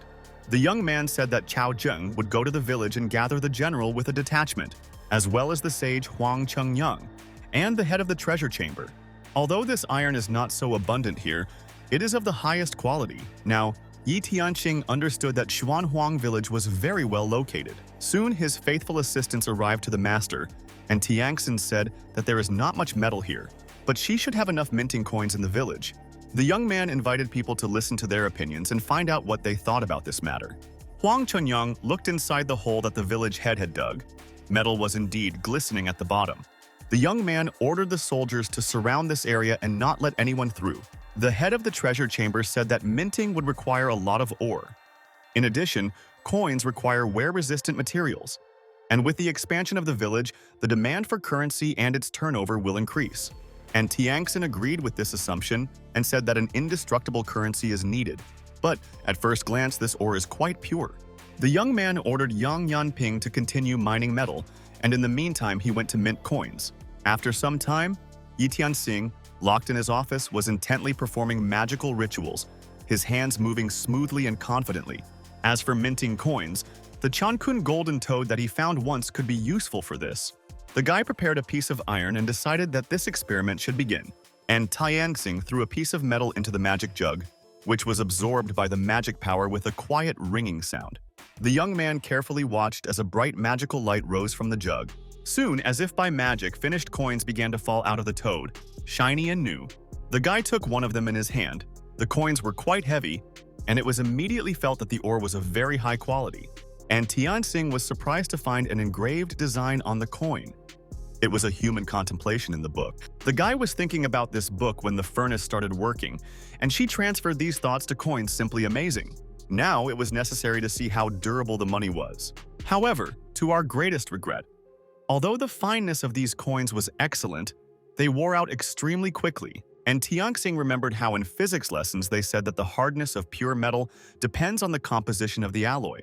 The young man said that Cao Zheng would go to the village and gather the general with a detachment, as well as the sage Huang Chengyang, and the head of the treasure chamber. Although this iron is not so abundant here, it is of the highest quality. Now, Yi Tianxing understood that Xuanhuang village was very well located. Soon his faithful assistants arrived to the master, and Tianxin said that there is not much metal here, but she should have enough minting coins in the village. The young man invited people to listen to their opinions and find out what they thought about this matter. Huang Chunyang looked inside the hole that the village head had dug. Metal was indeed glistening at the bottom. The young man ordered the soldiers to surround this area and not let anyone through. The head of the treasure chamber said that minting would require a lot of ore. In addition, coins require wear-resistant materials. And with the expansion of the village, the demand for currency and its turnover will increase. And Tianxin agreed with this assumption and said that an indestructible currency is needed. But at first glance, this ore is quite pure. The young man ordered Yang Yanping to continue mining metal, and in the meantime, he went to mint coins. After some time, Yi Tianxing, locked in his office, was intently performing magical rituals, his hands moving smoothly and confidently. As for minting coins, the Chankun golden toad that he found once could be useful for this. The guy prepared a piece of iron and decided that this experiment should begin. And Tianxing threw a piece of metal into the magic jug, which was absorbed by the magic power with a quiet ringing sound. The young man carefully watched as a bright magical light rose from the jug. Soon, as if by magic, finished coins began to fall out of the toad, shiny and new. The guy took one of them in his hand. The coins were quite heavy, and it was immediately felt that the ore was of very high quality. And Tianxing was surprised to find an engraved design on the coin. It was a human contemplation in the book. The guy was thinking about this book when the furnace started working, and she transferred these thoughts to coins. Simply amazing. Now it was necessary to see how durable the money was. However, to our greatest regret, although the fineness of these coins was excellent, they wore out extremely quickly, and Tianxing remembered how in physics lessons they said that the hardness of pure metal depends on the composition of the alloy.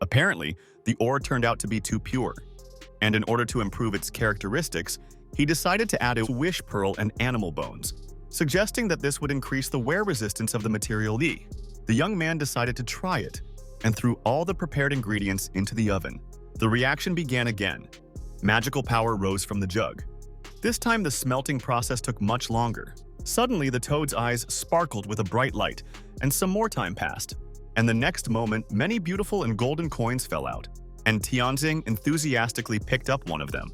Apparently, the ore turned out to be too pure, and in order to improve its characteristics, he decided to add a wish pearl and animal bones, suggesting that this would increase the wear resistance of the material Li. The young man decided to try it, and threw all the prepared ingredients into the oven. The reaction began again. Magical power rose from the jug. This time the smelting process took much longer. Suddenly the toad's eyes sparkled with a bright light, and some more time passed. And the next moment, many beautiful and golden coins fell out, and Tianxing enthusiastically picked up one of them.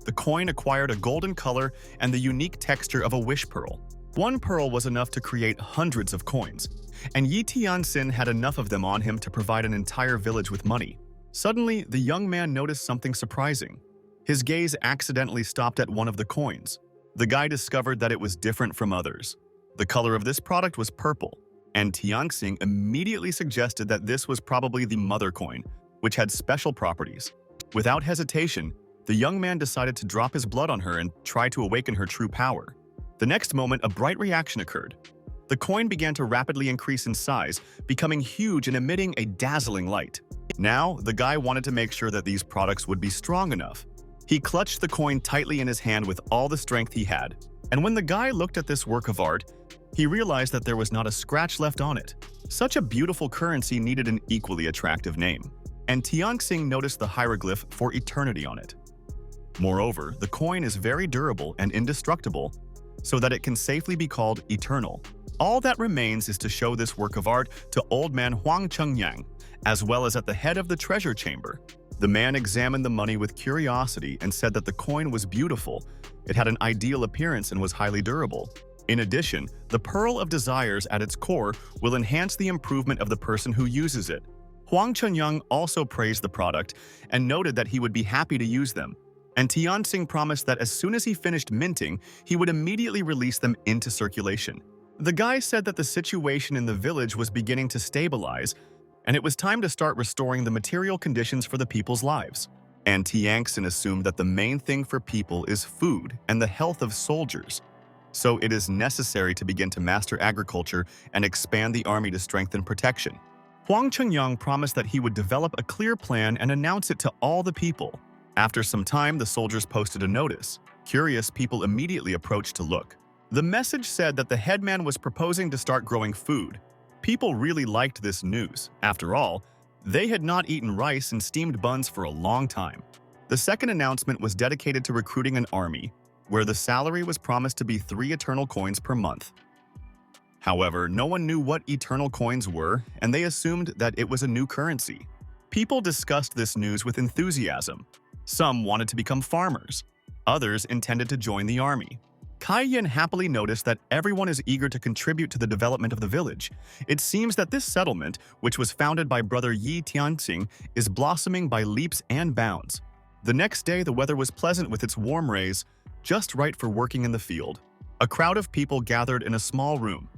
The coin acquired a golden color and the unique texture of a wish pearl. One pearl was enough to create hundreds of coins, and Yi Tianxin had enough of them on him to provide an entire village with money. Suddenly, the young man noticed something surprising. His gaze accidentally stopped at one of the coins. The guy discovered that it was different from others. The color of this product was purple, and Tianxing immediately suggested that this was probably the mother coin, which had special properties. Without hesitation, the young man decided to drop his blood on her and try to awaken her true power. The next moment, a bright reaction occurred. The coin began to rapidly increase in size, becoming huge and emitting a dazzling light. Now, the guy wanted to make sure that these products would be strong enough. He clutched the coin tightly in his hand with all the strength he had. And when the guy looked at this work of art, he realized that there was not a scratch left on it. Such a beautiful currency needed an equally attractive name. And Tianxing noticed the hieroglyph for eternity on it. Moreover, the coin is very durable and indestructible, so that it can safely be called eternal. All that remains is to show this work of art to old man Huang Chengyang, as well as at the head of the treasure chamber. The man examined the money with curiosity and said that the coin was beautiful, it had an ideal appearance and was highly durable. In addition, the Pearl of Desires at its core will enhance the improvement of the person who uses it. Huang Chengyang also praised the product and noted that he would be happy to use them. And Tianxing promised that as soon as he finished minting, he would immediately release them into circulation. The guy said that the situation in the village was beginning to stabilize, and it was time to start restoring the material conditions for the people's lives. And Tianxin assumed that the main thing for people is food and the health of soldiers. So it is necessary to begin to master agriculture and expand the army to strengthen protection. Huang Chengyang promised that he would develop a clear plan and announce it to all the people. After some time, the soldiers posted a notice. Curious people immediately approached to look. The message said that the headman was proposing to start growing food. People really liked this news. After all, they had not eaten rice and steamed buns for a long time. The second announcement was dedicated to recruiting an army, where the salary was promised to be 3 eternal coins per month. However, no one knew what eternal coins were, and they assumed that it was a new currency. People discussed this news with enthusiasm. Some wanted to become farmers. Others intended to join the army. Kai Yin happily noticed that everyone is eager to contribute to the development of the village. It seems that this settlement, which was founded by brother Yi Tianxing, is blossoming by leaps and bounds. The next day, the weather was pleasant with its warm rays, just right for working in the field. A crowd of people gathered in a small room.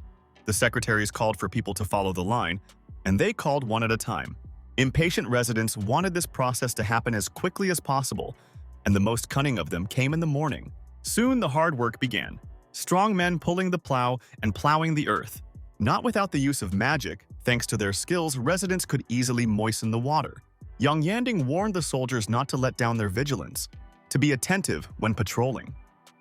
The secretaries called for people to follow the line, and they called one at a time. Impatient residents wanted this process to happen as quickly as possible, and the most cunning of them came in the morning. Soon the hard work began. Strong men pulling the plow and plowing the earth. Not without the use of magic, thanks to their skills, residents could easily moisten the water. Yang Yanding warned the soldiers not to let down their vigilance, to be attentive when patrolling,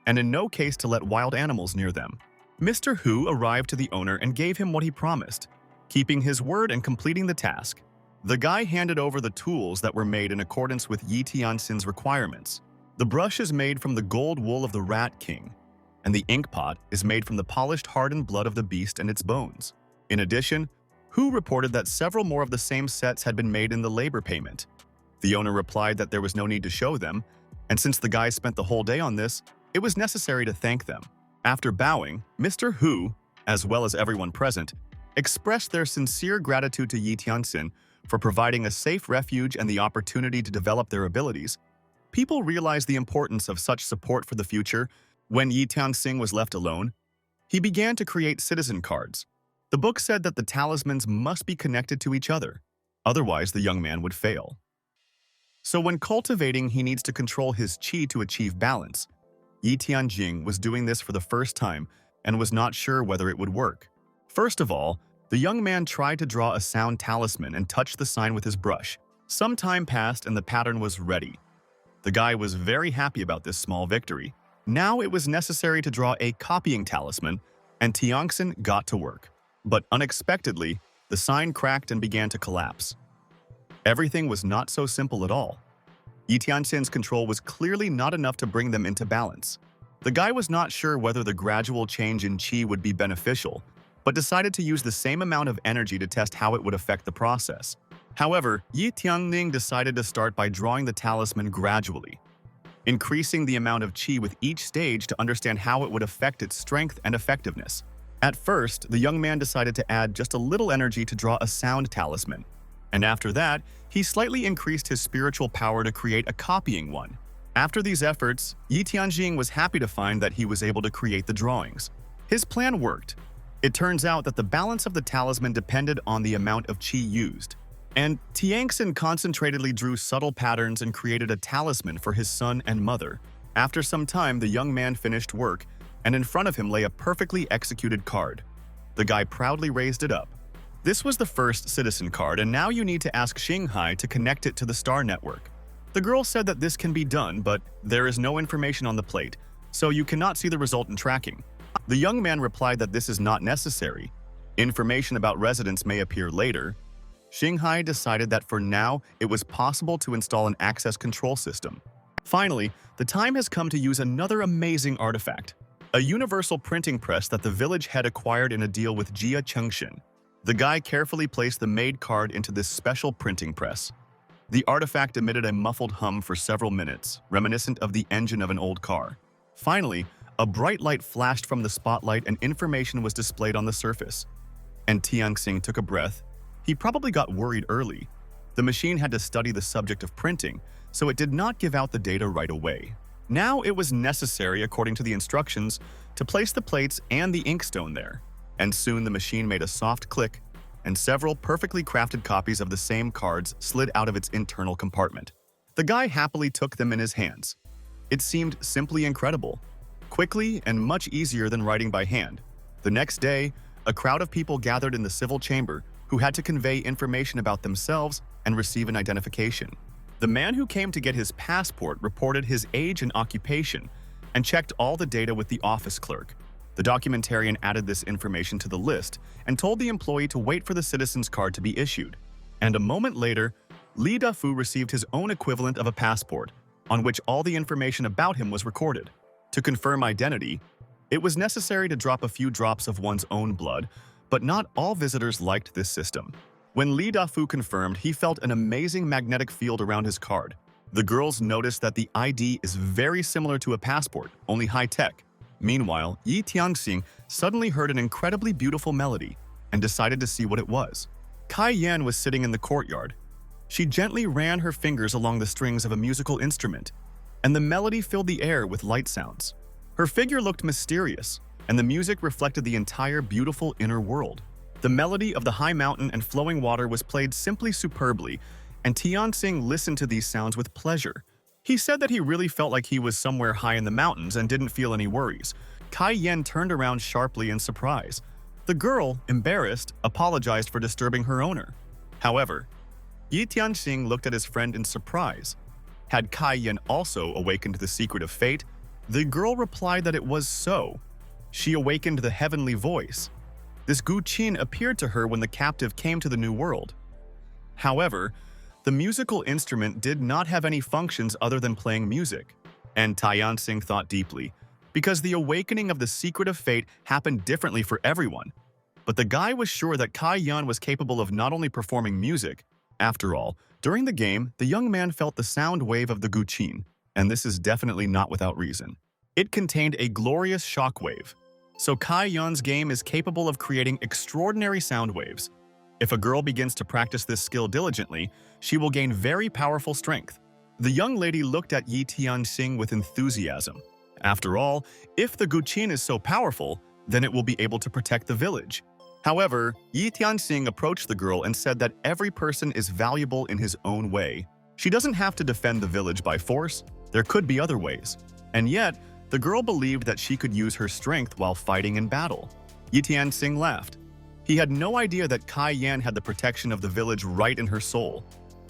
and in no case to let wild animals near them. Mr. Hu arrived to the owner and gave him what he promised, keeping his word and completing the task. The guy handed over the tools that were made in accordance with Yi Tianxin's requirements. The brush is made from the gold wool of the Rat King, and the ink pot is made from the polished hardened blood of the beast and its bones. In addition, Hu reported that several more of the same sets had been made in the labor payment. The owner replied that there was no need to show them, and since the guys spent the whole day on this, it was necessary to thank them. After bowing, Mr. Hu, as well as everyone present, expressed their sincere gratitude to Yi Tianxin for providing a safe refuge and the opportunity to develop their abilities. People realized the importance of such support for the future. When Yi Tianxin was left alone, he began to create citizen cards. The book said that the talismans must be connected to each other, otherwise the young man would fail. So when cultivating, he needs to control his qi to achieve balance. Yi Tianjing was doing this for the first time and was not sure whether it would work. First of all, the young man tried to draw a sound talisman and touched the sign with his brush. Some time passed and the pattern was ready. The guy was very happy about this small victory. Now it was necessary to draw a copying talisman, and Tianxin got to work. But unexpectedly, the sign cracked and began to collapse. Everything was not so simple at all. Yi Tianxin's control was clearly not enough to bring them into balance. The guy was not sure whether the gradual change in qi would be beneficial, but decided to use the same amount of energy to test how it would affect the process. However, Yi Tianxing decided to start by drawing the talisman gradually, increasing the amount of qi with each stage to understand how it would affect its strength and effectiveness. At first, the young man decided to add just a little energy to draw a sound talisman, and after that, he slightly increased his spiritual power to create a copying one. After these efforts, Yi Tianjing was happy to find that he was able to create the drawings. His plan worked. It turns out that the balance of the talisman depended on the amount of qi used. And Tianxin concentratedly drew subtle patterns and created a talisman for his son and mother. After some time, the young man finished work, and in front of him lay a perfectly executed card. The guy proudly raised it up. This was the first citizen card, and now you need to ask Shingai to connect it to the star network. The girl said that this can be done, but there is no information on the plate, so you cannot see the result in tracking. The young man replied that this is not necessary. Information about residents may appear later. Shingai decided that for now, it was possible to install an access control system. Finally, the time has come to use another amazing artifact, a universal printing press that the village had acquired in a deal with Jia Chengshin. The guy carefully placed the made card into this special printing press. The artifact emitted a muffled hum for several minutes, reminiscent of the engine of an old car. Finally, a bright light flashed from the spotlight and information was displayed on the surface. And Tianxing took a breath. He probably got worried early. The machine had to study the subject of printing, so it did not give out the data right away. Now it was necessary, according to the instructions, to place the plates and the inkstone there. And soon the machine made a soft click, and several perfectly crafted copies of the same cards slid out of its internal compartment. The guy happily took them in his hands. It seemed simply incredible, quickly and much easier than writing by hand. The next day, a crowd of people gathered in the civil chamber, who had to convey information about themselves and receive an identification. The man who came to get his passport reported his age and occupation and checked all the data with the office clerk. The documentarian added this information to the list and told the employee to wait for the citizen's card to be issued. And a moment later, Li Dafu received his own equivalent of a passport, on which all the information about him was recorded. To confirm identity, it was necessary to drop a few drops of one's own blood, but not all visitors liked this system. When Li Dafu confirmed, he felt an amazing magnetic field around his card. The girls noticed that the ID is very similar to a passport, only high-tech. Meanwhile, Yi Tianxing suddenly heard an incredibly beautiful melody and decided to see what it was. Kai Yan was sitting in the courtyard. She gently ran her fingers along the strings of a musical instrument, and the melody filled the air with light sounds. Her figure looked mysterious, and the music reflected the entire beautiful inner world. The melody of the high mountain and flowing water was played simply superbly, and Tianxing listened to these sounds with pleasure. He said that he really felt like he was somewhere high in the mountains and didn't feel any worries. Kai Yan turned around sharply in surprise. The girl, embarrassed, apologized for disturbing her owner. However, Yi Tianxing looked at his friend in surprise. Had Kai Yan also awakened the secret of fate? The girl replied that it was so. She awakened the heavenly voice. This Gu Qin appeared to her when the captive came to the new world. However, the musical instrument did not have any functions other than playing music. And Tianxing thought deeply, because the awakening of the secret of fate happened differently for everyone. But the guy was sure that Kai Yan was capable of not only performing music. After all, during the game, the young man felt the sound wave of the Gu Qin, and this is definitely not without reason. It contained a glorious shock wave. So Kai Yan's game is capable of creating extraordinary sound waves. If a girl begins to practice this skill diligently, she will gain very powerful strength. The young lady looked at Yi Tianxing with enthusiasm. After all, if the Gu Qin is so powerful, then it will be able to protect the village. However, Yi Tianxing approached the girl and said that every person is valuable in his own way. She doesn't have to defend the village by force. There could be other ways. And yet, the girl believed that she could use her strength while fighting in battle. Yi Tianxing laughed. He had no idea that Kai Yan had the protection of the village right in her soul.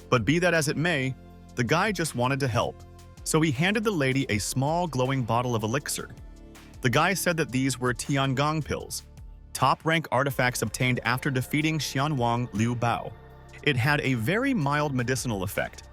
But be that as it may, the guy just wanted to help. So he handed the lady a small glowing bottle of elixir. The guy said that these were Tiangong pills, top-rank artifacts obtained after defeating Xianwang Liu Bao. It had a very mild medicinal effect.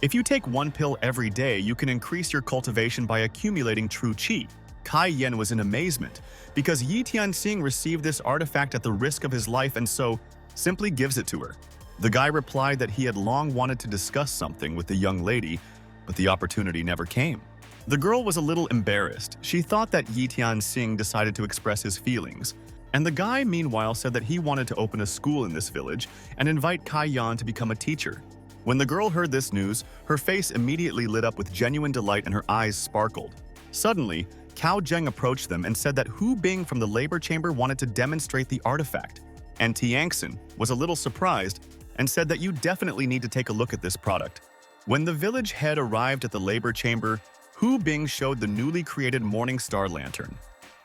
If you take one pill every day, you can increase your cultivation by accumulating true qi. Kai Yan was in amazement, because Yi Tianxing received this artifact at the risk of his life and so simply gives it to her. The guy replied that he had long wanted to discuss something with the young lady, but the opportunity never came. The girl was a little embarrassed. She thought that Yi Tianxing decided to express his feelings. And the guy, meanwhile, said that he wanted to open a school in this village and invite Kai Yan to become a teacher. When the girl heard this news, her face immediately lit up with genuine delight and her eyes sparkled. Suddenly, Cao Zheng approached them and said that Hu Bing from the labor chamber wanted to demonstrate the artifact. And Tianxing was a little surprised and said that you definitely need to take a look at this product. When the village head arrived at the labor chamber, Hu Bing showed the newly created Morning Star Lantern.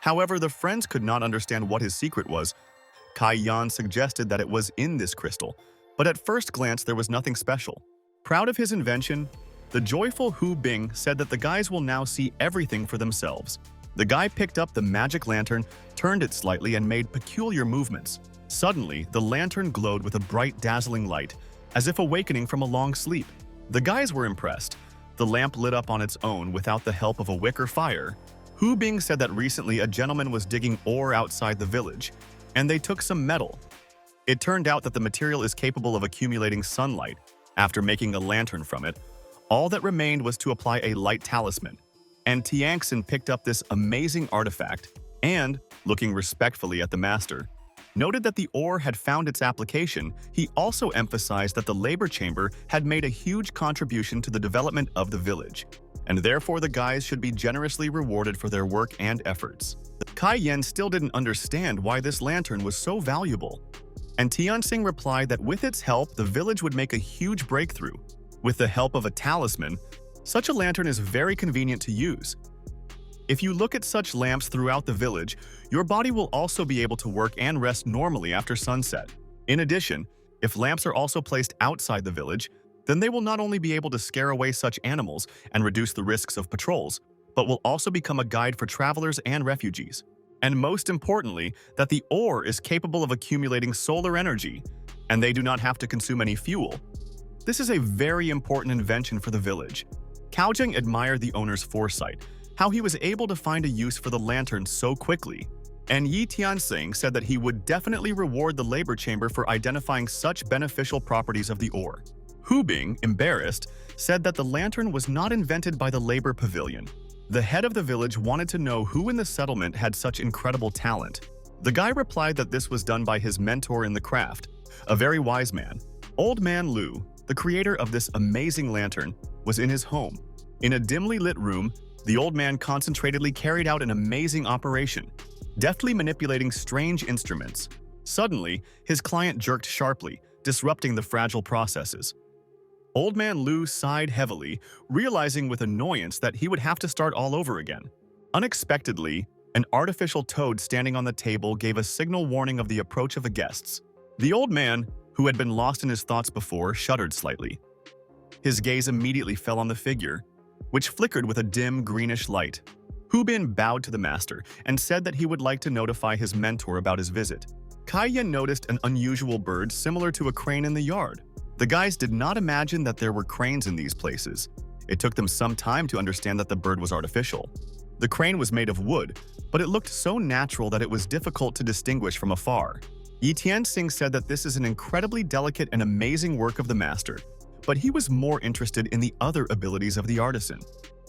However, the friends could not understand what his secret was. Kai Yan suggested that it was in this crystal, but at first glance there was nothing special. Proud of his invention, the joyful Hu Bing said that the guys will now see everything for themselves. The guy picked up the magic lantern, turned it slightly, and made peculiar movements. Suddenly, the lantern glowed with a bright, dazzling light, as if awakening from a long sleep. The guys were impressed. The lamp lit up on its own without the help of a wick or fire. Hu Bing said that recently a gentleman was digging ore outside the village, and they took some metal. It turned out that the material is capable of accumulating sunlight. After making a lantern from it, all that remained was to apply a light talisman. And Tianxing picked up this amazing artifact and, looking respectfully at the master, noted that the ore had found its application. He also emphasized that the labor chamber had made a huge contribution to the development of the village, and therefore the guys should be generously rewarded for their work and efforts. Kai Yan still didn't understand why this lantern was so valuable, and Tianxing replied that with its help, the village would make a huge breakthrough. With the help of a talisman, such a lantern is very convenient to use. If you look at such lamps throughout the village, your body will also be able to work and rest normally after sunset. In addition, if lamps are also placed outside the village, then they will not only be able to scare away such animals and reduce the risks of patrols, but will also become a guide for travelers and refugees. And most importantly, that the ore is capable of accumulating solar energy, and they do not have to consume any fuel. This is a very important invention for the village. Kaojing admired the owner's foresight, how he was able to find a use for the lantern so quickly. And Yi Tianxing said that he would definitely reward the labor chamber for identifying such beneficial properties of the ore. Hu Bing, embarrassed, said that the lantern was not invented by the labor pavilion. The head of the village wanted to know who in the settlement had such incredible talent. The guy replied that this was done by his mentor in the craft, a very wise man. Old Man Lu, the creator of this amazing lantern, was in his home. In a dimly lit room, the old man concentratedly carried out an amazing operation, deftly manipulating strange instruments. Suddenly, his client jerked sharply, disrupting the fragile processes. Old Man Lu sighed heavily, realizing with annoyance that he would have to start all over again. Unexpectedly, an artificial toad standing on the table gave a signal warning of the approach of the guests. The old man, who had been lost in his thoughts before, shuddered slightly. His gaze immediately fell on the figure, which flickered with a dim greenish light. Hu Bin bowed to the master and said that he would like to notify his mentor about his visit. Kai Yen noticed an unusual bird similar to a crane in the yard. The guys did not imagine that there were cranes in these places. It took them some time to understand that the bird was artificial. The crane was made of wood, but it looked so natural that it was difficult to distinguish from afar. Yi Tianxing said that this is an incredibly delicate and amazing work of the master, but he was more interested in the other abilities of the artisan.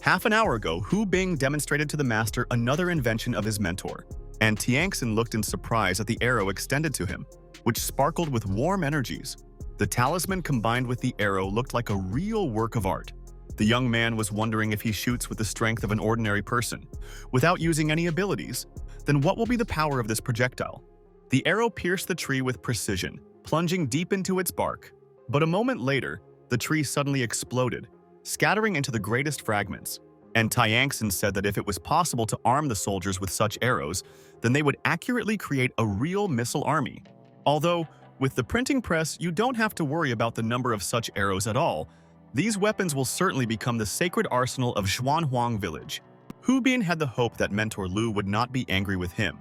Half an hour ago, Hu Bing demonstrated to the master another invention of his mentor, and Tianxin looked in surprise at the arrow extended to him, which sparkled with warm energies. The talisman combined with the arrow looked like a real work of art. The young man was wondering if he shoots with the strength of an ordinary person, without using any abilities, then what will be the power of this projectile? The arrow pierced the tree with precision, plunging deep into its bark. But a moment later, the tree suddenly exploded, scattering into the greatest fragments. And Tianxin said that if it was possible to arm the soldiers with such arrows, then they would accurately create a real missile army. Although, with the printing press, you don't have to worry about the number of such arrows at all. These weapons will certainly become the sacred arsenal of Schwan village. Hu Bin had the hope that Mentor Lu would not be angry with him.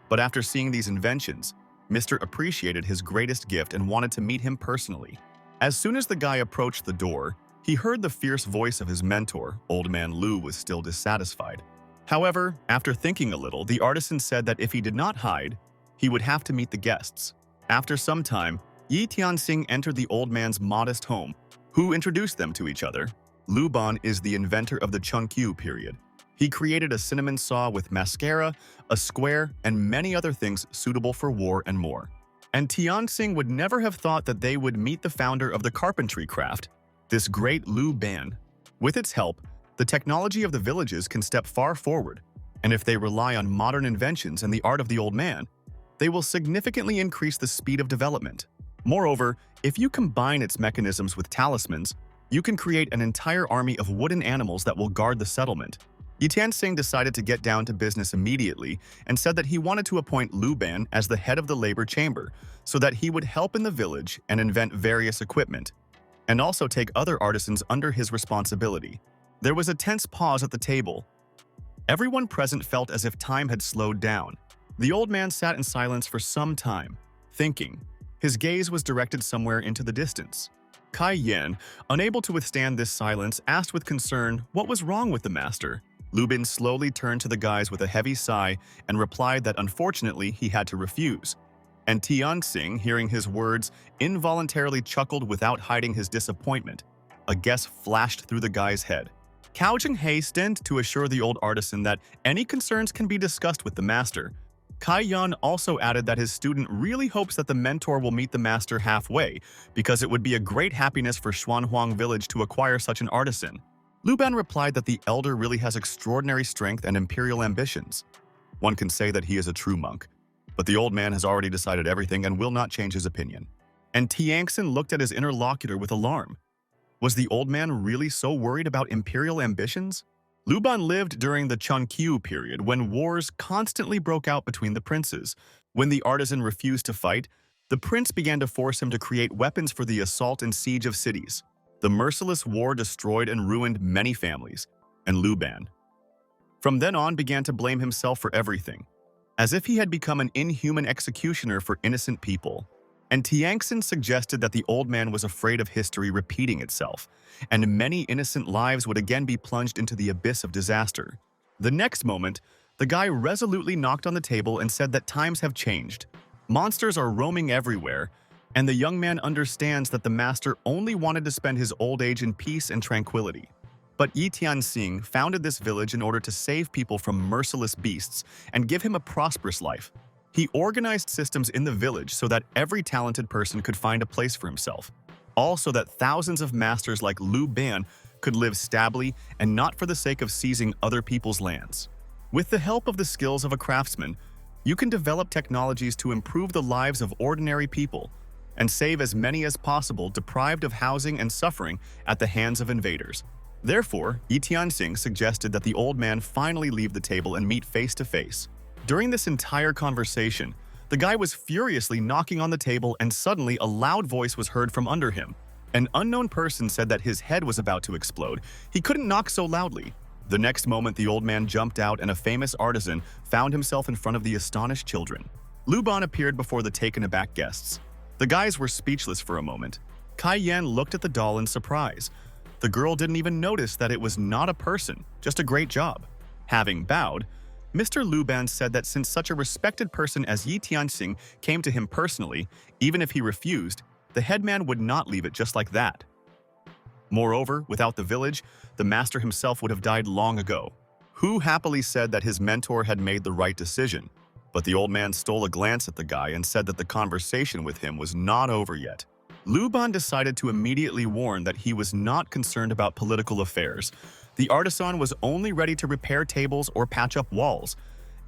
But after seeing these inventions, Mr. appreciated his greatest gift and wanted to meet him personally. As soon as the guy approached the door, he heard the fierce voice of his mentor. Old Man Lu was still dissatisfied. However, after thinking a little, the artisan said that if he did not hide, he would have to meet the guests. After some time, Yi Tianxing entered the old man's modest home, who introduced them to each other. Lu Ban is the inventor of the Chungqiu period. He created a cinnamon saw with mascara, a square, and many other things suitable for war and more. And Tianxing would never have thought that they would meet the founder of the carpentry craft, this great Lu Ban. With its help, the technology of the villages can step far forward, and if they rely on modern inventions and the art of the old man, they will significantly increase the speed of development. Moreover, if you combine its mechanisms with talismans, you can create an entire army of wooden animals that will guard the settlement. Yi Tianxing decided to get down to business immediately and said that he wanted to appoint Lu Ban as the head of the labor chamber so that he would help in the village and invent various equipment, and also take other artisans under his responsibility. There was a tense pause at the table. Everyone present felt as if time had slowed down. The old man sat in silence for some time, thinking. His gaze was directed somewhere into the distance. Kai Yen, unable to withstand this silence, asked with concern what was wrong with the master. Lu Bin slowly turned to the guys with a heavy sigh and replied that unfortunately he had to refuse. And Tianxing, hearing his words, involuntarily chuckled without hiding his disappointment. A guess flashed through the guy's head. Kaojing hastened to assure the old artisan that any concerns can be discussed with the master. Kai Yan also added that his student really hopes that the mentor will meet the master halfway, because it would be a great happiness for Schwanhuang village to acquire such an artisan. Lu Ban replied that the elder really has extraordinary strength and imperial ambitions. One can say that he is a true monk, but the old man has already decided everything and will not change his opinion. And Tianxin looked at his interlocutor with alarm. Was the old man really so worried about imperial ambitions? Lu Ban lived during the Chungqiu period when wars constantly broke out between the princes. When the artisan refused to fight, The prince began to force him to create weapons for the assault and siege of cities. The merciless war destroyed and ruined many families, and Lu Ban, from then on, began to blame himself for everything, as if he had become an inhuman executioner for innocent people. And Tiangxin suggested that the old man was afraid of history repeating itself, and many innocent lives would again be plunged into the abyss of disaster. The next moment, the guy resolutely knocked on the table and said that times have changed. Monsters are roaming everywhere, and the young man understands that the master only wanted to spend his old age in peace and tranquility. But Yi Tianxing founded this village in order to save people from merciless beasts and give him a prosperous life. He organized systems in the village so that every talented person could find a place for himself, all so that thousands of masters like Lu Ban could live stably and not for the sake of seizing other people's lands. With the help of the skills of a craftsman, you can develop technologies to improve the lives of ordinary people and save as many as possible deprived of housing and suffering at the hands of invaders. Therefore, Yi Tianxing suggested that the old man finally leave the table and meet face to face. During this entire conversation, the guy was furiously knocking on the table and suddenly a loud voice was heard from under him. An unknown person said that his head was about to explode. He couldn't knock so loudly. The next moment, the old man jumped out and a famous artisan found himself in front of the astonished children. Lu Ban appeared before the taken-aback guests. The guys were speechless for a moment. Kai Yan looked at the doll in surprise. The girl didn't even notice that it was not a person, just a great job. Having bowed, Mr. Lu Ban said that since such a respected person as Yi Tianxing came to him personally, even if he refused, the headman would not leave it just like that. Moreover, without the village, the master himself would have died long ago. Hu happily said that his mentor had made the right decision, but the old man stole a glance at the guy and said that the conversation with him was not over yet. Lu Ban decided to immediately warn that he was not concerned about political affairs. The artisan was only ready to repair tables or patch up walls,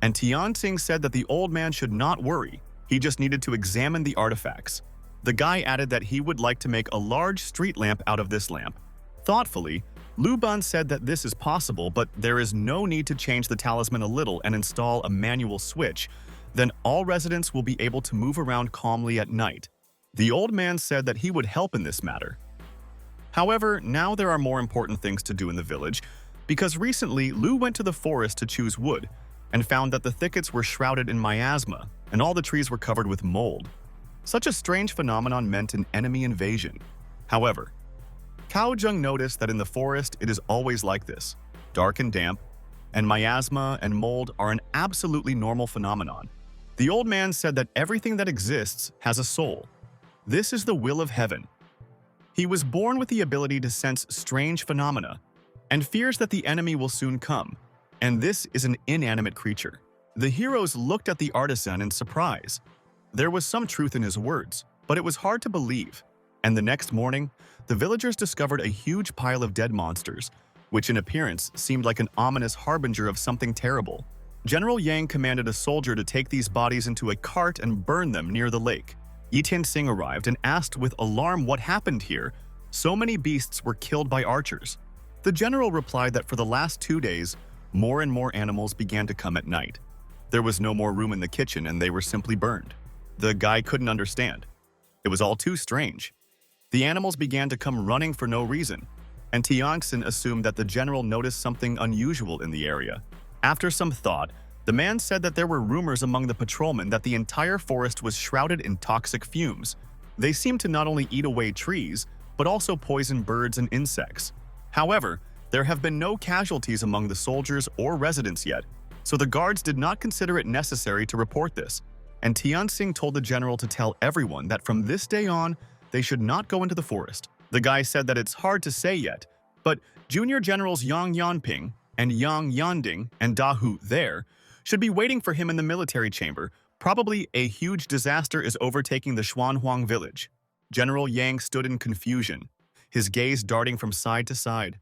and Tianxing said that the old man should not worry, he just needed to examine the artifacts. The guy added that he would like to make a large street lamp out of this lamp. Thoughtfully, Lu Ban said that this is possible, but there is no need to change the talisman a little and install a manual switch. Then all residents will be able to move around calmly at night. The old man said that he would help in this matter. However, now there are more important things to do in the village, because recently Lu went to the forest to choose wood and found that the thickets were shrouded in miasma and all the trees were covered with mold. Such a strange phenomenon meant an enemy invasion. However, Cao Zheng noticed that in the forest it is always like this, dark and damp, and miasma and mold are an absolutely normal phenomenon. The old man said that everything that exists has a soul. This is the will of heaven. He was born with the ability to sense strange phenomena and fears that the enemy will soon come, and this is an inanimate creature. The heroes looked at the artisan in surprise. There was some truth in his words, but it was hard to believe. And the next morning, the villagers discovered a huge pile of dead monsters, which in appearance seemed like an ominous harbinger of something terrible. General Yang commanded a soldier to take these bodies into a cart and burn them near the lake. Yi Tianxing arrived and asked with alarm what happened here. So many beasts were killed by archers. The general replied that for the last 2 days, more and more animals began to come at night. There was no more room in the kitchen and they were simply burned. The guy couldn't understand. It was all too strange. The animals began to come running for no reason, and Tiangxin assumed that the general noticed something unusual in the area. After some thought, the man said that there were rumors among the patrolmen that the entire forest was shrouded in toxic fumes. They seemed to not only eat away trees, but also poison birds and insects. However, there have been no casualties among the soldiers or residents yet, so the guards did not consider it necessary to report this, and Tianxing told the general to tell everyone that from this day on, they should not go into the forest. The guy said that it's hard to say yet, but Junior Generals Yang Yanping and Yang Yanding and Da Hu there should be waiting for him in the military chamber. Probably a huge disaster is overtaking the Schwan village. General Yang stood in confusion, his gaze darting from side to side.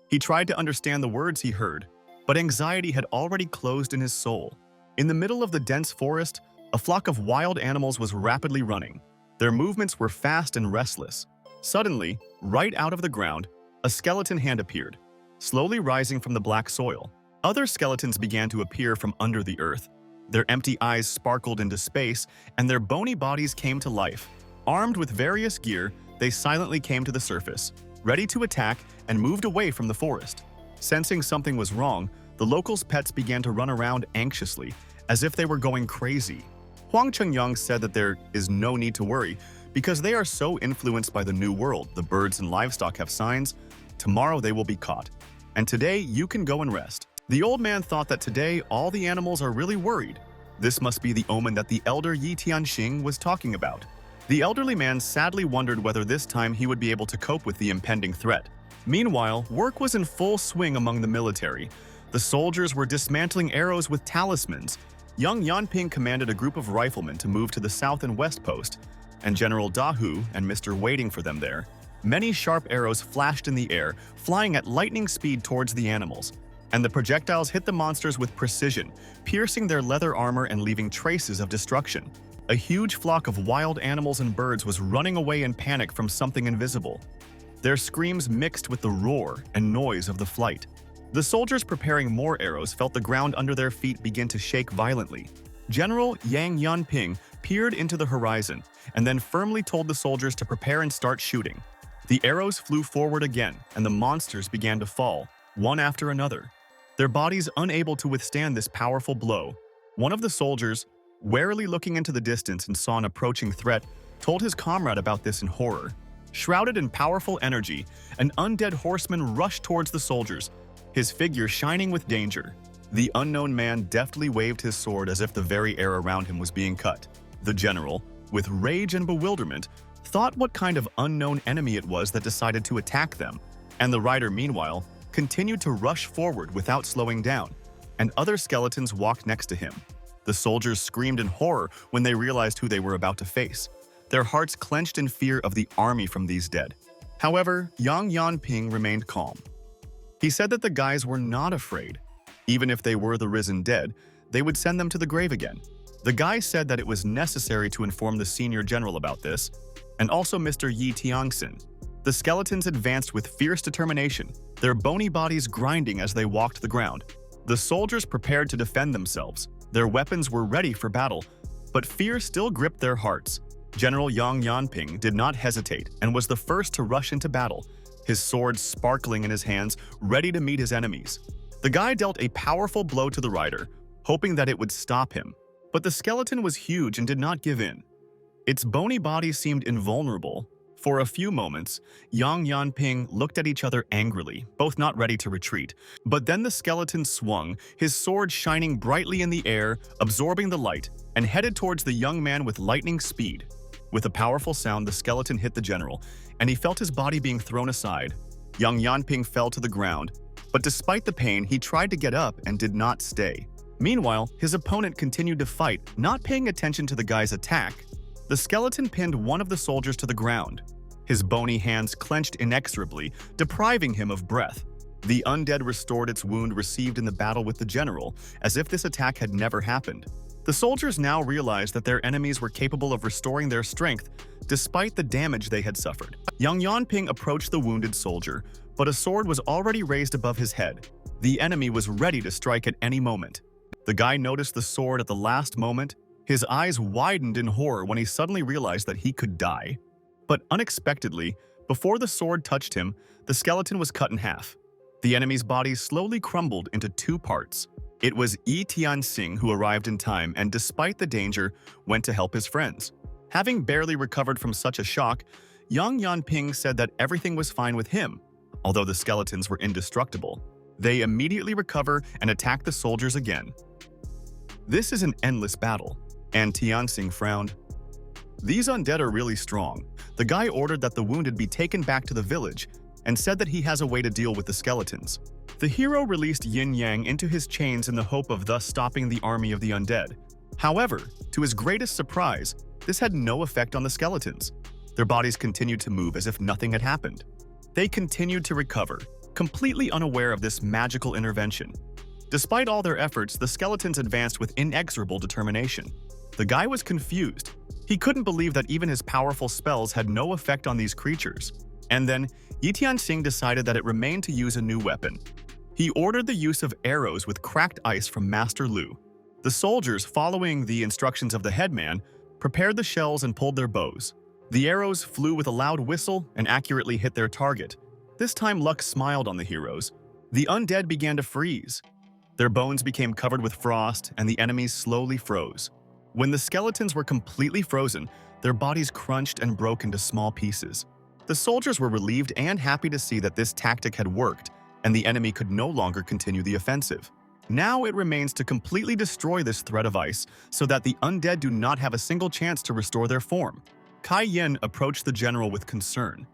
He tried to understand the words he heard, but anxiety had already closed in his soul. In the middle of the dense forest, a flock of wild animals was rapidly running. Their movements were fast and restless. Suddenly, right out of the ground, a skeleton hand appeared, slowly rising from the black soil. Other skeletons began to appear from under the earth. Their empty eyes sparkled into space, and their bony bodies came to life. Armed with various gear, they silently came to the surface, ready to attack, and moved away from the forest. Sensing something was wrong, the locals' pets began to run around anxiously, as if they were going crazy. Huang Chengyang said that there is no need to worry, because they are so influenced by the new world. The birds and livestock have signs. Tomorrow they will be caught. And today you can go and rest. The old man thought that today all the animals are really worried. This must be the omen that the elder Yi Tianxing was talking about. The elderly man sadly wondered whether this time he would be able to cope with the impending threat. Meanwhile, work was in full swing among the military. The soldiers were dismantling arrows with talismans. Young Yanping commanded a group of riflemen to move to the south and west post, and General Dahu and Mr. waiting for them there. Many sharp arrows flashed in the air, flying at lightning speed towards the animals, and the projectiles hit the monsters with precision, piercing their leather armor and leaving traces of destruction. A huge flock of wild animals and birds was running away in panic from something invisible. Their screams mixed with the roar and noise of the flight. The soldiers preparing more arrows felt the ground under their feet begin to shake violently. General Yang Yanping peered into the horizon and then firmly told the soldiers to prepare and start shooting. The arrows flew forward again, and the monsters began to fall, one after another, their bodies unable to withstand this powerful blow. One of the soldiers, warily looking into the distance and saw an approaching threat, told his comrade about this in horror. Shrouded in powerful energy, an undead horseman rushed towards the soldiers, his figure shining with danger. The unknown man deftly waved his sword as if the very air around him was being cut. The general, with rage and bewilderment, thought what kind of unknown enemy it was that decided to attack them, and the rider, meanwhile, continued to rush forward without slowing down, and other skeletons walked next to him. The soldiers screamed in horror when they realized who they were about to face. Their hearts clenched in fear of the army from these dead. However, Yang Yanping remained calm. He said that the guys were not afraid. Even if they were the risen dead, they would send them to the grave again. The guy said that it was necessary to inform the senior general about this, and also Mr. Yi Tianxin. The skeletons advanced with fierce determination, their bony bodies grinding as they walked the ground. The soldiers prepared to defend themselves. Their weapons were ready for battle, but fear still gripped their hearts. General Yang Yanping did not hesitate and was the first to rush into battle, his sword sparkling in his hands, ready to meet his enemies. The guy dealt a powerful blow to the rider, hoping that it would stop him. But the skeleton was huge and did not give in. Its bony body seemed invulnerable. For a few moments, Yang Yanping looked at each other angrily, both not ready to retreat. But then the skeleton swung, his sword shining brightly in the air, absorbing the light, and headed towards the young man with lightning speed. With a powerful sound, the skeleton hit the general, and he felt his body being thrown aside. Yang Yanping fell to the ground, but despite the pain, he tried to get up and did not stay. Meanwhile, his opponent continued to fight, not paying attention to the guy's attack. The skeleton pinned one of the soldiers to the ground. His bony hands clenched inexorably, depriving him of breath. The undead restored its wound received in the battle with the general, as if this attack had never happened. The soldiers now realized that their enemies were capable of restoring their strength, despite the damage they had suffered. Yang Yanping approached the wounded soldier, but a sword was already raised above his head. The enemy was ready to strike at any moment. The guy noticed the sword at the last moment. His eyes widened in horror when he suddenly realized that he could die. But unexpectedly, before the sword touched him, the skeleton was cut in half. The enemy's body slowly crumbled into two parts. It was Yi Tianxing who arrived in time and, despite the danger, went to help his friends. Having barely recovered from such a shock, Yang Yanping said that everything was fine with him, although the skeletons were indestructible. They immediately recover and attack the soldiers again. This is an endless battle, and Tianxing frowned. These undead are really strong. The guy ordered that the wounded be taken back to the village and said that he has a way to deal with the skeletons. The hero released Yin Yang into his chains in the hope of thus stopping the army of the undead. However, to his greatest surprise, this had no effect on the skeletons. Their bodies continued to move as if nothing had happened. They continued to recover, completely unaware of this magical intervention. Despite all their efforts, the skeletons advanced with inexorable determination. The guy was confused. He couldn't believe that even his powerful spells had no effect on these creatures. And then, Yi Tianxing decided that it remained to use a new weapon. He ordered the use of arrows with cracked ice from Master Lu. The soldiers, following the instructions of the headman, prepared the shells and pulled their bows. The arrows flew with a loud whistle and accurately hit their target. This time luck smiled on the heroes. The undead began to freeze. Their bones became covered with frost, and the enemies slowly froze. When the skeletons were completely frozen, their bodies crunched and broke into small pieces. The soldiers were relieved and happy to see that this tactic had worked, and the enemy could no longer continue the offensive. Now it remains to completely destroy this thread of ice so that the undead do not have a single chance to restore their form. Kai Yin approached the general with concern.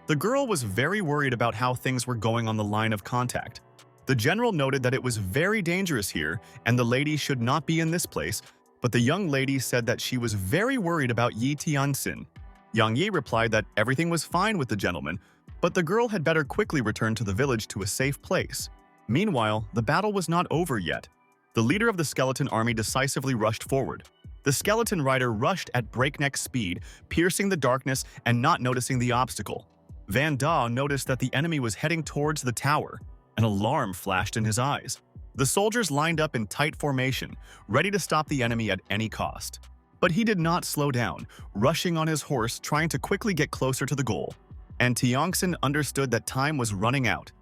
The girl was very worried about how things were going on the line of contact. The general noted that it was very dangerous here and the lady should not be in this place, but the young lady said that she was very worried about Yi Tianxin. Yang Yi replied that everything was fine with the gentleman, but the girl had better quickly return to the village to a safe place. Meanwhile, the battle was not over yet. The leader of the skeleton army decisively rushed forward. The skeleton rider rushed at breakneck speed, piercing the darkness and not noticing the obstacle. Van Da noticed that the enemy was heading towards the tower. An alarm flashed in his eyes. The soldiers lined up in tight formation, ready to stop the enemy at any cost. But he did not slow down, rushing on his horse, trying to quickly get closer to the goal. And Tianxin understood that time was running out.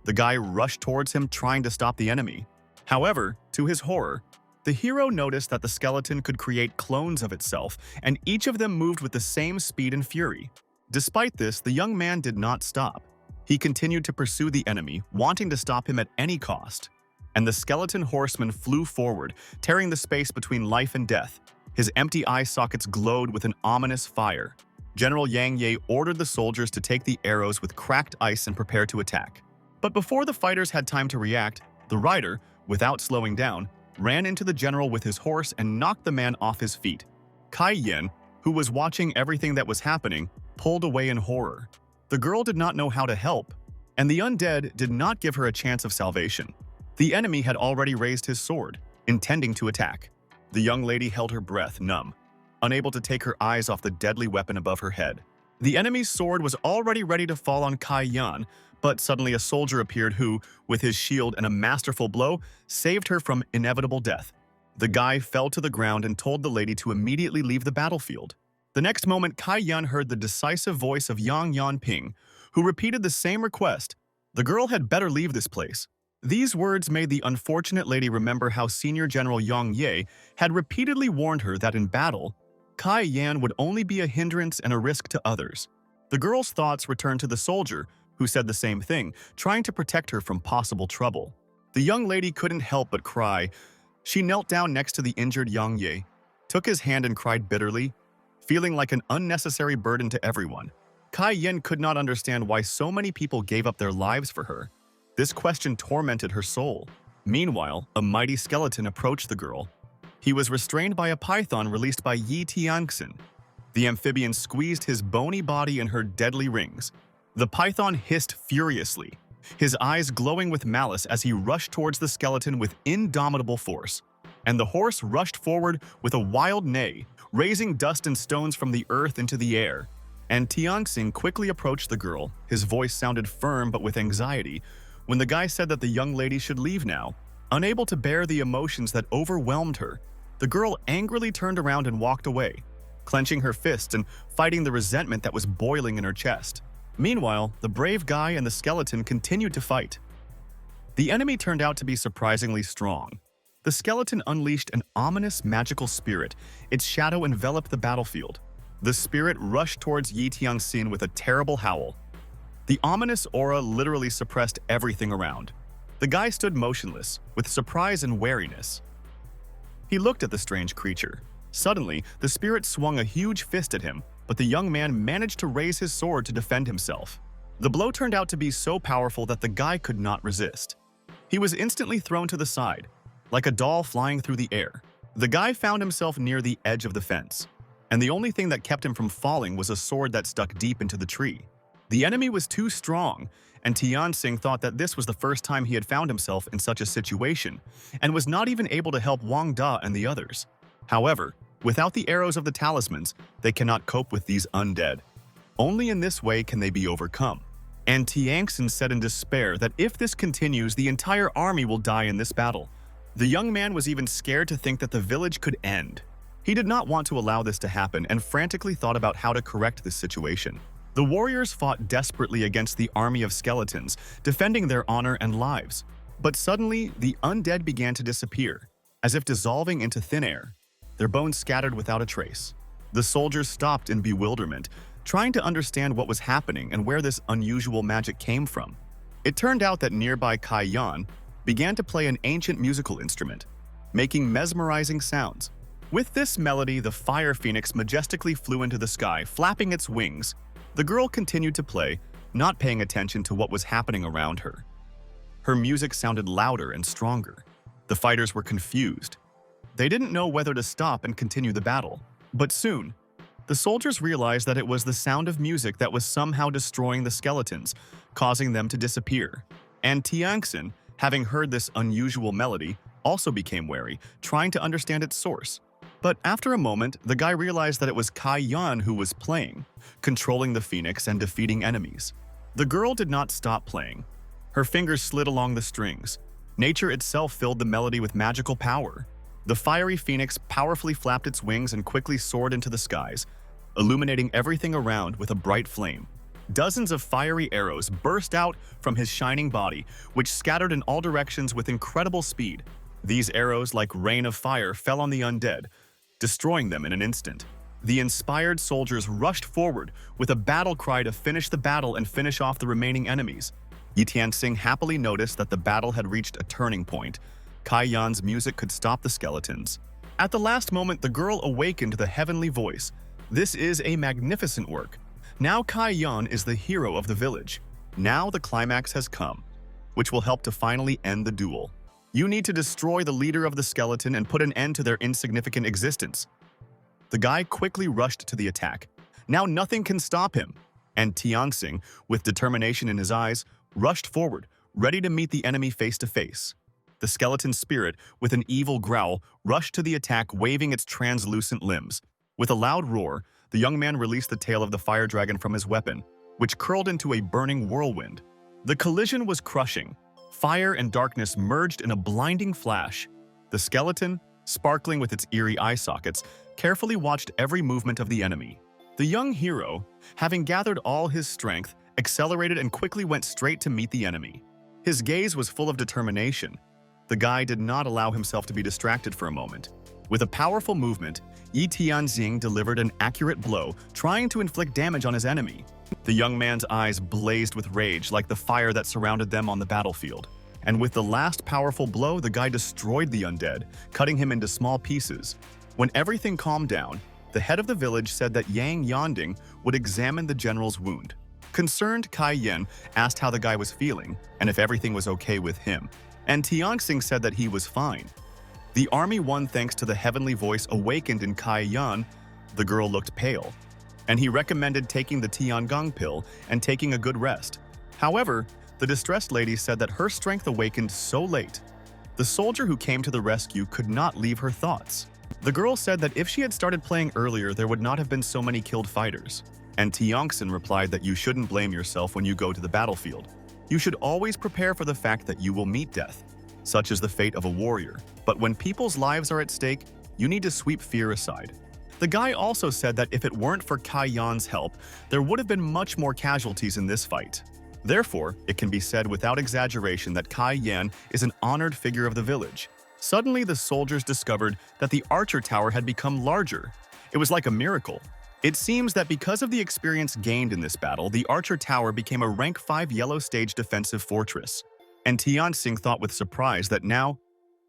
The guy rushed towards him, trying to stop the enemy. However, to his horror, the hero noticed that the skeleton could create clones of itself, and each of them moved with the same speed and fury. Despite this, the young man did not stop. He continued to pursue the enemy, wanting to stop him at any cost. And the skeleton horseman flew forward, tearing the space between life and death. His empty eye sockets glowed with an ominous fire. General Yang Ye ordered the soldiers to take the arrows with cracked ice and prepare to attack. But before the fighters had time to react, the rider, without slowing down, ran into the general with his horse and knocked the man off his feet. Kai Yin, who was watching everything that was happening, pulled away in horror. The girl did not know how to help, and the undead did not give her a chance of salvation. The enemy had already raised his sword, intending to attack. The young lady held her breath, numb, unable to take her eyes off the deadly weapon above her head. The enemy's sword was already ready to fall on Kai Yan, but suddenly a soldier appeared who, with his shield and a masterful blow, saved her from inevitable death. The guy fell to the ground and told the lady to immediately leave the battlefield. The next moment, Kai Yan heard the decisive voice of Yang Yanping, who repeated the same request. The girl had better leave this place. These words made the unfortunate lady remember how Senior General Yang Ye had repeatedly warned her that in battle, Kai Yan would only be a hindrance and a risk to others. The girl's thoughts returned to the soldier, who said the same thing, trying to protect her from possible trouble. The young lady couldn't help but cry. She knelt down next to the injured Yang Ye, took his hand and cried bitterly, feeling like an unnecessary burden to everyone. Kai Yin could not understand why so many people gave up their lives for her. This question tormented her soul. Meanwhile, a mighty skeleton approached the girl. He was restrained by a python released by Yi Tianxin. The amphibian squeezed his bony body in her deadly rings. The python hissed furiously, his eyes glowing with malice as he rushed towards the skeleton with indomitable force. And the horse rushed forward with a wild neigh, raising dust and stones from the earth into the air. And Tianxin quickly approached the girl. His voice sounded firm but with anxiety when the guy said that the young lady should leave now. Unable to bear the emotions that overwhelmed her, the girl angrily turned around and walked away, clenching her fists and fighting the resentment that was boiling in her chest. Meanwhile, the brave guy and the skeleton continued to fight. The enemy turned out to be surprisingly strong. The skeleton unleashed an ominous magical spirit. Its shadow enveloped the battlefield. The spirit rushed towards Yi Tianxin with a terrible howl. The ominous aura literally suppressed everything around. The guy stood motionless, with surprise and wariness. He looked at the strange creature. Suddenly, the spirit swung a huge fist at him, but the young man managed to raise his sword to defend himself. The blow turned out to be so powerful that the guy could not resist. He was instantly thrown to the side, like a doll flying through the air. The guy found himself near the edge of the fence, and the only thing that kept him from falling was a sword that stuck deep into the tree. The enemy was too strong, and Tianxin thought that this was the first time he had found himself in such a situation, and was not even able to help Wang Da and the others. However, without the arrows of the talismans, they cannot cope with these undead. Only in this way can they be overcome. And Tianxin said in despair that if this continues, the entire army will die in this battle. The young man was even scared to think that the village could end. He did not want to allow this to happen and frantically thought about how to correct this situation. The warriors fought desperately against the army of skeletons, defending their honor and lives. But suddenly, the undead began to disappear, as if dissolving into thin air. Their bones scattered without a trace. The soldiers stopped in bewilderment, trying to understand what was happening and where this unusual magic came from. It turned out that nearby Kai Yan began to play an ancient musical instrument, making mesmerizing sounds. With this melody, the fire phoenix majestically flew into the sky, flapping its wings. The girl continued to play, not paying attention to what was happening around her. Her music sounded louder and stronger. The fighters were confused. They didn't know whether to stop and continue the battle. But soon, the soldiers realized that it was the sound of music that was somehow destroying the skeletons, causing them to disappear. And Tiangxin, having heard this unusual melody, also became wary, trying to understand its source. But after a moment, the guy realized that it was Kai Yan who was playing, controlling the phoenix and defeating enemies. The girl did not stop playing. Her fingers slid along the strings. Nature itself filled the melody with magical power. The fiery phoenix powerfully flapped its wings and quickly soared into the skies, illuminating everything around with a bright flame. Dozens of fiery arrows burst out from his shining body, which scattered in all directions with incredible speed. These arrows, like rain of fire, fell on the undead, destroying them in an instant. The inspired soldiers rushed forward with a battle cry to finish the battle and finish off the remaining enemies. Yi Tianxing happily noticed that the battle had reached a turning point. Kai Yan's music could stop the skeletons. At the last moment, the girl awakened to the heavenly voice. This is a magnificent work. Now Kai Yan is the hero of the village. Now the climax has come, which will help to finally end the duel. You need to destroy the leader of the skeleton and put an end to their insignificant existence. The guy quickly rushed to the attack. Now nothing can stop him. And Tianxing, with determination in his eyes, rushed forward, ready to meet the enemy face to face. The skeleton spirit, with an evil growl, rushed to the attack, waving its translucent limbs. With a loud roar, the young man released the tail of the fire dragon from his weapon, which curled into a burning whirlwind. The collision was crushing. Fire and darkness merged in a blinding flash. The skeleton, sparkling with its eerie eye sockets, carefully watched every movement of the enemy. The young hero, having gathered all his strength, accelerated and quickly went straight to meet the enemy. His gaze was full of determination. The guy did not allow himself to be distracted for a moment. With a powerful movement, Yi Tianxing delivered an accurate blow, trying to inflict damage on his enemy. The young man's eyes blazed with rage like the fire that surrounded them on the battlefield. And with the last powerful blow, the guy destroyed the undead, cutting him into small pieces. When everything calmed down, the head of the village said that Yang Yanding would examine the general's wound. Concerned, Kai Yan asked how the guy was feeling and if everything was okay with him. And Tianxing said that he was fine. The army won thanks to the heavenly voice awakened in Kai Yan. The girl looked pale, and he recommended taking the Tiangong pill and taking a good rest. However, the distressed lady said that her strength awakened so late. The soldier who came to the rescue could not leave her thoughts. The girl said that if she had started playing earlier, there would not have been so many killed fighters. And Tiangxin replied that you shouldn't blame yourself when you go to the battlefield. You should always prepare for the fact that you will meet death. Such is the fate of a warrior. But when people's lives are at stake, you need to sweep fear aside. The guy also said that if it weren't for Kai Yan's help, there would have been much more casualties in this fight. Therefore, it can be said without exaggeration that Kai Yan is an honored figure of the village. Suddenly, the soldiers discovered that the archer tower had become larger. It was like a miracle. It seems that because of the experience gained in this battle, the archer tower became a rank 5 yellow stage defensive fortress. And Tianxing thought with surprise that now,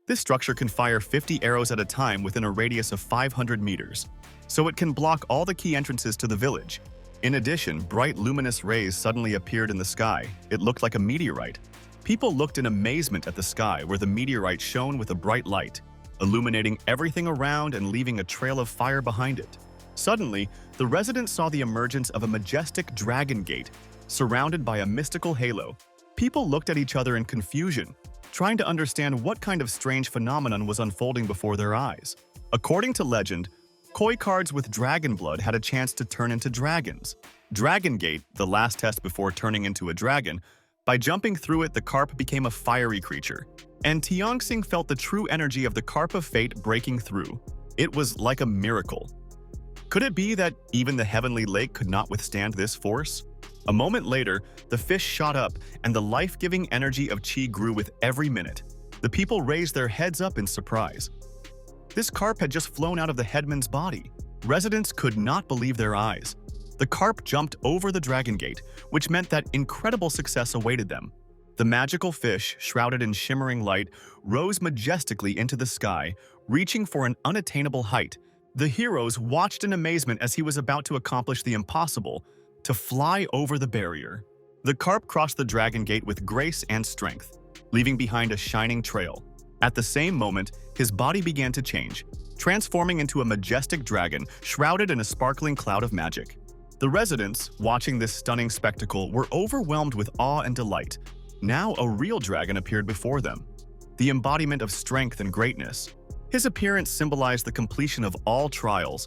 this structure can fire 50 arrows at a time within a radius of 500 meters, so it can block all the key entrances to the village. In addition, bright luminous rays suddenly appeared in the sky. It looked like a meteorite. People looked in amazement at the sky where the meteorite shone with a bright light, illuminating everything around and leaving a trail of fire behind it. Suddenly, the residents saw the emergence of a majestic dragon gate, surrounded by a mystical halo. People looked at each other in confusion, trying to understand what kind of strange phenomenon was unfolding before their eyes. According to legend, koi cards with dragon blood had a chance to turn into dragons. Dragon Gate, the last test before turning into a dragon, by jumping through it, the carp became a fiery creature. and Tianxing felt the true energy of the Carp of Fate breaking through. It was like a miracle. Could it be that even the heavenly lake could not withstand this force? A moment later, the fish shot up, and the life-giving energy of qi grew with every minute. The people raised their heads up in surprise. This carp had just flown out of the headman's body. Residents could not believe their eyes. The carp jumped over the dragon gate, which meant that incredible success awaited them. The magical fish, shrouded in shimmering light, rose majestically into the sky, reaching for an unattainable height. The heroes watched in amazement as he was about to accomplish the impossible, to fly over the barrier. The carp crossed the dragon gate with grace and strength, leaving behind a shining trail. At the same moment, his body began to change, transforming into a majestic dragon shrouded in a sparkling cloud of magic. The residents, watching this stunning spectacle, were overwhelmed with awe and delight. Now a real dragon appeared before them, the embodiment of strength and greatness. His appearance symbolized the completion of all trials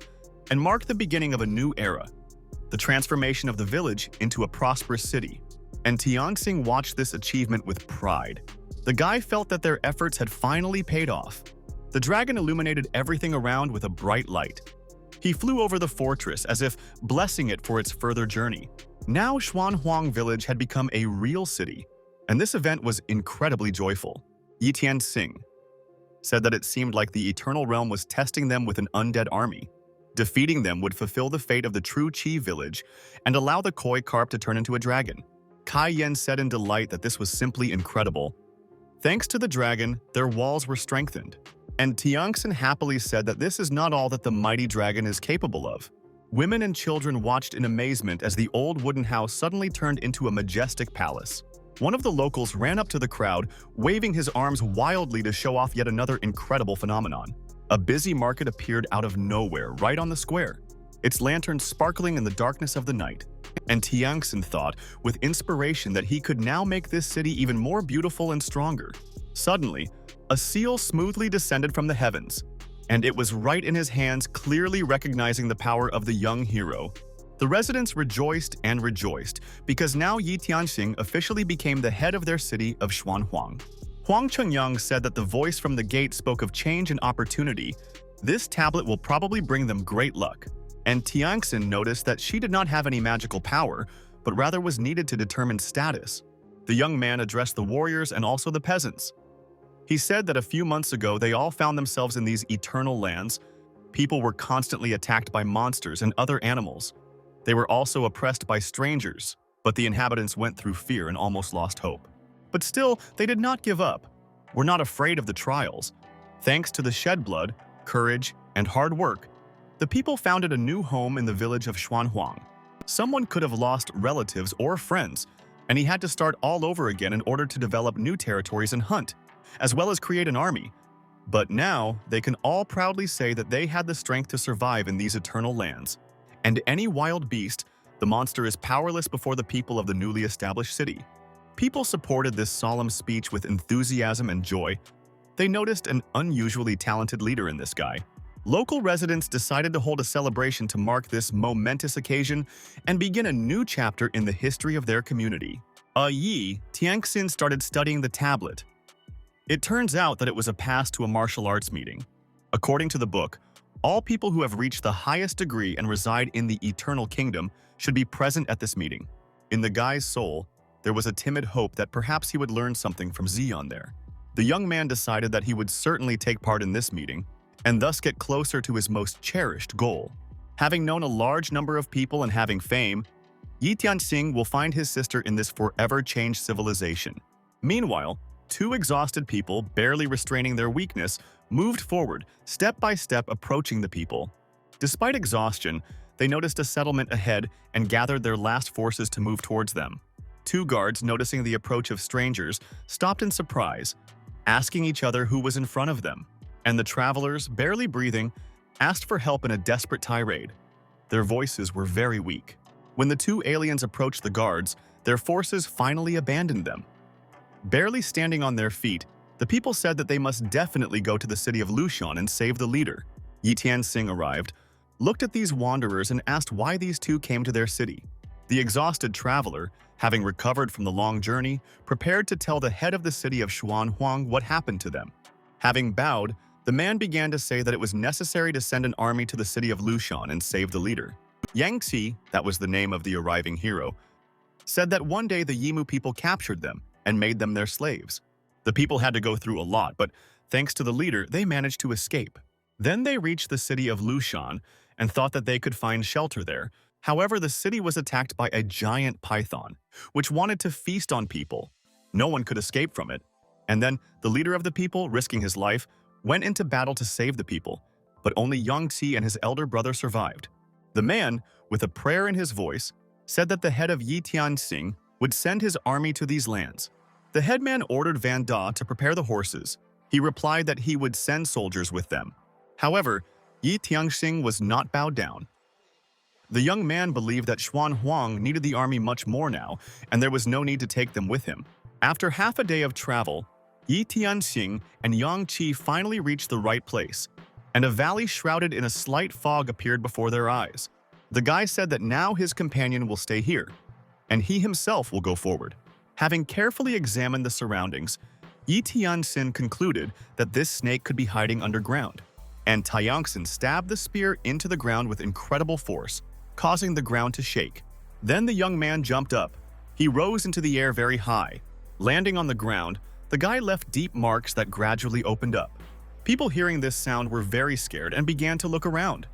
and marked the beginning of a new era, the transformation of the village into a prosperous city. And Tianxing watched this achievement with pride. The guy felt that their efforts had finally paid off. The dragon illuminated everything around with a bright light. He flew over the fortress as if blessing it for its further journey. Now Schwan village had become a real city, and this event was incredibly joyful. Tianxing said that it seemed like the Eternal Realm was testing them with an undead army. Defeating them would fulfill the fate of the true Qi village and allow the koi carp to turn into a dragon. Kai Yen said in delight that this was simply incredible. Thanks to the dragon, their walls were strengthened. And Tianxing happily said that this is not all that the mighty dragon is capable of. Women and children watched in amazement as the old wooden house suddenly turned into a majestic palace. One of the locals ran up to the crowd, waving his arms wildly to show off yet another incredible phenomenon. A busy market appeared out of nowhere, right on the square, its lanterns sparkling in the darkness of the night. And Tianxing thought, with inspiration, that he could now make this city even more beautiful and stronger. Suddenly, a seal smoothly descended from the heavens, and it was right in his hands, clearly recognizing the power of the young hero. The residents rejoiced and rejoiced, because now Tianxing officially became the head of their city of Schwan. Huang Chengyang said that the voice from the gate spoke of change and opportunity. This tablet will probably bring them great luck. And Tianxing noticed that she did not have any magical power, but rather was needed to determine status. The young man addressed the warriors and also the peasants. He said that a few months ago they all found themselves in these eternal lands. People were constantly attacked by monsters and other animals. They were also oppressed by strangers, but the inhabitants went through fear and almost lost hope. But still, they did not give up. Were not afraid of the trials. Thanks to the shed blood, courage, and hard work, the people founded a new home in the village of Schwan. Someone could have lost relatives or friends, and he had to start all over again in order to develop new territories and hunt, as well as create an army. But now, they can all proudly say that they had the strength to survive in these eternal lands. And any wild beast, the monster is powerless before the people of the newly established city. People supported this solemn speech with enthusiasm and joy. They noticed an unusually talented leader in this guy. Local residents decided to hold a celebration to mark this momentous occasion and begin a new chapter in the history of their community. Tianxing started studying the tablet. It turns out that it was a pass to a martial arts meeting. According to the book, all people who have reached the highest degree and reside in the Eternal Kingdom should be present at this meeting. In the guy's soul, there was a timid hope that perhaps he would learn something from Xion there. The young man decided that he would certainly take part in this meeting, and thus get closer to his most cherished goal. Having known a large number of people and having fame, Tianxing will find his sister in this forever changed civilization. Meanwhile, two exhausted people, barely restraining their weakness, moved forward, step by step approaching the people. Despite exhaustion, they noticed a settlement ahead and gathered their last forces to move towards them. Two guards, noticing the approach of strangers, stopped in surprise, asking each other who was in front of them. And the travelers, barely breathing, asked for help in a desperate tirade. Their voices were very weak. When the two aliens approached the guards, their forces finally abandoned them. Barely standing on their feet, the people said that they must definitely go to the city of Lushan and save the leader. Tianxing arrived, looked at these wanderers and asked why these two came to their city. The exhausted traveler, Having recovered from the long journey, prepared to tell the head of the city of Schwan what happened to them. Having bowed, the man began to say that it was necessary to send an army to the city of Lushan and save the leader. Yangtze, that was the name of the arriving hero, said that one day the Yimu people captured them and made them their slaves. The people had to go through a lot, but thanks to the leader, they managed to escape. Then they reached the city of Lushan and thought that they could find shelter there. However, the city was attacked by a giant python, which wanted to feast on people. No one could escape from it. And then the leader of the people, risking his life, went into battle to save the people, but only Yangtze and his elder brother survived. The man, with a prayer in his voice, said that the head of Yi Tianxing would send his army to these lands. The headman ordered Van Da to prepare the horses. He replied that he would send soldiers with them. However, Yi Tianxing was not bowed down. The young man believed that Schwan Huang needed the army much more now, and there was no need to take them with him. After half a day of travel, Yi Tianxing and Yang Qi finally reached the right place, and a valley shrouded in a slight fog appeared before their eyes. The guy said that now his companion will stay here, and he himself will go forward. Having carefully examined the surroundings, Yi Tianxin concluded that this snake could be hiding underground, and Taiyangxin stabbed the spear into the ground with incredible force, causing the ground to shake. Then the young man jumped up. He rose into the air very high. Landing on the ground, the guy left deep marks that gradually opened up. People hearing this sound were very scared and began to look around.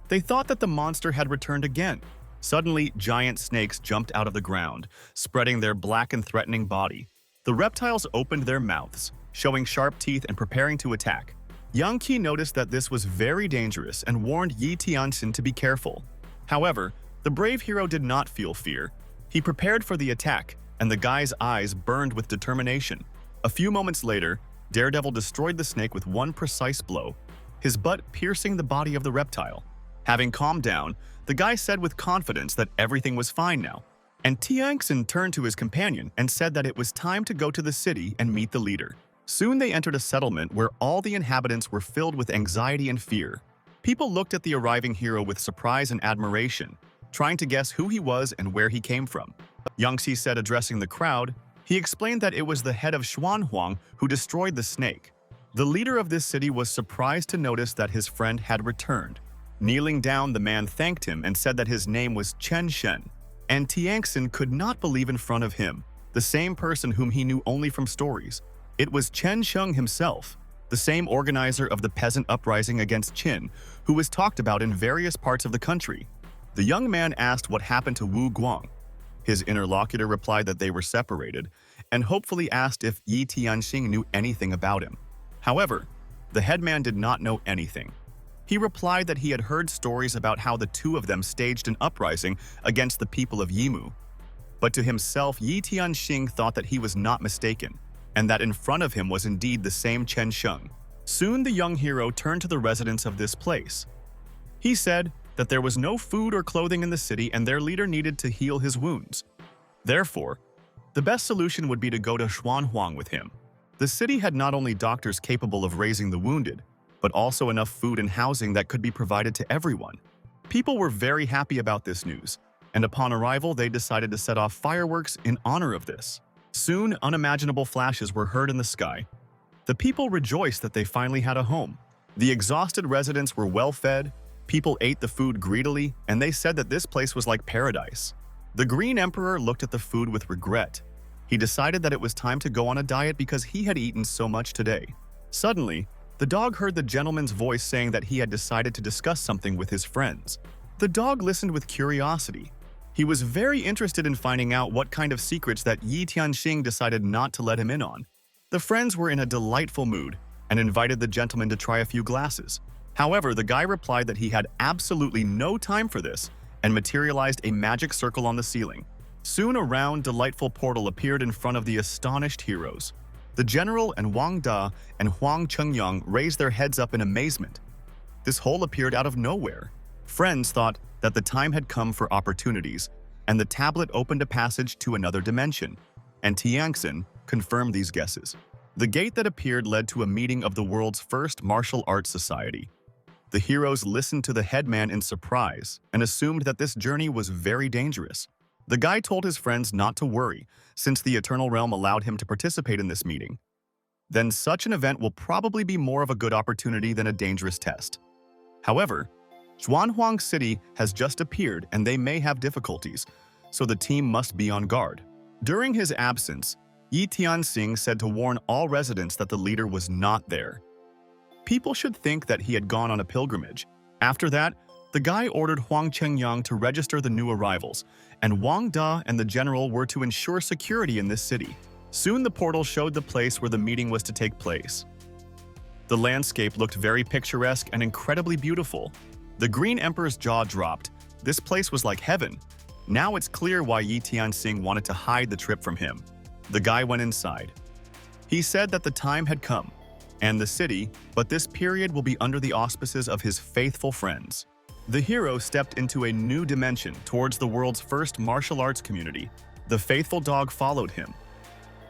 They thought that the monster had returned again. Suddenly, giant snakes jumped out of the ground, spreading their black and threatening body. The reptiles opened their mouths, showing sharp teeth and preparing to attack. Yang Qi noticed that this was very dangerous and warned Yi Tianxin to be careful. However, the brave hero did not feel fear. He prepared for the attack, and the guy's eyes burned with determination. A few moments later, Daredevil destroyed the snake with one precise blow, his butt piercing the body of the reptile. Having calmed down, the guy said with confidence that everything was fine now, and Tianxin turned to his companion and said that it was time to go to the city and meet the leader. Soon they entered a settlement where all the inhabitants were filled with anxiety and fear. People looked at the arriving hero with surprise and admiration, trying to guess who he was and where he came from. Yangtze said, addressing the crowd, he explained that it was the head of Xuanhuang who destroyed the snake. The leader of this city was surprised to notice that his friend had returned. Kneeling down, the man thanked him and said that his name was Chen Shen, and Tianxin could not believe in front of him, the same person whom he knew only from stories. It was Chen Sheng himself, the same organizer of the peasant uprising against Qin, who was talked about in various parts of the country. The young man asked what happened to Wu Guang. His interlocutor replied that they were separated, and hopefully asked if Yi Tianxing knew anything about him. However, the headman did not know anything. He replied that he had heard stories about how the two of them staged an uprising against the people of Yimu. But to himself, Yi Tianxing thought that he was not mistaken, and that in front of him was indeed the same Chen Sheng. Soon the young hero turned to the residents of this place. He said that there was no food or clothing in the city and their leader needed to heal his wounds. Therefore, the best solution would be to go to Xuanhuang with him. The city had not only doctors capable of raising the wounded, but also enough food and housing that could be provided to everyone. People were very happy about this news, and upon arrival they decided to set off fireworks in honor of this. Soon, unimaginable flashes were heard in the sky. The people rejoiced that they finally had a home. The exhausted residents were well fed, people ate the food greedily, and they said that this place was like paradise. The Green Emperor looked at the food with regret. He decided that it was time to go on a diet because he had eaten so much today. Suddenly, the dog heard the gentleman's voice saying that he had decided to discuss something with his friends. The dog listened with curiosity. He was very interested in finding out what kind of secrets that Yi Tianxing decided not to let him in on. The friends were in a delightful mood and invited the gentleman to try a few glasses. However, the guy replied that he had absolutely no time for this and materialized a magic circle on the ceiling. Soon a round, delightful portal appeared in front of the astonished heroes. The general and Wang Da and Huang Chengyang raised their heads up in amazement. This hole appeared out of nowhere. Friends thought that the time had come for opportunities, and the tablet opened a passage to another dimension, and Tianxin confirmed these guesses. The gate that appeared led to a meeting of the world's first martial arts society. The heroes listened to the headman in surprise and assumed that this journey was very dangerous. The guy told his friends not to worry, since the Eternal Realm allowed him to participate in this meeting. Then such an event will probably be more of a good opportunity than a dangerous test. However, Zhuanhuang City has just appeared and they may have difficulties, so the team must be on guard. During his absence, Yi Tianxing said to warn all residents that the leader was not there. People should think that he had gone on a pilgrimage. After that, the guy ordered Huang Chengyang to register the new arrivals, and Wang Da and the general were to ensure security in this city. Soon the portal showed the place where the meeting was to take place. The landscape looked very picturesque and incredibly beautiful. The Green Emperor's jaw dropped. This place was like heaven. Now it's clear why Yi Tianxing wanted to hide the trip from him. The guy went inside. He said that the time had come, and the city, but this period will be under the auspices of his faithful friends. The hero stepped into a new dimension towards the world's first martial arts community. The faithful dog followed him.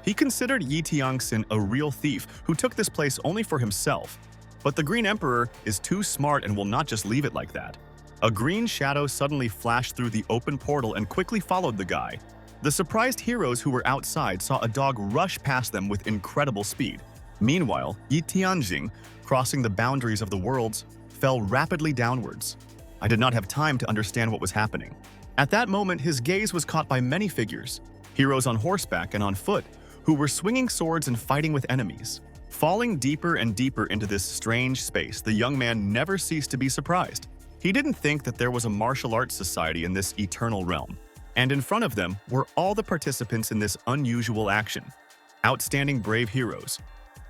He considered Yi Tianxing a real thief who took this place only for himself. But the Green Emperor is too smart and will not just leave it like that. A green shadow suddenly flashed through the open portal and quickly followed the guy. The surprised heroes who were outside saw a dog rush past them with incredible speed. Meanwhile, Yi Tianxing, crossing the boundaries of the worlds, fell rapidly downwards. I did not have time to understand what was happening. At that moment, his gaze was caught by many figures, heroes on horseback and on foot, who were swinging swords and fighting with enemies. Falling deeper and deeper into this strange space, the young man never ceased to be surprised. He didn't think that there was a martial arts society in this eternal realm. And in front of them were all the participants in this unusual action. Outstanding brave heroes.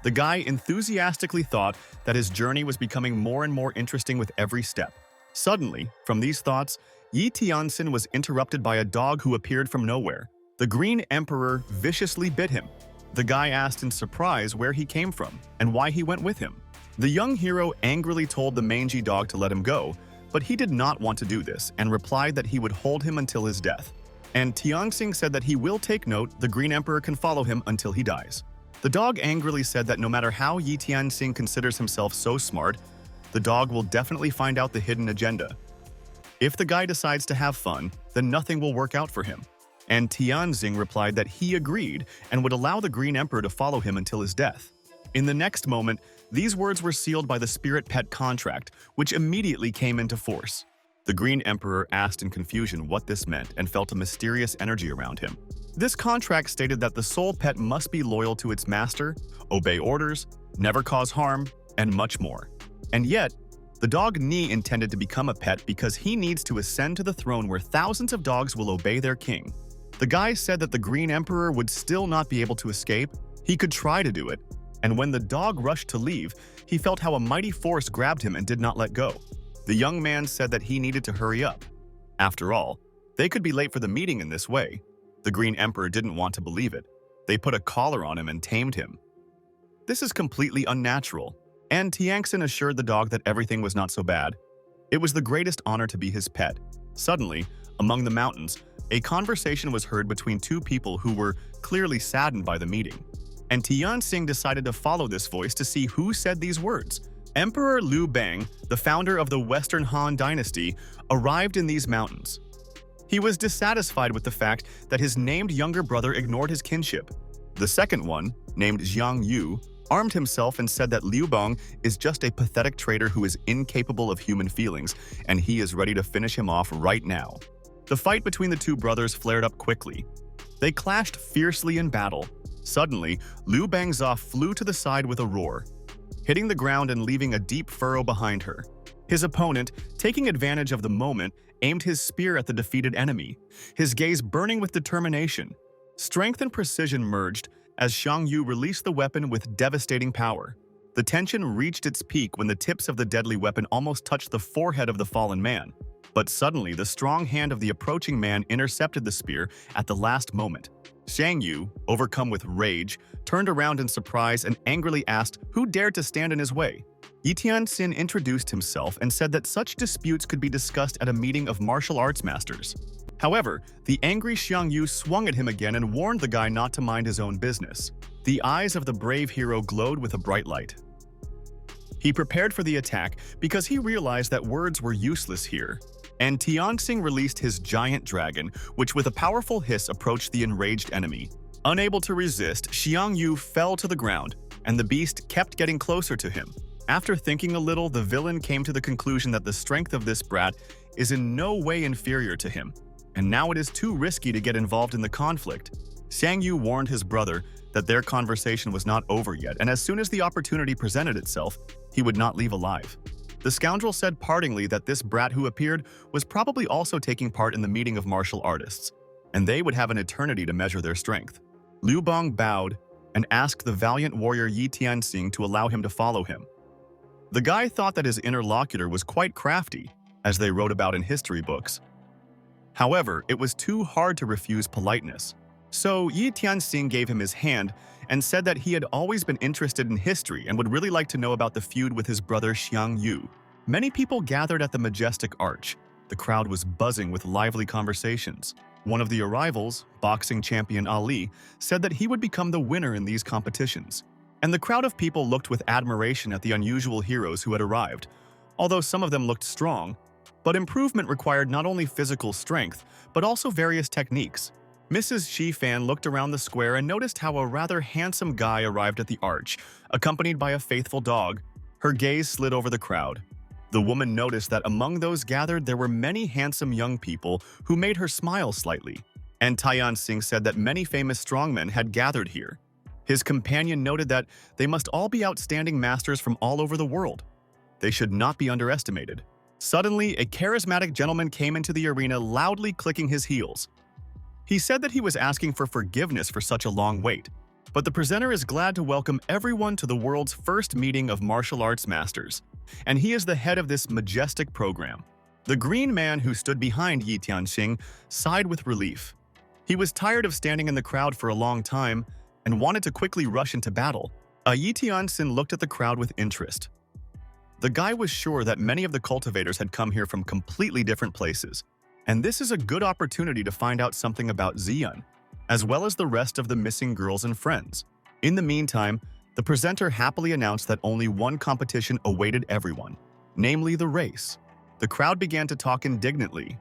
The guy enthusiastically thought that his journey was becoming more and more interesting with every step. Suddenly, from these thoughts, Yi Tianxing was interrupted by a dog who appeared from nowhere. The Green Emperor viciously bit him. The guy asked in surprise where he came from and why he went with him. The young hero angrily told the mangy dog to let him go, but he did not want to do this and replied that he would hold him until his death. And Tianxing said that he will take note the Green Emperor can follow him until he dies. The dog angrily said that no matter how Yi Tianxing considers himself so smart, the dog will definitely find out the hidden agenda. If the guy decides to have fun, then nothing will work out for him. And Tianxing replied that he agreed and would allow the Green Emperor to follow him until his death. In the next moment, these words were sealed by the spirit pet contract, which immediately came into force. The Green Emperor asked in confusion what this meant and felt a mysterious energy around him. This contract stated that the soul pet must be loyal to its master, obey orders, never cause harm, and much more. And yet, the dog Ni intended to become a pet because he needs to ascend to the throne where thousands of dogs will obey their king. The guy said that the Green Emperor would still not be able to escape. He could try to do it, and when the dog rushed to leave, he felt how a mighty force grabbed him and did not let go. The young man said that he needed to hurry up. After all, they could be late for the meeting in this way. The Green Emperor didn't want to believe it. They put a collar on him and tamed him. This is completely unnatural, and Tianxing assured the dog that everything was not so bad. It was the greatest honor to be his pet. Suddenly, among the mountains, a conversation was heard between two people who were clearly saddened by the meeting. And Tianxing decided to follow this voice to see who said these words. Emperor Liu Bang, the founder of the Western Han Dynasty, arrived in these mountains. He was dissatisfied with the fact that his named younger brother ignored his kinship. The second one, named Jiang Yu, armed himself and said that Liu Bang is just a pathetic traitor who is incapable of human feelings, and he is ready to finish him off right now. The fight between the two brothers flared up quickly. They clashed fiercely in battle. Suddenly, Liu Bangzha flew to the side with a roar, hitting the ground and leaving a deep furrow behind her. His opponent, taking advantage of the moment, aimed his spear at the defeated enemy, his gaze burning with determination. Strength and precision merged as Xiang Yu released the weapon with devastating power. The tension reached its peak when the tips of the deadly weapon almost touched the forehead of the fallen man. But suddenly, the strong hand of the approaching man intercepted the spear at the last moment. Xiang Yu, overcome with rage, turned around in surprise and angrily asked who dared to stand in his way. Yi Tianxing introduced himself and said that such disputes could be discussed at a meeting of martial arts masters. However, the angry Xiang Yu swung at him again and warned the guy not to mind his own business. The eyes of the brave hero glowed with a bright light. He prepared for the attack because he realized that words were useless here. and Tianxing released his giant dragon, which with a powerful hiss approached the enraged enemy. Unable to resist, Xiang Yu fell to the ground, and the beast kept getting closer to him. After thinking a little, the villain came to the conclusion that the strength of this brat is in no way inferior to him, and now it is too risky to get involved in the conflict. Xiang Yu warned his brother that their conversation was not over yet, and as soon as the opportunity presented itself, he would not leave alive. The scoundrel said partingly that this brat who appeared was probably also taking part in the meeting of martial artists, and they would have an eternity to measure their strength. Liu Bang bowed and asked the valiant warrior Yi Tianxing to allow him to follow him. The guy thought that his interlocutor was quite crafty, as they wrote about in history books. However, it was too hard to refuse politeness. So Yi Tianxing gave him his hand and said that he had always been interested in history and would really like to know about the feud with his brother Xiang Yu. Many people gathered at the majestic arch. The crowd was buzzing with lively conversations. One of the arrivals, boxing champion Ali, said that he would become the winner in these competitions. And the crowd of people looked with admiration at the unusual heroes who had arrived, although some of them looked strong. But improvement required not only physical strength, but also various techniques. Mrs. Shifan looked around the square and noticed how a rather handsome guy arrived at the arch, accompanied by a faithful dog. Her gaze slid over the crowd. The woman noticed that among those gathered there were many handsome young people who made her smile slightly. And Tianxing said that many famous strongmen had gathered here. His companion noted that they must all be outstanding masters from all over the world. They should not be underestimated. Suddenly, a charismatic gentleman came into the arena, loudly clicking his heels. He said that he was asking for forgiveness for such a long wait, but the presenter is glad to welcome everyone to the world's first meeting of martial arts masters, and he is the head of this majestic program. The green man who stood behind Yi Tianxing sighed with relief. He was tired of standing in the crowd for a long time and wanted to quickly rush into battle. Yi Tianxing looked at the crowd with interest. The guy was sure that many of the cultivators had come here from completely different places, and this is a good opportunity to find out something about Xian, as well as the rest of the missing girls and friends. In the meantime, the presenter happily announced that only one competition awaited everyone, namely the race. The crowd began to talk indignantly.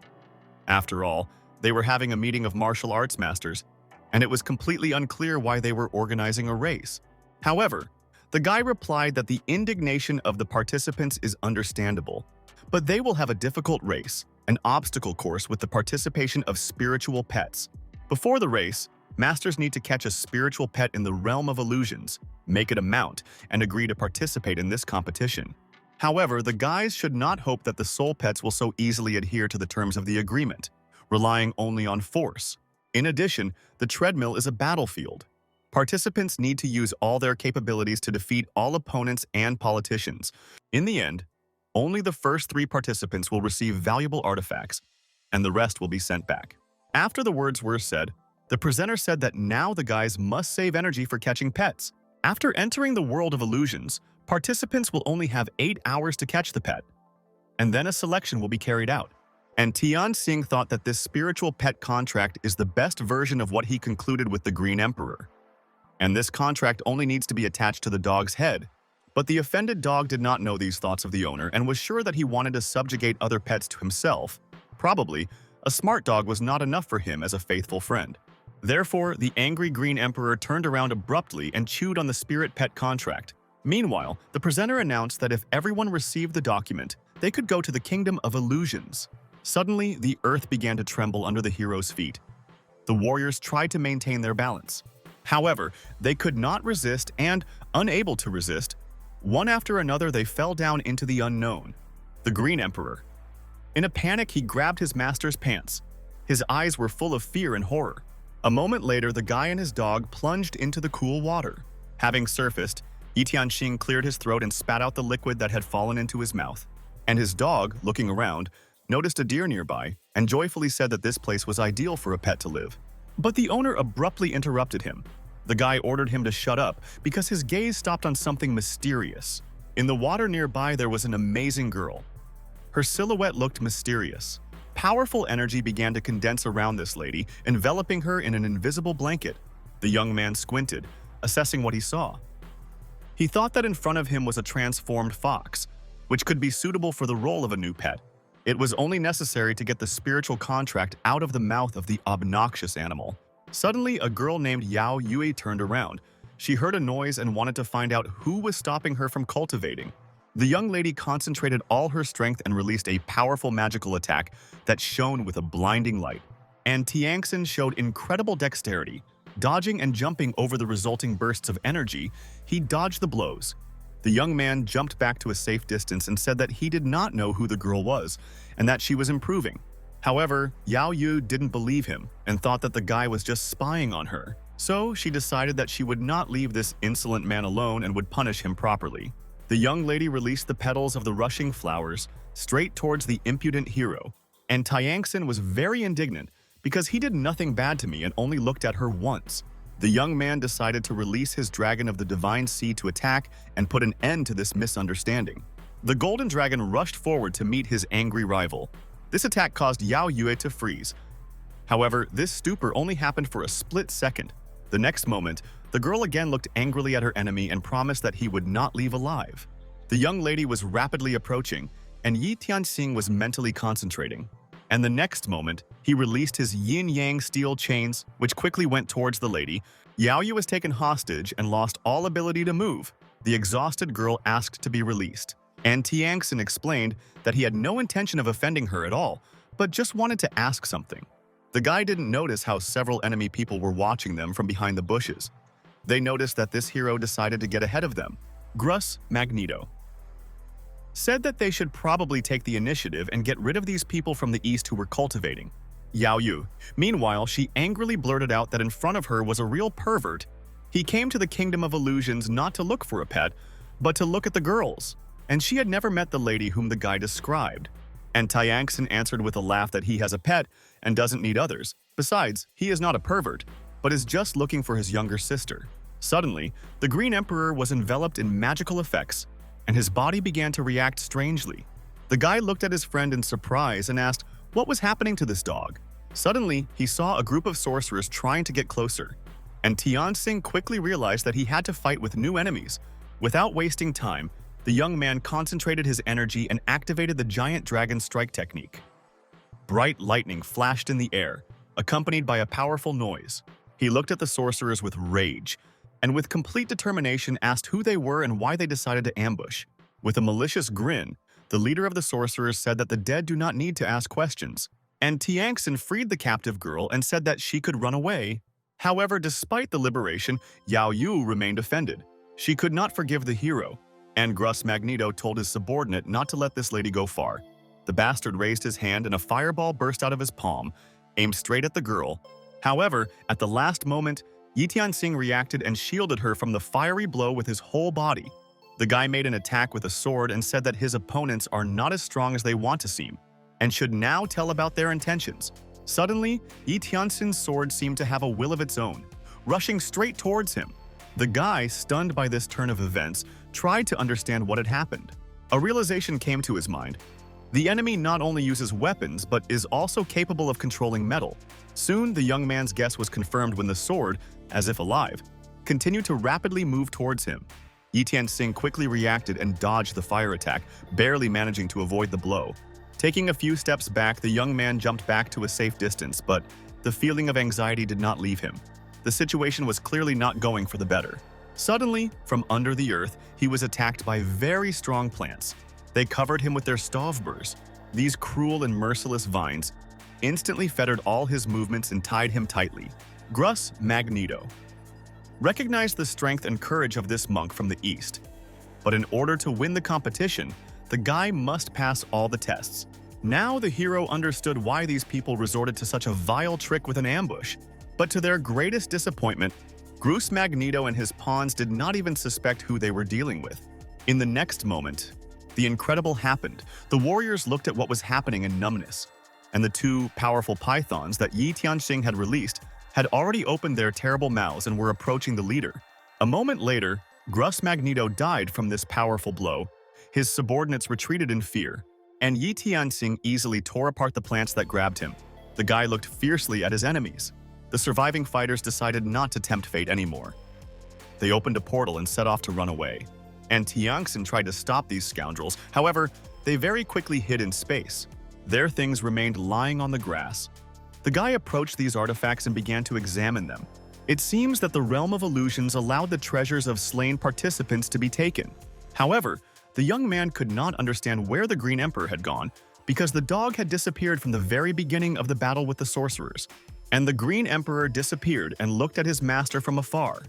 After all, they were having a meeting of martial arts masters, and it was completely unclear why they were organizing a race. However, the guy replied that the indignation of the participants is understandable, but they will have a difficult race, an obstacle course with the participation of spiritual pets. Before the race, masters need to catch a spiritual pet in the realm of illusions, make it a mount, and agree to participate in this competition. However, the guys should not hope that the soul pets will so easily adhere to the terms of the agreement, relying only on force. In addition, the treadmill is a battlefield. Participants need to use all their capabilities to defeat all opponents and politicians. In the end, only the first 3 participants will receive valuable artifacts, and the rest will be sent back. After the words were said, the presenter said that now the guys must save energy for catching pets. After entering the world of illusions, participants will only have 8 hours to catch the pet, and then a selection will be carried out. And Tianxing thought that this spiritual pet contract is the best version of what he concluded with the Green Emperor. And this contract only needs to be attached to the dog's head. But the offended dog did not know these thoughts of the owner and was sure that he wanted to subjugate other pets to himself. Probably, a smart dog was not enough for him as a faithful friend. Therefore, the angry Green Emperor turned around abruptly and chewed on the spirit pet contract. Meanwhile, the presenter announced that if everyone received the document, they could go to the Kingdom of Illusions. Suddenly, the earth began to tremble under the heroes' feet. The warriors tried to maintain their balance. However, they could not resist and, unable to resist, one after another they fell down into the unknown. The Green Emperor. In a panic, he grabbed his master's pants. His eyes were full of fear and horror. A moment later, the guy and his dog plunged into the cool water. Having surfaced, Yi Tianxing cleared his throat and spat out the liquid that had fallen into his mouth. And his dog, looking around, noticed a deer nearby and joyfully said that this place was ideal for a pet to live. But the owner abruptly interrupted him. The guy ordered him to shut up because his gaze stopped on something mysterious. In the water nearby, there was an amazing girl. Her silhouette looked mysterious. Powerful energy began to condense around this lady, enveloping her in an invisible blanket. The young man squinted, assessing what he saw. He thought that in front of him was a transformed fox, which could be suitable for the role of a new pet. It was only necessary to get the spiritual contract out of the mouth of the obnoxious animal. Suddenly, a girl named Yao Yue turned around. She heard a noise and wanted to find out who was stopping her from cultivating. The young lady concentrated all her strength and released a powerful magical attack that shone with a blinding light. And Tiangxin showed incredible dexterity. Dodging and jumping over the resulting bursts of energy, he dodged the blows. The young man jumped back to a safe distance and said that he did not know who the girl was and that she was improving. However, Yao Yu didn't believe him and thought that the guy was just spying on her. So she decided that she would not leave this insolent man alone and would punish him properly. The young lady released the petals of the rushing flowers straight towards the impudent hero, and Tiangxin was very indignant because he did nothing bad to me and only looked at her once. The young man decided to release his dragon of the divine sea to attack and put an end to this misunderstanding. The golden dragon rushed forward to meet his angry rival. This attack caused Yao Yue to freeze. However, this stupor only happened for a split second. The next moment, the girl again looked angrily at her enemy and promised that he would not leave alive. The young lady was rapidly approaching, and Yi Tianxing was mentally concentrating. And the next moment, he released his yin-yang steel chains, which quickly went towards the lady. Yao Yu was taken hostage and lost all ability to move. The exhausted girl asked to be released, and Tiangxin explained that he had no intention of offending her at all, but just wanted to ask something. The guy didn't notice how several enemy people were watching them from behind the bushes. They noticed that this hero decided to get ahead of them. Grus Magneto said that they should probably take the initiative and get rid of these people from the east who were cultivating. Yao Yu. Meanwhile, she angrily blurted out that in front of her was a real pervert. He came to the Kingdom of Illusions not to look for a pet, but to look at the girls, and she had never met the lady whom the guy described. And Tiangxin answered with a laugh that he has a pet and doesn't need others. Besides, he is not a pervert, but is just looking for his younger sister. Suddenly, the Green Emperor was enveloped in magical effects, and his body began to react strangely. The guy looked at his friend in surprise and asked what was happening to this dog. Suddenly, he saw a group of sorcerers trying to get closer, and Tianxing quickly realized that he had to fight with new enemies. Without wasting time, the young man concentrated his energy and activated the giant dragon strike technique. Bright lightning flashed in the air, accompanied by a powerful noise. He looked at the sorcerers with rage, and with complete determination asked who they were and why they decided to ambush. With a malicious grin, the leader of the sorcerers said that the dead do not need to ask questions, and Tiangxin freed the captive girl and said that she could run away. However, despite the liberation, Yao Yu remained offended. She could not forgive the hero, and Grus Magneto told his subordinate not to let this lady go far. The bastard raised his hand and a fireball burst out of his palm, aimed straight at the girl. However, at the last moment, Yi Tianxing reacted and shielded her from the fiery blow with his whole body. The guy made an attack with a sword and said that his opponents are not as strong as they want to seem, and should now tell about their intentions. Suddenly, Yi Tianxing's sword seemed to have a will of its own, rushing straight towards him. The guy, stunned by this turn of events, tried to understand what had happened. A realization came to his mind. The enemy not only uses weapons, but is also capable of controlling metal. Soon, the young man's guess was confirmed when the sword, as if alive, continued to rapidly move towards him. Yi Tianxing quickly reacted and dodged the fire attack, barely managing to avoid the blow. Taking a few steps back, the young man jumped back to a safe distance, but the feeling of anxiety did not leave him. The situation was clearly not going for the better. Suddenly, from under the earth, he was attacked by very strong plants. They covered him with their stavburs. These cruel and merciless vines instantly fettered all his movements and tied him tightly. Grus Magneto recognized the strength and courage of this monk from the east. But in order to win the competition, the guy must pass all the tests. Now the hero understood why these people resorted to such a vile trick with an ambush. But to their greatest disappointment, Grus Magneto and his pawns did not even suspect who they were dealing with. In the next moment, the incredible happened. The warriors looked at what was happening in numbness, and the two powerful pythons that Yi Tianxing had released had already opened their terrible mouths and were approaching the leader. A moment later, Grus Magneto died from this powerful blow. His subordinates retreated in fear, and Yi Tianxing easily tore apart the plants that grabbed him. The guy looked fiercely at his enemies. The surviving fighters decided not to tempt fate anymore. They opened a portal and set off to run away, and Tiangxin tried to stop these scoundrels. However, they very quickly hid in space. Their things remained lying on the grass. The guy approached these artifacts and began to examine them. It seems that the realm of illusions allowed the treasures of slain participants to be taken. However, the young man could not understand where the Green Emperor had gone because the dog had disappeared from the very beginning of the battle with the sorcerers, and the Green Emperor disappeared and looked at his master from afar.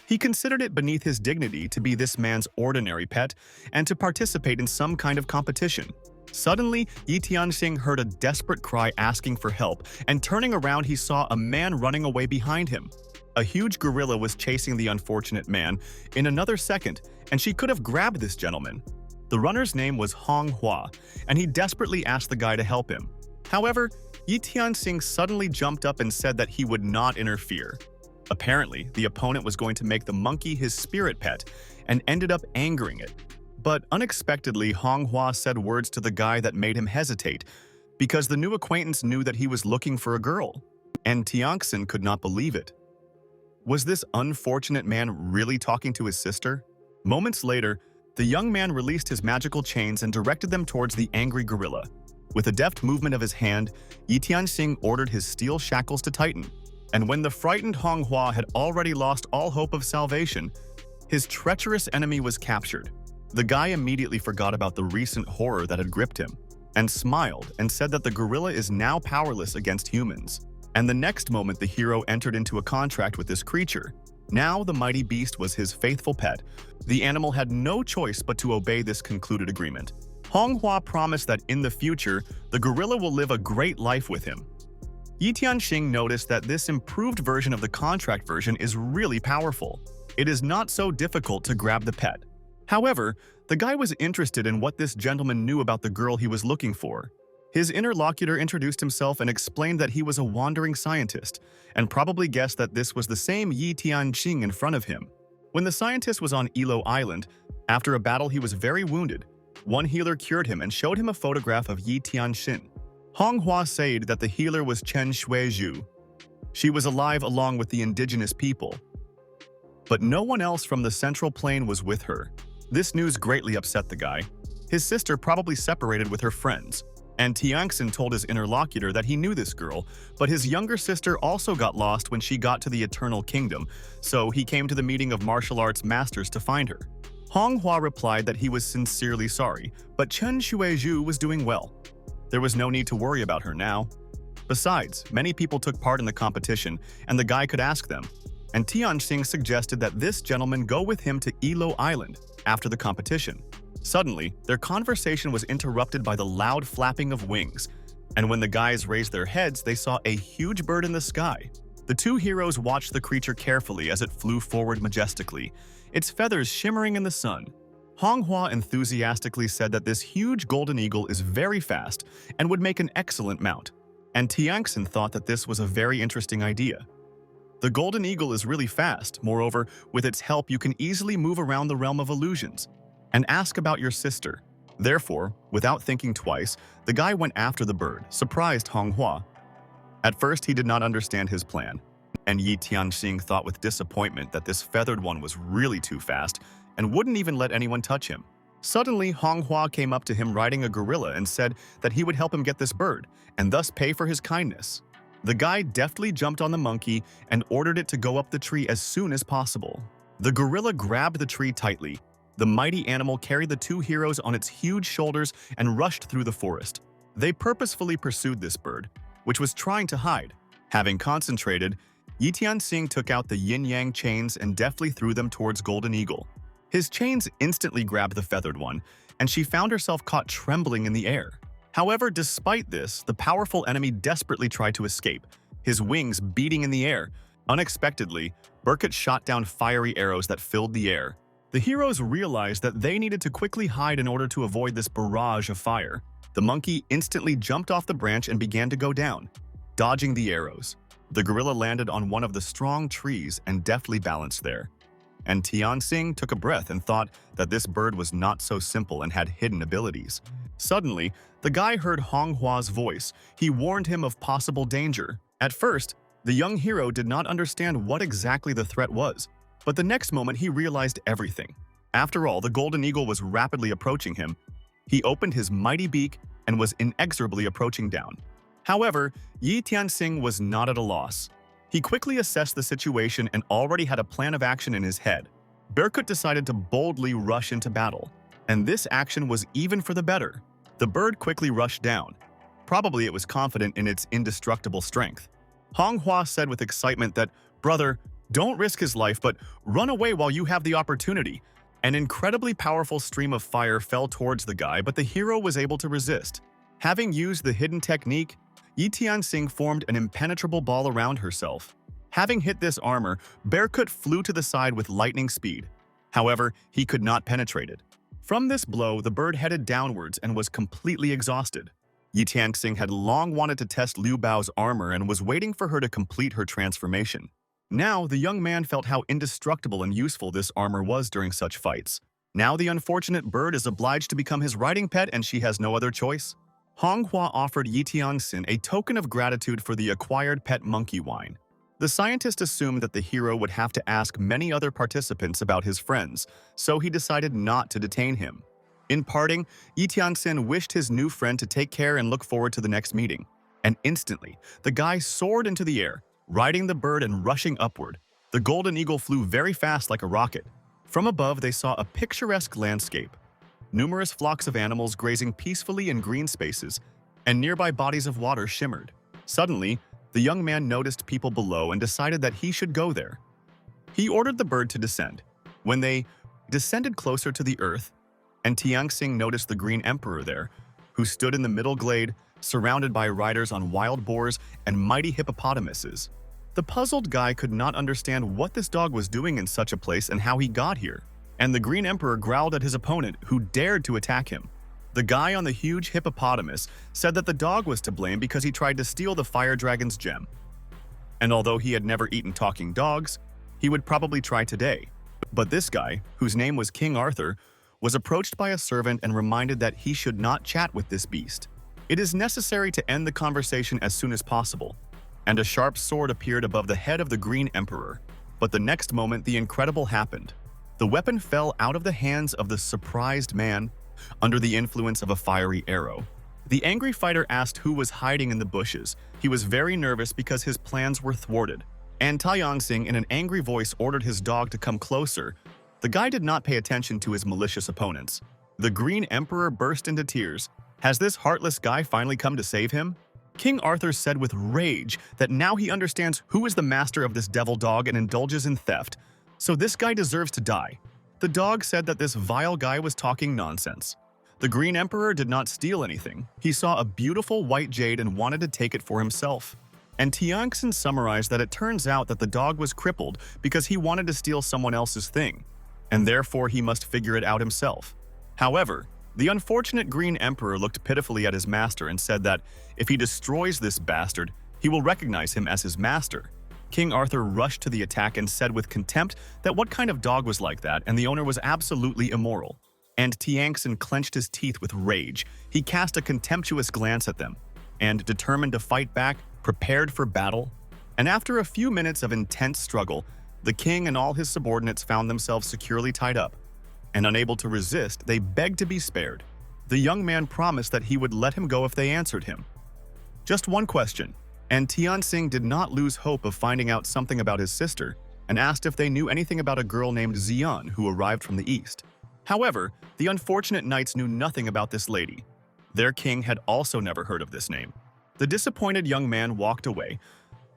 He considered it beneath his dignity to be this man's ordinary pet and to participate in some kind of competition. Suddenly, Yi Tianxing heard a desperate cry asking for help, and turning around he saw a man running away behind him. A huge gorilla was chasing the unfortunate man. In another second, and she could have grabbed this gentleman. The runner's name was Manhwa, and he desperately asked the guy to help him. However, Yi Tianxing suddenly jumped up and said that he would not interfere. Apparently, the opponent was going to make the monkey his spirit pet and ended up angering it. But unexpectedly, Manhwa said words to the guy that made him hesitate, because the new acquaintance knew that he was looking for a girl, and Tianxing could not believe it. Was this unfortunate man really talking to his sister? Moments later, the young man released his magical chains and directed them towards the angry gorilla. With a deft movement of his hand, Yi Tianxing ordered his steel shackles to tighten, and when the frightened Manhwa had already lost all hope of salvation, his treacherous enemy was captured. The guy immediately forgot about the recent horror that had gripped him, and smiled and said that the gorilla is now powerless against humans. And the next moment the hero entered into a contract with this creature. Now the mighty beast was his faithful pet. The animal had no choice but to obey this concluded agreement. Manhwa promised that in the future, the gorilla will live a great life with him. Yi Tianxing noticed that this improved version of the contract version is really powerful. It is not so difficult to grab the pet. However, the guy was interested in what this gentleman knew about the girl he was looking for. His interlocutor introduced himself and explained that he was a wandering scientist, and probably guessed that this was the same Yi Tianxing in front of him. When the scientist was on Ilo Island, after a battle he was very wounded. One healer cured him and showed him a photograph of Yi Tianxing. Manhwa said that the healer was Chen Shuizhu. She was alive along with the indigenous people. But no one else from the Central Plain was with her. This news greatly upset the guy. His sister probably separated with her friends, and Tianxing told his interlocutor that he knew this girl, but his younger sister also got lost when she got to the Eternal Kingdom, so he came to the meeting of martial arts masters to find her. Manhwa replied that he was sincerely sorry, but Chen Shuizhu was doing well. There was no need to worry about her now. Besides, many people took part in the competition, and the guy could ask them. And Tianxing suggested that this gentleman go with him to Ilo Island after the competition. Suddenly, their conversation was interrupted by the loud flapping of wings, and when the guys raised their heads, they saw a huge bird in the sky. The two heroes watched the creature carefully as it flew forward majestically, its feathers shimmering in the sun. Manhwa enthusiastically said that this huge golden eagle is very fast and would make an excellent mount, and Tianxing thought that this was a very interesting idea. The golden eagle is really fast. Moreover, with its help you can easily move around the realm of illusions. And ask about your sister. Therefore, without thinking twice, the guy went after the bird, surprised Manhwa. At first he did not understand his plan, and Yi Tianxing thought with disappointment that this feathered one was really too fast and wouldn't even let anyone touch him. Suddenly, Manhwa came up to him riding a gorilla and said that he would help him get this bird, and thus pay for his kindness. The guy deftly jumped on the monkey and ordered it to go up the tree as soon as possible. The gorilla grabbed the tree tightly. The mighty animal carried the two heroes on its huge shoulders and rushed through the forest. They purposefully pursued this bird, which was trying to hide. Having concentrated, Yi Tianxing took out the yin-yang chains and deftly threw them towards Golden Eagle. His chains instantly grabbed the feathered one, and she found herself caught trembling in the air. However, despite this, the powerful enemy desperately tried to escape, his wings beating in the air. Unexpectedly, Burkett shot down fiery arrows that filled the air. The heroes realized that they needed to quickly hide in order to avoid this barrage of fire. The monkey instantly jumped off the branch and began to go down, dodging the arrows. The gorilla landed on one of the strong trees and deftly balanced there. And Tianxing took a breath and thought that this bird was not so simple and had hidden abilities. Suddenly, the guy heard Manhwa's voice. He warned him of possible danger. At first, the young hero did not understand what exactly the threat was, but the next moment he realized everything. After all, the golden eagle was rapidly approaching him, He opened his mighty beak and was inexorably approaching down. However, Yi Tianxing was not at a loss. He quickly assessed the situation and already had a plan of action in his head. Berkut decided to boldly rush into battle, and this action was even for the better. The bird quickly rushed down. Probably it was confident in its indestructible strength. Manhwa said with excitement that, "Brother, don't risk his life, but run away while you have the opportunity." An incredibly powerful stream of fire fell towards the guy, but the hero was able to resist. Having used the hidden technique, Yi Tianxing formed an impenetrable ball around herself. Having hit this armor, Berkut flew to the side with lightning speed. However, he could not penetrate it. From this blow, the bird headed downwards and was completely exhausted. Yi Tianxing had long wanted to test Liu Bao's armor and was waiting for her to complete her transformation. Now, the young man felt how indestructible and useful this armor was during such fights. Now the unfortunate bird is obliged to become his riding pet and she has no other choice. Manhwa offered Yi Tianxing a token of gratitude for the acquired pet monkey wine. The scientist assumed that the hero would have to ask many other participants about his friends, so he decided not to detain him. In parting, Yi Tianxing wished his new friend to take care and look forward to the next meeting. And instantly, the guy soared into the air, riding the bird and rushing upward. The golden eagle flew very fast like a rocket. From above, they saw a picturesque landscape. Numerous flocks of animals grazing peacefully in green spaces, and nearby bodies of water shimmered. Suddenly, the young man noticed people below and decided that he should go there. He ordered the bird to descend. When they descended closer to the earth, and Tianxing noticed the Green Emperor there, who stood in the middle glade, surrounded by riders on wild boars and mighty hippopotamuses. The puzzled guy could not understand what this dog was doing in such a place and how he got here. And the Green Emperor growled at his opponent, who dared to attack him. The guy on the huge hippopotamus said that the dog was to blame because he tried to steal the fire dragon's gem. And although he had never eaten talking dogs, he would probably try today. But this guy, whose name was King Arthur, was approached by a servant and reminded that he should not chat with this beast. It is necessary to end the conversation as soon as possible. And a sharp sword appeared above the head of the Green Emperor. But the next moment, the incredible happened. The weapon fell out of the hands of the surprised man under the influence of a fiery arrow. The angry fighter asked who was hiding in the bushes. He was very nervous because his plans were thwarted. And Tianxing, in an angry voice, ordered his dog to come closer. The guy did not pay attention to his malicious opponents. The Green Emperor burst into tears. Has this heartless guy finally come to save him? King Arthur said with rage that now he understands who is the master of this devil dog and indulges in theft. So this guy deserves to die. The dog said that this vile guy was talking nonsense. The Green Emperor did not steal anything. He saw a beautiful white jade and wanted to take it for himself. And Tianxing summarized that it turns out that the dog was crippled because he wanted to steal someone else's thing, and therefore he must figure it out himself. However, the unfortunate Green Emperor looked pitifully at his master and said that if he destroys this bastard, he will recognize him as his master. King Arthur rushed to the attack and said with contempt that what kind of dog was like that, and the owner was absolutely immoral. And Tianxing clenched his teeth with rage. He cast a contemptuous glance at them, and, determined to fight back, prepared for battle. And after a few minutes of intense struggle, the king and all his subordinates found themselves securely tied up. And unable to resist, they begged to be spared. The young man promised that he would let him go if they answered him. Just one question, and Tianxing did not lose hope of finding out something about his sister and asked if they knew anything about a girl named Xian who arrived from the east. However, the unfortunate knights knew nothing about this lady. Their king had also never heard of this name. The disappointed young man walked away,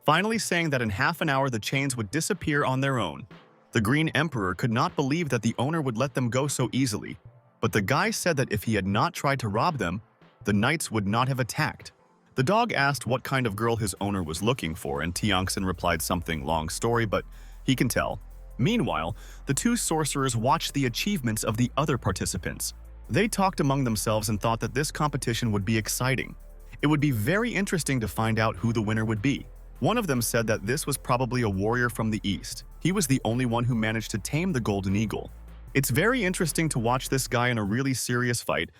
finally saying that in half an hour the chains would disappear on their own. The Green Emperor could not believe that the owner would let them go so easily, but the guy said that if he had not tried to rob them, the knights would not have attacked. The dog asked what kind of girl his owner was looking for, and Tianxing replied something long story, but he can tell. Meanwhile, the two sorcerers watched the achievements of the other participants. They talked among themselves and thought that this competition would be exciting. It would be very interesting to find out who the winner would be. One of them said that this was probably a warrior from the east. He was the only one who managed to tame the golden eagle. It's very interesting to watch this guy in a really serious fight.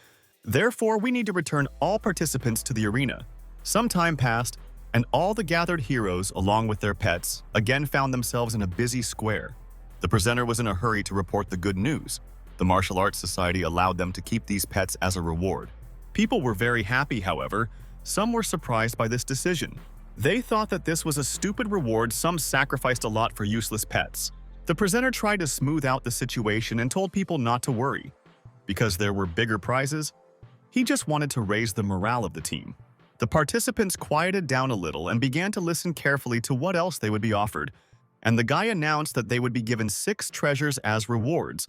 Therefore, we need to return all participants to the arena. Some time passed, and all the gathered heroes, along with their pets, again found themselves in a busy square. The presenter was in a hurry to report the good news. The martial arts society allowed them to keep these pets as a reward. People were very happy, however. Some were surprised by this decision. They thought that this was a stupid reward. Some sacrificed a lot for useless pets. The presenter tried to smooth out the situation and told people not to worry, because there were bigger prizes. He just wanted to raise the morale of the team. The participants quieted down a little and began to listen carefully to what else they would be offered, and the guy announced that they would be given 6 treasures as rewards.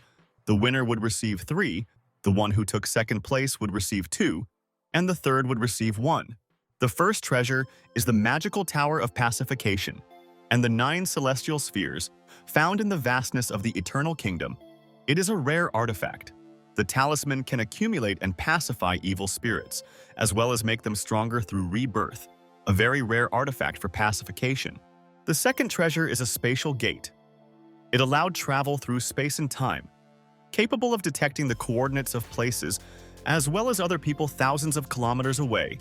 The winner would receive 3, the one who took second place would receive 2, and the third would receive 1. The first treasure is the magical Tower of Pacification and the 9 celestial spheres found in the vastness of the Eternal Kingdom. It is a rare artifact. The talisman can accumulate and pacify evil spirits, as well as make them stronger through rebirth, a very rare artifact for pacification. The second treasure is a spatial gate. It allowed travel through space and time, capable of detecting the coordinates of places, as well as other people thousands of kilometers away,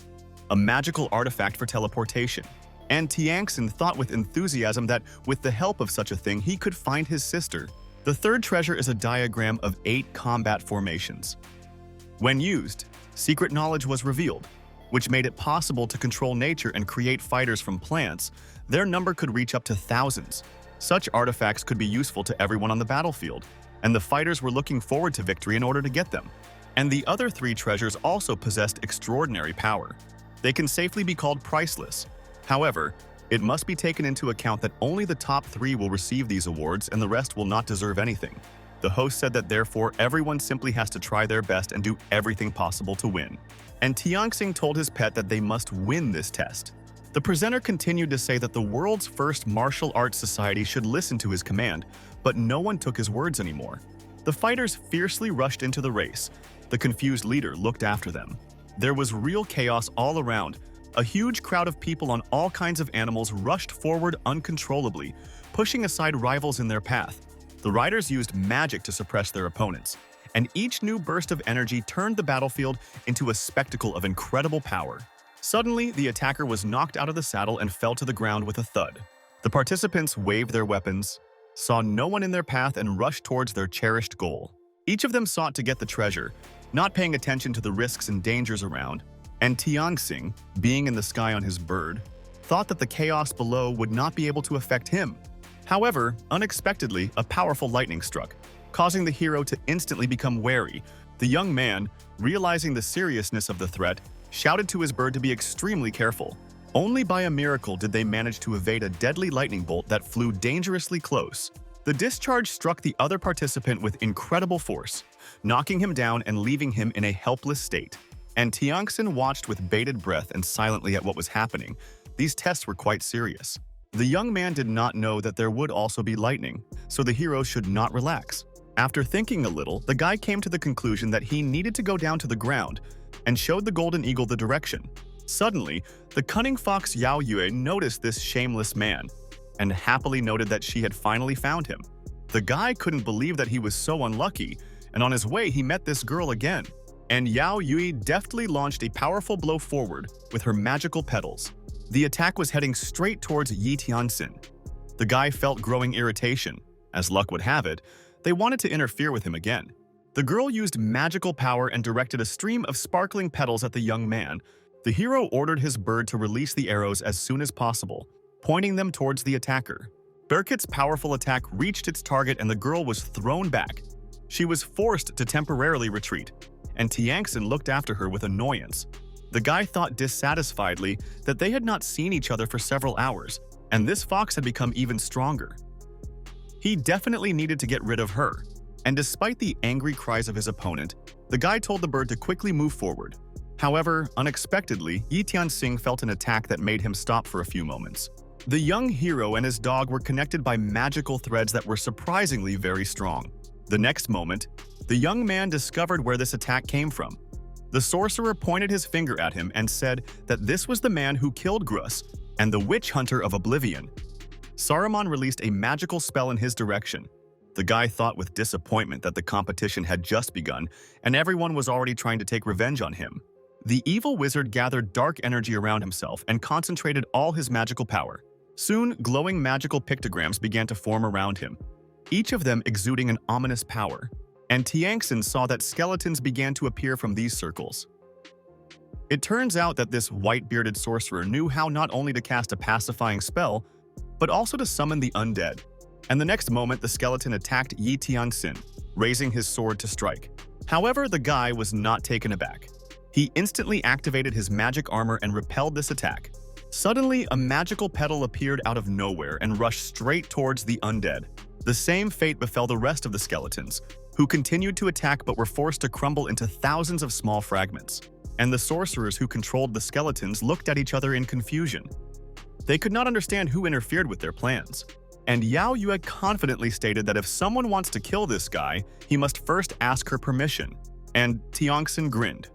a magical artifact for teleportation. And Tiangxin thought with enthusiasm that with the help of such a thing, he could find his sister. The third treasure is a diagram of 8 combat formations. When used, secret knowledge was revealed, which made it possible to control nature and create fighters from plants. Their number could reach up to thousands. Such artifacts could be useful to everyone on the battlefield, and the fighters were looking forward to victory in order to get them. And the other 3 treasures also possessed extraordinary power. They can safely be called priceless. However, it must be taken into account that only the top 3 will receive these awards and the rest will not deserve anything. The host said that therefore everyone simply has to try their best and do everything possible to win. And Tiangxing told his pet that they must win this test. The presenter continued to say that the world's first martial arts society should listen to his command, but no one took his words anymore. The fighters fiercely rushed into the race. The confused leader looked after them. There was real chaos all around. A huge crowd of people on all kinds of animals rushed forward uncontrollably, pushing aside rivals in their path. The riders used magic to suppress their opponents, and each new burst of energy turned the battlefield into a spectacle of incredible power. Suddenly, the attacker was knocked out of the saddle and fell to the ground with a thud. The participants waved their weapons, saw no one in their path, and rushed towards their cherished goal. Each of them sought to get the treasure, not paying attention to the risks and dangers around. And Tiangxing, being in the sky on his bird, thought that the chaos below would not be able to affect him. However, unexpectedly, a powerful lightning struck, causing the hero to instantly become wary. The young man, realizing the seriousness of the threat, shouted to his bird to be extremely careful. Only by a miracle did they manage to evade a deadly lightning bolt that flew dangerously close. The discharge struck the other participant with incredible force, knocking him down and leaving him in a helpless state. And Tiangxin watched with bated breath and silently at what was happening. These tests were quite serious. The young man did not know that there would also be lightning, so the hero should not relax. After thinking a little, the guy came to the conclusion that he needed to go down to the ground and showed the golden eagle the direction. Suddenly, the cunning fox Yao Yue noticed this shameless man and happily noted that she had finally found him. The guy couldn't believe that he was so unlucky, and on his way he met this girl again. And Yao Yue deftly launched a powerful blow forward with her magical petals. The attack was heading straight towards Yi Tianxin. The guy felt growing irritation. As luck would have it, they wanted to interfere with him again. The girl used magical power and directed a stream of sparkling petals at the young man. The hero ordered his bird to release the arrows as soon as possible, pointing them towards the attacker. Berkut's powerful attack reached its target and the girl was thrown back. She was forced to temporarily retreat, and Tiangxin looked after her with annoyance. The guy thought dissatisfiedly that they had not seen each other for several hours, and this fox had become even stronger. He definitely needed to get rid of her, and despite the angry cries of his opponent, the guy told the bird to quickly move forward. However, unexpectedly, Yi Tianxing felt an attack that made him stop for a few moments. The young hero and his dog were connected by magical threads that were surprisingly very strong. The next moment, the young man discovered where this attack came from. The sorcerer pointed his finger at him and said that this was the man who killed Grus and the witch hunter of Oblivion. Saruman released a magical spell in his direction. The guy thought with disappointment that the competition had just begun and everyone was already trying to take revenge on him. The evil wizard gathered dark energy around himself and concentrated all his magical power. Soon, glowing magical pictograms began to form around him, each of them exuding an ominous power. and Tiangxin saw that skeletons began to appear from these circles. It turns out that this white-bearded sorcerer knew how not only to cast a pacifying spell, but also to summon the undead. And the next moment, the skeleton attacked Yi Tiangxin, raising his sword to strike. However, the guy was not taken aback. He instantly activated his magic armor and repelled this attack. Suddenly, a magical petal appeared out of nowhere and rushed straight towards the undead. The same fate befell the rest of the skeletons, who continued to attack but were forced to crumble into thousands of small fragments. And the sorcerers who controlled the skeletons looked at each other in confusion. They could not understand who interfered with their plans. And Yao Yue confidently stated that if someone wants to kill this guy, he must first ask her permission. And Tiangxin grinned.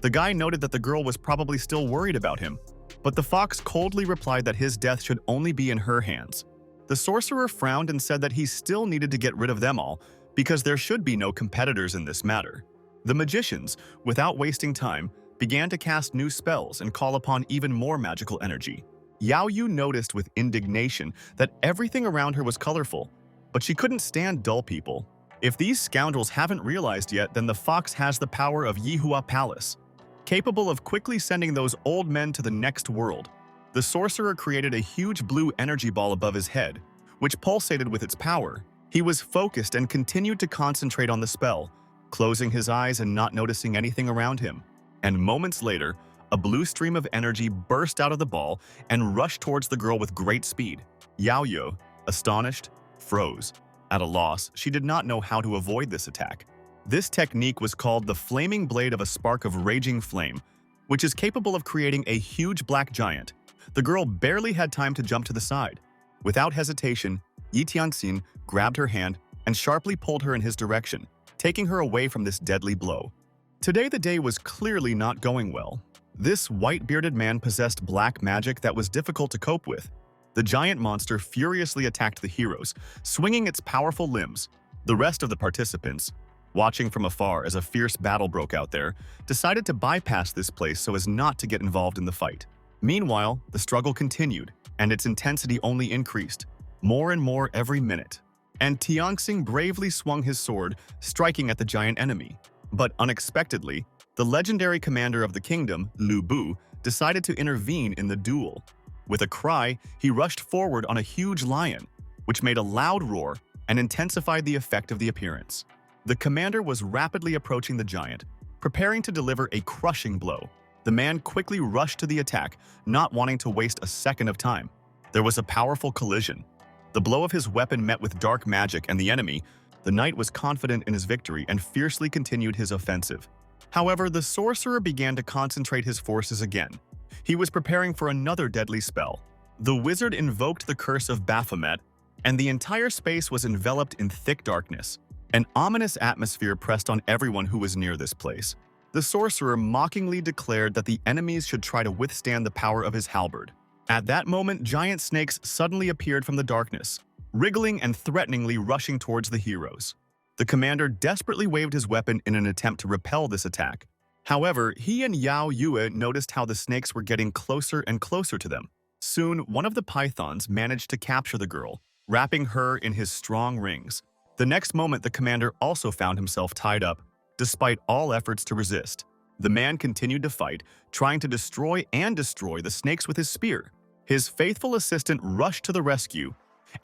The guy noted that the girl was probably still worried about him, but the fox coldly replied that his death should only be in her hands. The sorcerer frowned and said that he still needed to get rid of them all, because there should be no competitors in this matter. The magicians, without wasting time, began to cast new spells and call upon even more magical energy. Yao Yu noticed with indignation that everything around her was colorful, but she couldn't stand dull people. If these scoundrels haven't realized yet, then the fox has the power of Yihua Palace, capable of quickly sending those old men to the next world. The sorcerer created a huge blue energy ball above his head, which pulsated with its power. He was focused and continued to concentrate on the spell, closing his eyes and not noticing anything around him. And moments later, a blue stream of energy burst out of the ball and rushed towards the girl with great speed. Yao Yu, astonished, froze. At a loss, she did not know how to avoid this attack. This technique was called the flaming blade of a spark of raging flame, which is capable of creating a huge black giant. The girl barely had time to jump to the side. Without hesitation, Yi Tianxin grabbed her hand and sharply pulled her in his direction, taking her away from this deadly blow. Today the day was clearly not going well. This white-bearded man possessed black magic that was difficult to cope with. The giant monster furiously attacked the heroes, swinging its powerful limbs. The rest of the participants, watching from afar as a fierce battle broke out there, decided to bypass this place so as not to get involved in the fight. Meanwhile, the struggle continued, and its intensity only increased, more and more every minute. And Tiangxin bravely swung his sword, striking at the giant enemy. But unexpectedly, the legendary commander of the kingdom, Lu Bu, decided to intervene in the duel. With a cry, he rushed forward on a huge lion, which made a loud roar and intensified the effect of the appearance. The commander was rapidly approaching the giant, preparing to deliver a crushing blow. The man quickly rushed to the attack, not wanting to waste a second of time. There was a powerful collision. The blow of his weapon met with dark magic and the enemy. The knight was confident in his victory and fiercely continued his offensive. However, the sorcerer began to concentrate his forces again. He was preparing for another deadly spell. The wizard invoked the curse of Baphomet, and the entire space was enveloped in thick darkness. An ominous atmosphere pressed on everyone who was near this place. The sorcerer mockingly declared that the enemies should try to withstand the power of his halberd. At that moment, giant snakes suddenly appeared from the darkness, wriggling and threateningly rushing towards the heroes. The commander desperately waved his weapon in an attempt to repel this attack. However, he and Yao Yue noticed how the snakes were getting closer and closer to them. Soon, one of the pythons managed to capture the girl, wrapping her in his strong rings. The next moment, the commander also found himself tied up, despite all efforts to resist. The man continued to fight, trying to destroy the snakes with his spear. His faithful assistant rushed to the rescue,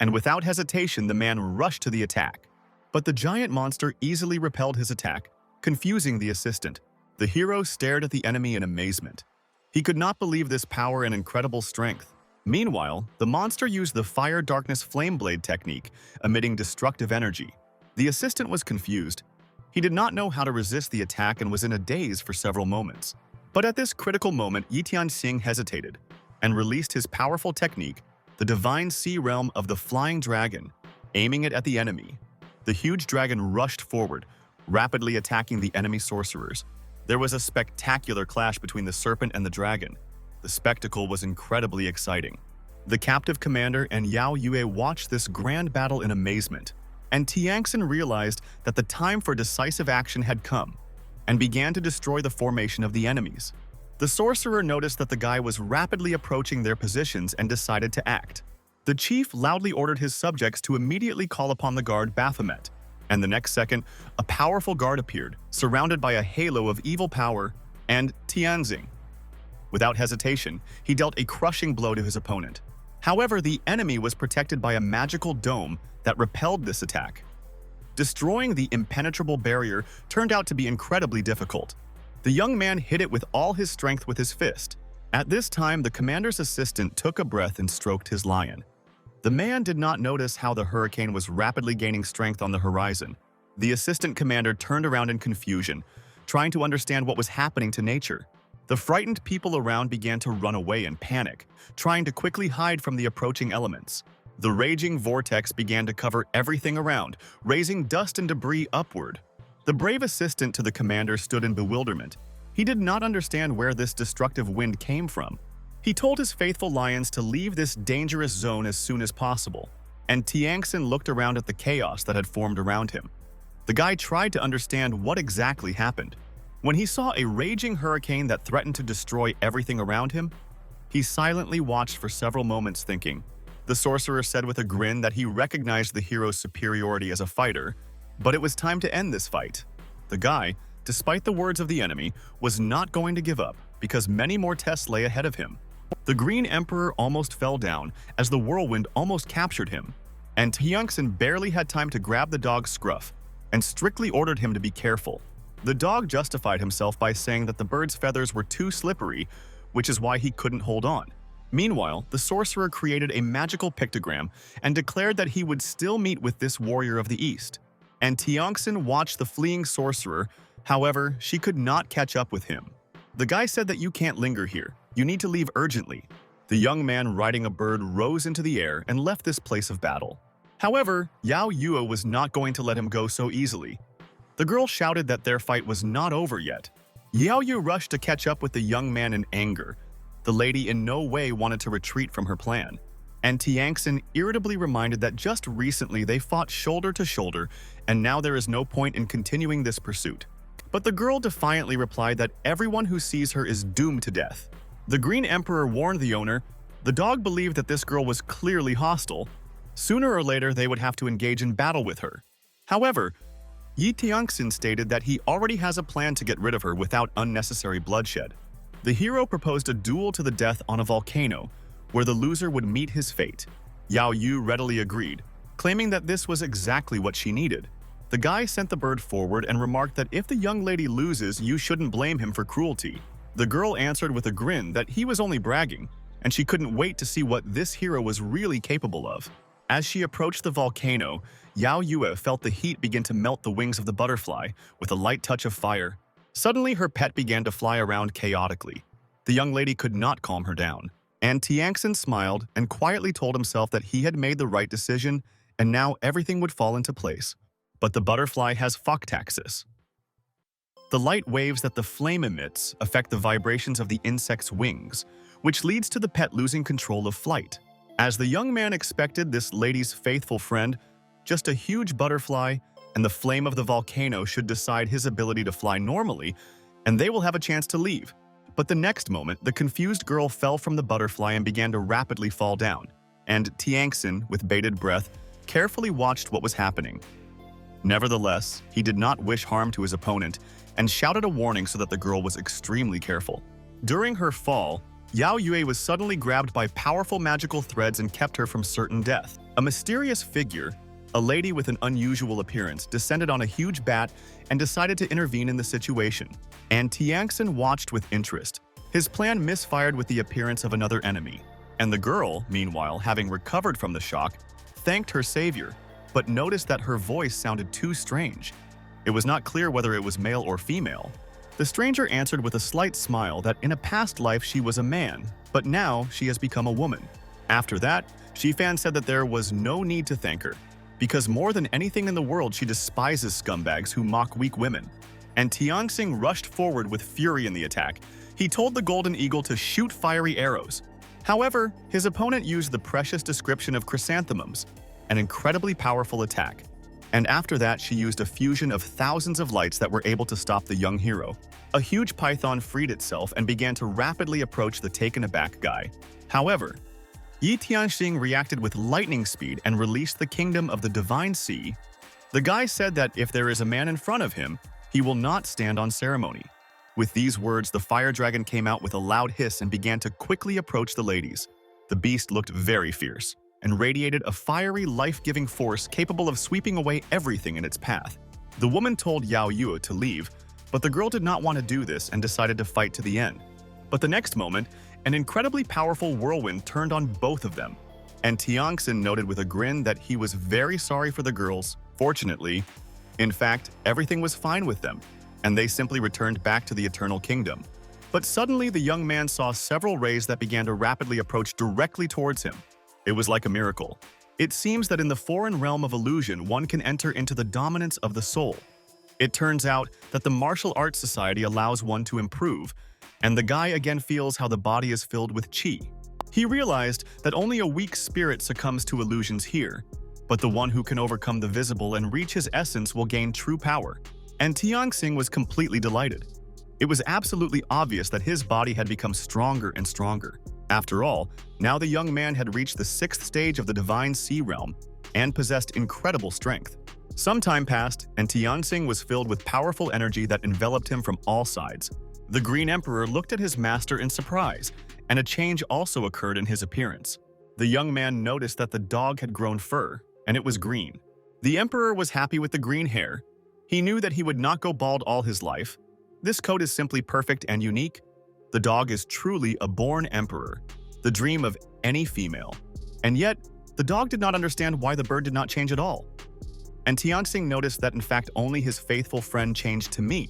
and without hesitation, the man rushed to the attack. But the giant monster easily repelled his attack, confusing the assistant. The hero stared at the enemy in amazement. He could not believe this power and incredible strength. Meanwhile, the monster used the Fire Darkness Flame Blade technique, emitting destructive energy. The assistant was confused. He did not know how to resist the attack and was in a daze for several moments. But at this critical moment, Yi Tianxin hesitated and released his powerful technique, the Divine Sea Realm of the Flying Dragon, aiming it at the enemy. The huge dragon rushed forward, rapidly attacking the enemy sorcerers. There was a spectacular clash between the serpent and the dragon. The spectacle was incredibly exciting. The captive commander and Yao Yue watched this grand battle in amazement, and Tiangxin realized that the time for decisive action had come, and began to destroy the formation of the enemies. The sorcerer noticed that the guy was rapidly approaching their positions and decided to act. The chief loudly ordered his subjects to immediately call upon the guard Baphomet, And the next second, a powerful guard appeared, surrounded by a halo of evil power and Tianxing. Without hesitation, he dealt a crushing blow to his opponent. However, the enemy was protected by a magical dome that repelled this attack. Destroying the impenetrable barrier turned out to be incredibly difficult. The young man hit it with all his strength with his fist. At this time, the commander's assistant took a breath and stroked his lion. The man did not notice how the hurricane was rapidly gaining strength on the horizon. The assistant commander turned around in confusion, trying to understand what was happening to nature. The frightened people around began to run away in panic, trying to quickly hide from the approaching elements. The raging vortex began to cover everything around, raising dust and debris upward. The brave assistant to the commander stood in bewilderment. He did not understand where this destructive wind came from. He told his faithful lions to leave this dangerous zone as soon as possible, and Tianxin looked around at the chaos that had formed around him. The guy tried to understand what exactly happened. When he saw a raging hurricane that threatened to destroy everything around him, he silently watched for several moments thinking. The sorcerer said with a grin that he recognized the hero's superiority as a fighter, but it was time to end this fight. The guy, despite the words of the enemy, was not going to give up because many more tests lay ahead of him. The Green Emperor almost fell down as the whirlwind almost captured him, and Tianxin barely had time to grab the dog's scruff and strictly ordered him to be careful. The dog justified himself by saying that the bird's feathers were too slippery, which is why he couldn't hold on. Meanwhile, the sorcerer created a magical pictogram and declared that he would still meet with this warrior of the east. And Tianxin watched the fleeing sorcerer. However, she could not catch up with him. The guy said that you can't linger here. You need to leave urgently. The young man riding a bird rose into the air and left this place of battle. However, Yao Yue was not going to let him go so easily. The girl shouted that their fight was not over yet. Yao Yue rushed to catch up with the young man in anger. The lady in no way wanted to retreat from her plan, and Tianxin irritably reminded that just recently they fought shoulder to shoulder, and now there is no point in continuing this pursuit. But the girl defiantly replied that everyone who sees her is doomed to death. The Green Emperor warned the owner. The dog believed that this girl was clearly hostile. Sooner or later, they would have to engage in battle with her. However, Yi Tianxin stated that he already has a plan to get rid of her without unnecessary bloodshed. The hero proposed a duel to the death on a volcano, where the loser would meet his fate. Yao Yue readily agreed, claiming that this was exactly what she needed. The guy sent the bird forward and remarked that if the young lady loses, you shouldn't blame him for cruelty. The girl answered with a grin that he was only bragging, and she couldn't wait to see what this hero was really capable of. As she approached the volcano, Yao Yue felt the heat begin to melt the wings of the butterfly with a light touch of fire. Suddenly, her pet began to fly around chaotically. The young lady could not calm her down, and Tianxin smiled and quietly told himself that he had made the right decision and now everything would fall into place. But the butterfly has phoctaxis. The light waves that the flame emits affect the vibrations of the insect's wings, which leads to the pet losing control of flight. As the young man expected, this lady's faithful friend, just a huge butterfly, and the flame of the volcano should decide his ability to fly normally, and they will have a chance to leave. But the next moment, the confused girl fell from the butterfly and began to rapidly fall down, and Tianxin, with bated breath, carefully watched what was happening. Nevertheless, he did not wish harm to his opponent and shouted a warning so that the girl was extremely careful. During her fall, Yao Yue was suddenly grabbed by powerful magical threads and kept her from certain death. A mysterious figure, a lady with an unusual appearance, descended on a huge bat and decided to intervene in the situation. And Tianxin watched with interest. His plan misfired with the appearance of another enemy. And the girl, meanwhile, having recovered from the shock, thanked her savior, but noticed that her voice sounded too strange. It was not clear whether it was male or female. The stranger answered with a slight smile that in a past life she was a man, but now she has become a woman. After that, Shifan said that there was no need to thank her, because more than anything in the world she despises scumbags who mock weak women. And Tianxin rushed forward with fury in the attack. He told the Golden Eagle to shoot fiery arrows. However, his opponent used the precious description of chrysanthemums, an incredibly powerful attack. And after that, she used a fusion of thousands of lights that were able to stop the young hero. A huge python freed itself and began to rapidly approach the taken-aback guy. However, Yi Tianxing reacted with lightning speed and released the kingdom of the Divine Sea The guy said that if there is a man in front of him, he will not stand on ceremony. With these words, the fire dragon came out with a loud hiss and began to quickly approach the ladies. The beast looked very fierce and radiated a fiery, life-giving force capable of sweeping away everything in its path. The woman told Yao Yuo to leave, but the girl did not want to do this and decided to fight to the end. But the next moment, an incredibly powerful whirlwind turned on both of them, and Tiangxin noted with a grin that he was very sorry for the girls. Fortunately, in fact, everything was fine with them, and they simply returned back to the Eternal Kingdom. But suddenly, the young man saw several rays that began to rapidly approach directly towards him. It was like a miracle. It seems that in the foreign realm of illusion, one can enter into the dominance of the soul. It turns out that the martial arts society allows one to improve, and the guy again feels how the body is filled with qi. He realized that only a weak spirit succumbs to illusions here, but the one who can overcome the visible and reach his essence will gain true power. And Tiangxin was completely delighted. It was absolutely obvious that his body had become stronger and stronger. After all, now the young man had reached the 6th stage of the Divine Sea Realm and possessed incredible strength. Some time passed, and Tianxing was filled with powerful energy that enveloped him from all sides. The Green Emperor looked at his master in surprise, and a change also occurred in his appearance. The young man noticed that the dog had grown fur, and it was green. The Emperor was happy with the green hair. He knew that he would not go bald all his life. This coat is simply perfect and unique. The dog is truly a born emperor, the dream of any female. And yet, the dog did not understand why the bird did not change at all. And Tianxing noticed that in fact only his faithful friend changed to me.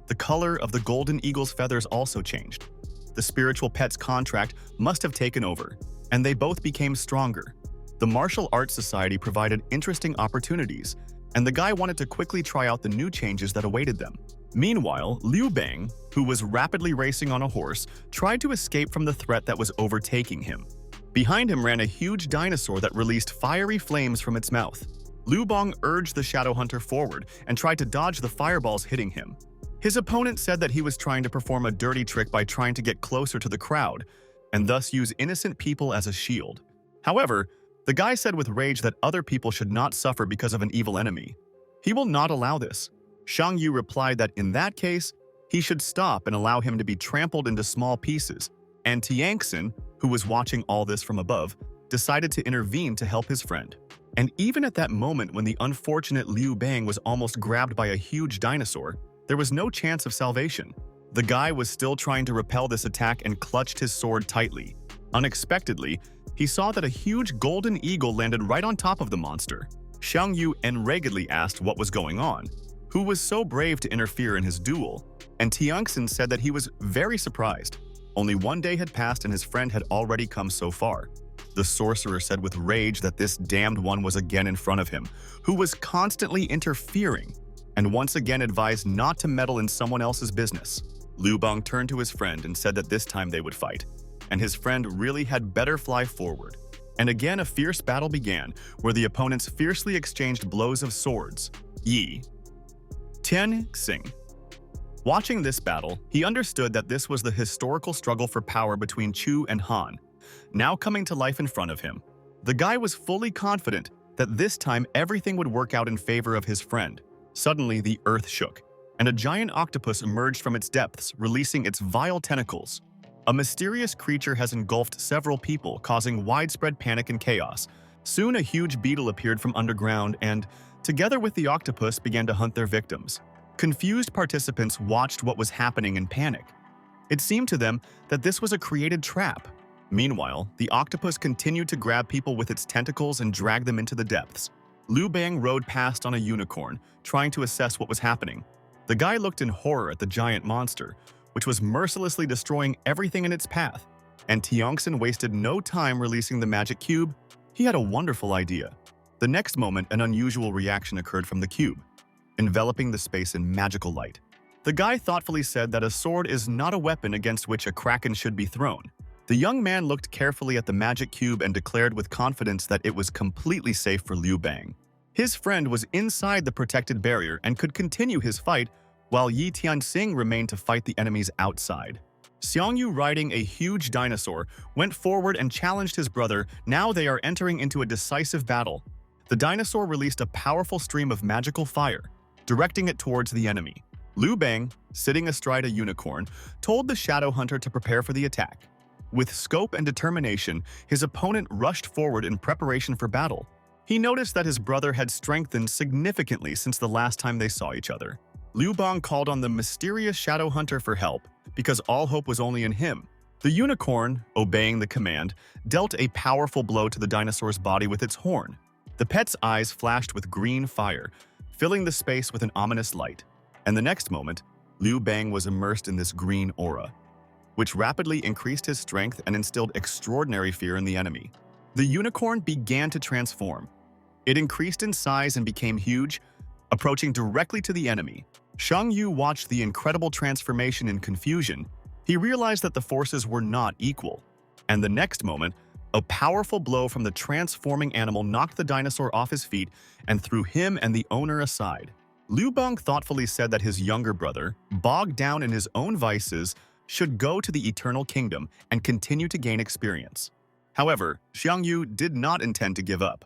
The color of the golden eagle's feathers also changed. The spiritual pet's contract must have taken over, and they both became stronger. The martial arts society provided interesting opportunities, and the guy wanted to quickly try out the new changes that awaited them. Meanwhile, Liu Bang, who was rapidly racing on a horse, tried to escape from the threat that was overtaking him. Behind him ran a huge dinosaur that released fiery flames from its mouth. Liu Bang urged the Shadow Hunter forward and tried to dodge the fireballs hitting him. His opponent said that he was trying to perform a dirty trick by trying to get closer to the crowd, and thus use innocent people as a shield. However, the guy said with rage that other people should not suffer because of an evil enemy. He will not allow this. Shang Yu replied that in that case, he should stop and allow him to be trampled into small pieces, and Tiangxin, who was watching all this from above, decided to intervene to help his friend. And even at that moment when the unfortunate Liu Bang was almost grabbed by a huge dinosaur, there was no chance of salvation. The guy was still trying to repel this attack and clutched his sword tightly. Unexpectedly, he saw that a huge golden eagle landed right on top of the monster. Shang Yu enragetedly asked what was going on, who was so brave to interfere in his duel, and Tiangxin said that he was very surprised. Only one day had passed and his friend had already come so far. The sorcerer said with rage that this damned one was again in front of him, who was constantly interfering, and once again advised not to meddle in someone else's business. Liu Bang turned to his friend and said that this time they would fight, and his friend really had better fly forward. And again a fierce battle began, where the opponents fiercely exchanged blows of swords. Yi Tianxing. Watching this battle, he understood that this was the historical struggle for power between Chu and Han, now coming to life in front of him. The guy was fully confident that this time everything would work out in favor of his friend. Suddenly, the earth shook, and a giant octopus emerged from its depths, releasing its vile tentacles. A mysterious creature has engulfed several people, causing widespread panic and chaos. Soon, a huge beetle appeared from underground and, together with the octopus, began to hunt their victims. Confused participants watched what was happening in panic. It seemed to them that this was a created trap. Meanwhile, the octopus continued to grab people with its tentacles and drag them into the depths. Liu Bang rode past on a unicorn, trying to assess what was happening. The guy looked in horror at the giant monster, which was mercilessly destroying everything in its path, and Tiangxin wasted no time releasing the magic cube. He had a wonderful idea. The next moment, an unusual reaction occurred from the cube, enveloping the space in magical light. The guy thoughtfully said that a sword is not a weapon against which a kraken should be thrown. The young man looked carefully at the magic cube and declared with confidence that it was completely safe for Liu Bang. His friend was inside the protected barrier and could continue his fight, while Yi Tianxing remained to fight the enemies outside. Xiang Yu, riding a huge dinosaur, went forward and challenged his brother. Now they are entering into a decisive battle. The dinosaur released a powerful stream of magical fire, directing it towards the enemy. Liu Bang, sitting astride a unicorn, told the shadow hunter to prepare for the attack. With scope and determination, his opponent rushed forward in preparation for battle. He noticed that his brother had strengthened significantly since the last time they saw each other. Liu Bang called on the mysterious shadow hunter for help because all hope was only in him. The unicorn, obeying the command, dealt a powerful blow to the dinosaur's body with its horn. The pet's eyes flashed with green fire, filling the space with an ominous light. And the next moment, Liu Bang was immersed in this green aura, which rapidly increased his strength and instilled extraordinary fear in the enemy. The unicorn began to transform. It increased in size and became huge, approaching directly to the enemy. Xiang Yu watched the incredible transformation in confusion. He realized that the forces were not equal. And the next moment, a powerful blow from the transforming animal knocked the dinosaur off his feet and threw him and the owner aside. Liu Bang thoughtfully said that his younger brother, bogged down in his own vices, should go to the Eternal Kingdom and continue to gain experience. However, Xiang Yu did not intend to give up.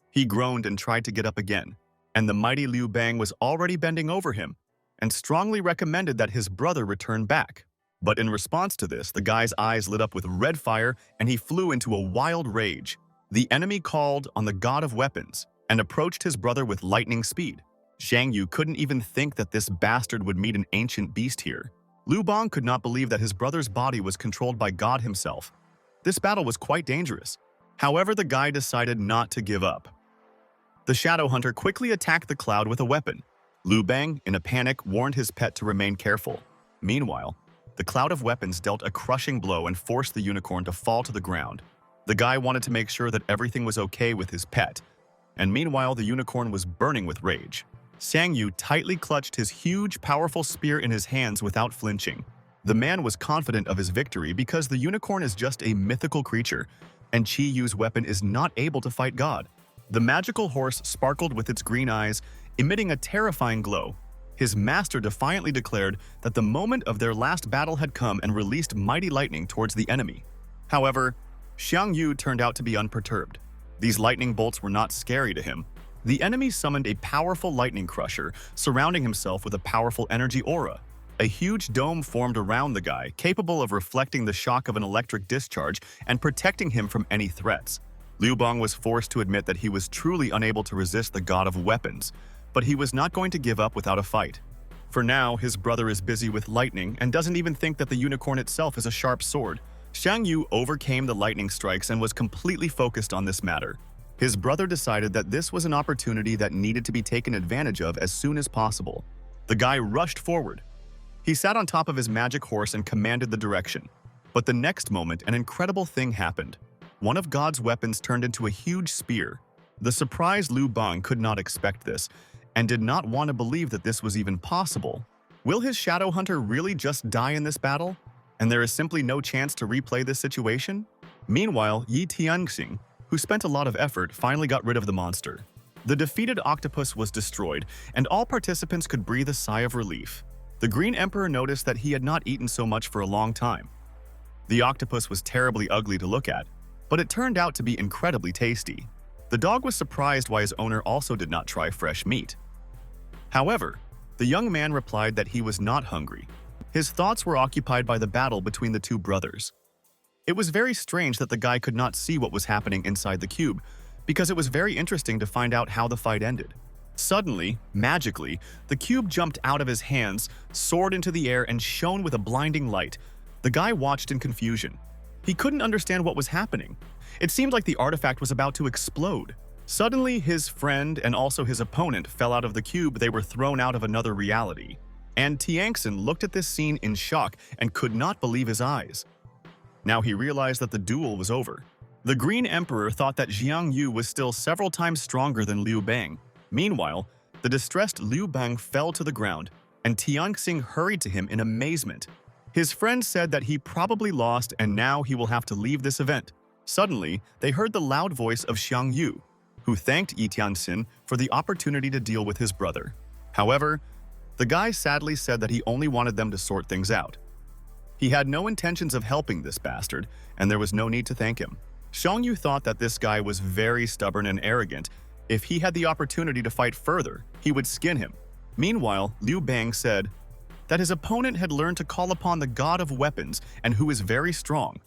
He groaned and tried to get up again, and the mighty Liu Bang was already bending over him and strongly recommended that his brother return back. But in response to this, the guy's eyes lit up with red fire and he flew into a wild rage. The enemy called on the god of weapons and approached his brother with lightning speed. Xiang Yu couldn't even think that this bastard would meet an ancient beast here. Liu Bang could not believe that his brother's body was controlled by God himself. This battle was quite dangerous. However, the guy decided not to give up. The shadow hunter quickly attacked the cloud with a weapon. Liu Bang, in a panic, warned his pet to remain careful. Meanwhile, the cloud of weapons dealt a crushing blow and forced the unicorn to fall to the ground. The guy wanted to make sure that everything was okay with his pet, and meanwhile the unicorn was burning with rage. Xiang Yu tightly clutched his huge, powerful spear in his hands without flinching. The man was confident of his victory because the unicorn is just a mythical creature, and Qi Yu's weapon is not able to fight God. The magical horse sparkled with its green eyes, emitting a terrifying glow. His master defiantly declared that the moment of their last battle had come and released mighty lightning towards the enemy. However, Xiang Yu turned out to be unperturbed. These lightning bolts were not scary to him. The enemy summoned a powerful lightning crusher, surrounding himself with a powerful energy aura. A huge dome formed around the guy, capable of reflecting the shock of an electric discharge and protecting him from any threats. Liu Bang was forced to admit that he was truly unable to resist the god of weapons, but he was not going to give up without a fight. For now, his brother is busy with lightning and doesn't even think that the unicorn itself is a sharp sword. Xiang Yu overcame the lightning strikes and was completely focused on this matter. His brother decided that this was an opportunity that needed to be taken advantage of as soon as possible. The guy rushed forward. He sat on top of his magic horse and commanded the direction. But the next moment, an incredible thing happened. One of God's weapons turned into a huge spear. The surprised Liu Bang could not expect this, and did not want to believe that this was even possible. Will his shadow hunter really just die in this battle? And there is simply no chance to replay this situation? Meanwhile, Yi Tianxing, who spent a lot of effort, finally got rid of the monster. The defeated octopus was destroyed, and all participants could breathe a sigh of relief. The Green Emperor noticed that he had not eaten so much for a long time. The octopus was terribly ugly to look at, but it turned out to be incredibly tasty. The dog was surprised why his owner also did not try fresh meat. However, the young man replied that he was not hungry. His thoughts were occupied by the battle between the two brothers. It was very strange that the guy could not see what was happening inside the cube, because it was very interesting to find out how the fight ended. Suddenly, magically, the cube jumped out of his hands, soared into the air, and shone with a blinding light. The guy watched in confusion. He couldn't understand what was happening. It seemed like the artifact was about to explode. Suddenly, his friend and also his opponent fell out of the cube. They were thrown out of another reality. And Tianxin looked at this scene in shock and could not believe his eyes. Now he realized that the duel was over. The Green Emperor thought that Xiang Yu was still several times stronger than Liu Bang. Meanwhile, the distressed Liu Bang fell to the ground, and Tianxin hurried to him in amazement. His friend said that he probably lost and now he will have to leave this event. Suddenly, they heard the loud voice of Xiang Yu, who thanked Yi Tianxin for the opportunity to deal with his brother. However, the guy sadly said that he only wanted them to sort things out. He had no intentions of helping this bastard, and there was no need to thank him. Xiang Yu thought that this guy was very stubborn and arrogant, If he had the opportunity to fight further, he would skin him. Meanwhile, Liu Bang said that his opponent had learned to call upon the god of weapons and who is very strong.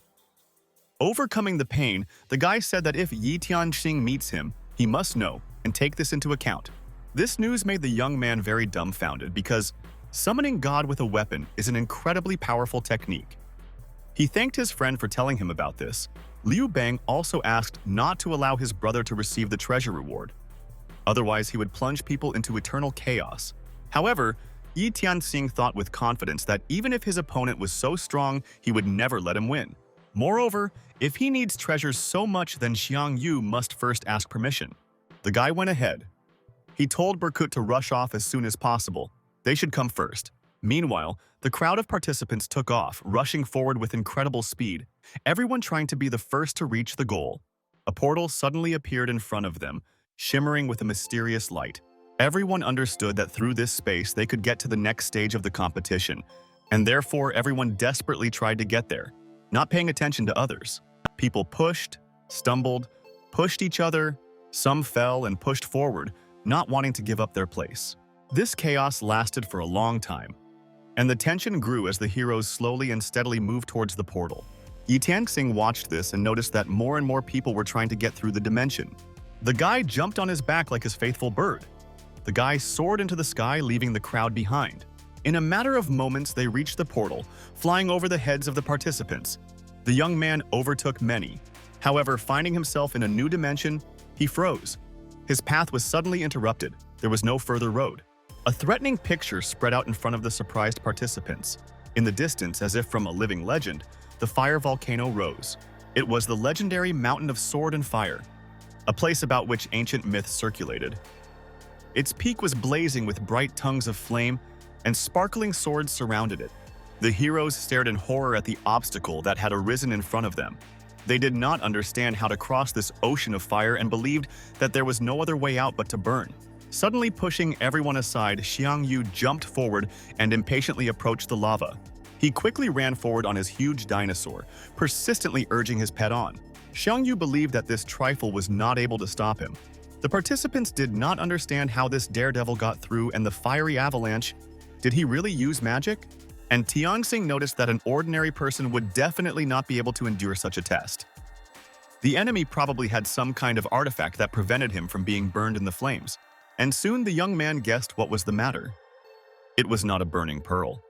Overcoming the pain, the guy said that if Yi Tianxing meets him, he must know and take this into account. This news made the young man very dumbfounded because summoning God with a weapon is an incredibly powerful technique. He thanked his friend for telling him about this. Liu Bang also asked not to allow his brother to receive the treasure reward. Otherwise, he would plunge people into eternal chaos. However, Yi Tianxing thought with confidence that even if his opponent was so strong, he would never let him win. Moreover, if he needs treasures so much, then Xiang Yu must first ask permission. The guy went ahead. He told Berkut to rush off as soon as possible. They should come first. Meanwhile, the crowd of participants took off, rushing forward with incredible speed, everyone trying to be the first to reach the goal. A portal suddenly appeared in front of them, shimmering with a mysterious light. Everyone understood that through this space they could get to the next stage of the competition, and therefore everyone desperately tried to get there, not paying attention to others. People pushed, stumbled, pushed each other, some fell and pushed forward, not wanting to give up their place. This chaos lasted for a long time, and the tension grew as the heroes slowly and steadily moved towards the portal. Yi Tianxing watched this and noticed that more and more people were trying to get through the dimension. The guy jumped on his back like his faithful bird. The guy soared into the sky, leaving the crowd behind. In a matter of moments, they reached the portal, flying over the heads of the participants. The young man overtook many. However, finding himself in a new dimension, he froze. His path was suddenly interrupted. There was no further road. A threatening picture spread out in front of the surprised participants. In the distance, as if from a living legend, the fire volcano rose. It was the legendary Mountain of Sword and Fire, a place about which ancient myths circulated. Its peak was blazing with bright tongues of flame, and sparkling swords surrounded it. The heroes stared in horror at the obstacle that had arisen in front of them. They did not understand how to cross this ocean of fire and believed that there was no other way out but to burn. Suddenly pushing everyone aside, Xiang Yu jumped forward and impatiently approached the lava. He quickly ran forward on his huge dinosaur, persistently urging his pet on. Xiang Yu believed that this trifle was not able to stop him. The participants did not understand how this daredevil got through and the fiery avalanche. Did he really use magic? And Tianxing noticed that an ordinary person would definitely not be able to endure such a test. The enemy probably had some kind of artifact that prevented him from being burned in the flames. And soon the young man guessed what was the matter. It was not a burning pearl.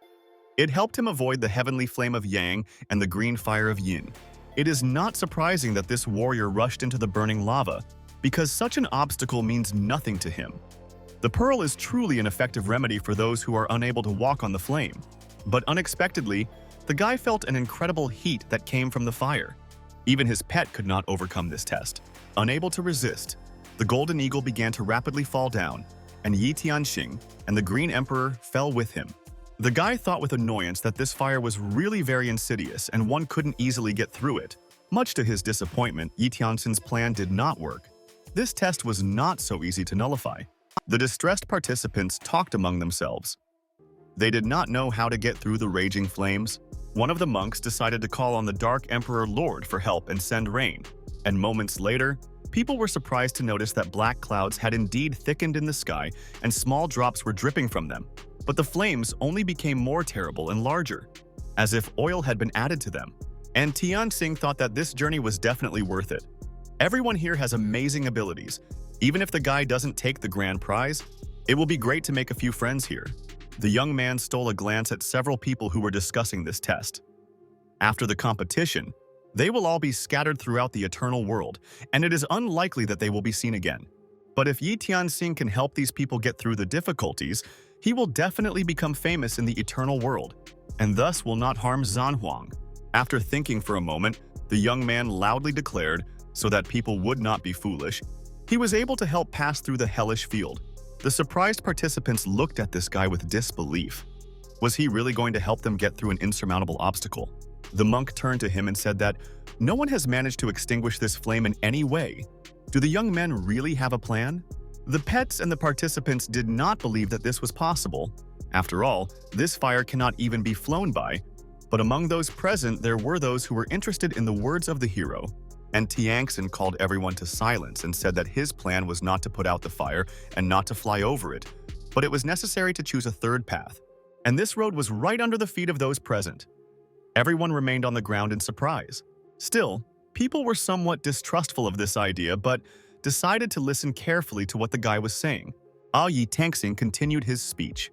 It helped him avoid the heavenly flame of Yang and the green fire of Yin. It is not surprising that this warrior rushed into the burning lava, because such an obstacle means nothing to him. The pearl is truly an effective remedy for those who are unable to walk on the flame. But unexpectedly, the guy felt an incredible heat that came from the fire. Even his pet could not overcome this test. Unable to resist, the golden eagle began to rapidly fall down, and Yi Tianxing and the Green Emperor fell with him. The guy thought with annoyance that this fire was really very insidious and one couldn't easily get through it. Much to his disappointment, Yi Tianxing's plan did not work. This test was not so easy to nullify. The distressed participants talked among themselves. They did not know how to get through the raging flames. One of the monks decided to call on the Dark Emperor Lord for help and send rain. And moments later, people were surprised to notice that black clouds had indeed thickened in the sky and small drops were dripping from them. But the flames only became more terrible and larger, as if oil had been added to them. And Tianxing thought that this journey was definitely worth it. Everyone here has amazing abilities. Even if the guy doesn't take the grand prize, it will be great to make a few friends here. The young man stole a glance at several people who were discussing this test. After the competition, they will all be scattered throughout the eternal world, and it is unlikely that they will be seen again. But if Yi Tianxing can help these people get through the difficulties, he will definitely become famous in the eternal world, and thus will not harm Zanhuang. After thinking for a moment, the young man loudly declared, so that people would not be foolish, he was able to help pass through the hellish field. The surprised participants looked at this guy with disbelief. Was he really going to help them get through an insurmountable obstacle? The monk turned to him and said that no one has managed to extinguish this flame in any way. Do the young men really have a plan? The pets and the participants did not believe that this was possible. After all, this fire cannot even be flown by. But among those present, there were those who were interested in the words of the hero. and Tiangxin called everyone to silence and said that his plan was not to put out the fire and not to fly over it, but it was necessary to choose a third path, and this road was right under the feet of those present. Everyone remained on the ground in surprise. Still, people were somewhat distrustful of this idea, but decided to listen carefully to what the guy was saying. Yi Tangxing continued his speech.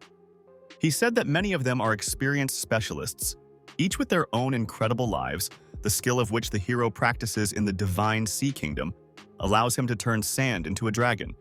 He said that many of them are experienced specialists, each with their own incredible lives. The skill of which the hero practices in the Divine Sea Kingdom allows him to turn sand into a dragon,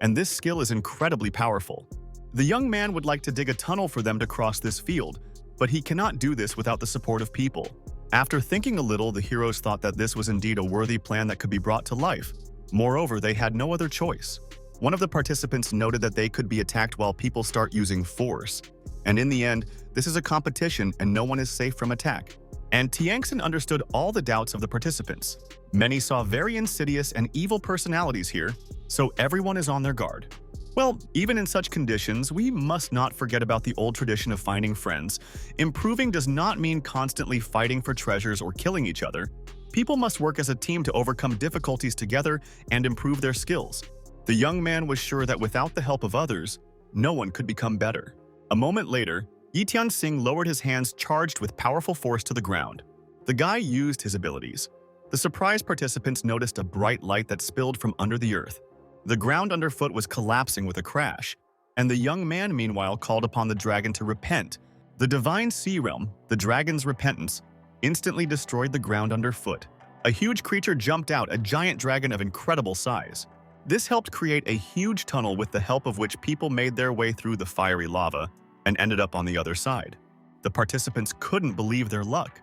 and this skill is incredibly powerful. The young man would like to dig a tunnel for them to cross this field, but he cannot do this without the support of people. After thinking a little, the heroes thought that this was indeed a worthy plan that could be brought to life. Moreover, they had no other choice. One of the participants noted that they could be attacked while people start using force, and in the end, this is a competition and no one is safe from attack. And Tiangxin understood all the doubts of the participants. Many saw very insidious and evil personalities here, so everyone is on their guard. Well, even in such conditions, we must not forget about the old tradition of finding friends. Improving does not mean constantly fighting for treasures or killing each other. People must work as a team to overcome difficulties together and improve their skills. The young man was sure that without the help of others, no one could become better. A moment later, Yi Tianxing lowered his hands charged with powerful force to the ground. The guy used his abilities. The surprised participants noticed a bright light that spilled from under the earth. The ground underfoot was collapsing with a crash, and the young man meanwhile called upon the dragon to repent. The divine sea realm, the dragon's repentance, instantly destroyed the ground underfoot. A huge creature jumped out, a giant dragon of incredible size. This helped create a huge tunnel with the help of which people made their way through the fiery lava and ended up on the other side. The participants couldn't believe their luck.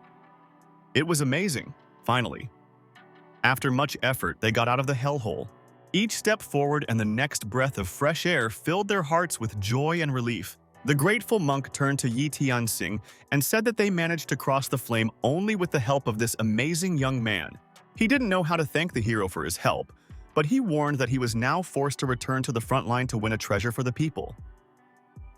It was amazing, finally. After much effort, they got out of the hellhole. Each step forward and the next breath of fresh air filled their hearts with joy and relief. The grateful monk turned to Yi Tianxing and said that they managed to cross the flame only with the help of this amazing young man. He didn't know how to thank the hero for his help, but he warned that he was now forced to return to the front line to win a treasure for the people.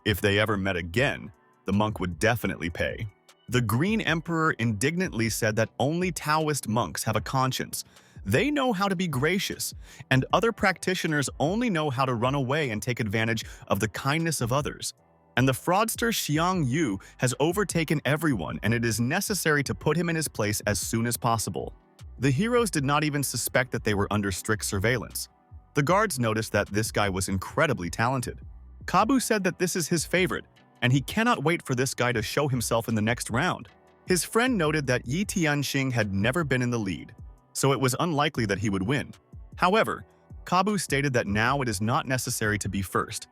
If they ever met again, the monk would definitely pay. The Green Emperor indignantly said that only Taoist monks have a conscience. They know how to be gracious, and other practitioners only know how to run away and take advantage of the kindness of others. And the fraudster Xiang Yu has overtaken everyone, and it is necessary to put him in his place as soon as possible. The heroes did not even suspect that they were under strict surveillance. The guards noticed that this guy was incredibly talented. Kabu said that this is his favorite, and he cannot wait for this guy to show himself in the next round. His friend noted that Yi Tianxing had never been in the lead, so it was unlikely that he would win. However, Kabu stated that now it is not necessary to be first.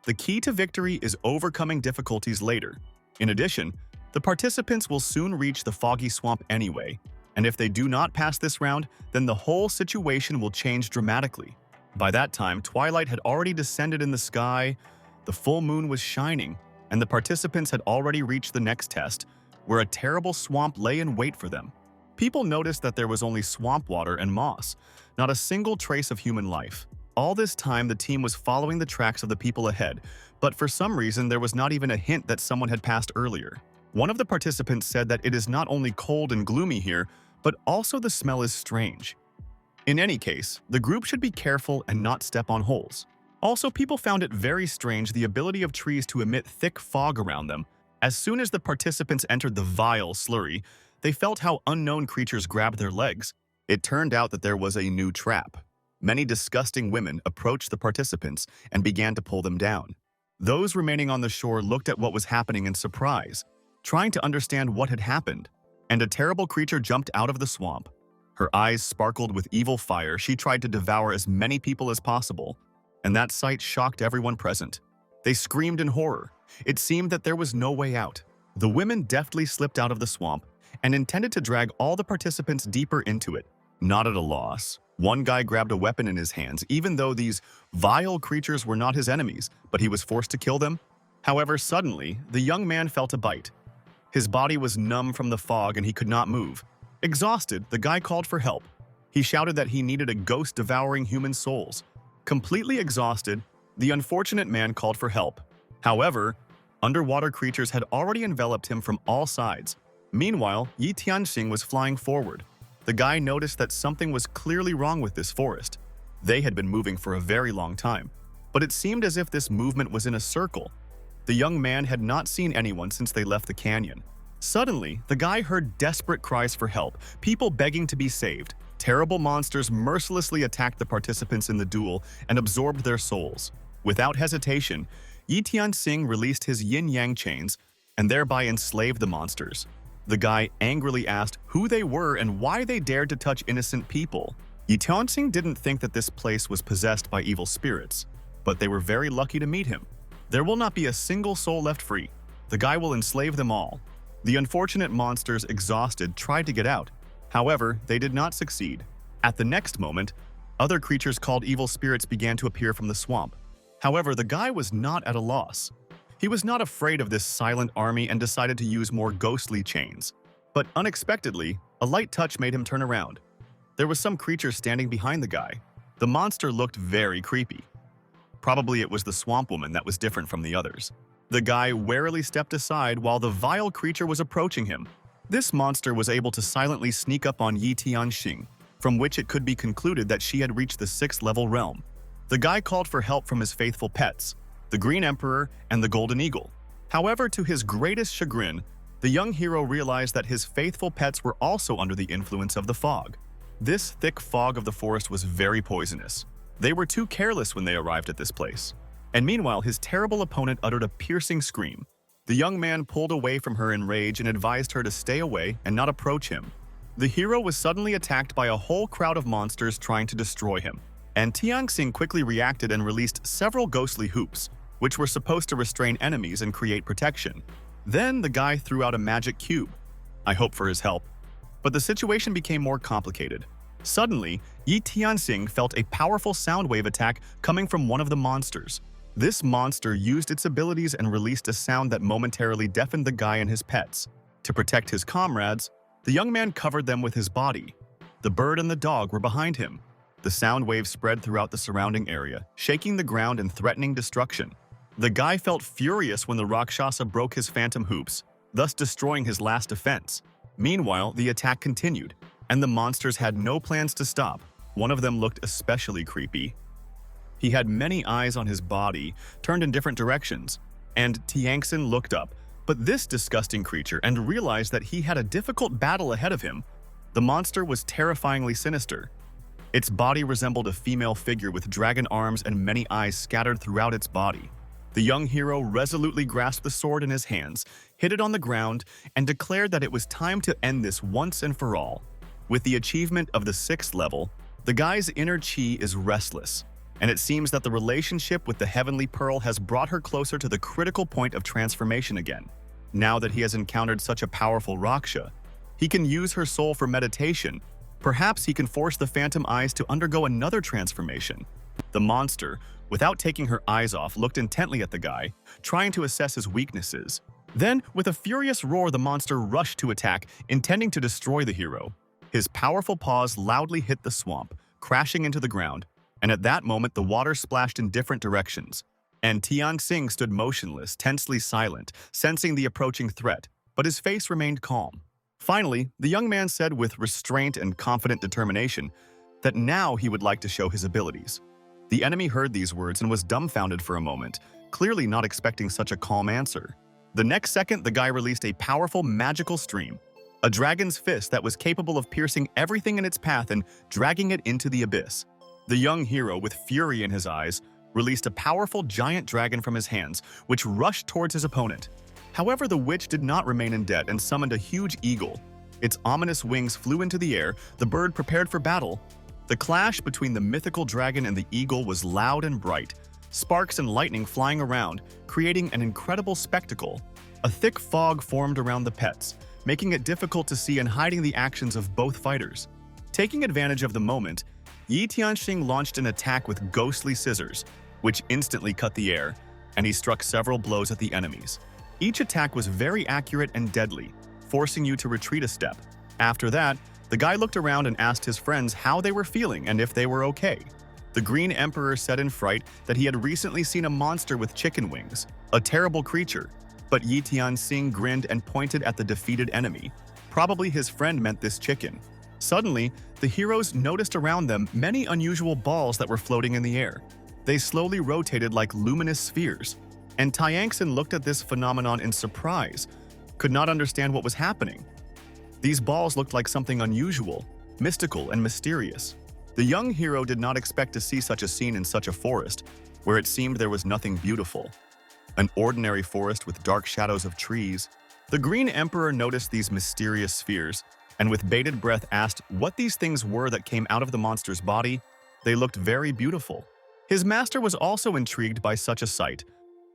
The key to victory is overcoming difficulties later. In addition, the participants will soon reach the foggy swamp anyway, and if they do not pass this round, then the whole situation will change dramatically. By that time, twilight had already descended in the sky, the full moon was shining, and the participants had already reached the next test, where a terrible swamp lay in wait for them. People noticed that there was only swamp water and moss, not a single trace of human life. All this time, the team was following the tracks of the people ahead, but for some reason, there was not even a hint that someone had passed earlier. One of the participants said that it is not only cold and gloomy here, but also the smell is strange. In any case, the group should be careful and not step on holes. Also, people found it very strange the ability of trees to emit thick fog around them. As soon as the participants entered the vile slurry, they felt how unknown creatures grabbed their legs. It turned out that there was a new trap. Many disgusting women approached the participants and began to pull them down. Those remaining on the shore looked at what was happening in surprise, trying to understand what had happened, and a terrible creature jumped out of the swamp. Her eyes sparkled with evil fire. She tried to devour as many people as possible, and that sight shocked everyone present. They screamed in horror. It seemed that there was no way out. The women deftly slipped out of the swamp and intended to drag all the participants deeper into it. Not at a loss, one guy grabbed a weapon in his hands, even though these vile creatures were not his enemies, but he was forced to kill them. However, suddenly, the young man felt a bite. His body was numb from the fog and he could not move. Exhausted, the guy called for help. He shouted that he needed a ghost devouring human souls. Completely exhausted, the unfortunate man called for help. However, underwater creatures had already enveloped him from all sides. Meanwhile, Yi Tianxing was flying forward. the guy noticed that something was clearly wrong with this forest. They had been moving for a very long time, but it seemed as if this movement was in a circle. The young man had not seen anyone since they left the canyon. Suddenly, the guy heard desperate cries for help, people begging to be saved. Terrible monsters mercilessly attacked the participants in the duel and absorbed their souls. Without hesitation, Yi Tianxing released his yin-yang chains and thereby enslaved the monsters. The guy angrily asked who they were and why they dared to touch innocent people. Yi Tianxing didn't think that this place was possessed by evil spirits, but they were very lucky to meet him. There will not be a single soul left free. The guy will enslave them all. The unfortunate monsters, exhausted, tried to get out. However, they did not succeed. At the next moment, other creatures called evil spirits began to appear from the swamp. However, the guy was not at a loss. He was not afraid of this silent army and decided to use more ghostly chains. But unexpectedly, a light touch made him turn around. There was some creature standing behind the guy. The monster looked very creepy. Probably it was the swamp woman that was different from the others. The guy warily stepped aside while the vile creature was approaching him. This monster was able to silently sneak up on Yi Tianxing, from which it could be concluded that she had reached the 6th-level realm. The guy called for help from his faithful pets, the Green Emperor and the Golden Eagle. However, to his greatest chagrin, the young hero realized that his faithful pets were also under the influence of the fog. This thick fog of the forest was very poisonous. They were too careless when they arrived at this place. And meanwhile, his terrible opponent uttered a piercing scream. The young man pulled away from her in rage and advised her to stay away and not approach him. The hero was suddenly attacked by a whole crowd of monsters trying to destroy him, and Tianxing quickly reacted and released several ghostly hoops, which were supposed to restrain enemies and create protection. Then the guy threw out a magic cube. I hoped for his help. But the situation became more complicated. Suddenly, Yi Tianxing felt a powerful sound wave attack coming from one of the monsters. This monster used its abilities and released a sound that momentarily deafened the guy and his pets. To protect his comrades, the young man covered them with his body. The bird and the dog were behind him. The sound wave spread throughout the surrounding area, shaking the ground and threatening destruction. The guy felt furious when the Rakshasa broke his phantom hoops, thus destroying his last defense. Meanwhile, the attack continued, and the monsters had no plans to stop. One of them looked especially creepy. He had many eyes on his body, turned in different directions, and Tianxing looked up, but this disgusting creature, and realized that he had a difficult battle ahead of him. The monster was terrifyingly sinister. Its body resembled a female figure with dragon arms and many eyes scattered throughout its body. The young hero resolutely grasped the sword in his hands, hit it on the ground, and declared that it was time to end this once and for all. With the achievement of the 6th level, the guy's inner chi is restless, and it seems that the relationship with the Heavenly Pearl has brought her closer to the critical point of transformation again. Now that he has encountered such a powerful Raksha, he can use her soul for meditation. Perhaps he can force the Phantom Eyes to undergo another transformation. The monster, without taking her eyes off, looked intently at the guy, trying to assess his weaknesses. Then, with a furious roar, the monster rushed to attack, intending to destroy the hero. His powerful paws loudly hit the swamp, crashing into the ground, and at that moment the water splashed in different directions. And Tianxing stood motionless, tensely silent, sensing the approaching threat, but his face remained calm. Finally, the young man said with restraint and confident determination that now he would like to show his abilities. The enemy heard these words and was dumbfounded for a moment, clearly not expecting such a calm answer. The next second, the guy released a powerful magical stream, a dragon's fist that was capable of piercing everything in its path and dragging it into the abyss. The young hero, with fury in his eyes, released a powerful giant dragon from his hands, which rushed towards his opponent. However, the witch did not remain in debt and summoned a huge eagle. Its ominous wings flew into the air, the bird prepared for battle. The clash between the mythical dragon and the eagle was loud and bright, sparks and lightning flying around, creating an incredible spectacle. A thick fog formed around the pets, making it difficult to see and hiding the actions of both fighters. Taking advantage of the moment, Yi Tianxing launched an attack with ghostly scissors, which instantly cut the air, and he struck several blows at the enemies. Each attack was very accurate and deadly, forcing you to retreat a step. After that, the guy looked around and asked his friends how they were feeling and if they were okay. The Green Emperor said in fright that he had recently seen a monster with chicken wings, a terrible creature, but Yi Tianxing grinned and pointed at the defeated enemy. Probably his friend meant this chicken. Suddenly, the heroes noticed around them many unusual balls that were floating in the air. They slowly rotated like luminous spheres, and Taiangson looked at this phenomenon in surprise, could not understand what was happening. These balls looked like something unusual, mystical, and mysterious. The young hero did not expect to see such a scene in such a forest, where it seemed there was nothing beautiful. An ordinary forest with dark shadows of trees. The Green Emperor noticed these mysterious spheres, and with bated breath asked what these things were that came out of the monster's body. They looked very beautiful. His master was also intrigued by such a sight,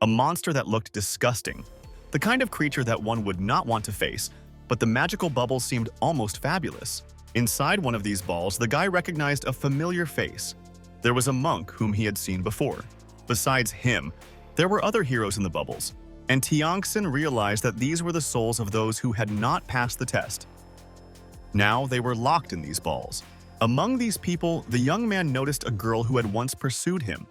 a monster that looked disgusting, the kind of creature that one would not want to face, but the magical bubbles seemed almost fabulous. Inside one of these balls, the guy recognized a familiar face. There was a monk whom he had seen before. Besides him, there were other heroes in the bubbles, and Taiangson realized that these were the souls of those who had not passed the test. Now they were locked in these balls. Among these people, the young man noticed a girl who had once pursued him.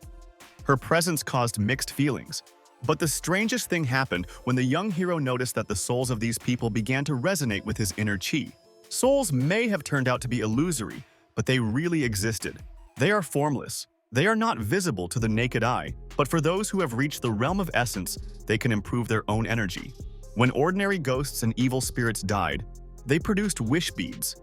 Her presence caused mixed feelings. But the strangest thing happened when the young hero noticed that the souls of these people began to resonate with his inner chi. Souls may have turned out to be illusory, but they really existed. They are formless. They are not visible to the naked eye, but for those who have reached the realm of essence, they can improve their own energy. When ordinary ghosts and evil spirits died, they produced wish beads.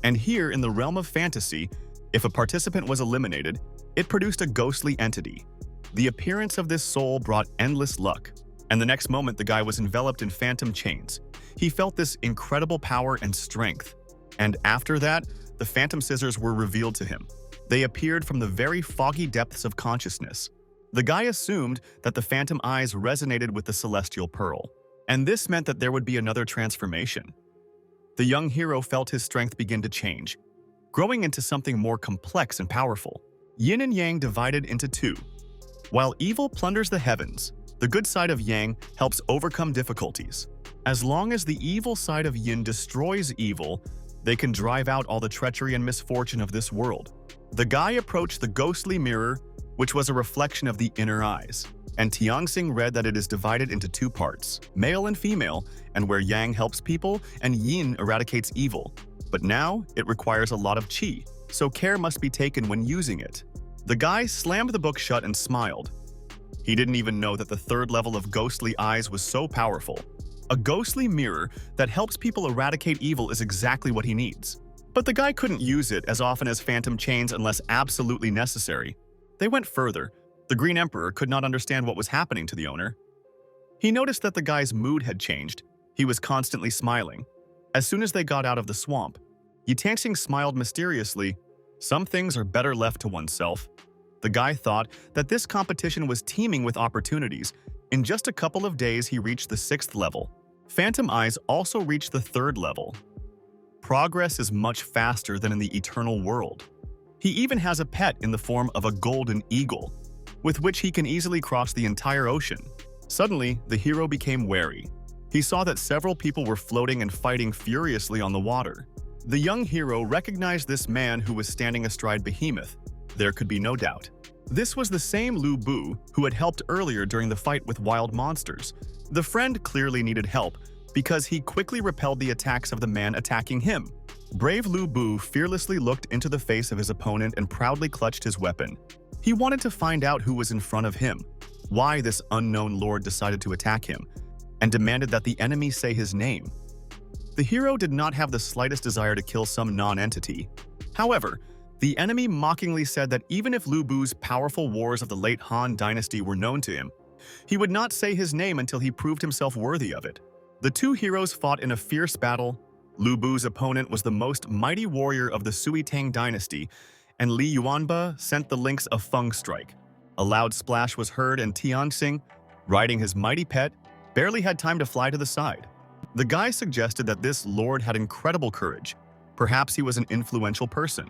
And here in the realm of fantasy, if a participant was eliminated, it produced a ghostly entity. The appearance of this soul brought endless luck, and the next moment the guy was enveloped in phantom chains. He felt this incredible power and strength. And after that, the phantom scissors were revealed to him. They appeared from the very foggy depths of consciousness. The guy assumed that the phantom eyes resonated with the celestial pearl, and this meant that there would be another transformation. The young hero felt his strength begin to change, growing into something more complex and powerful. Yin and Yang divided into two. While evil plunders the heavens, the good side of Yang helps overcome difficulties. As long as the evil side of Yin destroys evil, they can drive out all the treachery and misfortune of this world. The guy approached the ghostly mirror, which was a reflection of the inner eyes, and Tianxing read that it is divided into two parts, male and female, and where Yang helps people and Yin eradicates evil. But now, it requires a lot of qi, so care must be taken when using it. The guy slammed the book shut and smiled. He didn't even know that the third level of ghostly eyes was so powerful. A ghostly mirror that helps people eradicate evil is exactly what he needs. But the guy couldn't use it as often as phantom chains unless absolutely necessary. They went further. The Green Emperor could not understand what was happening to the owner. He noticed that the guy's mood had changed. He was constantly smiling. As soon as they got out of the swamp, Yitangsing smiled mysteriously. Some things are better left to oneself. The guy thought that this competition was teeming with opportunities. In just a couple of days, he reached the 6th level. Phantom Eyes also reached the 3rd level. Progress is much faster than in the eternal world. He even has a pet in the form of a golden eagle, with which he can easily cross the entire ocean. Suddenly, the hero became wary. He saw that several people were floating and fighting furiously on the water. The young hero recognized this man who was standing astride Behemoth. There could be no doubt. This was the same Lu Bu who had helped earlier during the fight with wild monsters. The friend clearly needed help because he quickly repelled the attacks of the man attacking him. Brave Lu Bu fearlessly looked into the face of his opponent and proudly clutched his weapon. He wanted to find out who was in front of him, why this unknown lord decided to attack him, and demanded that the enemy say his name. The hero did not have the slightest desire to kill some non-entity. However, the enemy mockingly said that even if Lu Bu's powerful wars of the late Han dynasty were known to him, he would not say his name until he proved himself worthy of it. The two heroes fought in a fierce battle. Lu Bu's opponent was the most mighty warrior of the Sui Tang dynasty, and Li Yuanba sent the links of Feng Strike. A loud splash was heard, and Tianxing, riding his mighty pet, barely had time to fly to the side. The guy suggested that this lord had incredible courage. Perhaps he was an influential person.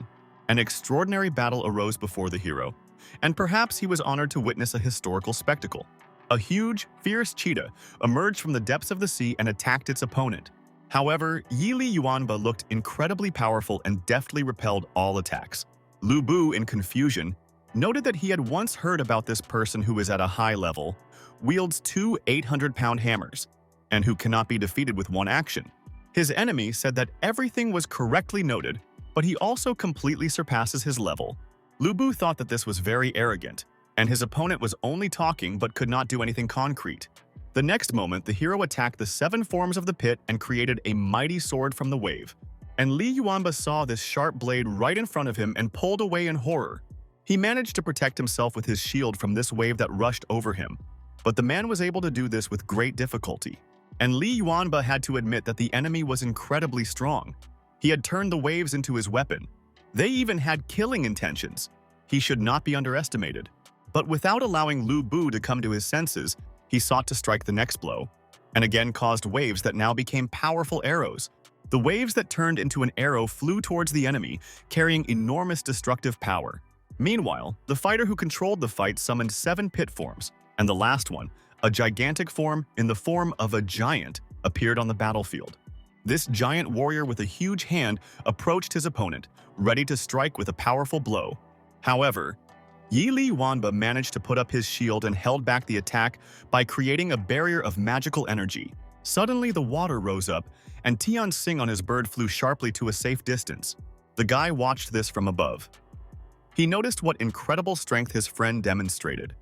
An extraordinary battle arose before the hero, and perhaps he was honored to witness a historical spectacle. A huge, fierce cheetah emerged from the depths of the sea and attacked its opponent. However, Li Yuanba looked incredibly powerful and deftly repelled all attacks. Lu Bu, in confusion, noted that he had once heard about this person who is at a high level, wields two 800-pound hammers, and who cannot be defeated with one action. His enemy said that everything was correctly noted, but he also completely surpasses his level. Lu Bu thought that this was very arrogant, and his opponent was only talking but could not do anything concrete. The next moment, the hero attacked the 7 forms of the pit and created a mighty sword from the wave. And Li Yuanba saw this sharp blade right in front of him and pulled away in horror. He managed to protect himself with his shield from this wave that rushed over him, but the man was able to do this with great difficulty. And Li Yuanba had to admit that the enemy was incredibly strong. He had turned the waves into his weapon. They even had killing intentions. He should not be underestimated. But without allowing Lu Bu to come to his senses, he sought to strike the next blow, and again caused waves that now became powerful arrows. The waves that turned into an arrow flew towards the enemy, carrying enormous destructive power. Meanwhile, the fighter who controlled the fight summoned 7 pit forms, and the last one, a gigantic form in the form of a giant, appeared on the battlefield. This giant warrior with a huge hand approached his opponent, ready to strike with a powerful blow. However, Yi Li Wanba managed to put up his shield and held back the attack by creating a barrier of magical energy. Suddenly, the water rose up, and Tian Xing on his bird flew sharply to a safe distance. The guy watched this from above. He noticed what incredible strength his friend demonstrated.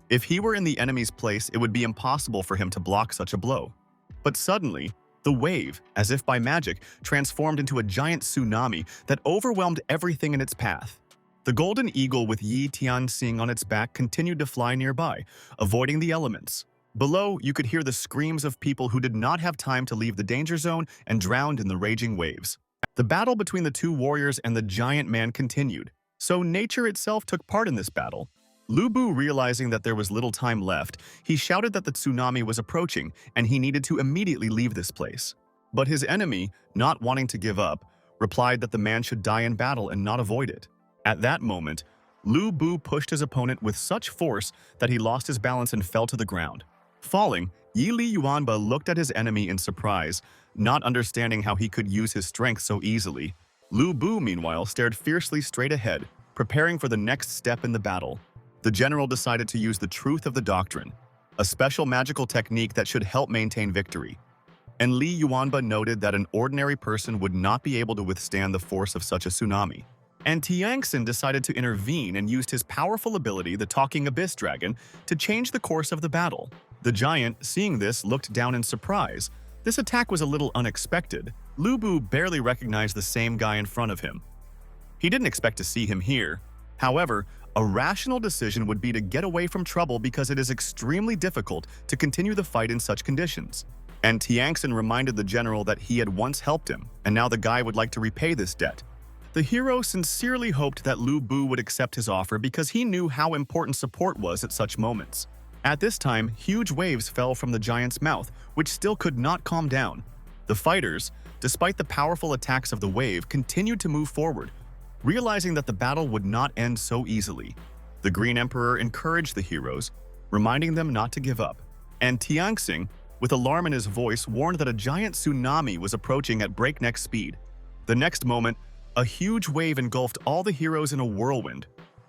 If he were in the enemy's place, it would be impossible for him to block such a blow. But suddenly, the wave, as if by magic, transformed into a giant tsunami that overwhelmed everything in its path. The golden eagle with Yi Tianxing on its back continued to fly nearby, avoiding the elements. Below, you could hear the screams of people who did not have time to leave the danger zone and drowned in the raging waves. The battle between the 2 warriors and the giant man continued, so nature itself took part in this battle. Lu Bu, realizing that there was little time left, he shouted that the tsunami was approaching and he needed to immediately leave this place. But his enemy, not wanting to give up, replied that the man should die in battle and not avoid it. At that moment, Lu Bu pushed his opponent with such force that he lost his balance and fell to the ground. Falling, Yi Li Yuanba looked at his enemy in surprise, not understanding how he could use his strength so easily. Lu Bu, meanwhile, stared fiercely straight ahead, preparing for the next step in the battle. The general decided to use the truth of the doctrine, a special magical technique that should help maintain victory. And Li Yuanba noted that an ordinary person would not be able to withstand the force of such a tsunami. And Tianxin decided to intervene and used his powerful ability, the Talking Abyss Dragon, to change the course of the battle. The giant, seeing this, looked down in surprise. This attack was a little unexpected. Lu Bu barely recognized the same guy in front of him. He didn't expect to see him here. However, a rational decision would be to get away from trouble because it is extremely difficult to continue the fight in such conditions. And Tianxin reminded the general that he had once helped him, and now the guy would like to repay this debt. The hero sincerely hoped that Lu Bu would accept his offer because he knew how important support was at such moments. At this time, huge waves fell from the giant's mouth, which still could not calm down. The fighters, despite the powerful attacks of the wave, continued to move forward, realizing that the battle would not end so easily. The Green Emperor encouraged the heroes, reminding them not to give up. And Tianxing, with alarm in his voice, warned that a giant tsunami was approaching at breakneck speed. The next moment, a huge wave engulfed all the heroes in a whirlwind,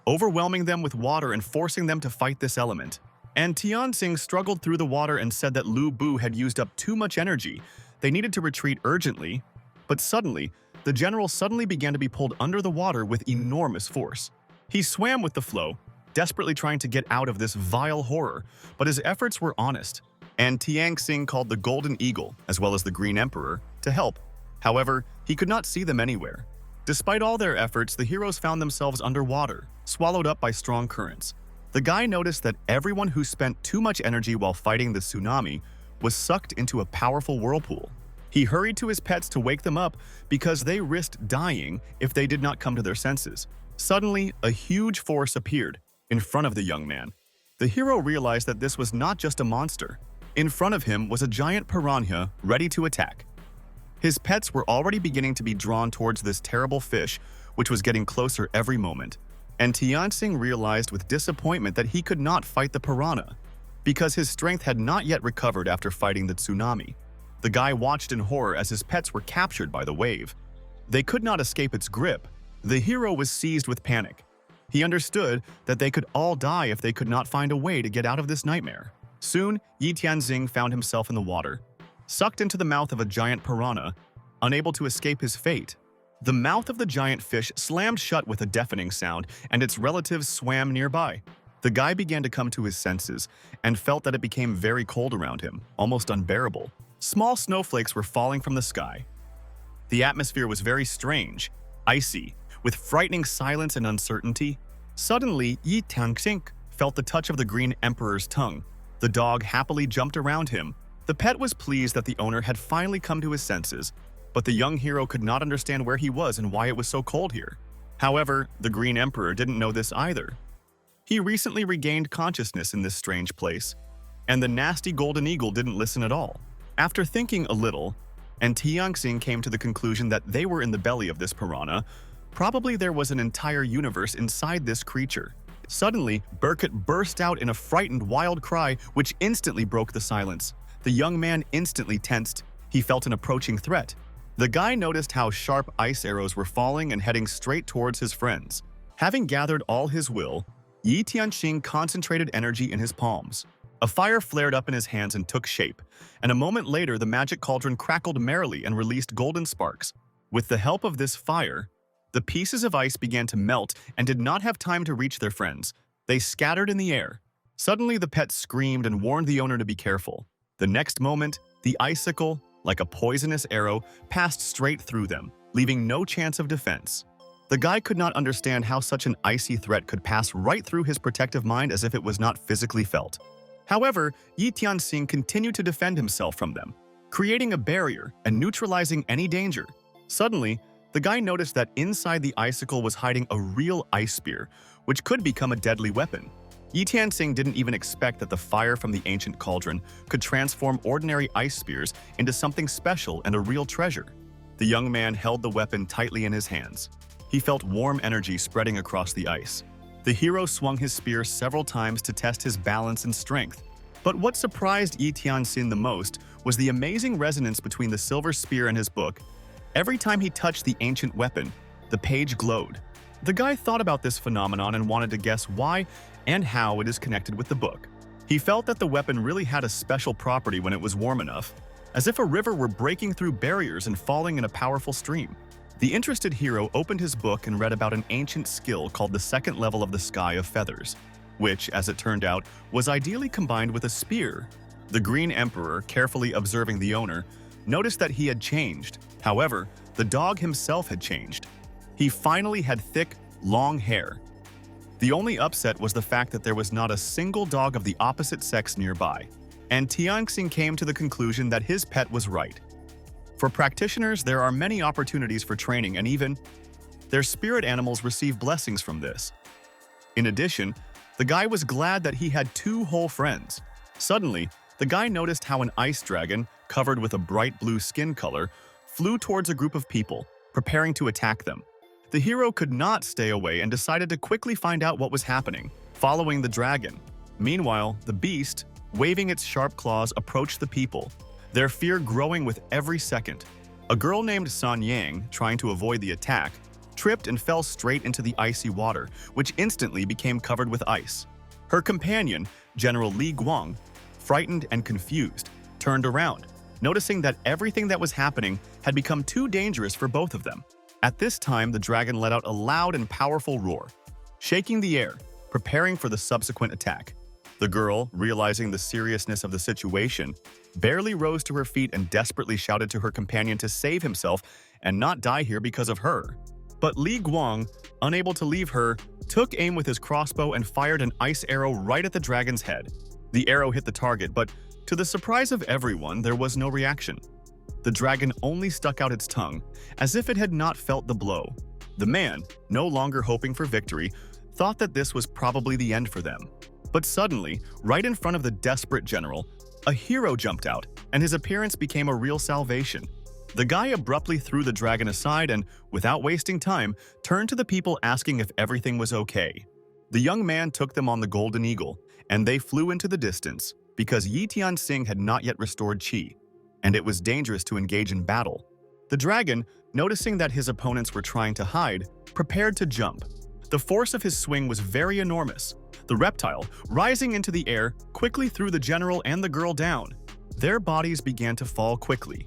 overwhelming them with water and forcing them to fight this element. And Tianxing struggled through the water and said that Lu Bu had used up too much energy. They needed to retreat urgently, but suddenly, the general suddenly began to be pulled under the water with enormous force. He swam with the flow, desperately trying to get out of this vile horror, but his efforts were honest. And Tianxing called the Golden Eagle, as well as the Green Emperor, to help. However, he could not see them anywhere. Despite all their efforts, the heroes found themselves underwater, swallowed up by strong currents. The guy noticed that everyone who spent too much energy while fighting the tsunami was sucked into a powerful whirlpool. He hurried to his pets to wake them up because they risked dying if they did not come to their senses. Suddenly, a huge force appeared in front of the young man. The hero realized that this was not just a monster. In front of him was a giant piranha ready to attack. His pets were already beginning to be drawn towards this terrible fish, which was getting closer every moment. And Tianxing realized with disappointment that he could not fight the piranha, because his strength had not yet recovered after fighting the tsunami. The guy watched in horror as his pets were captured by the wave. They could not escape its grip. The hero was seized with panic. He understood that they could all die if they could not find a way to get out of this nightmare. Soon, Yi Tianxing found himself in the water, sucked into the mouth of a giant piranha, unable to escape his fate. The mouth of the giant fish slammed shut with a deafening sound, and its relatives swam nearby. The guy began to come to his senses and felt that it became very cold around him, almost unbearable. Small snowflakes were falling from the sky. The atmosphere was very strange, icy, with frightening silence and uncertainty. Suddenly, Yi Tianxing felt the touch of the Green Emperor's tongue. The dog happily jumped around him. The pet was pleased that the owner had finally come to his senses, but the young hero could not understand where he was and why it was so cold here. However, the Green Emperor didn't know this either. He recently regained consciousness in this strange place, and the nasty golden eagle didn't listen at all. After thinking a little, and Tianxing came to the conclusion that they were in the belly of this piranha, probably there was an entire universe inside this creature. Suddenly, Burkett burst out in a frightened, wild cry which instantly broke the silence. The young man instantly tensed. He felt an approaching threat. The guy noticed how sharp ice arrows were falling and heading straight towards his friends. Having gathered all his will, Yi Tianxing concentrated energy in his palms. A fire flared up in his hands and took shape, and a moment later the magic cauldron crackled merrily and released golden sparks. With the help of this fire, the pieces of ice began to melt and did not have time to reach their friends. They scattered in the air. Suddenly the pet screamed and warned the owner to be careful. The next moment, the icicle, like a poisonous arrow, passed straight through them, leaving no chance of defense. The guy could not understand how such an icy threat could pass right through his protective mind as if it was not physically felt. However, Yi Tianxing continued to defend himself from them, creating a barrier and neutralizing any danger. Suddenly, the guy noticed that inside the icicle was hiding a real ice spear, which could become a deadly weapon. Yi Tianxing didn't even expect that the fire from the ancient cauldron could transform ordinary ice spears into something special and a real treasure. The young man held the weapon tightly in his hands. He felt warm energy spreading across the ice. The hero swung his spear several times to test his balance and strength. But what surprised Yi Tianxing the most was the amazing resonance between the silver spear and his book. Every time he touched the ancient weapon, the page glowed. The guy thought about this phenomenon and wanted to guess why and how it is connected with the book. He felt that the weapon really had a special property when it was warm enough, as if a river were breaking through barriers and falling in a powerful stream. The interested hero opened his book and read about an ancient skill called the second level of the Sky of Feathers, which, as it turned out, was ideally combined with a spear. The Green Emperor, carefully observing the owner, noticed that he had changed. However, the dog himself had changed. He finally had thick, long hair. The only upset was the fact that there was not a single dog of the opposite sex nearby, and Tianxing came to the conclusion that his pet was right. For practitioners, there are many opportunities for training, and even their spirit animals receive blessings from this. In addition, the guy was glad that he had two whole friends. Suddenly, the guy noticed how an ice dragon, covered with a bright blue skin color, flew towards a group of people, preparing to attack them. The hero could not stay away and decided to quickly find out what was happening, following the dragon. Meanwhile, the beast, waving its sharp claws, approached the people, their fear growing with every second. A girl named San Yang, trying to avoid the attack, tripped and fell straight into the icy water, which instantly became covered with ice. Her companion, General Li Guang, frightened and confused, turned around, noticing that everything that was happening had become too dangerous for both of them. At this time, the dragon let out a loud and powerful roar, shaking the air, preparing for the subsequent attack. The girl, realizing the seriousness of the situation, barely rose to her feet and desperately shouted to her companion to save himself and not die here because of her. But Li Guang, unable to leave her, took aim with his crossbow and fired an ice arrow right at the dragon's head. The arrow hit the target, but to the surprise of everyone, there was no reaction. The dragon only stuck out its tongue, as if it had not felt the blow. The man, no longer hoping for victory, thought that this was probably the end for them. But suddenly, right in front of the desperate general, a hero jumped out, and his appearance became a real salvation. The guy abruptly threw the dragon aside and, without wasting time, turned to the people asking if everything was okay. The young man took them on the golden eagle, and they flew into the distance, because Yi Tianxing had not yet restored qi, and it was dangerous to engage in battle. The dragon, noticing that his opponents were trying to hide, prepared to jump. The force of his swing was very enormous. The reptile, rising into the air, quickly threw the general and the girl down. Their bodies began to fall quickly.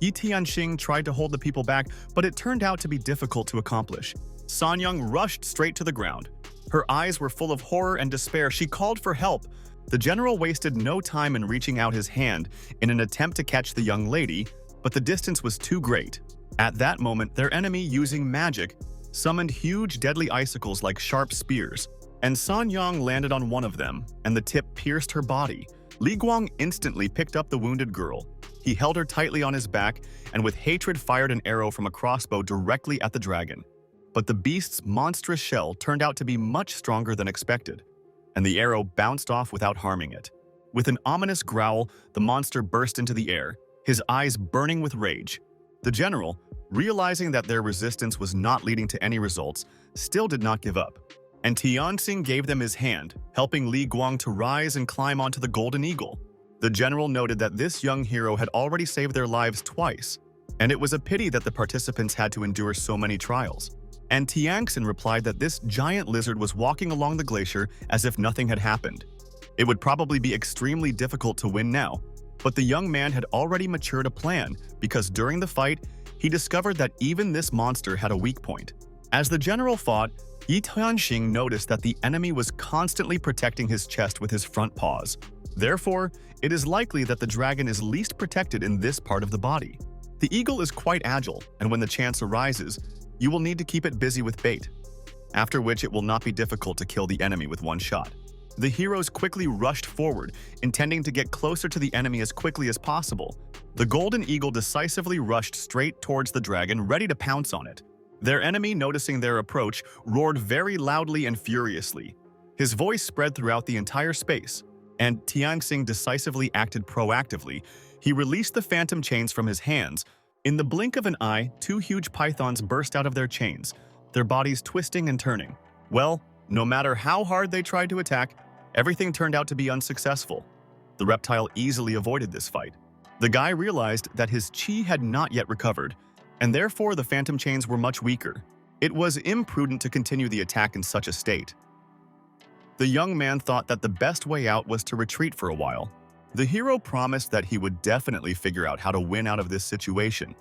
Yi Tianxing tried to hold the people back, but it turned out to be difficult to accomplish. Sanyang rushed straight to the ground. Her eyes were full of horror and despair. She called for help. The general wasted no time in reaching out his hand in an attempt to catch the young lady, but the distance was too great. At that moment, their enemy, using magic, summoned huge deadly icicles like sharp spears, and Sanyang landed on one of them, and the tip pierced her body. Li Guang instantly picked up the wounded girl. He held her tightly on his back and with hatred fired an arrow from a crossbow directly at the dragon. But the beast's monstrous shell turned out to be much stronger than expected, and the arrow bounced off without harming it. With an ominous growl, the monster burst into the air, his eyes burning with rage. The general, realizing that their resistance was not leading to any results, still did not give up. And Tianxing gave them his hand, helping Li Guang to rise and climb onto the golden eagle. The general noted that this young hero had already saved their lives twice, and it was a pity that the participants had to endure so many trials. And Tianxin replied that this giant lizard was walking along the glacier as if nothing had happened. It would probably be extremely difficult to win now, but the young man had already matured a plan because during the fight, he discovered that even this monster had a weak point. As the general fought, Yi Tianxing noticed that the enemy was constantly protecting his chest with his front paws. Therefore, it is likely that the dragon is least protected in this part of the body. The eagle is quite agile, and when the chance arises, you will need to keep it busy with bait, after which it will not be difficult to kill the enemy with one shot. The heroes quickly rushed forward, intending to get closer to the enemy as quickly as possible. The golden eagle decisively rushed straight towards the dragon, ready to pounce on it. Their enemy, noticing their approach, roared very loudly and furiously. His voice spread throughout the entire space, and Tianxing decisively acted proactively. He released the phantom chains from his hands. In the blink of an eye, two huge pythons burst out of their chains, their bodies twisting and turning. Well, no matter how hard they tried to attack, everything turned out to be unsuccessful. The reptile easily avoided this fight. The guy realized that his chi had not yet recovered, and therefore the phantom chains were much weaker. It was imprudent to continue the attack in such a state. The young man thought that the best way out was to retreat for a while. The hero promised that he would definitely figure out how to win out of this situation.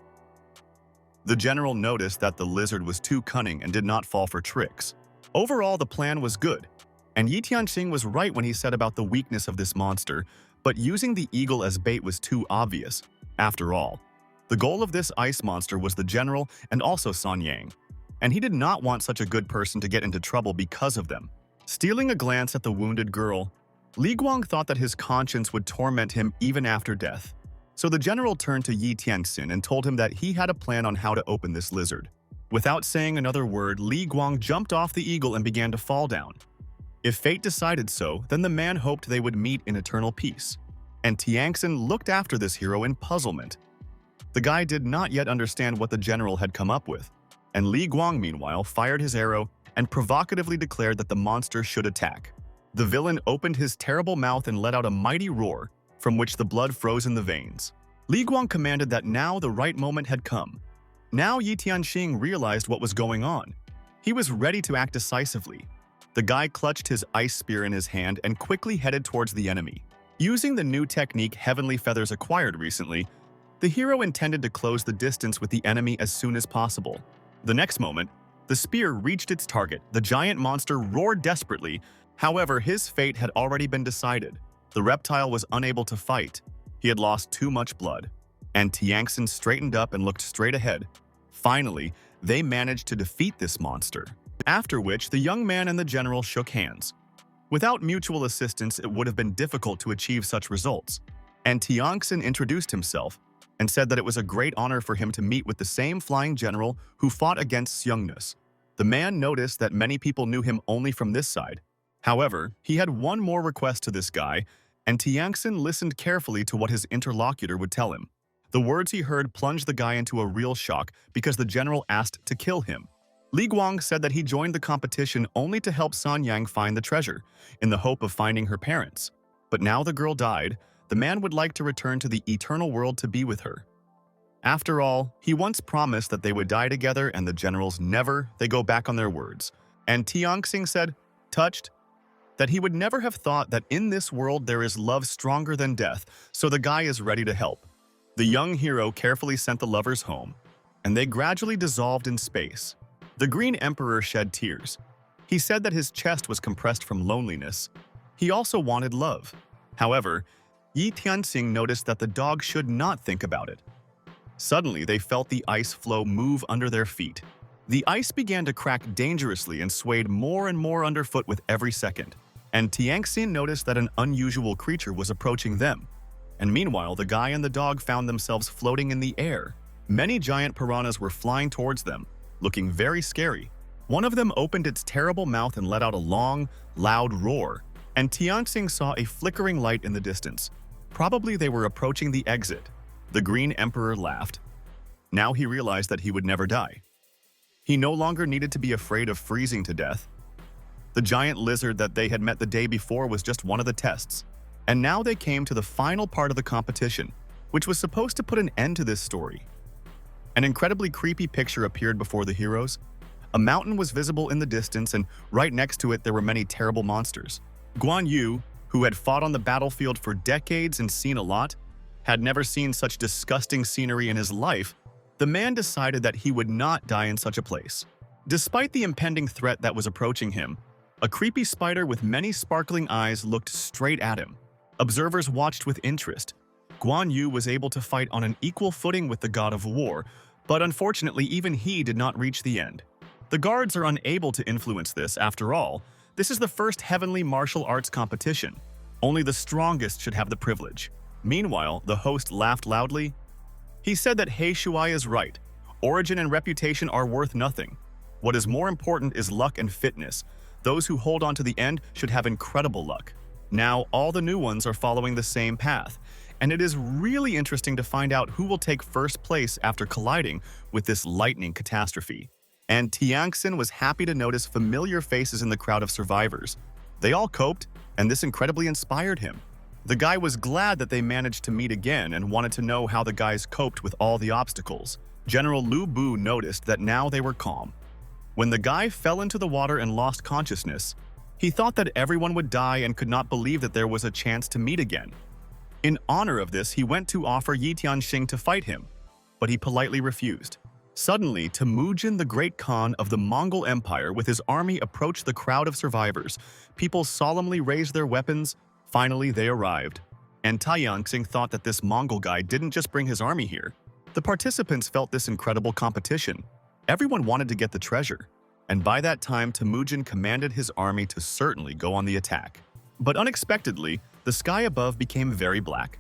The general noticed that the lizard was too cunning and did not fall for tricks. Overall, the plan was good, and Yi Tianxing was right when he said about the weakness of this monster, but using the eagle as bait was too obvious. After all, the goal of this ice monster was the general and also Sanyang, and he did not want such a good person to get into trouble because of them. Stealing a glance at the wounded girl, Li Guang thought that his conscience would torment him even after death. So the general turned to Yi Tianxin and told him that he had a plan on how to open this lizard. Without saying another word, Li Guang jumped off the eagle and began to fall down. If fate decided so, then the man hoped they would meet in eternal peace. And Tianxin looked after this hero in puzzlement. The guy did not yet understand what the general had come up with, and Li Guang, meanwhile, fired his arrow and provocatively declared that the monster should attack. The villain opened his terrible mouth and let out a mighty roar, from which the blood froze in the veins. Li Guang commanded that now the right moment had come. Now Yi Tianxing realized what was going on. He was ready to act decisively. The guy clutched his ice spear in his hand and quickly headed towards the enemy. Using the new technique Heavenly Feathers acquired recently, the hero intended to close the distance with the enemy as soon as possible. The next moment, the spear reached its target. The giant monster roared desperately. However, his fate had already been decided. The reptile was unable to fight. He had lost too much blood. And Tianxin straightened up and looked straight ahead. Finally, they managed to defeat this monster. After which, the young man and the general shook hands. Without mutual assistance, it would have been difficult to achieve such results. And Tianxin introduced himself and said that it was a great honor for him to meet with the same flying general who fought against Xiungnus. The man noticed that many people knew him only from this side. However, he had one more request to this guy, and Tianxin listened carefully to what his interlocutor would tell him. The words he heard plunged the guy into a real shock because the general asked to kill him. Li Guang said that he joined the competition only to help Sanyang find the treasure, in the hope of finding her parents. But now the girl died, the man would like to return to the eternal world to be with her. After all, he once promised that they would die together, and the generals never, they go back on their words. And Tianxing said, touched, that he would never have thought that in this world there is love stronger than death, so the guy is ready to help. The young hero carefully sent the lovers home, and they gradually dissolved in space. The Green Emperor shed tears. He said that his chest was compressed from loneliness. He also wanted love. However, Yi Tianxing noticed that the dog should not think about it. Suddenly, they felt the ice floe move under their feet. The ice began to crack dangerously and swayed more and more underfoot with every second. And Tianxin noticed that an unusual creature was approaching them. And meanwhile, the guy and the dog found themselves floating in the air. Many giant piranhas were flying towards them, looking very scary. One of them opened its terrible mouth and let out a long, loud roar, and Tianxing saw a flickering light in the distance. Probably they were approaching the exit. The Green Emperor laughed. Now he realized that he would never die. He no longer needed to be afraid of freezing to death. The giant lizard that they had met the day before was just one of the tests. And now they came to the final part of the competition, which was supposed to put an end to this story. An incredibly creepy picture appeared before the heroes. A mountain was visible in the distance, and right next to it there were many terrible monsters. Guan Yu, who had fought on the battlefield for decades and seen a lot, had never seen such disgusting scenery in his life. The man decided that he would not die in such a place. Despite the impending threat that was approaching him, a creepy spider with many sparkling eyes looked straight at him. Observers watched with interest. Guan Yu was able to fight on an equal footing with the god of war, but unfortunately even he did not reach the end. The guards are unable to influence this. After all, this is the first heavenly martial arts competition. Only the strongest should have the privilege. Meanwhile, the host laughed loudly. He said that He Shuai is right. Origin and reputation are worth nothing. What is more important is luck and fitness. Those who hold on to the end should have incredible luck. Now, all the new ones are following the same path, and it is really interesting to find out who will take first place after colliding with this lightning catastrophe. And Tianxin was happy to notice familiar faces in the crowd of survivors. They all coped, and this incredibly inspired him. The guy was glad that they managed to meet again and wanted to know how the guys coped with all the obstacles. General Lu Bu noticed that now they were calm. When the guy fell into the water and lost consciousness, he thought that everyone would die and could not believe that there was a chance to meet again. In honor of this, he went to offer Yi Tianxing to fight him, but he politely refused. Suddenly, Temujin, the great Khan of the Mongol Empire, with his army approached the crowd of survivors. People solemnly raised their weapons. Finally, they arrived. And Tianxing thought that this Mongol guy didn't just bring his army here. The participants felt this incredible competition. Everyone wanted to get the treasure. And by that time, Temujin commanded his army to certainly go on the attack. But unexpectedly, the sky above became very black.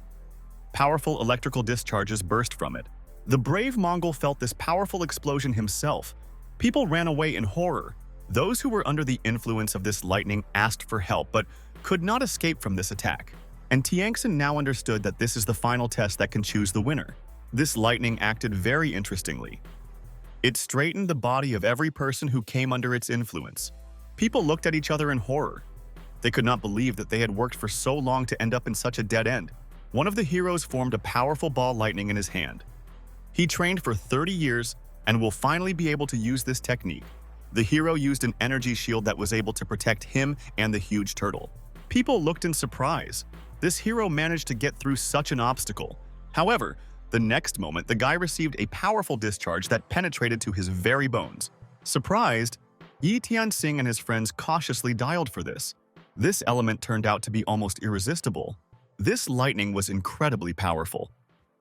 Powerful electrical discharges burst from it. The brave Mongol felt this powerful explosion himself. People ran away in horror. Those who were under the influence of this lightning asked for help, but could not escape from this attack. And Tianxin now understood that this is the final test that can choose the winner. This lightning acted very interestingly. It straightened the body of every person who came under its influence. People looked at each other in horror. They could not believe that they had worked for so long to end up in such a dead end. One of the heroes formed a powerful ball lightning in his hand. He trained for 30 years and will finally be able to use this technique. The hero used an energy shield that was able to protect him and the huge turtle. People looked in surprise. This hero managed to get through such an obstacle. However, the next moment, the guy received a powerful discharge that penetrated to his very bones. Surprised, Yi Tianxing and his friends cautiously dialed for this. This element turned out to be almost irresistible. This lightning was incredibly powerful.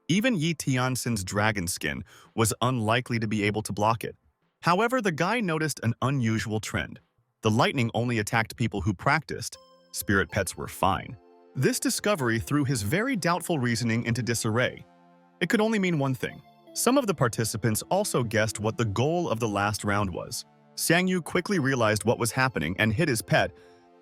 Even Yi Tianxin's dragon skin was unlikely to be able to block it. However, the guy noticed an unusual trend. The lightning only attacked people who practiced. Spirit pets were fine. This discovery threw his very doubtful reasoning into disarray. It could only mean one thing. Some of the participants also guessed what the goal of the last round was. Sang Yu quickly realized what was happening and hit his pet.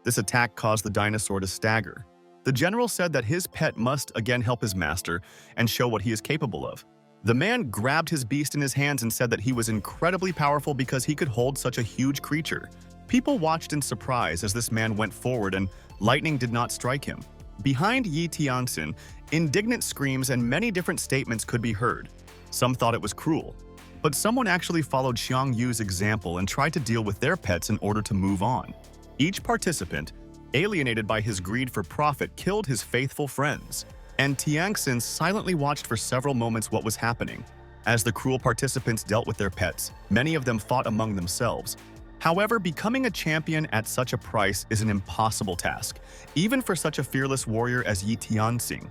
This attack caused the dinosaur to stagger. The general said that his pet must again help his master and show what he is capable of. The man grabbed his beast in his hands and said that he was incredibly powerful because he could hold such a huge creature. People watched in surprise as this man went forward and lightning did not strike him. Behind Yi Tianxin, indignant screams and many different statements could be heard. Some thought it was cruel, but someone actually followed Xiang Yu's example and tried to deal with their pets in order to move on. Each participant, alienated by his greed for profit, killed his faithful friends. and Tiangxin silently watched for several moments what was happening. As the cruel participants dealt with their pets, many of them fought among themselves. However, becoming a champion at such a price is an impossible task, even for such a fearless warrior as Yi Tianxing.